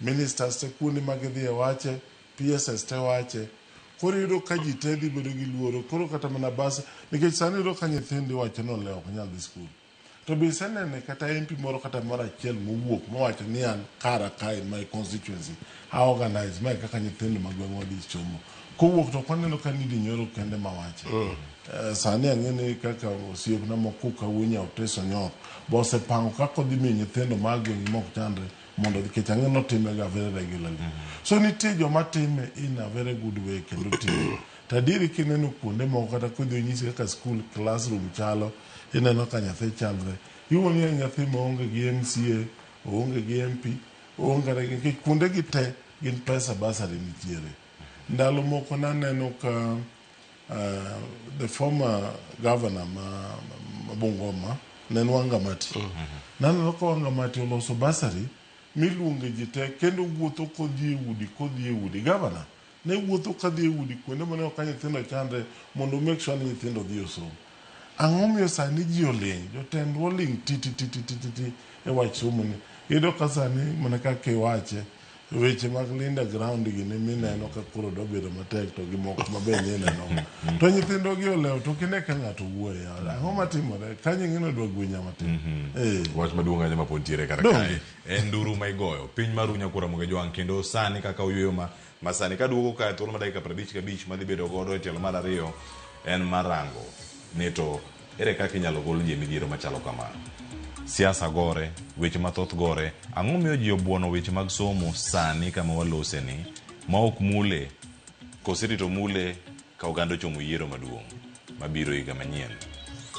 ministers te kuonde ma gidhie wache, PSS te wache. Koro yudo ka ji te dhi bedo gi luoro. Koro kata mana bas nikech sani yudo ka nyithindo wacho no le ok nyal dhi skul. To be senene kata MP moro kata moro achiel mowuok mowacho ni an kara ka in my constituency how organize mae kaka nyithindo magweng' wadhi somo. Kowuok to kwaneno ka nidi nyoro kende mawache. Sani ang'e ni kaka osiepna moko kawuonya oteso nyok bose pango kako dhi miyo nyithindo magweng' mok chandre mondo nikech ang'e notime ga very regularly. So nitie joma time in a very good way kendo time. Tadiri kineno kuonde moko kata kodhi onyisi kaka school classroom chalo ineno ka nyathi chandre. Iwuoni nyathi maonge gi MCA, oonge gi MP, oonge gi kuonde gi te gin pesa basari nitiere. Ndalo moko naneno ka the former governor ma Bungoma nen Wangamati. Naneno ka Wangamati oloso basari miluonge ji te kendo wuotho kodhi e udi. Governor ne wuotho kadhi e udi kuonde mane ok nyithindo chandre mondo make sure ni nyithindo dhi osom. Ang'o miyo sani ji oling, jotendwa oling titi e wach somo ni. Iyudo ka sani mana kaka iwache weche mag linda ground gi ne mineno ka koro dobedo matek to gi moko mabenye ineno. To nyithindo gi olewo to kine ka ng'ato wuoye. Ang'o matimore? Kanyo ing'eno dwa gwenya matin. Wach maduong' aja ma pontiere kar kae. En nduru ma igoyo. Piny mar Unyakura Mogejwang' kendo sani kaka uyweyo masani kaduogo ka thuolo ma dakika 55 madhi bedo godo e tielo mar ariyo en marango ni to ere kaka inyalo gol ji midhiero machalo kama. Siasa gore, weche mathoth gore. Ang'o miyo ji obuono weche mag somo sani kama walose ni ma ok mule kosirito mule ka oganda ochomo yiero maduong' mabiro higa manyien.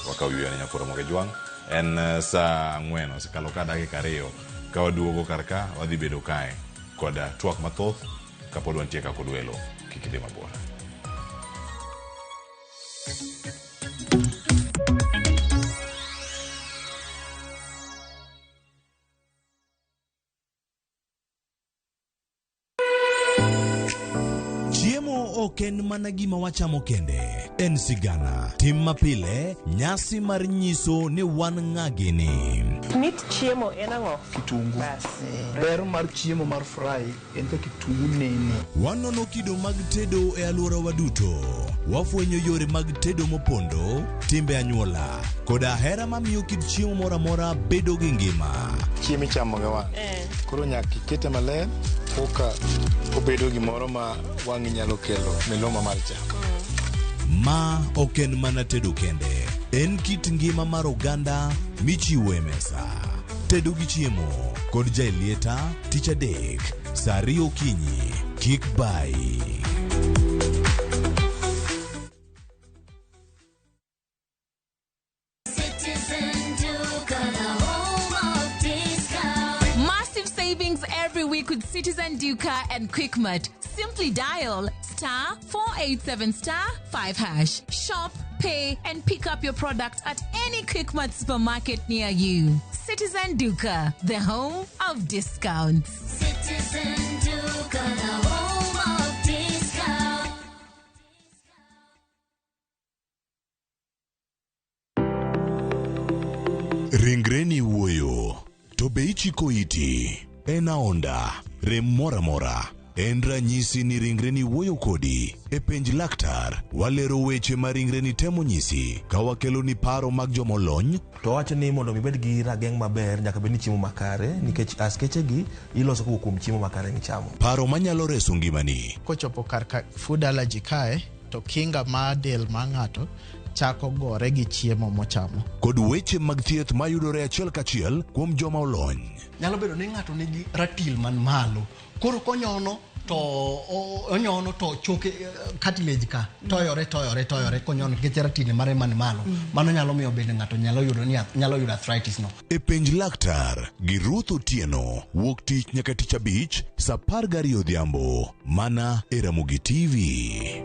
Waka uyweyo ni Nyakura Mogejwang'. En saa 4 osekalo ka dakika 2 ka waduogo kar ka wadhi bedo kae kod twak mathoth kapod wantie ka kod welo kik idhi mabor. Ok en mana gima wachamo kende, en sigana, tim mapile, nyasi mar nyiso ni wan ng'agini. Mit chiemo en ang'o? Kitungu. Ber mar chiemo mar fry en ka kitungu nene. Wanono kido mag tedo e alwora waduto. Wafwenyo yore mag tedo mopondo, timbe anyuola, koda hera mamiyo kit chiemo mora mora bedo gi ngima. Chiemo ichamo ga wang'. Koro nyaka ikete maler koka obedo gimoro ma wang'i nyalo kelo miloma mar chamo. Ma ok en mana tedo kende, en kit ngima mar oganda michiwo e mesa. Tedo gi chiemo kod jailieta tich adek, saa 2 okinyi, kik bai. With Citizen Duca and Quickmart. Simply dial *487*5#. Shop, pay, and pick up your product at any Quickmart supermarket near you. Citizen Duca, the home of discounts. Citizen Duca, the home of discounts. Ringreni wuoyo, to be ichiko iti, en aonda, rem mora mora. En ranyisi ni ringreni wuoyo kodi. E penj laktar, walero weche ma ringreni temo nyisi, ka wakelo ni paro mag jomolony. To wacho ni mondo mibed gi rageng' maber, nyaka bed ni chiemo makare, nikech askeche gi iloso kuom chiemo makare michamo. Paro manyalo reso ngimani. Kochopo kar food allergy kae, to kinga ma del ma ng'ato chako gore gi chiemo mochamo. Kod weche mag thieth mayudore achiel kachiel kuom joma olony. Nyalo bedo ni ng'ato nigi ratil man malo. Koro konyono to choke cartilage ka toyore konyono nikech ratil mare man malo. Mano nyalo miyo bende ng'ato nyalo yudo arthritis no. E penj laktar gi Ruth Otieno, wuok tich nyaka tich abich, saa 12 odhiambo, mana e Ramogitvlive.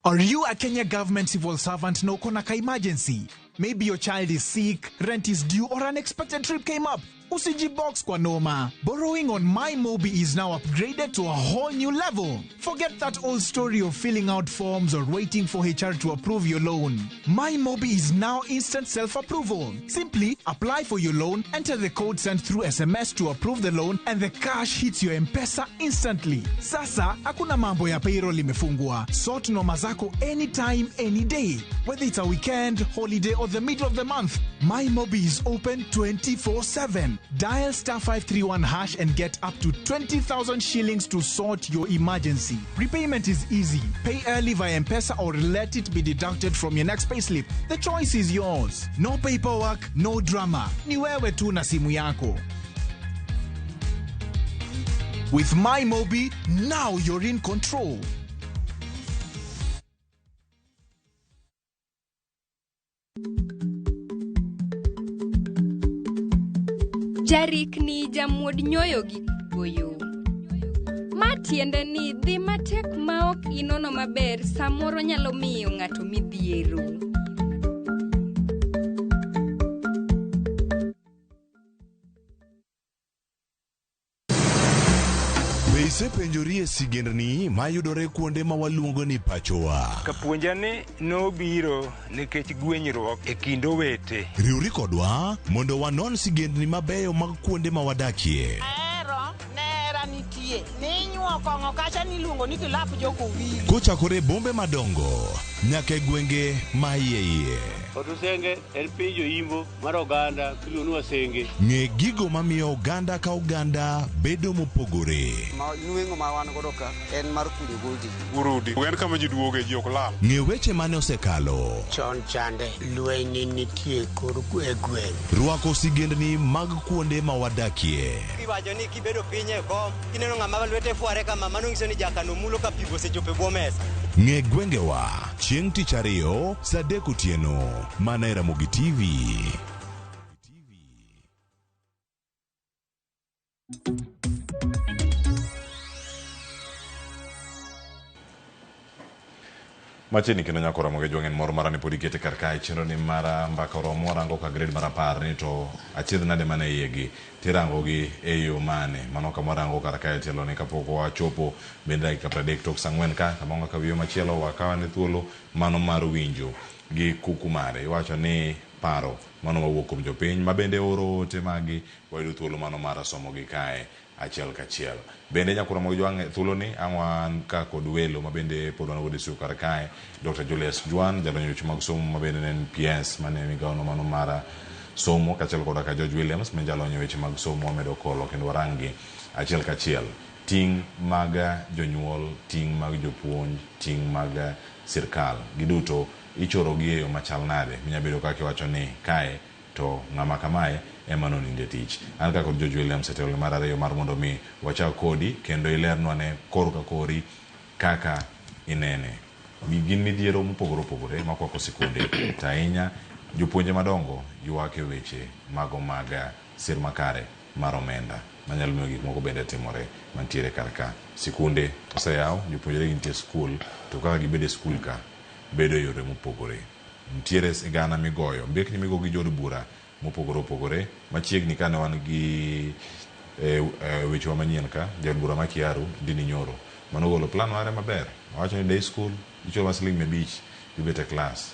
Are you a Kenya government civil servant no konaka emergency? Maybe your child is sick, rent is due, or unexpected trip came up. Usiji box kwa noma. Borrowing on MyMobi is now upgraded to a whole new level. Forget that old story of filling out forms or waiting for HR to approve your loan. MyMobi is now instant self-approval. Simply apply for your loan, enter the code sent through SMS to approve the loan, and the cash hits your M-Pesa instantly. Sasa, hakuna mambo ya payroll imefungwa. Sort noma zako anytime, any day. Whether it's a weekend, holiday, or the middle of the month, MyMobi is open 24/7. Dial *531# and get up to 20,000 shillings to sort your emergency. Repayment is easy. Pay early via M-Pesa or let it be deducted from your next payslip. The choice is yours. No paperwork, no drama. Ni wewe tu na simu yako. With MyMobi, now you're in control. Jarik ni jamuod nyoyo gi goyo. Matiende ni dhi matek maok inono maber samoro nyalo miyo ng'ato midhiero. Isepenjori e sigendni mayudore kuonde ma waluongo ni pachowa. Kapuonjani nobiro nikech gwenyruok e kind owete. Riwri kodwa mondo wanon sigendni mabeyo mag kuonde ma wadakie. Nera nitie. Ninyuo kong'o kacha niluongo ni kilap joko wili. Kochakore bombe madongo nyaka gwenge ma iye. Otusenge en pinjo imbo mar oganda kiluonu wasenge. Ng'e gigo mamiyo oganda ka oganda bedo mopogore. Nueng'o ma wan godo ka en mar kudo goldi. Urudi. En kama ji duoge ji ok lal. Ng'e weche mane osekalo. Chon chande lweny nitie kor gweng'. Rwako sigendni mag kuonde ma wadakie. Iwacho ni kibedo piny e kom, kineno ng'ama lwete fuare kama mano nyiso ni jakano mulo ka pigo sechope bwo mesa. Ng'e gwengewa chieng' tich ariyo saa 3 otieno mana e Ramogitvlive. Machini kendo nyako Ramogi jwangen moro mara ni podi kete karkai chenro ni mara mbaka romo morango ka grade mara par ni to achiedh nade mane yegi tirango gi eyo mane mano ka morango karkai telo ni kapoko wachopo bende dakika 30 tok sangwen ka kamonga ka wiyo machielo wakawa ni thuolo mano mar winjo gi kuku mare iwacho ni paro mano mawuok kuom jopiny ma bende oro te magi wayudo thuolo mano mar somo gi kae achiel kachiel bende nyakura mo jwang thuolo ni angwan ka kod welo ma bende pod wan wodi su kar kae Dr. Julius Juan jalonyo mag somo ma bende nen PS mane migawono mano mara somo kachiel kod ka George Williams men jalonyo weche mag somo medo kolo kendo warangi achiel kachiel ting maga jonyuol ting mag jopuonj ting mag sirkal giduto ichoro gi eyo machal nade minyabedo kaka iwacho ni kae to ng'ama kamae ema noninde tich an kaka George Williams etelo mar ariyo mar mondo mi wachak kodi kendo ilernwa ne kor ka kori kaka inene gin midhiero mopogore opogore makwako sikunde to ahinya jopuonje madongo ywak e weche mago mag sir makare mar omenda manyalo miyo gik moko bende timore mantiere karka sikunde oseyaw jopuonjre gintie skul to kaka gibede skul ka bedo yore mopogore ntiere sigana migoyo mbekni migo gi jod bura mopogore opogore machiegni kane wan gi weche wa manyien ka jod bura makiaru Dini Nyoro manogolo plan mare maber wacho ni day school ichoro siling 500 gibete klas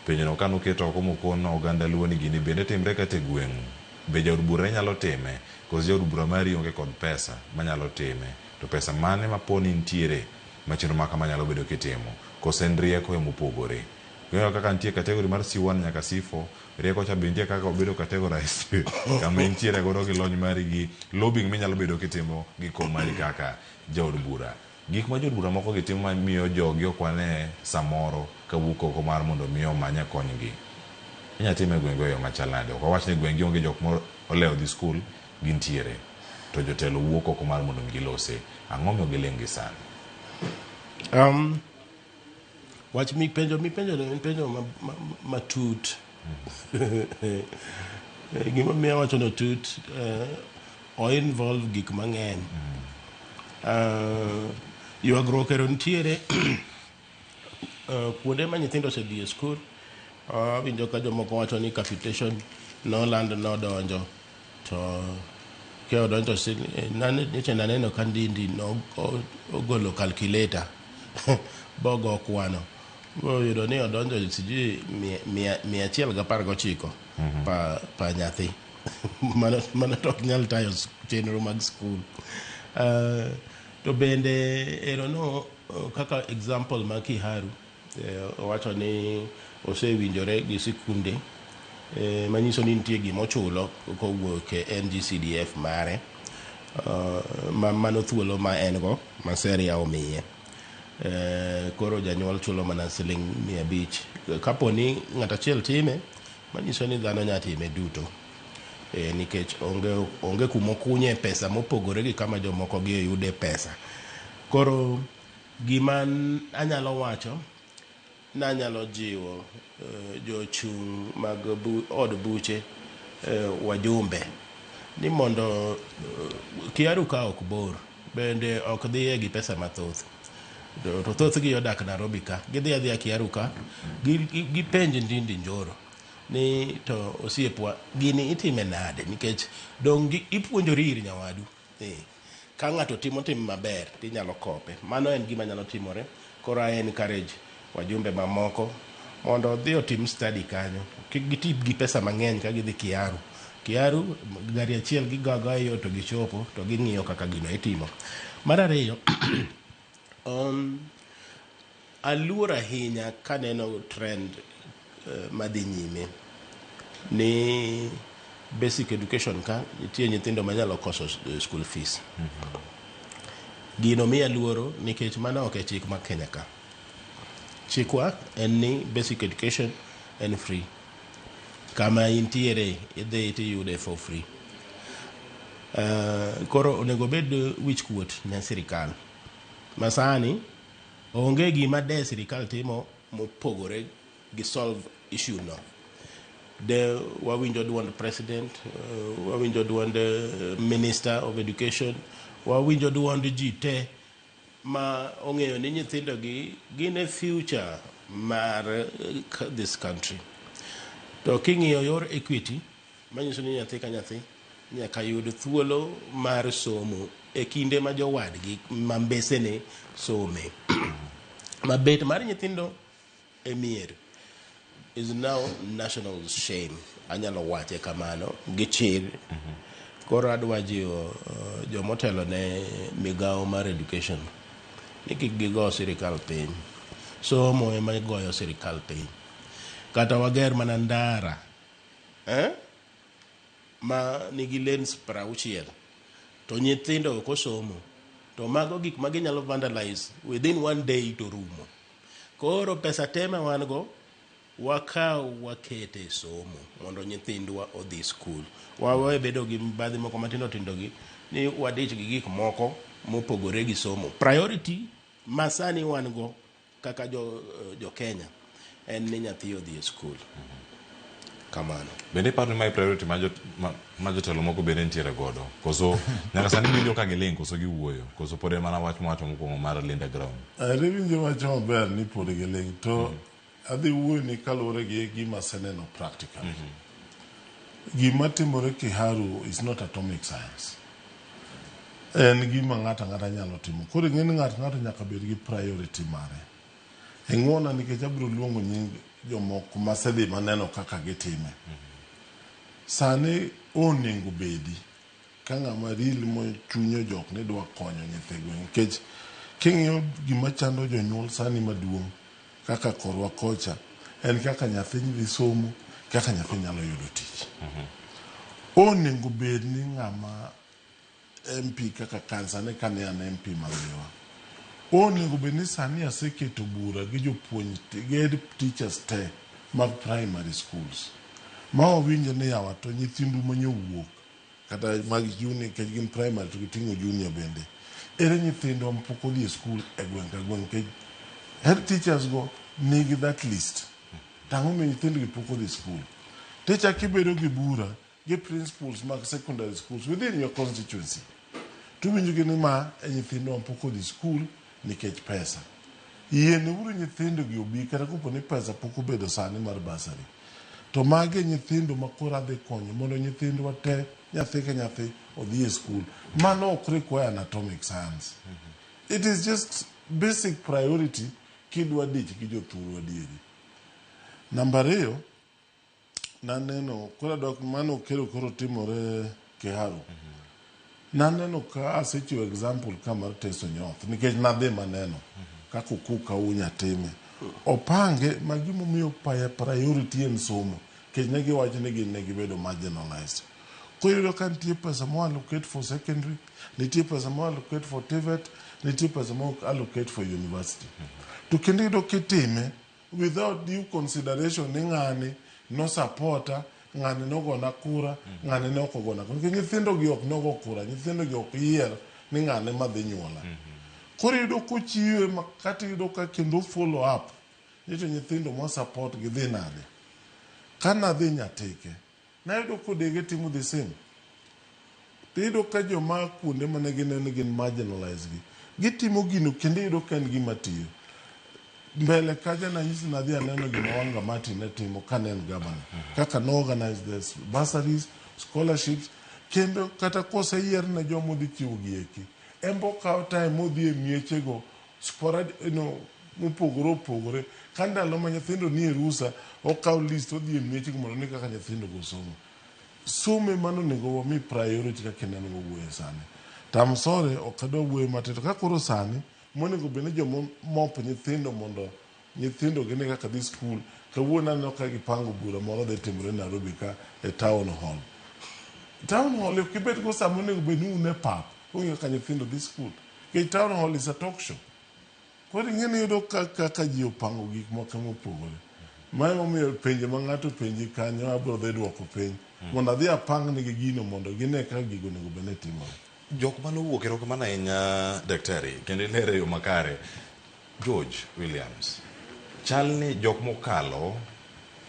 penjono kano keto oko mokono oganda luo ni gini bende timre kate gweng'u be jaod bura nyalo time koso jaod bura mari onge kod pesa manyalo time to pesa mane maponi ntiere machino maka manyalo bedo kitimo koso en rieko emopogore ng'eyo kaka nitie kategori mar C1 nyaka C4 rieko cha be nitie kaka obedo categorized kama intiere godo gi lony mari gi lobbying minyalo bedo kitimo gi kom mari kaka jaod bura gik ma jaod bura moko gitimo ma miyo jogi okwane samoro kawuok oko mar mondo miyo manya konygi inya time gwenge yo machal nade ok wawach ni gwenge onge jok ma olewo dhi skul gintiere to jotelo wuok oko mar mondo gilose ang'o miyo giling gi sani wach mipenjo matut gima miya wacho no tut o involve gik mang'eny ywagruok ero ntiere kuonde ma nyithindo osedhi e skul winjo ka jomoko wacho ni capitation noland nodonjo to ke odonjo niche naneno ka ndindi ogolo calculator bogo kwano boyudo ni odonjo sijui 119 pa nyathi mana tok nyal tayo chenro mag skul to bende ero no kaka example ma Kiharu wacho ni osewinjore gi sikunde manyiso ni nitie gimochulo kowuok e NGCDF mare mano thuolo ma en go ma seria omiye koro janyuol chulo mana siling 500 kapo ni ng'at achiel time manyiso ni dhano nya time duto nikech onge kumokunye pesa mopogore gi kama jomoko gi yude pesa koro gima anyalo wacho nanyalo jiwo jochung' mag od buche wajumbe ni mondo Kiharu ka ok bor bende ok dhiye gi pesa mathoth to thothgi odak Nairobi ka gidhi adhiya Kiharu ka gipenj Ndindi Njoro ni to osiepwa gini itime nade nikech dong ipuonjori ir nyawadu ka ng'ato timo tim maber tinyalo kope mano en gima nyalo timore koro I encourage wajumbe mamoko mondo odhi otim study kanyo kik giti gi pesa mang'eny ka gidhi Kiharu gari achiel gigago yo to gichopo to ging'iyo kaka gino itimo mar ariyo aluor ahinya kaneno trend madhi nyime ni basic education ka nitie nyithindo manyalo koso school fees gino miya luoro nikech mano ok e chik ma Kenya ka chikwa en ni basic education en free kama intiere idhi tiyude for free koro onego bed wich kuot ne sirikal masani onge gima de sirikal timo mopogore gi solve issue no de wawinjo duond president wawinjo duond minister of education wawinjo duond ji te ma ong'eyo ni nyithindo gi gine future mar this country to king'iyo yor equity manyiso ni nyathi ka nyathi nyaka yud thuolo mar somo e kinde ma jowadgi mambesene some mabet mar nyithindo e mier is now national shame anyalo wache kamano gi chir koro adwa jiwo jomotelo ne migawo mar education ni kik gigo sirikal piny somo ema goyo sirikal piny kata wager mana ndara ma nigi lens 60 to nyithindo ok osomo to mago gik ma ginyalo vandalize within one day to rumo koro pesa tema wan go wakaw wakete somo mondo nyithindwa odhi skul wawe bedo gi mbadhi moko matindo tindo gi ni wadich gi gik moko mopogore gi somo priority masani wan go kaka jo Kenya en ni nyathi odhi skul kamano bende paro ni my priority ma jotelo moko bende ntiere godo koso nyaka sani winjo ka giling koso giwuoyo koso pod en mana wach mowacho mokwongo mar Linda Ground winjo wacho maber ni pod giling to adhi wuoyo ni kaluwore gi gima seneno practical gima timore Kiharu is not atomic science en gima ng'ato ang'ata nyalo timo koro ng'eni ng'ato nyaka bed gi priority mare Eng'ona nikech abiro luongo nying jomoko masedhi maneno kaka gitime. Sani onego bedi ka ng'ama ril mochunyo jok ni dwa konyo nyithi gweng' nikech king'iyo gima chando jonyuol sani maduong' kaka korwa kocha en kaka nyathi dhi somo, kaka nyathi nyalo yudo tich. Onego bed ni ng'ama MP kaka kansa ne kane an MP Mariwa. Onego bed ni sani aseketo bura gi jopuonj gi teachers te mag primary schools. Ma owinjo ni yawa to nyithindu manyowuok kata mag junior kech gin primary to giting'o junior bende. Ere nyithindo mapok odhi e school e gweng' ka gweng' kech head teachers go nigi that list. Tang'o mi nyithindo gi pok odhi school. Teacher kibedo gi bura gi principals mag secondary schools within your constituency. Tuwinjo gi ni ma e nyithindo mapok odhi school nikech pesa. Yiene uru nyithindo gi obi kata kopo ni pesa pok obedo sani mar basari. To mage nyithindo makoro adhi konyo mondo nyithindwa te nyathi ka nyathi odhi e school. Mano ok require anatomic science. It is just basic priority kidwa dich gi jothuru adieri. Namba 2, naneno kora dok mano kero koro timore Kiharu. Naneno ka asechiwo example kamar teso nyoth nikech nadhi maneno kako kuka unya time. Opange magimo miyo priority en somo kech negi wacho ni gin negi bedo marginalized. Koyudo ka nitie pesa mo allocate for secondary, nitie pesa mo allocate for TVET, nitie pesa mo allocate for university. To kendo yudo kitime without due consideration ni ng'ani no supporta, ng'ani no gona kura, ng'ani no ok gona kura. Nyithindo gi ok nogo kura, nyithindo gi ok yier ni ng'ani madhi nyuola. Koro yudo kochiwe makati yudo ka kendo follow up. Nito nyithindo mo support gi dhi nade. Kana dhi nyatike. Na yudo kodege timo the same. Yudo ka joma kuonde mane gineno gin marginalized gi. Gitimo gino kendo yudo ka en gima tiyo. Mbele kaja na hisi nadhi aneno gima Wanga Martin ne timo kanen governor. Kaka no organize this bursaries, scholarships, kendo kata kose yier na jomo dhi chiwo gieki. Embo kao time modhi e miechego sporadic, mopogore opogore. Kandalo ma nyithindo ni e rusa, okao list odhi e miechego mondo ni kaka nyithindo go somo. Some mano nego wami priority kaka neno go wuoye sani. Tam sore okadwa wuoye mateto kakoro sani monego bene jomo mop nyithindo mondo nyithindo gine kaka dhi school kawuono aneno ka gipango bura moro dhi timore Nairobi ka e town hall. Town hall if kibet go samo nego bene une pap onge ka nyithindo dhi school. Ke town hall is a talk show. Kodi ngene yudo kaka ji opango gik moko mopogore. Mae omiyo penje ma ng'ato penji kanyo abro dhi duoko piny. Mondo adhi apang nigi gino mondo gine kaka gigo nego bene timore. Jok manowuok e rokamano ahinya daktari kendo ilero yo makare. George Williams, chalni jok mokalo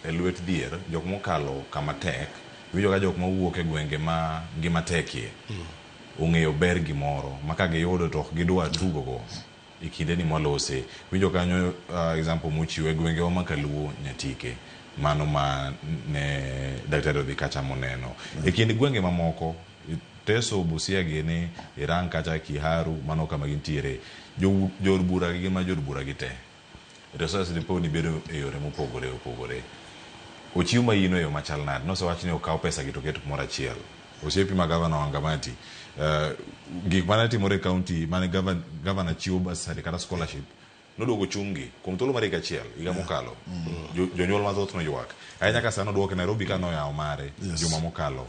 e lwet dhier, jok mokalo kama tek, winjo ka jok mawuok e gwenge ma ngima tekie ong'eyo ber gimoro ma ka giyudo to ok gidwa tugo go e kinde ni molose. Winjo kanyo example mochiwe gwenge wa makaluo Nyatike, mano ma ne daktari odhi kacha moneno. E kind gwenge mamoko Teso Busia gini Iran kacha Kiharu mano kama gintiere jor bura gi ma jor bura gite resources dipo ni bedo e yore mopogore opogore. Ochiu ma yino yo machal nade no se wach ni okaw pesa gi to keto mora chiel. Osiepi ma governor Wangamati gik mana timore county mane governor chiwo basari kata scholarship no dogo chungi kuom thuolo mar higa achiel higa mokalo jonyuol mathoth no ywak ahinya ka sano duoke Nairobi ka noyawo mare juma mokalo.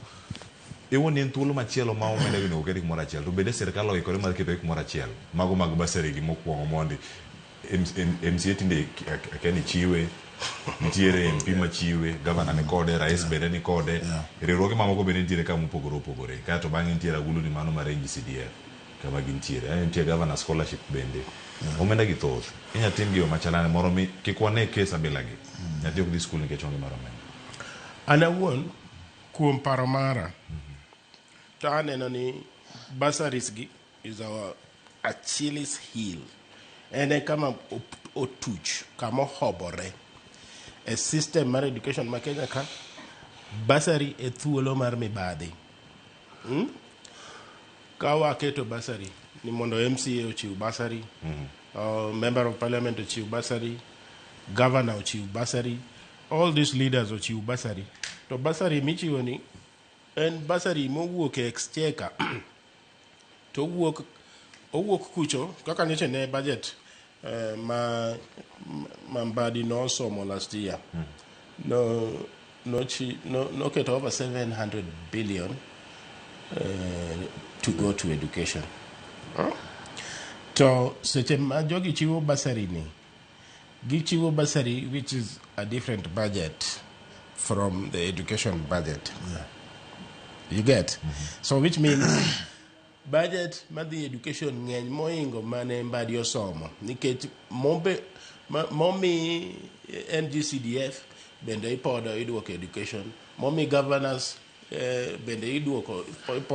Ewo ni thuolo machielo ma omenda gino oketi kumoro achiel to bende sirkal oikore mar keto kumoro achiel mago mag basari gi mokwongo mondi MCA tinde akeni chiwe nitiere MP machiwe governor ni kode rais bende ni kode riwruoge mamoko bende nitiere kama opogore opogore kato bang'e nitiere agulu ni mano mar CDF kama gintiere nitiere governor scholarship bende omenda gi thoth inya tim gi yo machalane moro mi kik wane kesa bilagi nyathi ok dhi skul nikech onge mar omenda. An awuon kuom paro mara to aneno ni bursaries gi is our Achilles heel. Ene kama otuch kama hobore a system mar education ma Kenya ka bursary e thuolo mar mibadhi. Ka waketo bursary ni mondo MCA ochiw bursary, member of parliament ochiw bursary, governor ochiw basari, all these leaders ochiw basari. To basari michiwo ni en basari mowuok e exchequer to owuok kucho kaka nyiche ne budget ma Mbadi no somo last year. No get over 700 billion to go to education. To seche ma jogi chiwo basari ni, gichiwo basari which is a different budget from the education budget. You get? So which means budget ma the education ng'eny moingo mane Mbadi osomo nikech momi NGCDF bende iduoko education, momi governors bende iduoko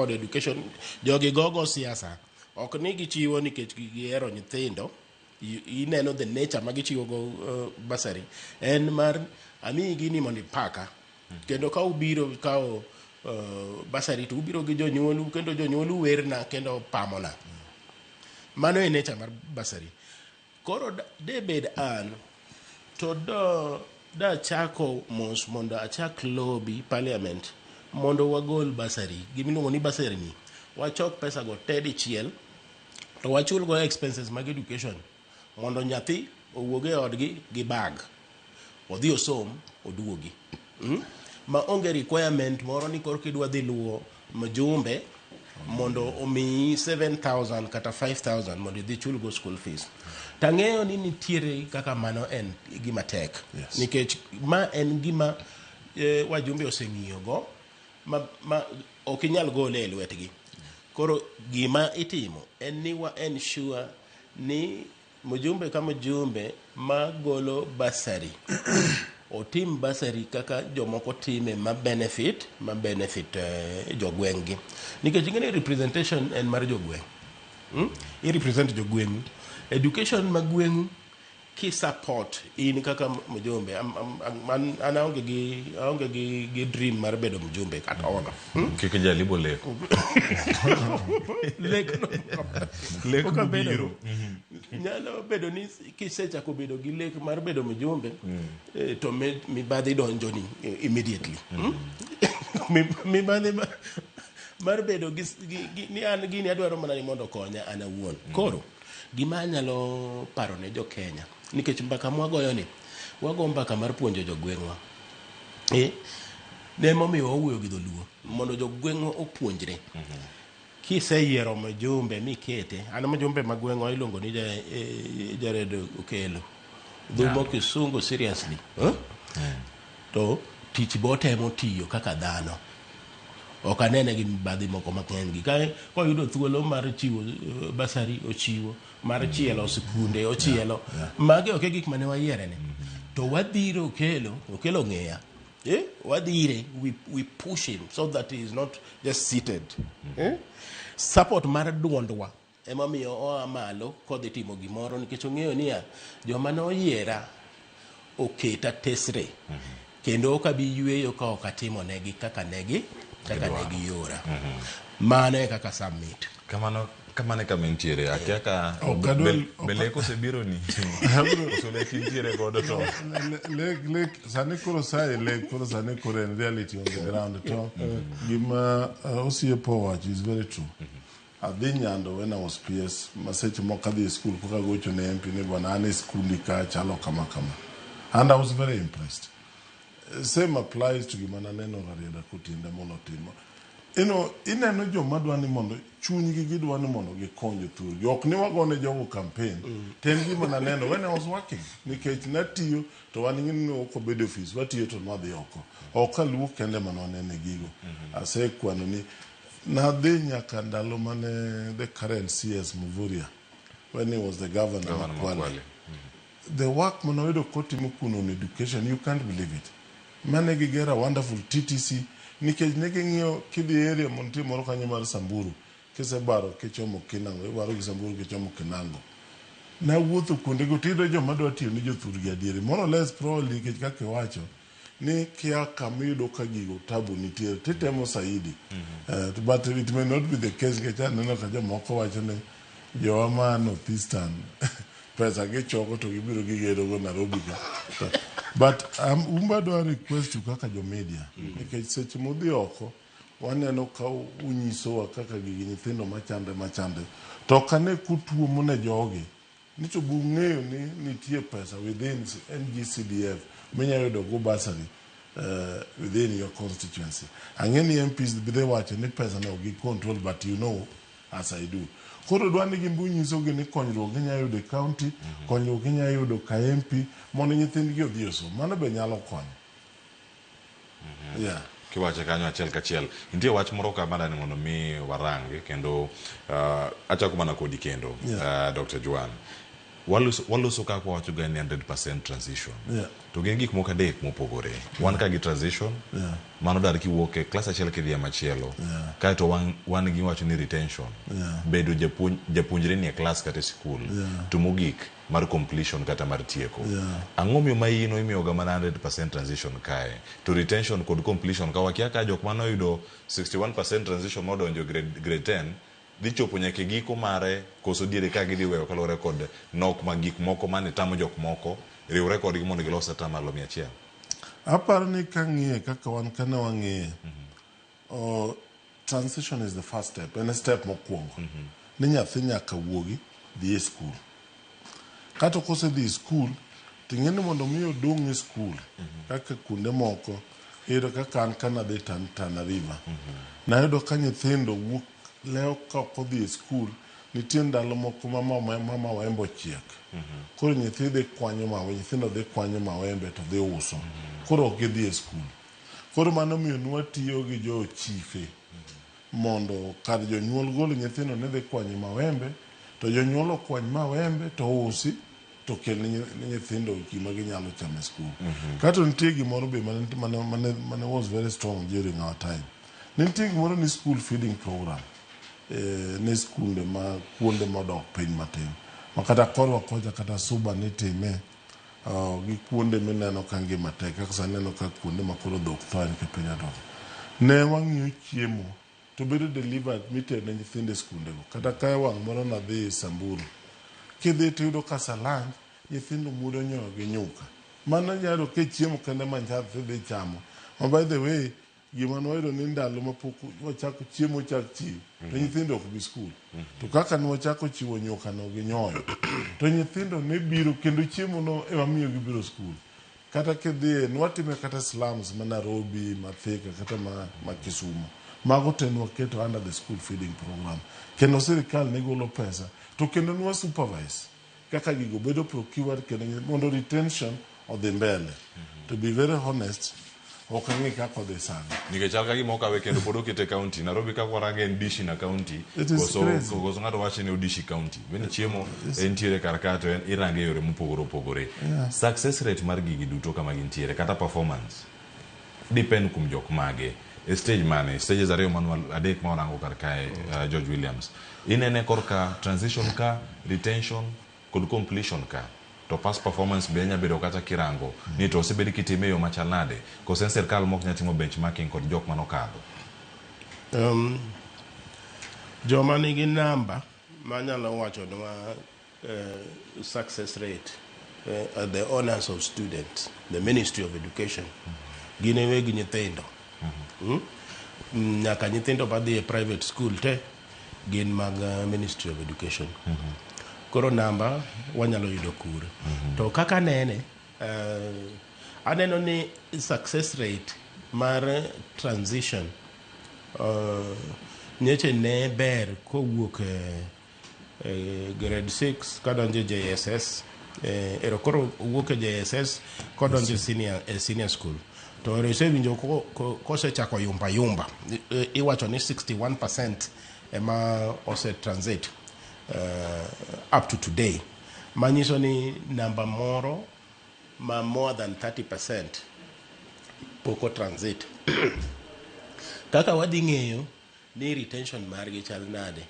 education. Jogi gogo siasa ok ni gichiwo nikech gihero nyithindo. Ineno the nature ma gichiwo go basari en mar amiyi gini mondo ipaka kendo ka ubiro kao basari to ubiro gi jonyuolu kendo jonyuolu werna kendo pamona. Mano e nature mar basari. Koro debed an to da chako mos mondo achak lobby parliament mondo wagol basari. Gimiluongo ni basari ni wachok pesa go tedichiel to wachul go expenses mag education mondo nyathi owuoge odgi gi bag odhi osom oduogi. Ma onge requirement moro ni koro kidwa dhi luwo mjumbe mondo omi 7,000 kata 5,000 mondo idhi chul go school fees. Tang'eyo ni nitiere kaka mano en gima tek. Nikech ma en gima wajumbe oseng'iyo go ma ok inyal gole e lwetgi. Koro gima itimo en ni wa ensure ni mjumbe kama mjumbe ma golo basari otim basari kaka jomoko time ma benefit jogweng'gi. Nikech ing'eni representation en mar jogweng'. I represent jogweng'u. Education ma gweng'u ki support in kaka mjumbe. An aonge gi dream mar bedo mjumbe kata ono. Kike jalibo leko. Leko biro. Nyalo bedo ni kisechako bedo gi lek mar bedo mjumbe to mibadhi donjoni immediately. Mibadhi mar bedo ni an gini adwaro mana ni mondo konya an awuon. Koro gima anyalo paro ne jo Kenya nikech mbaka mwagoyo ni wago mbaka mar puonjo jogweng'wa. Ne momiyo wawuoyo gi dholuo mondo jogweng'wa opuonjre. Kiseyiero mjumbe mikete, an mjumbe ma gweng'wa iluongo ni Jared Okelo. Dhumo kisungu seriously. To tich botemo tiyo kaka dhano. Ok anene gi mibadhi moko mang'eny gi. Ka oyudo thuolo mar chiwo basari ochiwo, mar chielo sikunde ochielo. Mage ok gik mane wayiere ne. To wadhiro Okelo ng'eya. Wadhire, we push him so that he is not just seated. Support mar duondwa ema miyo oa malo kodhi timo gimoro nikech ong'eyo niya joma noyiera oketa tesre kendo ok abi yweyo ka ok atimo negi kaka negi yora. Mano e kaka summit. Kamane kamentiere akiaka beleko sebiro ni usoleki ntiere godo to lek sani koro sai lek koro sani koro in reality on the ground to gima osiepo wacho is very true. Adhi Nyando when I was PS maseche moko adhi school koka gocho ne MP ni bwana ane skundi ka chalo kama and I was very impressed. Same applies to gima naneno Rarieda Kutinda mono timo. Ineno joma dwani mondo chunygi gidwani mondo gikonyo thurgi. Ok ni wagone jogo campaign. Ten gima naneno when I was working. Nikech natiyo to waningini oko bed office. Watiyo to nwadhi oko. Oka luo kende manonene gigo. Ase kwano ni nadhi nyaka ndalo mane the current CS Muvuria when he was the governor of Kwale. The work manoido kotimo kuno on education, you can't believe it. Mane gigera wonderful TTC. Nikech negi ng'iyo kidhi area monti moro kanyo mar Samburu kise baro kichomo Kinango ibaro gi Samburu kichomo Kinango na wuotho kuonde go tido joma dwa tiyo ni jothurgi adieri more or less probably nikech kaka wacho ni kia kamido ka gigo tabu nitiere titemo saidi but it may not be the case nikech aneno ka jomoko wacho ni joma Northeastern pesa gichoko to gibiro gigedo go Nairobi ka. But umba do request you kaka jo media nikech seche modhi oko waneno ka unyisowa kaka gigi nyithindo machande to kane kutuo mone jogi nicho bung'eyo ni nitie pesa within NGCDF minya yudo go bursary within your constituency. Ang'eni MPs bide wacho ni pesa no gi control, but you know as I do. Koro dwani gi mbu nyisogi ni konyruok ginya yudo county, konyruok ginya yudo ka MP mondo nyithindgi odhi osom. Mano be nyalo konyo. Yeah. Kiwache kanyo achiel kachiel. Nitie wach moro ka madani mondo mi warange kendo achako mana kodi kendo Dr. Juan. Waluso kaka wacho ga 100% transition. To gin gik moko adek mopogore. Wan ka gi transition, mano dar kiwuok e klas achiel kidhi machielo. Kaeto wan gi wacho ni retention. Bedo japuonjre ni e klas kata e skul. To mogik mar completion kata mar tieko. Ang'o miyo ma ino imiyo ga mana 100% transition kae. To retention kod completion ka wakia ka jok mano yudo 61% transition modonjo grade 10 dhi chopo nyaka giko mare koso diere ka gidhi weyo kalore kod nok mag gik moko mane tamo jok moko riwre kod gi mondo gilos ata malo 100. Aparo ni kang'iye kaka wan kana wang'iye transition is the first step, and a step mokwongo ni nyathi nyaka wuogi dhi e skul. Kato kose dhi skul ting'eni mondo mi odong' e skul kaka kunde moko iyudo kaka an kana dhi Tana River nayudo ka nyithindo wuok leo ka kodhi e skul nitie ndalo moko mama wembo chiek. Koro nyithindo dhi kwanyo mawembe to dhi uso. Koro ok gidhi e skul. Koro mano miyo nwatiyo gi jo chife mondo kar jonyuol golo nyithindo ne dhi kwanyo mawembe to jonyuol okwany mawembe to usi to kel ni nyithindo gima ginyalo chamo e skul. Kato nitie gimoro be mane was very strong during our time. Nitie gimoro ni school feeding program. Ne skunde ma kuonde modok piny matin makata korwa koja kata suba ni time gi kuonde mineno ka ngima tek kaka saneno ka kuonde makoro dhok thoe nikech piny adok ne wang'iyo chiemo to bedo delivered mitere ne nyithindo e skundego. Kata kae wang' moro nadhi Samburu kidhi tiyudo ka salang nyithindo mudo nyoyo gi nyuka. Mano nyalo ke chiemo kende ma nyathi dhi chamo. By the way, gima nwayudo ni ndalo mapok wachako chiemo chak chiwo to nyithindo ok bi skul. To kaka nwachako chiwo nyuka no gi nyoyo to nyithindo ne biro kendo chiemo no ema miyo gibiro skul. Kata kidhi nwatime kata slums ma Nairobi, ma Thika kata ma Kisumu. Mago te nwaketo under the school feeding program. Kendo sirikal ne golo pesa to kendo nwa supervise kaka gigo bedo procured kendo mondo retention odhi mbele. To be very honest, okang'i kako dhi sana. Nikech alka gima okawe kendo pod okete county. Nairobi ka warange en dishi na county. Koso ng'ato wache ni odishi county. Bende chiemo entiere kar kato irange yore mopogore. Success rate mar gigi duto kama gintiere kata performance depend kum jok mage. E stage mane, stages ariyo manual adek ma warango kar kae George Williams. Inene korka transition ka, retention kod completion ka. To past performance be nya bedo kata kirango ni to osebedi kitime yo machalnade ko sen serikal mok nya timo benchmarking kod jok manokadho. Joma nigi namba manyalo wacho nwa success rate at the honors of students, the Ministry of Education gine wegi nyithindo nyaka nyithindo badhi e private school te gin mag Ministry of Education. Koro namba wanyalo yudo kure. To kaka nene aneno ni success rate mar transition nyeche ne ber kowuok grade 6 kadonjo JSS ero koro wuok e JSS kodonjo senior school. To resewinjo kosechako yumba iwacho ni 61% ema ose transit up to today. Manyiso ni namba moro ma more than 30% poko transit. Kaka wadhi ng'eyo ni retention margi chal nade.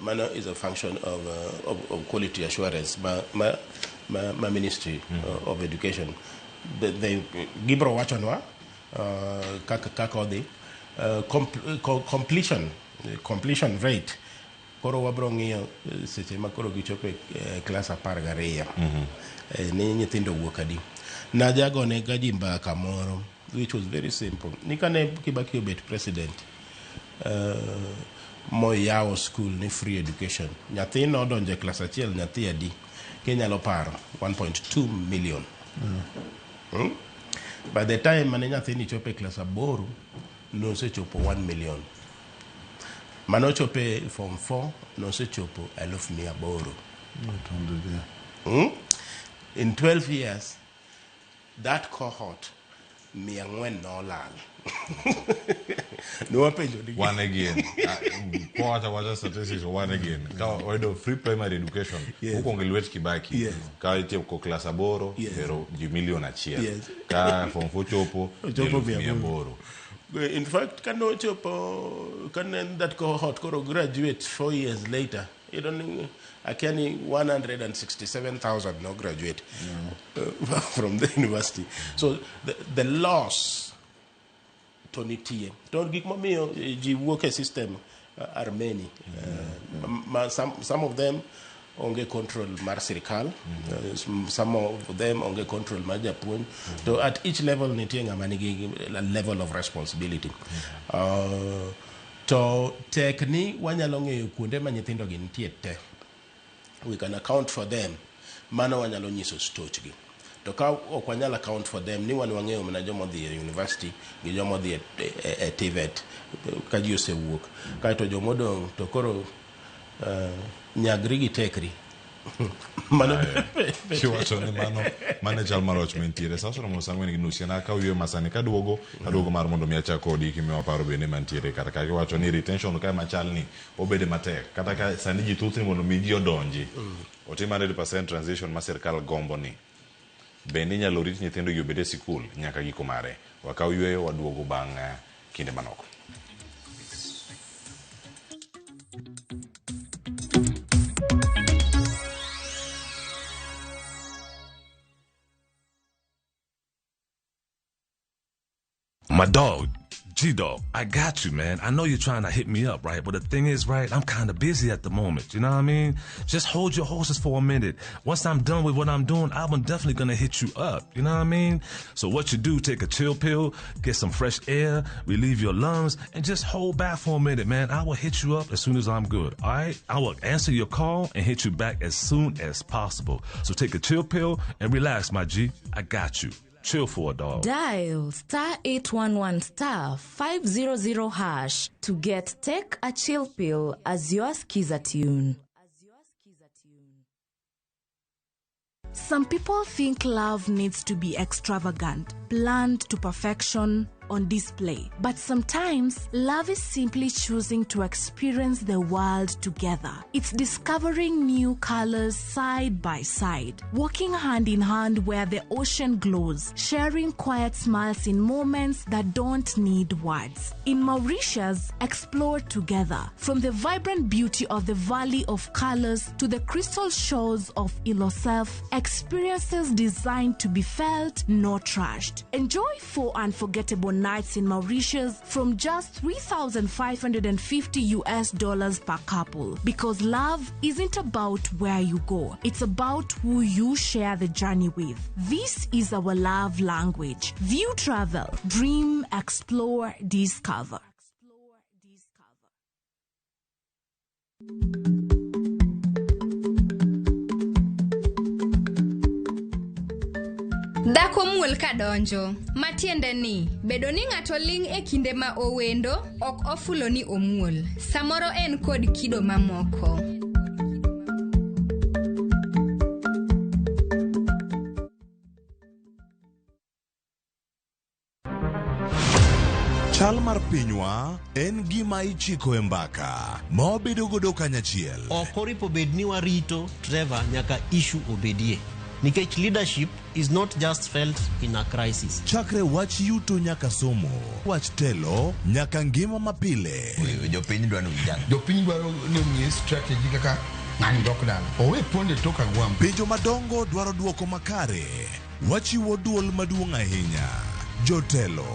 Mano is a function of quality assurance ma Ministry of Education. They gibro wachonwa kaka odhi completion rate koro wabro ng'iyo seche ma koro gichope klas 12 ni nyithindo wuok adi. Najagone gaji mbaka moro which was very simple. Ni kane Kibaki obet president, moyawo school ni free education, nyathi nodonje klas 1 nyathi adi kenyalo paro 1.2 million. By the time mane nyathi ni chope klas 8 nosechopo 1 million. Manochope form 4 nosechopo 1,800. In 12 years that cohort 400 nolal. No penjo one again. Kwa statistics one again. Ka free primary education huko ngelwet Kibaki ka itie ko class 8 pero ji million achiel. Ka form 4 chopo 1,800. In fact, can that cohort graduate 4 years later? You don't. Akani 167,000 no graduate from the university. So the loss tonitie. Don't give me the work system are many. Some of them onge control mar sirikal, some of them onge control mar japuonj. So at each level nitie ngama nigi a level of responsibility. To tekni wanyalo ng'eyo kuonde ma nyithindo gi nitie te. We can account for them. Mano wanyalo nyiso stochgi. To ka ok wanyalo account for them, ni wan wang'eyo mana jomo dhi e university gi jomo dhi e TVET ka ji osewuok. Kaeto jomodong' to koro nyagri gi tekri. Kiwacho ni mano chal maroch mentiere. Sasa romo sang'wen gi nus na ka wiye masani ka duogo mar mondo mi achak kodi kimiwa paro bende mantiere kata ka kiwacho ni retention ka machal ni obede matek kata ka sani ji thuthni mondo mi ji odonji otim 100% transition ma sirkal gombo ni bende nyalo rit nyithindo gi obede sikul nyaka giko mare. Wakaw yweyo waduogo bang' kinde manoko. My dog, G-Dog, I got you, man. I know you're trying to hit me up, right? But the thing is, right, I'm kind of busy at the moment. You know what I mean? Just hold your horses for a minute. Once I'm done with what I'm doing, I'm definitely going to hit you up. You know what I mean? So what you do, take a chill pill, get some fresh air, relieve your lungs, and just hold back for a minute, man. I will hit you up as soon as I'm good, all right? I will answer your call and hit you back as soon as possible. So take a chill pill and relax, my G. I got you. Chill for a dog. Dial *811*500# to get Take a Chill Pill as your skiza tune. Some people think love needs to be extravagant, planned to perfection, on display. But sometimes, love is simply choosing to experience the world together. It's discovering new colors side by side, walking hand in hand where the ocean glows, sharing quiet smiles in moments that don't need words. In Mauritius, explore together. From the vibrant beauty of the Valley of Colors to the crystal shores of Ilosef, experiences designed to be felt, not trashed. Enjoy 4 unforgettable nights in Mauritius from just $3,550 per couple. Because love isn't about where you go, it's about who you share the journey with. This is our love language. View travel, dream, explore, discover. Dhako muol kadonjo, matiende ni bedo ni ng'ato ling' e kinde ma owendo ok ofulo ni omuol. Samoro en kod kido mamoko. Chal mar pinywa en gima ichiko e mbaka ma wabedo godo kanyachiel. Ok oripo bed ni warito Trevor nyaka issue obedie. Nikech leadership is not just felt in a crisis. Chakre wach yuto nyaka somo, wach telo nyaka ngima mapile. Jopiny dwaro ni ong'e strategy kaka ng'ani dok dala. Owe ponde toka gwam. Penjo madongo dwaro duoko makare. Wachiwo duol maduong' ahinya. Jotelo,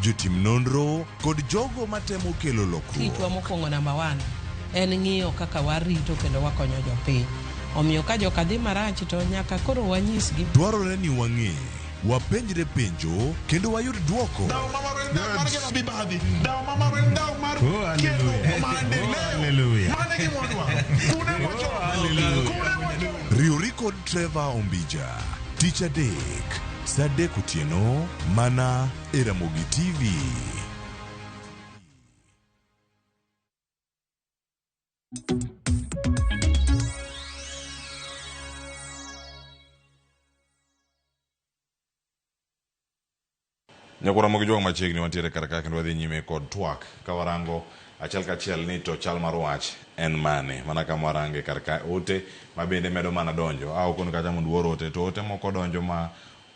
jotim nonro kod jogo matemo kelo lokruok. Kitwa mokwongo number 1 en ng'iyo kaka warito kendo wakonyo jopiny. Omiyo ka joka dhi marach to nyaka koro wanyisgi. Dwarore ni wang'e, wapenjre penjo kendo wayud dwoko. Riwri kod Trevor Ombija, tich adek, saa 3 otieno, mana e Ramogitvlive. Nyakura mogi jwang machiegni wantiere karaka kendo wadhi nyime kod twak ka warango achiel kachiel ni to chal mar wach en mane, mana kama warange karaka ote ma bende medo mana donjo au kon kata mondo wuoro ote to ote moko donjo ma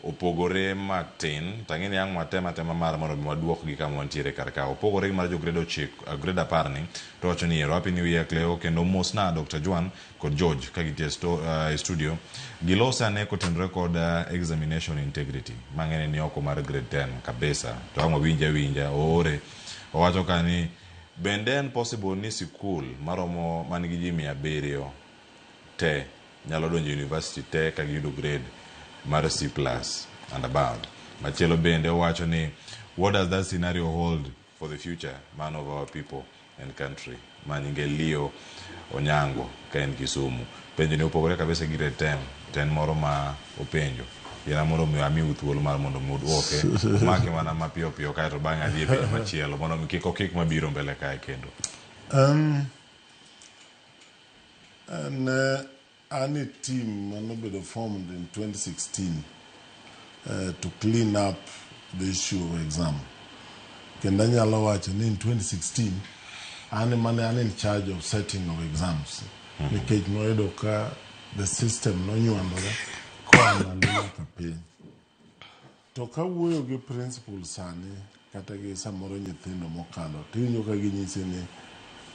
opogore matin tang'eni yang matema mar mondo waduok gi kama wantiere karaka opogore mar jo grade 9 grade 10 ni to wacho ni happy new year Cleo kendo mosna Dr. Juan kod George ka gitie studio gilosa ne kotendore kod examination integrity mang'ene ni oko mar grade 10 kabisa to ang' winja oore owacho ka ni bende en possible ni sikul maromo manigi ji 700 te nyalo donjo university te ka giyudo grade mar C+ and above. Machielo bende owacho ni what does that scenario hold for the future man of our people and country? Manyinge Leo Onyango ka en Kisumu. Penjo ni opogore kabisa gi grade 10 moro ma openjo. Yana moro mi ami thuolo mar mondo muduoke make mana mapiyo kae to bang'e adhi e penjo machielo mondo mi kik mabiro mbele kae kendo. Any team was formed in 2016 to clean up the issue of exam. Kendanya Lawacha in 2016, I'm in charge of setting of exams. Because no the system no new another kwa campaign. Toka wuyo ge principles sani kata ge samoro nyithindo mokalo tinyo ka ginyisi ni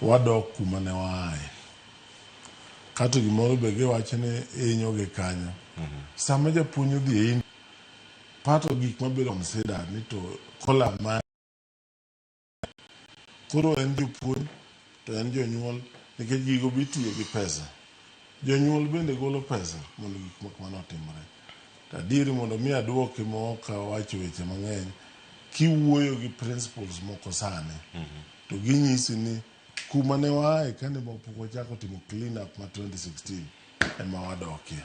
wadok kuma ne waaye. Kato gimoro bege wachene inyo ge kanyo. Sama japuonj odhi in part of gik mabiro consider ni to kola ma koro en jopuonj to en jonyuol nikech gigo bitiyo gi pesa. Jonyuol bende golo pesa mondo gik moko mano otimre. Tadieri mondo mi aduoke moka wacho weche mang'eny kiwuoyo gi principles moko sane to ginyisi ni kuma ne waaye kane mapok wachako timo clean up ma 2016 ema wadokie.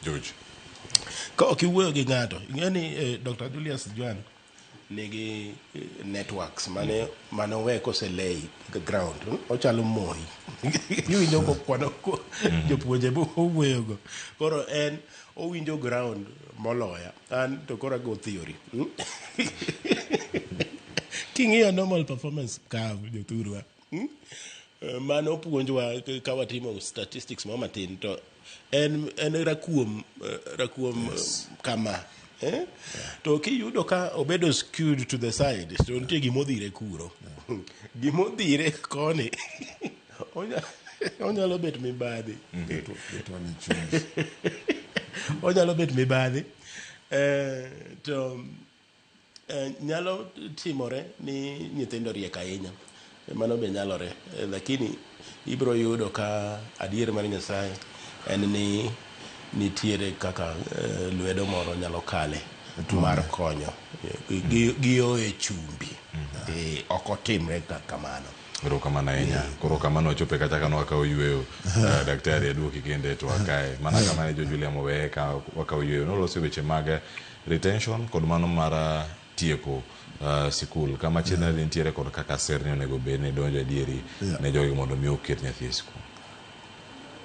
George. Ka ok iwuoyo gi ng'ato, ing'eni Dr. Julius Juan nigi networks mane owe koselei the ground, ochalo moi. Iwinjo ko kwano jopuonje bo owuoyo go. Koro en owinjo ground moloya. An to koro go theory. King'iyo normal performance curve jothurwa. Mano puonjwa ka watimo statistics matin to en rakuom kama to kiyudo ka obedo skewed to the side to nitie gimodhire kuro gimodhire koni onyalo bet mibadhi onyalo bet mibadhi to nyalo timore ni nyithindo riek ahinya mano be nyalore lakini ibro yudo ka adier mar Nyasaye en ni nitiere kaka lwedo moro nyalo kale mar konyo giyo e chumbi okotimre kamano. Koro kamano ahinya. Koro kamano ochope kata kano wakawo yweyo daktari aduoki kende to wakae. Mana kamano jo Julia mowe ka wakawo yweyo. Nolosi weche mag retention kod mano mara tieko sikul. Kama chena nitiere kod kaka serni onego bene donjo adieri ne jogi mondo mi oket nyathi e sikul.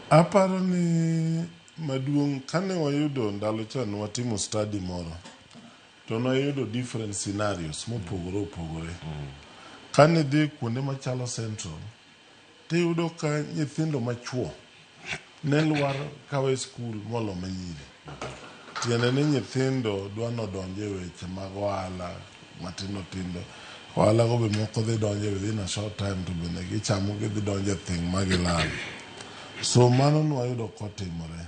Aparo ni maduong' kane wayudo ndalo chan watimo study moro to wayudo different scenarios mopogore. Kane dhi kuonde machalo Central tiyudo ka nyithindo machuo ne lwar kawe skul molo manyiri. Tiende ni nyithindo dwano donje weche mag ohala matindo. Ohala go be moko dhi donje within a short time to bende gichamo gidhi donje thing magilal. So mano nwayudo kotimore.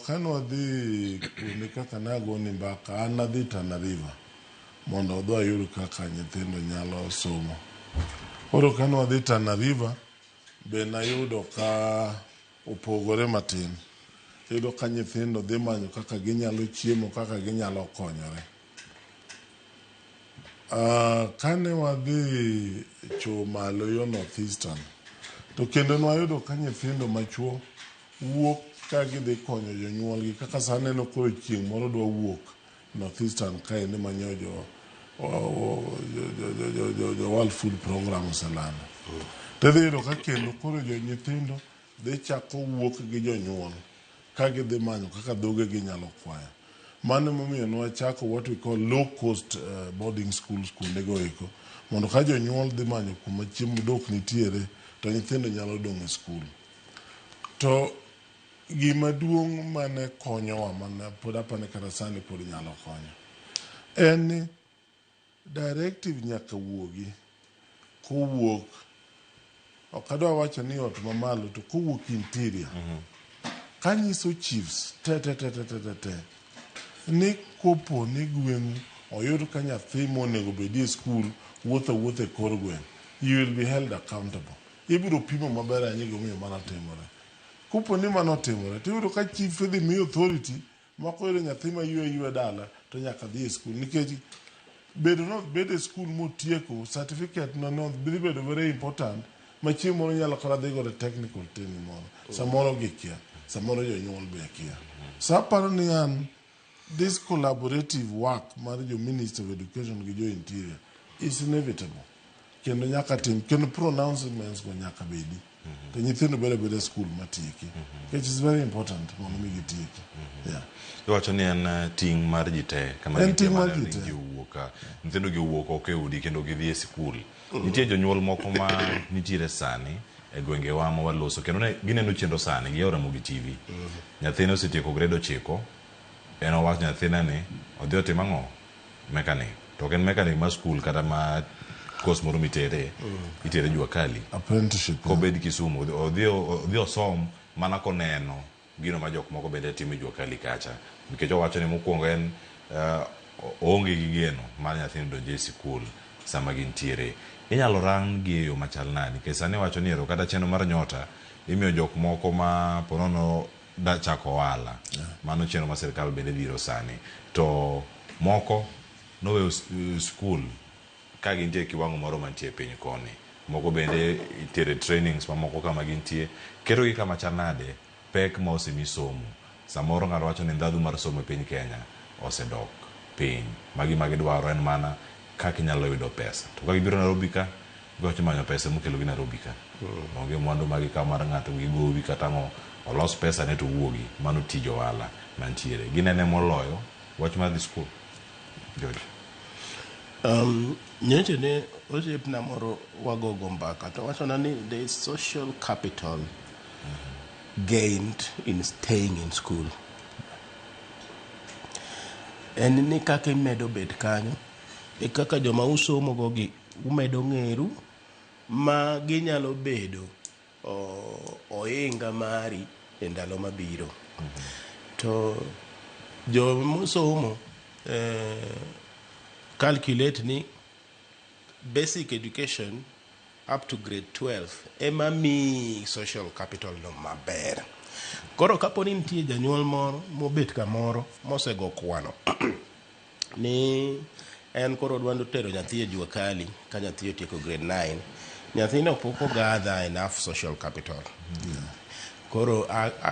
Kane wadhi kuonde kaka nagoni mbaka an nadhi Tana River mondo odhi ayud kaka nyithindo nyalo somo. Koro kane wadhi Tana River be nayudo ka opogore matin. Iyudo ka nyithindo dhi manyo kaka ginyalo chiemo, kaka ginyalo konyore. Kane wadhi malo yo Northeastern, to kendo nwayudo ka nyithindo machuo wuok ka gidhi konyo jonyuolgi, kaka saneno koro chieng' moro dwa wuok Northeastern kae ni manyo jo World Food Program oselando. Tedhi yudo ka kendo koro jo nyithindo dhi chako wuok gi jonyuol ka gidhi manyo kaka dhoge ginyalo kwayo. Mano momiyo nwachako what we call low cost boarding schools kuondego eko, mondo ka jonyuol dhi manyo kuma chiemo dok nitiere to nyithindo nyalo dong' e skul. To gima duong' mane konyowa, mana pod apane kata sani pod nyalo konyo, en ni directive nyaka wuogi kowuok, ok adwa wacho ni ot mamalo, to kowuok interior, kanyiso chiefs te ni kopo ni gweng' oyud ka nyathi monego bedie skul wuotho e kor gweng', you will be held accountable. Ibiro pimo maber ahinya gimomiyo mano timore. Kopo ni mano timore, tiyudo ka chief dhi miyo authority mako yudo nyathi ma ywe dala to nyaka dhi e skul, nikech bedo e skul motieko certificate no dhi bedo very important. Machieng' moro nyalo kora dhi godo technical training moro, samoro gikia, samoro jonyuol be kia. So aparo ni an this collaborative work mar jo Minister of Education gi jo Interior is inevitable. Kendo nyaka tim, kendo pronouncements go nyaka bedi. To nyithindo bede skul matieki. Which is very important mondo mi gitieki. Yeah. Iwacho ni en ting' mar ji te, kama nitie mana ni giwuoka. Nyithindo giwuok ok e udi kendo gidhi e skul. Nitie jonyuol moko ma nitiere sani e gwengewa ma waloso, kendo gineno chenro sani gi Ramogitvlive. Nyathine osetieko grade 9, en owach nyathina ni odhi otim ang'o? Mechanic. To en mechanic ma skul kata ma course moro mitere, itere Jua Kali. Apprenticeship. Kobed Kisumu, odhi osom mana koneno gino ma jok moko bende timo Jua Kali kacha. Nikech owacho ni mokwongo en oonge gi geno mar nyathino donjo e skul sama gintiere. Inyalo rang gi e yo machal nadi, nikech sani wacho ni ero kata chenro mar Nyota imiyo jok moko ma ponono da chako ohala. Mano chenro ma sirkal bende dhiro sani. To moko noweyo skul ka gintie kiwango moro mantie piny koni. Moko bende itere trainings ma moko kama gintie. Kero gi kama chal nade, pek ma osemi somo. Samoro ng'ato wacho ni ndhadhu mar somo e piny Kenya osedok piny. Magi dwaro en mana kaka inyalo yudo pesa. To ka gibiro Nairobi ka, giwacho manyo pesa mokelo gi Nairobi ka. Onge mwandu magi ka mar ng'ato gi gowi kata mo olos pesa ne to wuogi. Mano tij ohala mantiere. Ginene moloyo wach mar dhi skul. George. Nyoche ne osiepna moro wagogo mbaka to wachona ni there is social capital gained in staying in school. En ni kaka imedo bet kanyo e kaka joma usomo gogi umedo ng'eru ma ginyalo bedo oinga mari e ndalo mabiro. To joma usomo calculate ni basic education up to grade 12 ema mi social capital no maber. Koro kapo ni nitie janyuol moro mobet kamoro mosego kwano ni en koro dwando tero nyathi e Jua Kali ka nyathi otieko grade 9, nyathino pok ogather enough social capital. Koro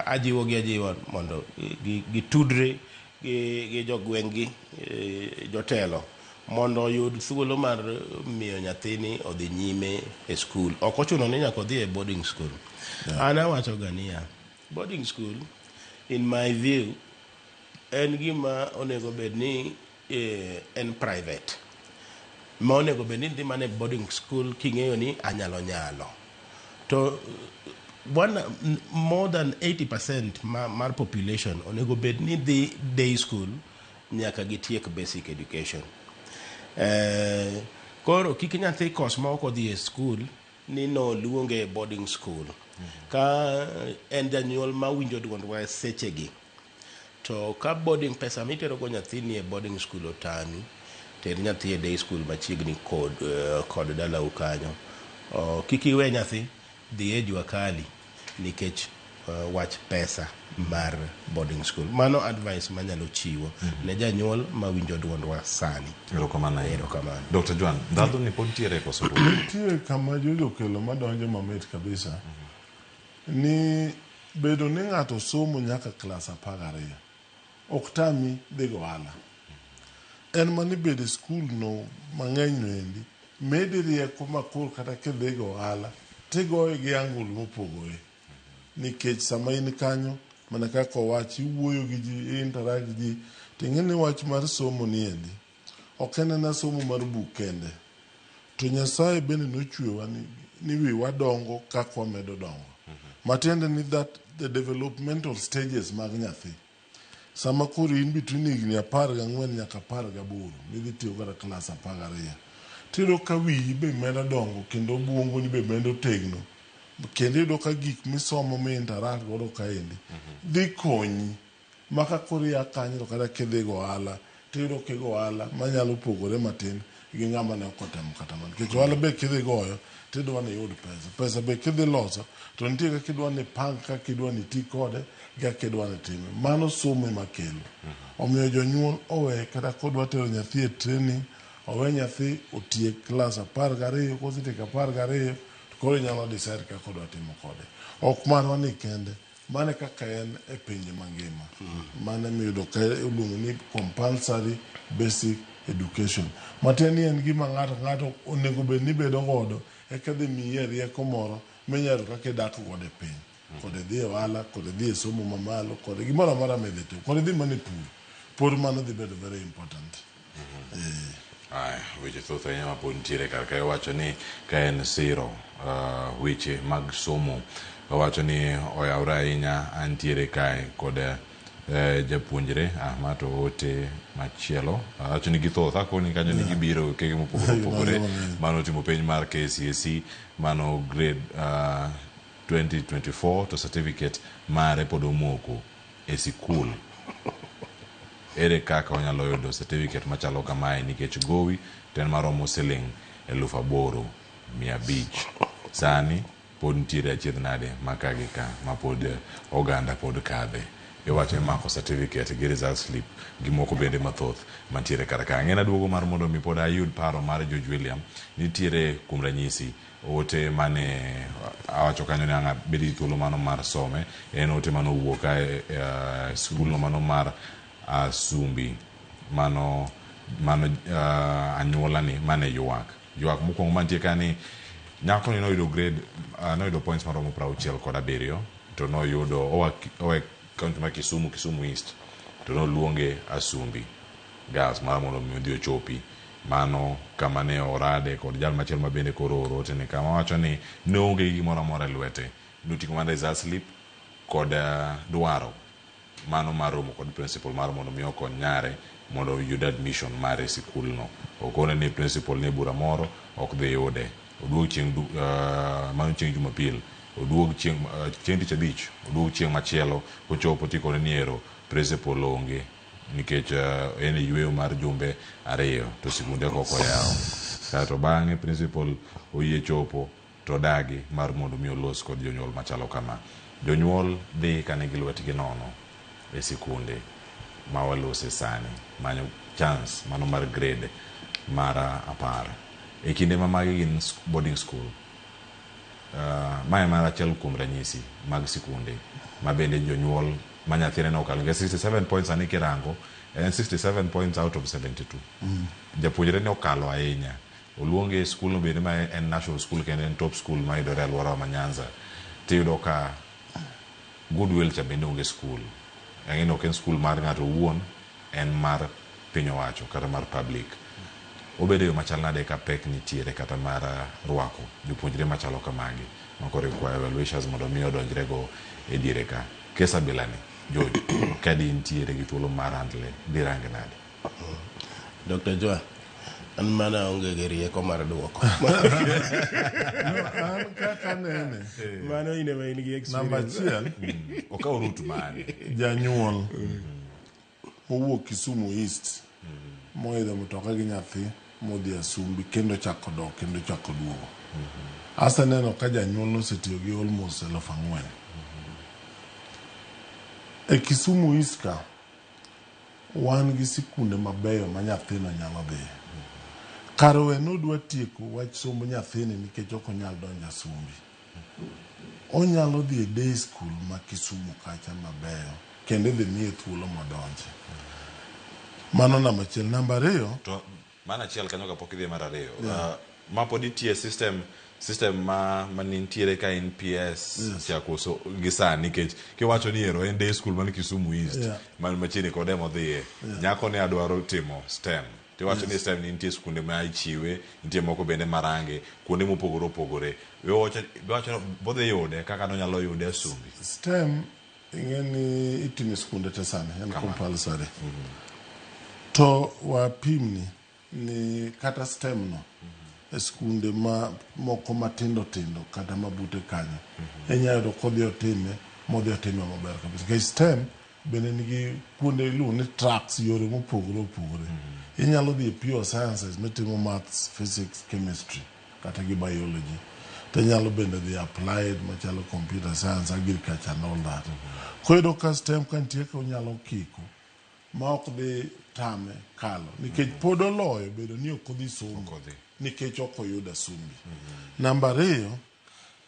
ajiwa mondo gitudre gi jogweng'gi, jotelo, mondo oyud thuolo mar miyo nyathini odhi nyime e skul. Ok ochuno ni nyaka odhi e boarding school. An awacho gania boarding school in my view en gima onego bed ni en private. Ma onego bed ni dhi mana e boarding school king'eyo ni anyalo nyalo. To more than 80% mar population onego bed ni dhi day school nyaka gitiek basic education. Koro kik nyathi kos ma ok odhi e skul ni no luonge e boarding school. Ka en janyuol ma winjo duondwa sechegi, to ka boarding pesa mitero go nyathi ni e boarding school otami, ter nyathi e day school machiegni kod dalau kanyo, kik iwe nyathi dhi e jua kali nikech wach pesa mar boarding school. Mano advice manyalo chiwo ne janyuol mawinjo duondwa sani. Erokamano. Dr. Juan, ndalo ni pod tiere koso? Nitie kama jojo kelo madonjo mamit kabisa. Ni bedo ni ng'ato somo nyaka klas 12 ok tami dhi gohala. En mani bedo skul no mang'eny no endi medi rieko makor kata kidhi gohala tigoye gi angul mopogore. Nikech sama in kanyo mana kaka wach iwuoyo gi ji, interact gi ji, ting'eni wach mar somo ni endi ok en na somo mar buk kende. To Nyasaye bende nochwewa ni wiwa dongo kaka wamedo dongo. Matiende ni that the developmental stages mag nyathi. Sama koro in between higni 14 nyaka 18 midhi tiyo kata klas 12. Tiro ka wiyi be medo dongo kendo buongo ni be medo tegno. Kendo yudo ka gik misomo mi interact godo kaendi dhi konyi maka koro ya kanyo kata kidhi gohala tiyudo kigohala manyalo pogore matin gi ng'ama ne okotemo kata man. Nikech ohala be kidhi goyo tidwa ni yud pesa be kidhi loso to nitie kaka kidwa ni pang kaka kidwa ni ti kode kaka kidwa ni time. Mano somo makelo. Omiyo jonyuol owe kata kodwa tero nyathi e training owe nyathi otiek klas 12 kosetiek 12 koro nyalo decide kaka odwa timo kode. Ok manwa ni kende, mane kaka en e pinje mangima. Mane miyudo ka iluongo ni compulsory basic education. Matieni en gima ng'ato onego bed ni bedo godo eka dhi miyi rieko moro minyalo kaka idak godo e piny. Kod dhi e ohala, kod dhi e somo mamalo, kod gimoro amora midhi timo, kod dhi mana e pur. Pod mano dhi bedo very important. Weche thoth ahinya ma pod nitiere kar ka iwacho ni ka en siro weche mag somo wacho ni oyawre ahinya. Antiere kae kod japuonjre ma to ote machielo wacho ni githoth akoni kanyo ni gibiro kege mopogore opogore mano timo penj mar KCSE mano grade 2024 to certificate mare pod omoko e sikul. Ere kaka onyalo yudo certificate machalo kamae nikech gowi ten maromo siling 8,500 sani pod nitiere achiedh nade maka gi ka ma pod oganda pod kadhe iwacho mako certificate gi result slip gi moko bende mathoth mantiere kar ka. Ng'ena duogo mar mondo mi pod ayud paro mar George William nitiere kuom ranyisi ote mane awacho kanyo ni anga bedi thuolo mano mar some en ote mano wuok skul no mano mar Asumbi mano anyuola ni mane ywak mokwongo mantie ka ni nyako ni noyudo grade noyudo points maromo 67 to noyudo owe kaunti ma Kisumu East to noluonge Asumbi Girls mar mondo mi odhi ochopi mano kama ne orade kod jal machielo ma bende koro orote ni kama wacho ni noonge gimoro amora lwete noting'o mana result slip kod dwaro mano maromo kod principal mar mondo mi okony nyare mondo yud admission mare sikul no. Okone ni principal ne bura moro ok dhi yude. Oduog chieng' mano chieng' Jumapil, oduog chieng' tich abich, oduog chieng' machielo kochopo tikone ni ero principal onge nikech en yweyo mar jumbe 2 to sikunde koko yawo. Kato bang'e principal oyie chopo to dagi mar mondo mi olos kod jonyuol machalo kama. Jonyuol dhi kane gi lwetgi nono e sikunde ma walose sani manyo chance mano mar grade mara 10 e kinde ma magi gin boarding school. Mae mara achiel kuom ranyisi mag sikunde ma bende jonyuol ma nyathine no okalo 67 points ani kirango en 67 points out of 72. Japuonjre ne okalo ahinya. Oluonge e skul no bende ma en national school kendo en top school ma yudore alwora ma Nyanza. Tiyudo ka Goodwill cha bende onge skul. Ng'eni ok en skul mar ng'ato wuon, en mar piny owacho kata mar public. Obedo yo machal nade ka pek nitiere kata mar rwako jopuonjre machalo kamagi mako require evaluations mondo mi odonjre go e diere ka. Kesa bilani George kadi nitiere gi thuolo mar handle dirange nade. Dr. Joa an mana onge gi rieko mar duoko. An kaka nene mano ine ma in gi experience. Namba 1 okaw route mane janyuol mowuok Kisumu East moidho mtoka gi nyathi modhi Asumbi kendo chako dok kendo chako duogo. Asa neno ka janyuol nosetiyo gi almost 4,000. E Kisumu Iska wan gi sikunde mabeyo ma nyathino nyalo dhi. Karo we nodwa tieko wach somo nyathini nikech ok onyal donjo Asumbi. Onyalo dhi e day school ma Kisumu kacha mabeyo kendo dhi miye thuolo modonje. Mano namba achiel. Namba ariyo to mana achiel kanyo kapok idhi mar ariyo. Ma pod itie system ma nintiere ka en PS chako so gi sani nikech kiwacho ni ero en day school man Kisumu East man machiegni kode modhiye nyako ne adwaro timo STEM. Tiwacho ni STEM nitie skunde ma ichiwe, nitie moko bende marange, kuonde mopogore opogore. Wacho bodhi yude kaka nonyalo yude Asumbi. STEM ing'eni itime skunde te sani, en compulsory. To wapimni ni kata STEM no e skunde ma moko matindo tindo kata mabute kanyo. Inyalo yudo kodhi otime maber kabisa. Nikech STEM bende nigi kuonde iluongo ni tracks yore mopogore opogore. Inyalo dhi pure sciences mitimo maths, physics, chemistry kata gi biology. To inyalo bende dhi applied machalo computer science, agriculture and all that. Koyudo ka STEM kantie ka unyalo kiko ma ok dhi tame kalo nikech pod oloyo bedo ni ok odhi somo nikech ok oyudo Asumbi. Namba ariyo,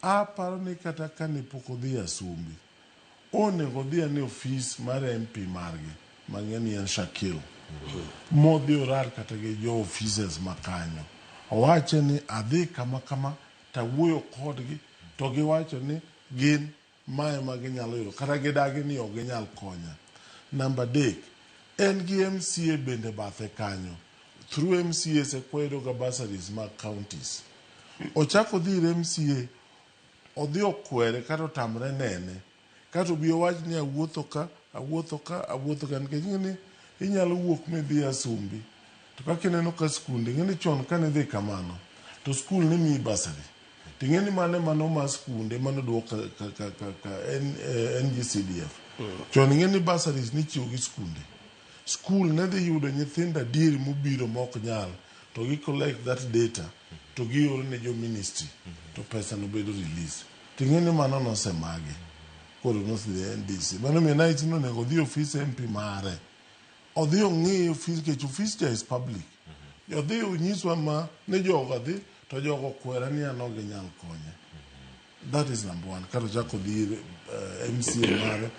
aparo ni kata ka ne pok odhi Asumbi, onego dhi ane ofis mar MP margi mang'eni en Shakil. Modhi orar kata gi jo offices makanyo. Owache ni adhi kama tawuoyo kodgi to giwacho ni gin mae ma ginyalo yudo kata gidagi ni ok ginyal konya. Namba adek, en gi MCA bende bathe kanyo. Through MCA se kwayudo ga bursaries mag counties. Ochako dhi ir MCA, odhi okwere kata otamre nene, kata obi owach ni awuotho ka nikech ng'eni inyalo wuok midhi Asumbi. To kaka ineno ka skunde, ng'eni chon ka ne dhi kamano, to skul ne miyi bursary. To ng'eni mano ma skunde mano duoko ka NGCDF. Chon ng'eni bursaries ni chiwo gi skunde. Skul ne dhi yudo nyithindo adieri mobiro mok nyal, to gi collect that data, to gi oro ne jo ministry, to pesa no bedo release. To ng'eni mano nosemagi. Koro nosidhi NDC. Mano miyo night no nego dhi ofis MP mare. Odhi ong'i ofis kech ofis ja is public. Odhi onyiswa ma ne jogo dhi to jogo kwera ni ano ginyal konye. That is number one. Karo chako dhi MCA mare.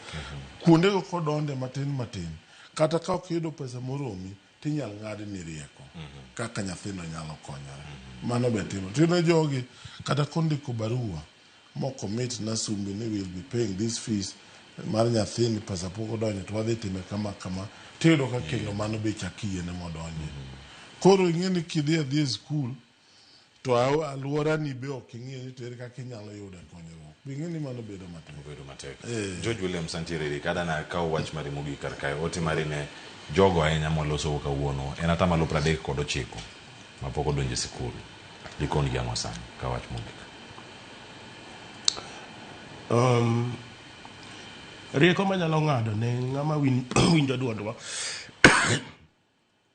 Kuonde go kodonde matin. Kata ka ok yudo pesa moromi, tinyal ng'ad ni rieko. Kaka nyathino nyalo konyore. Mano be timo. Tino jogi kata kondiko barua mocommit na Asumbi ni will be paying this fees mar nyathini pesa pok odonjo to wadhi time kama tiyudo ka kendo mano be chakiyiene modonje. Koro ing'eni kidhi adhi e skul to alwora ni be ok ing'e ni to ere kaka inyalo yudo konyruok. Ing'eni mano bedo matek. George Williams antiere kada na kawo wach mari mogik kar kae ote mari ne jogo ahinya moloso kawuono en atamalo 39 ma pok odonjo e sikul. Likon gi sani ka wach mogik. Rieko manyalo ng'ado ne ng'ama winjo duondwa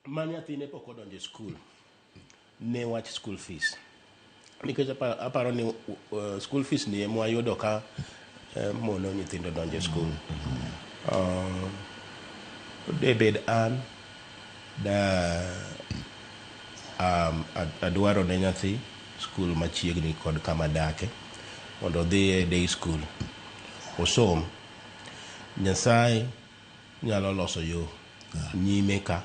ma nyathine pok odonjo e skul ne wach school fees. Nikech aparo ni school fees ni ema wayudo ka mono nyithindo donjo e skul. Debed an adwaro ne nyathi skul machiegni kod kama dake mondo odhi e day school osom. Nyasaye nyalo loso yo nyime ka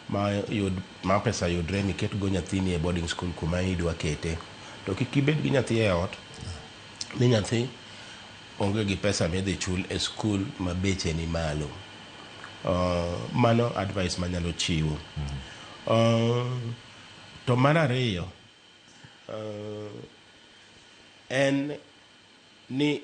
ma pesa yudre miket go nyathini e boarding school kuma idwa kete. To kik ibed gi nyathi e ot ni nyathi onge gi pesa midhi chul e skul ma beche ni malo. Mano advice manyalo chiwo. To mar ariyo, en ni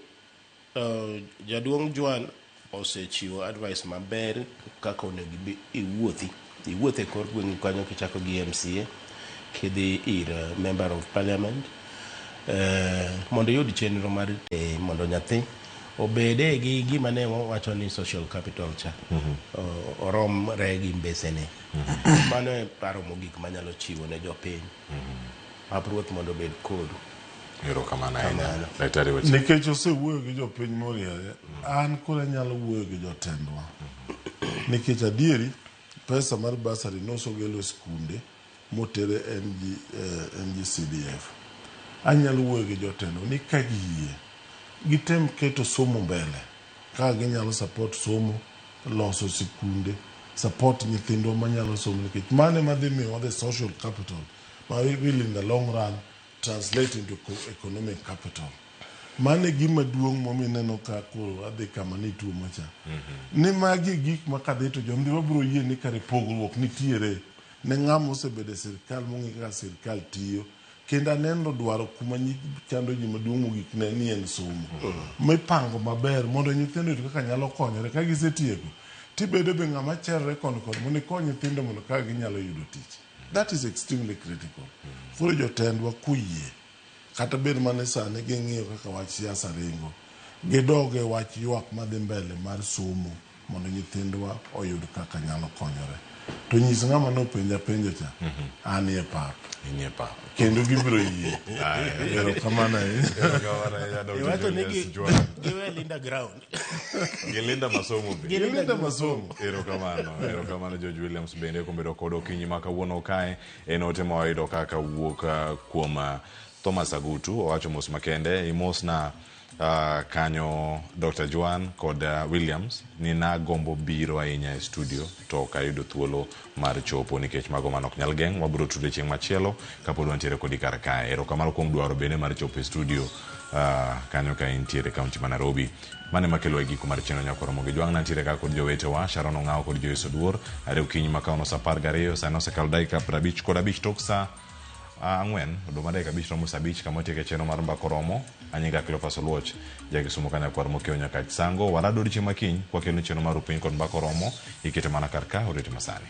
jaduong' Juan osechiwo advice maber kaka onego iwuothi kor gweng' kanyo kichako gi MCA kidhi ir member of parliament mondo yud chenro mar mondo nyathi obede gi gima ne wacho ni social capital cha oromre gi mbesene. Mano e paro mogik manyalo chiwo ne jopiny. Apruoth mondo obed kodu. Erokamano. Nikech osewuoyo gi jopiny moriere, an koro nyalo wuoyo gi jotendwa. Nikech adieri pesa mar basari nosogelo skunde motere NGCDF. Anyalo wuoyo gi jotendwa ni ka giyie gitem keto somo mbele, ka ginyalo support somo, loso sikunde, support nyithindwa manyalo somo, nikech mane madhi miyo the social capital ma will in the long run translate into economic capital. Mane gima duong' momi neno ka koro adhi kama ni tuo macha. Ni magi gik makadhi to jomdi wabro yie ni kare pogruok nitiere ne ng'ama osebede sirkal mong'i ka sirkal tiyo. Kendo aneno dwaro kuma chando ji maduong' mogik ne ni en somo. Mipango maber mondo nyithindo yudo kaka nyalo konyore ka gisetieko. Tibedo be ng'ama cherre kod mondo ikony nyithindo mondo kaka ginyalo yudo tich. That is extremely critical. Koro jotendwa kuyie kata bed mane sani ging'iyo kaka wach siasa ringo, gidoge wach ywak madhi mbele mar somo mondo nyithindwa oyud kaka nyalo konyore. To nyis ng'ama nopenja penjo cha, an e pap. Kendo gibiro yie. Erokamano. Iwacho ni giwe linda ground. Gilinda masomo. Gilinda masomo. Erokamano George Williams bende kombedo kodo kinyi ma kawuono kae en ote ma wayudo kaka wuok kuom Thomas Agutu owacho mos makende imos na kanyo Dr. Juan kod Williams ni na gombo biro ahinya e studio to kayudo thuolo mar chopo nikech mago manok nyal geng' wabiro tude chieng' machielo kapod wantiere kodi kar kae. Erokamano kuom dwaro bende mar chopo e studio kanyo ka intiere kaunti ma Nairobi. Mane makelo e giko mar cheno nyakoro Ramogi Jwang' nantiere ka kod jowetewa Sharon Ong'aw kod Joyce Oduor are okinyi makaono sa 12 sa nosekalo dakika 55 tok sa ang'wen oduma dakika 5 kama otieke cheno mar mbako romo anyinga Cleophas Oluoch jakisomo kanya kwar mokeo nyaka sango warado odiochieng' makiny kwakelo cheno mar upiny kod mbako romo ikete mana kar ka oriti masani.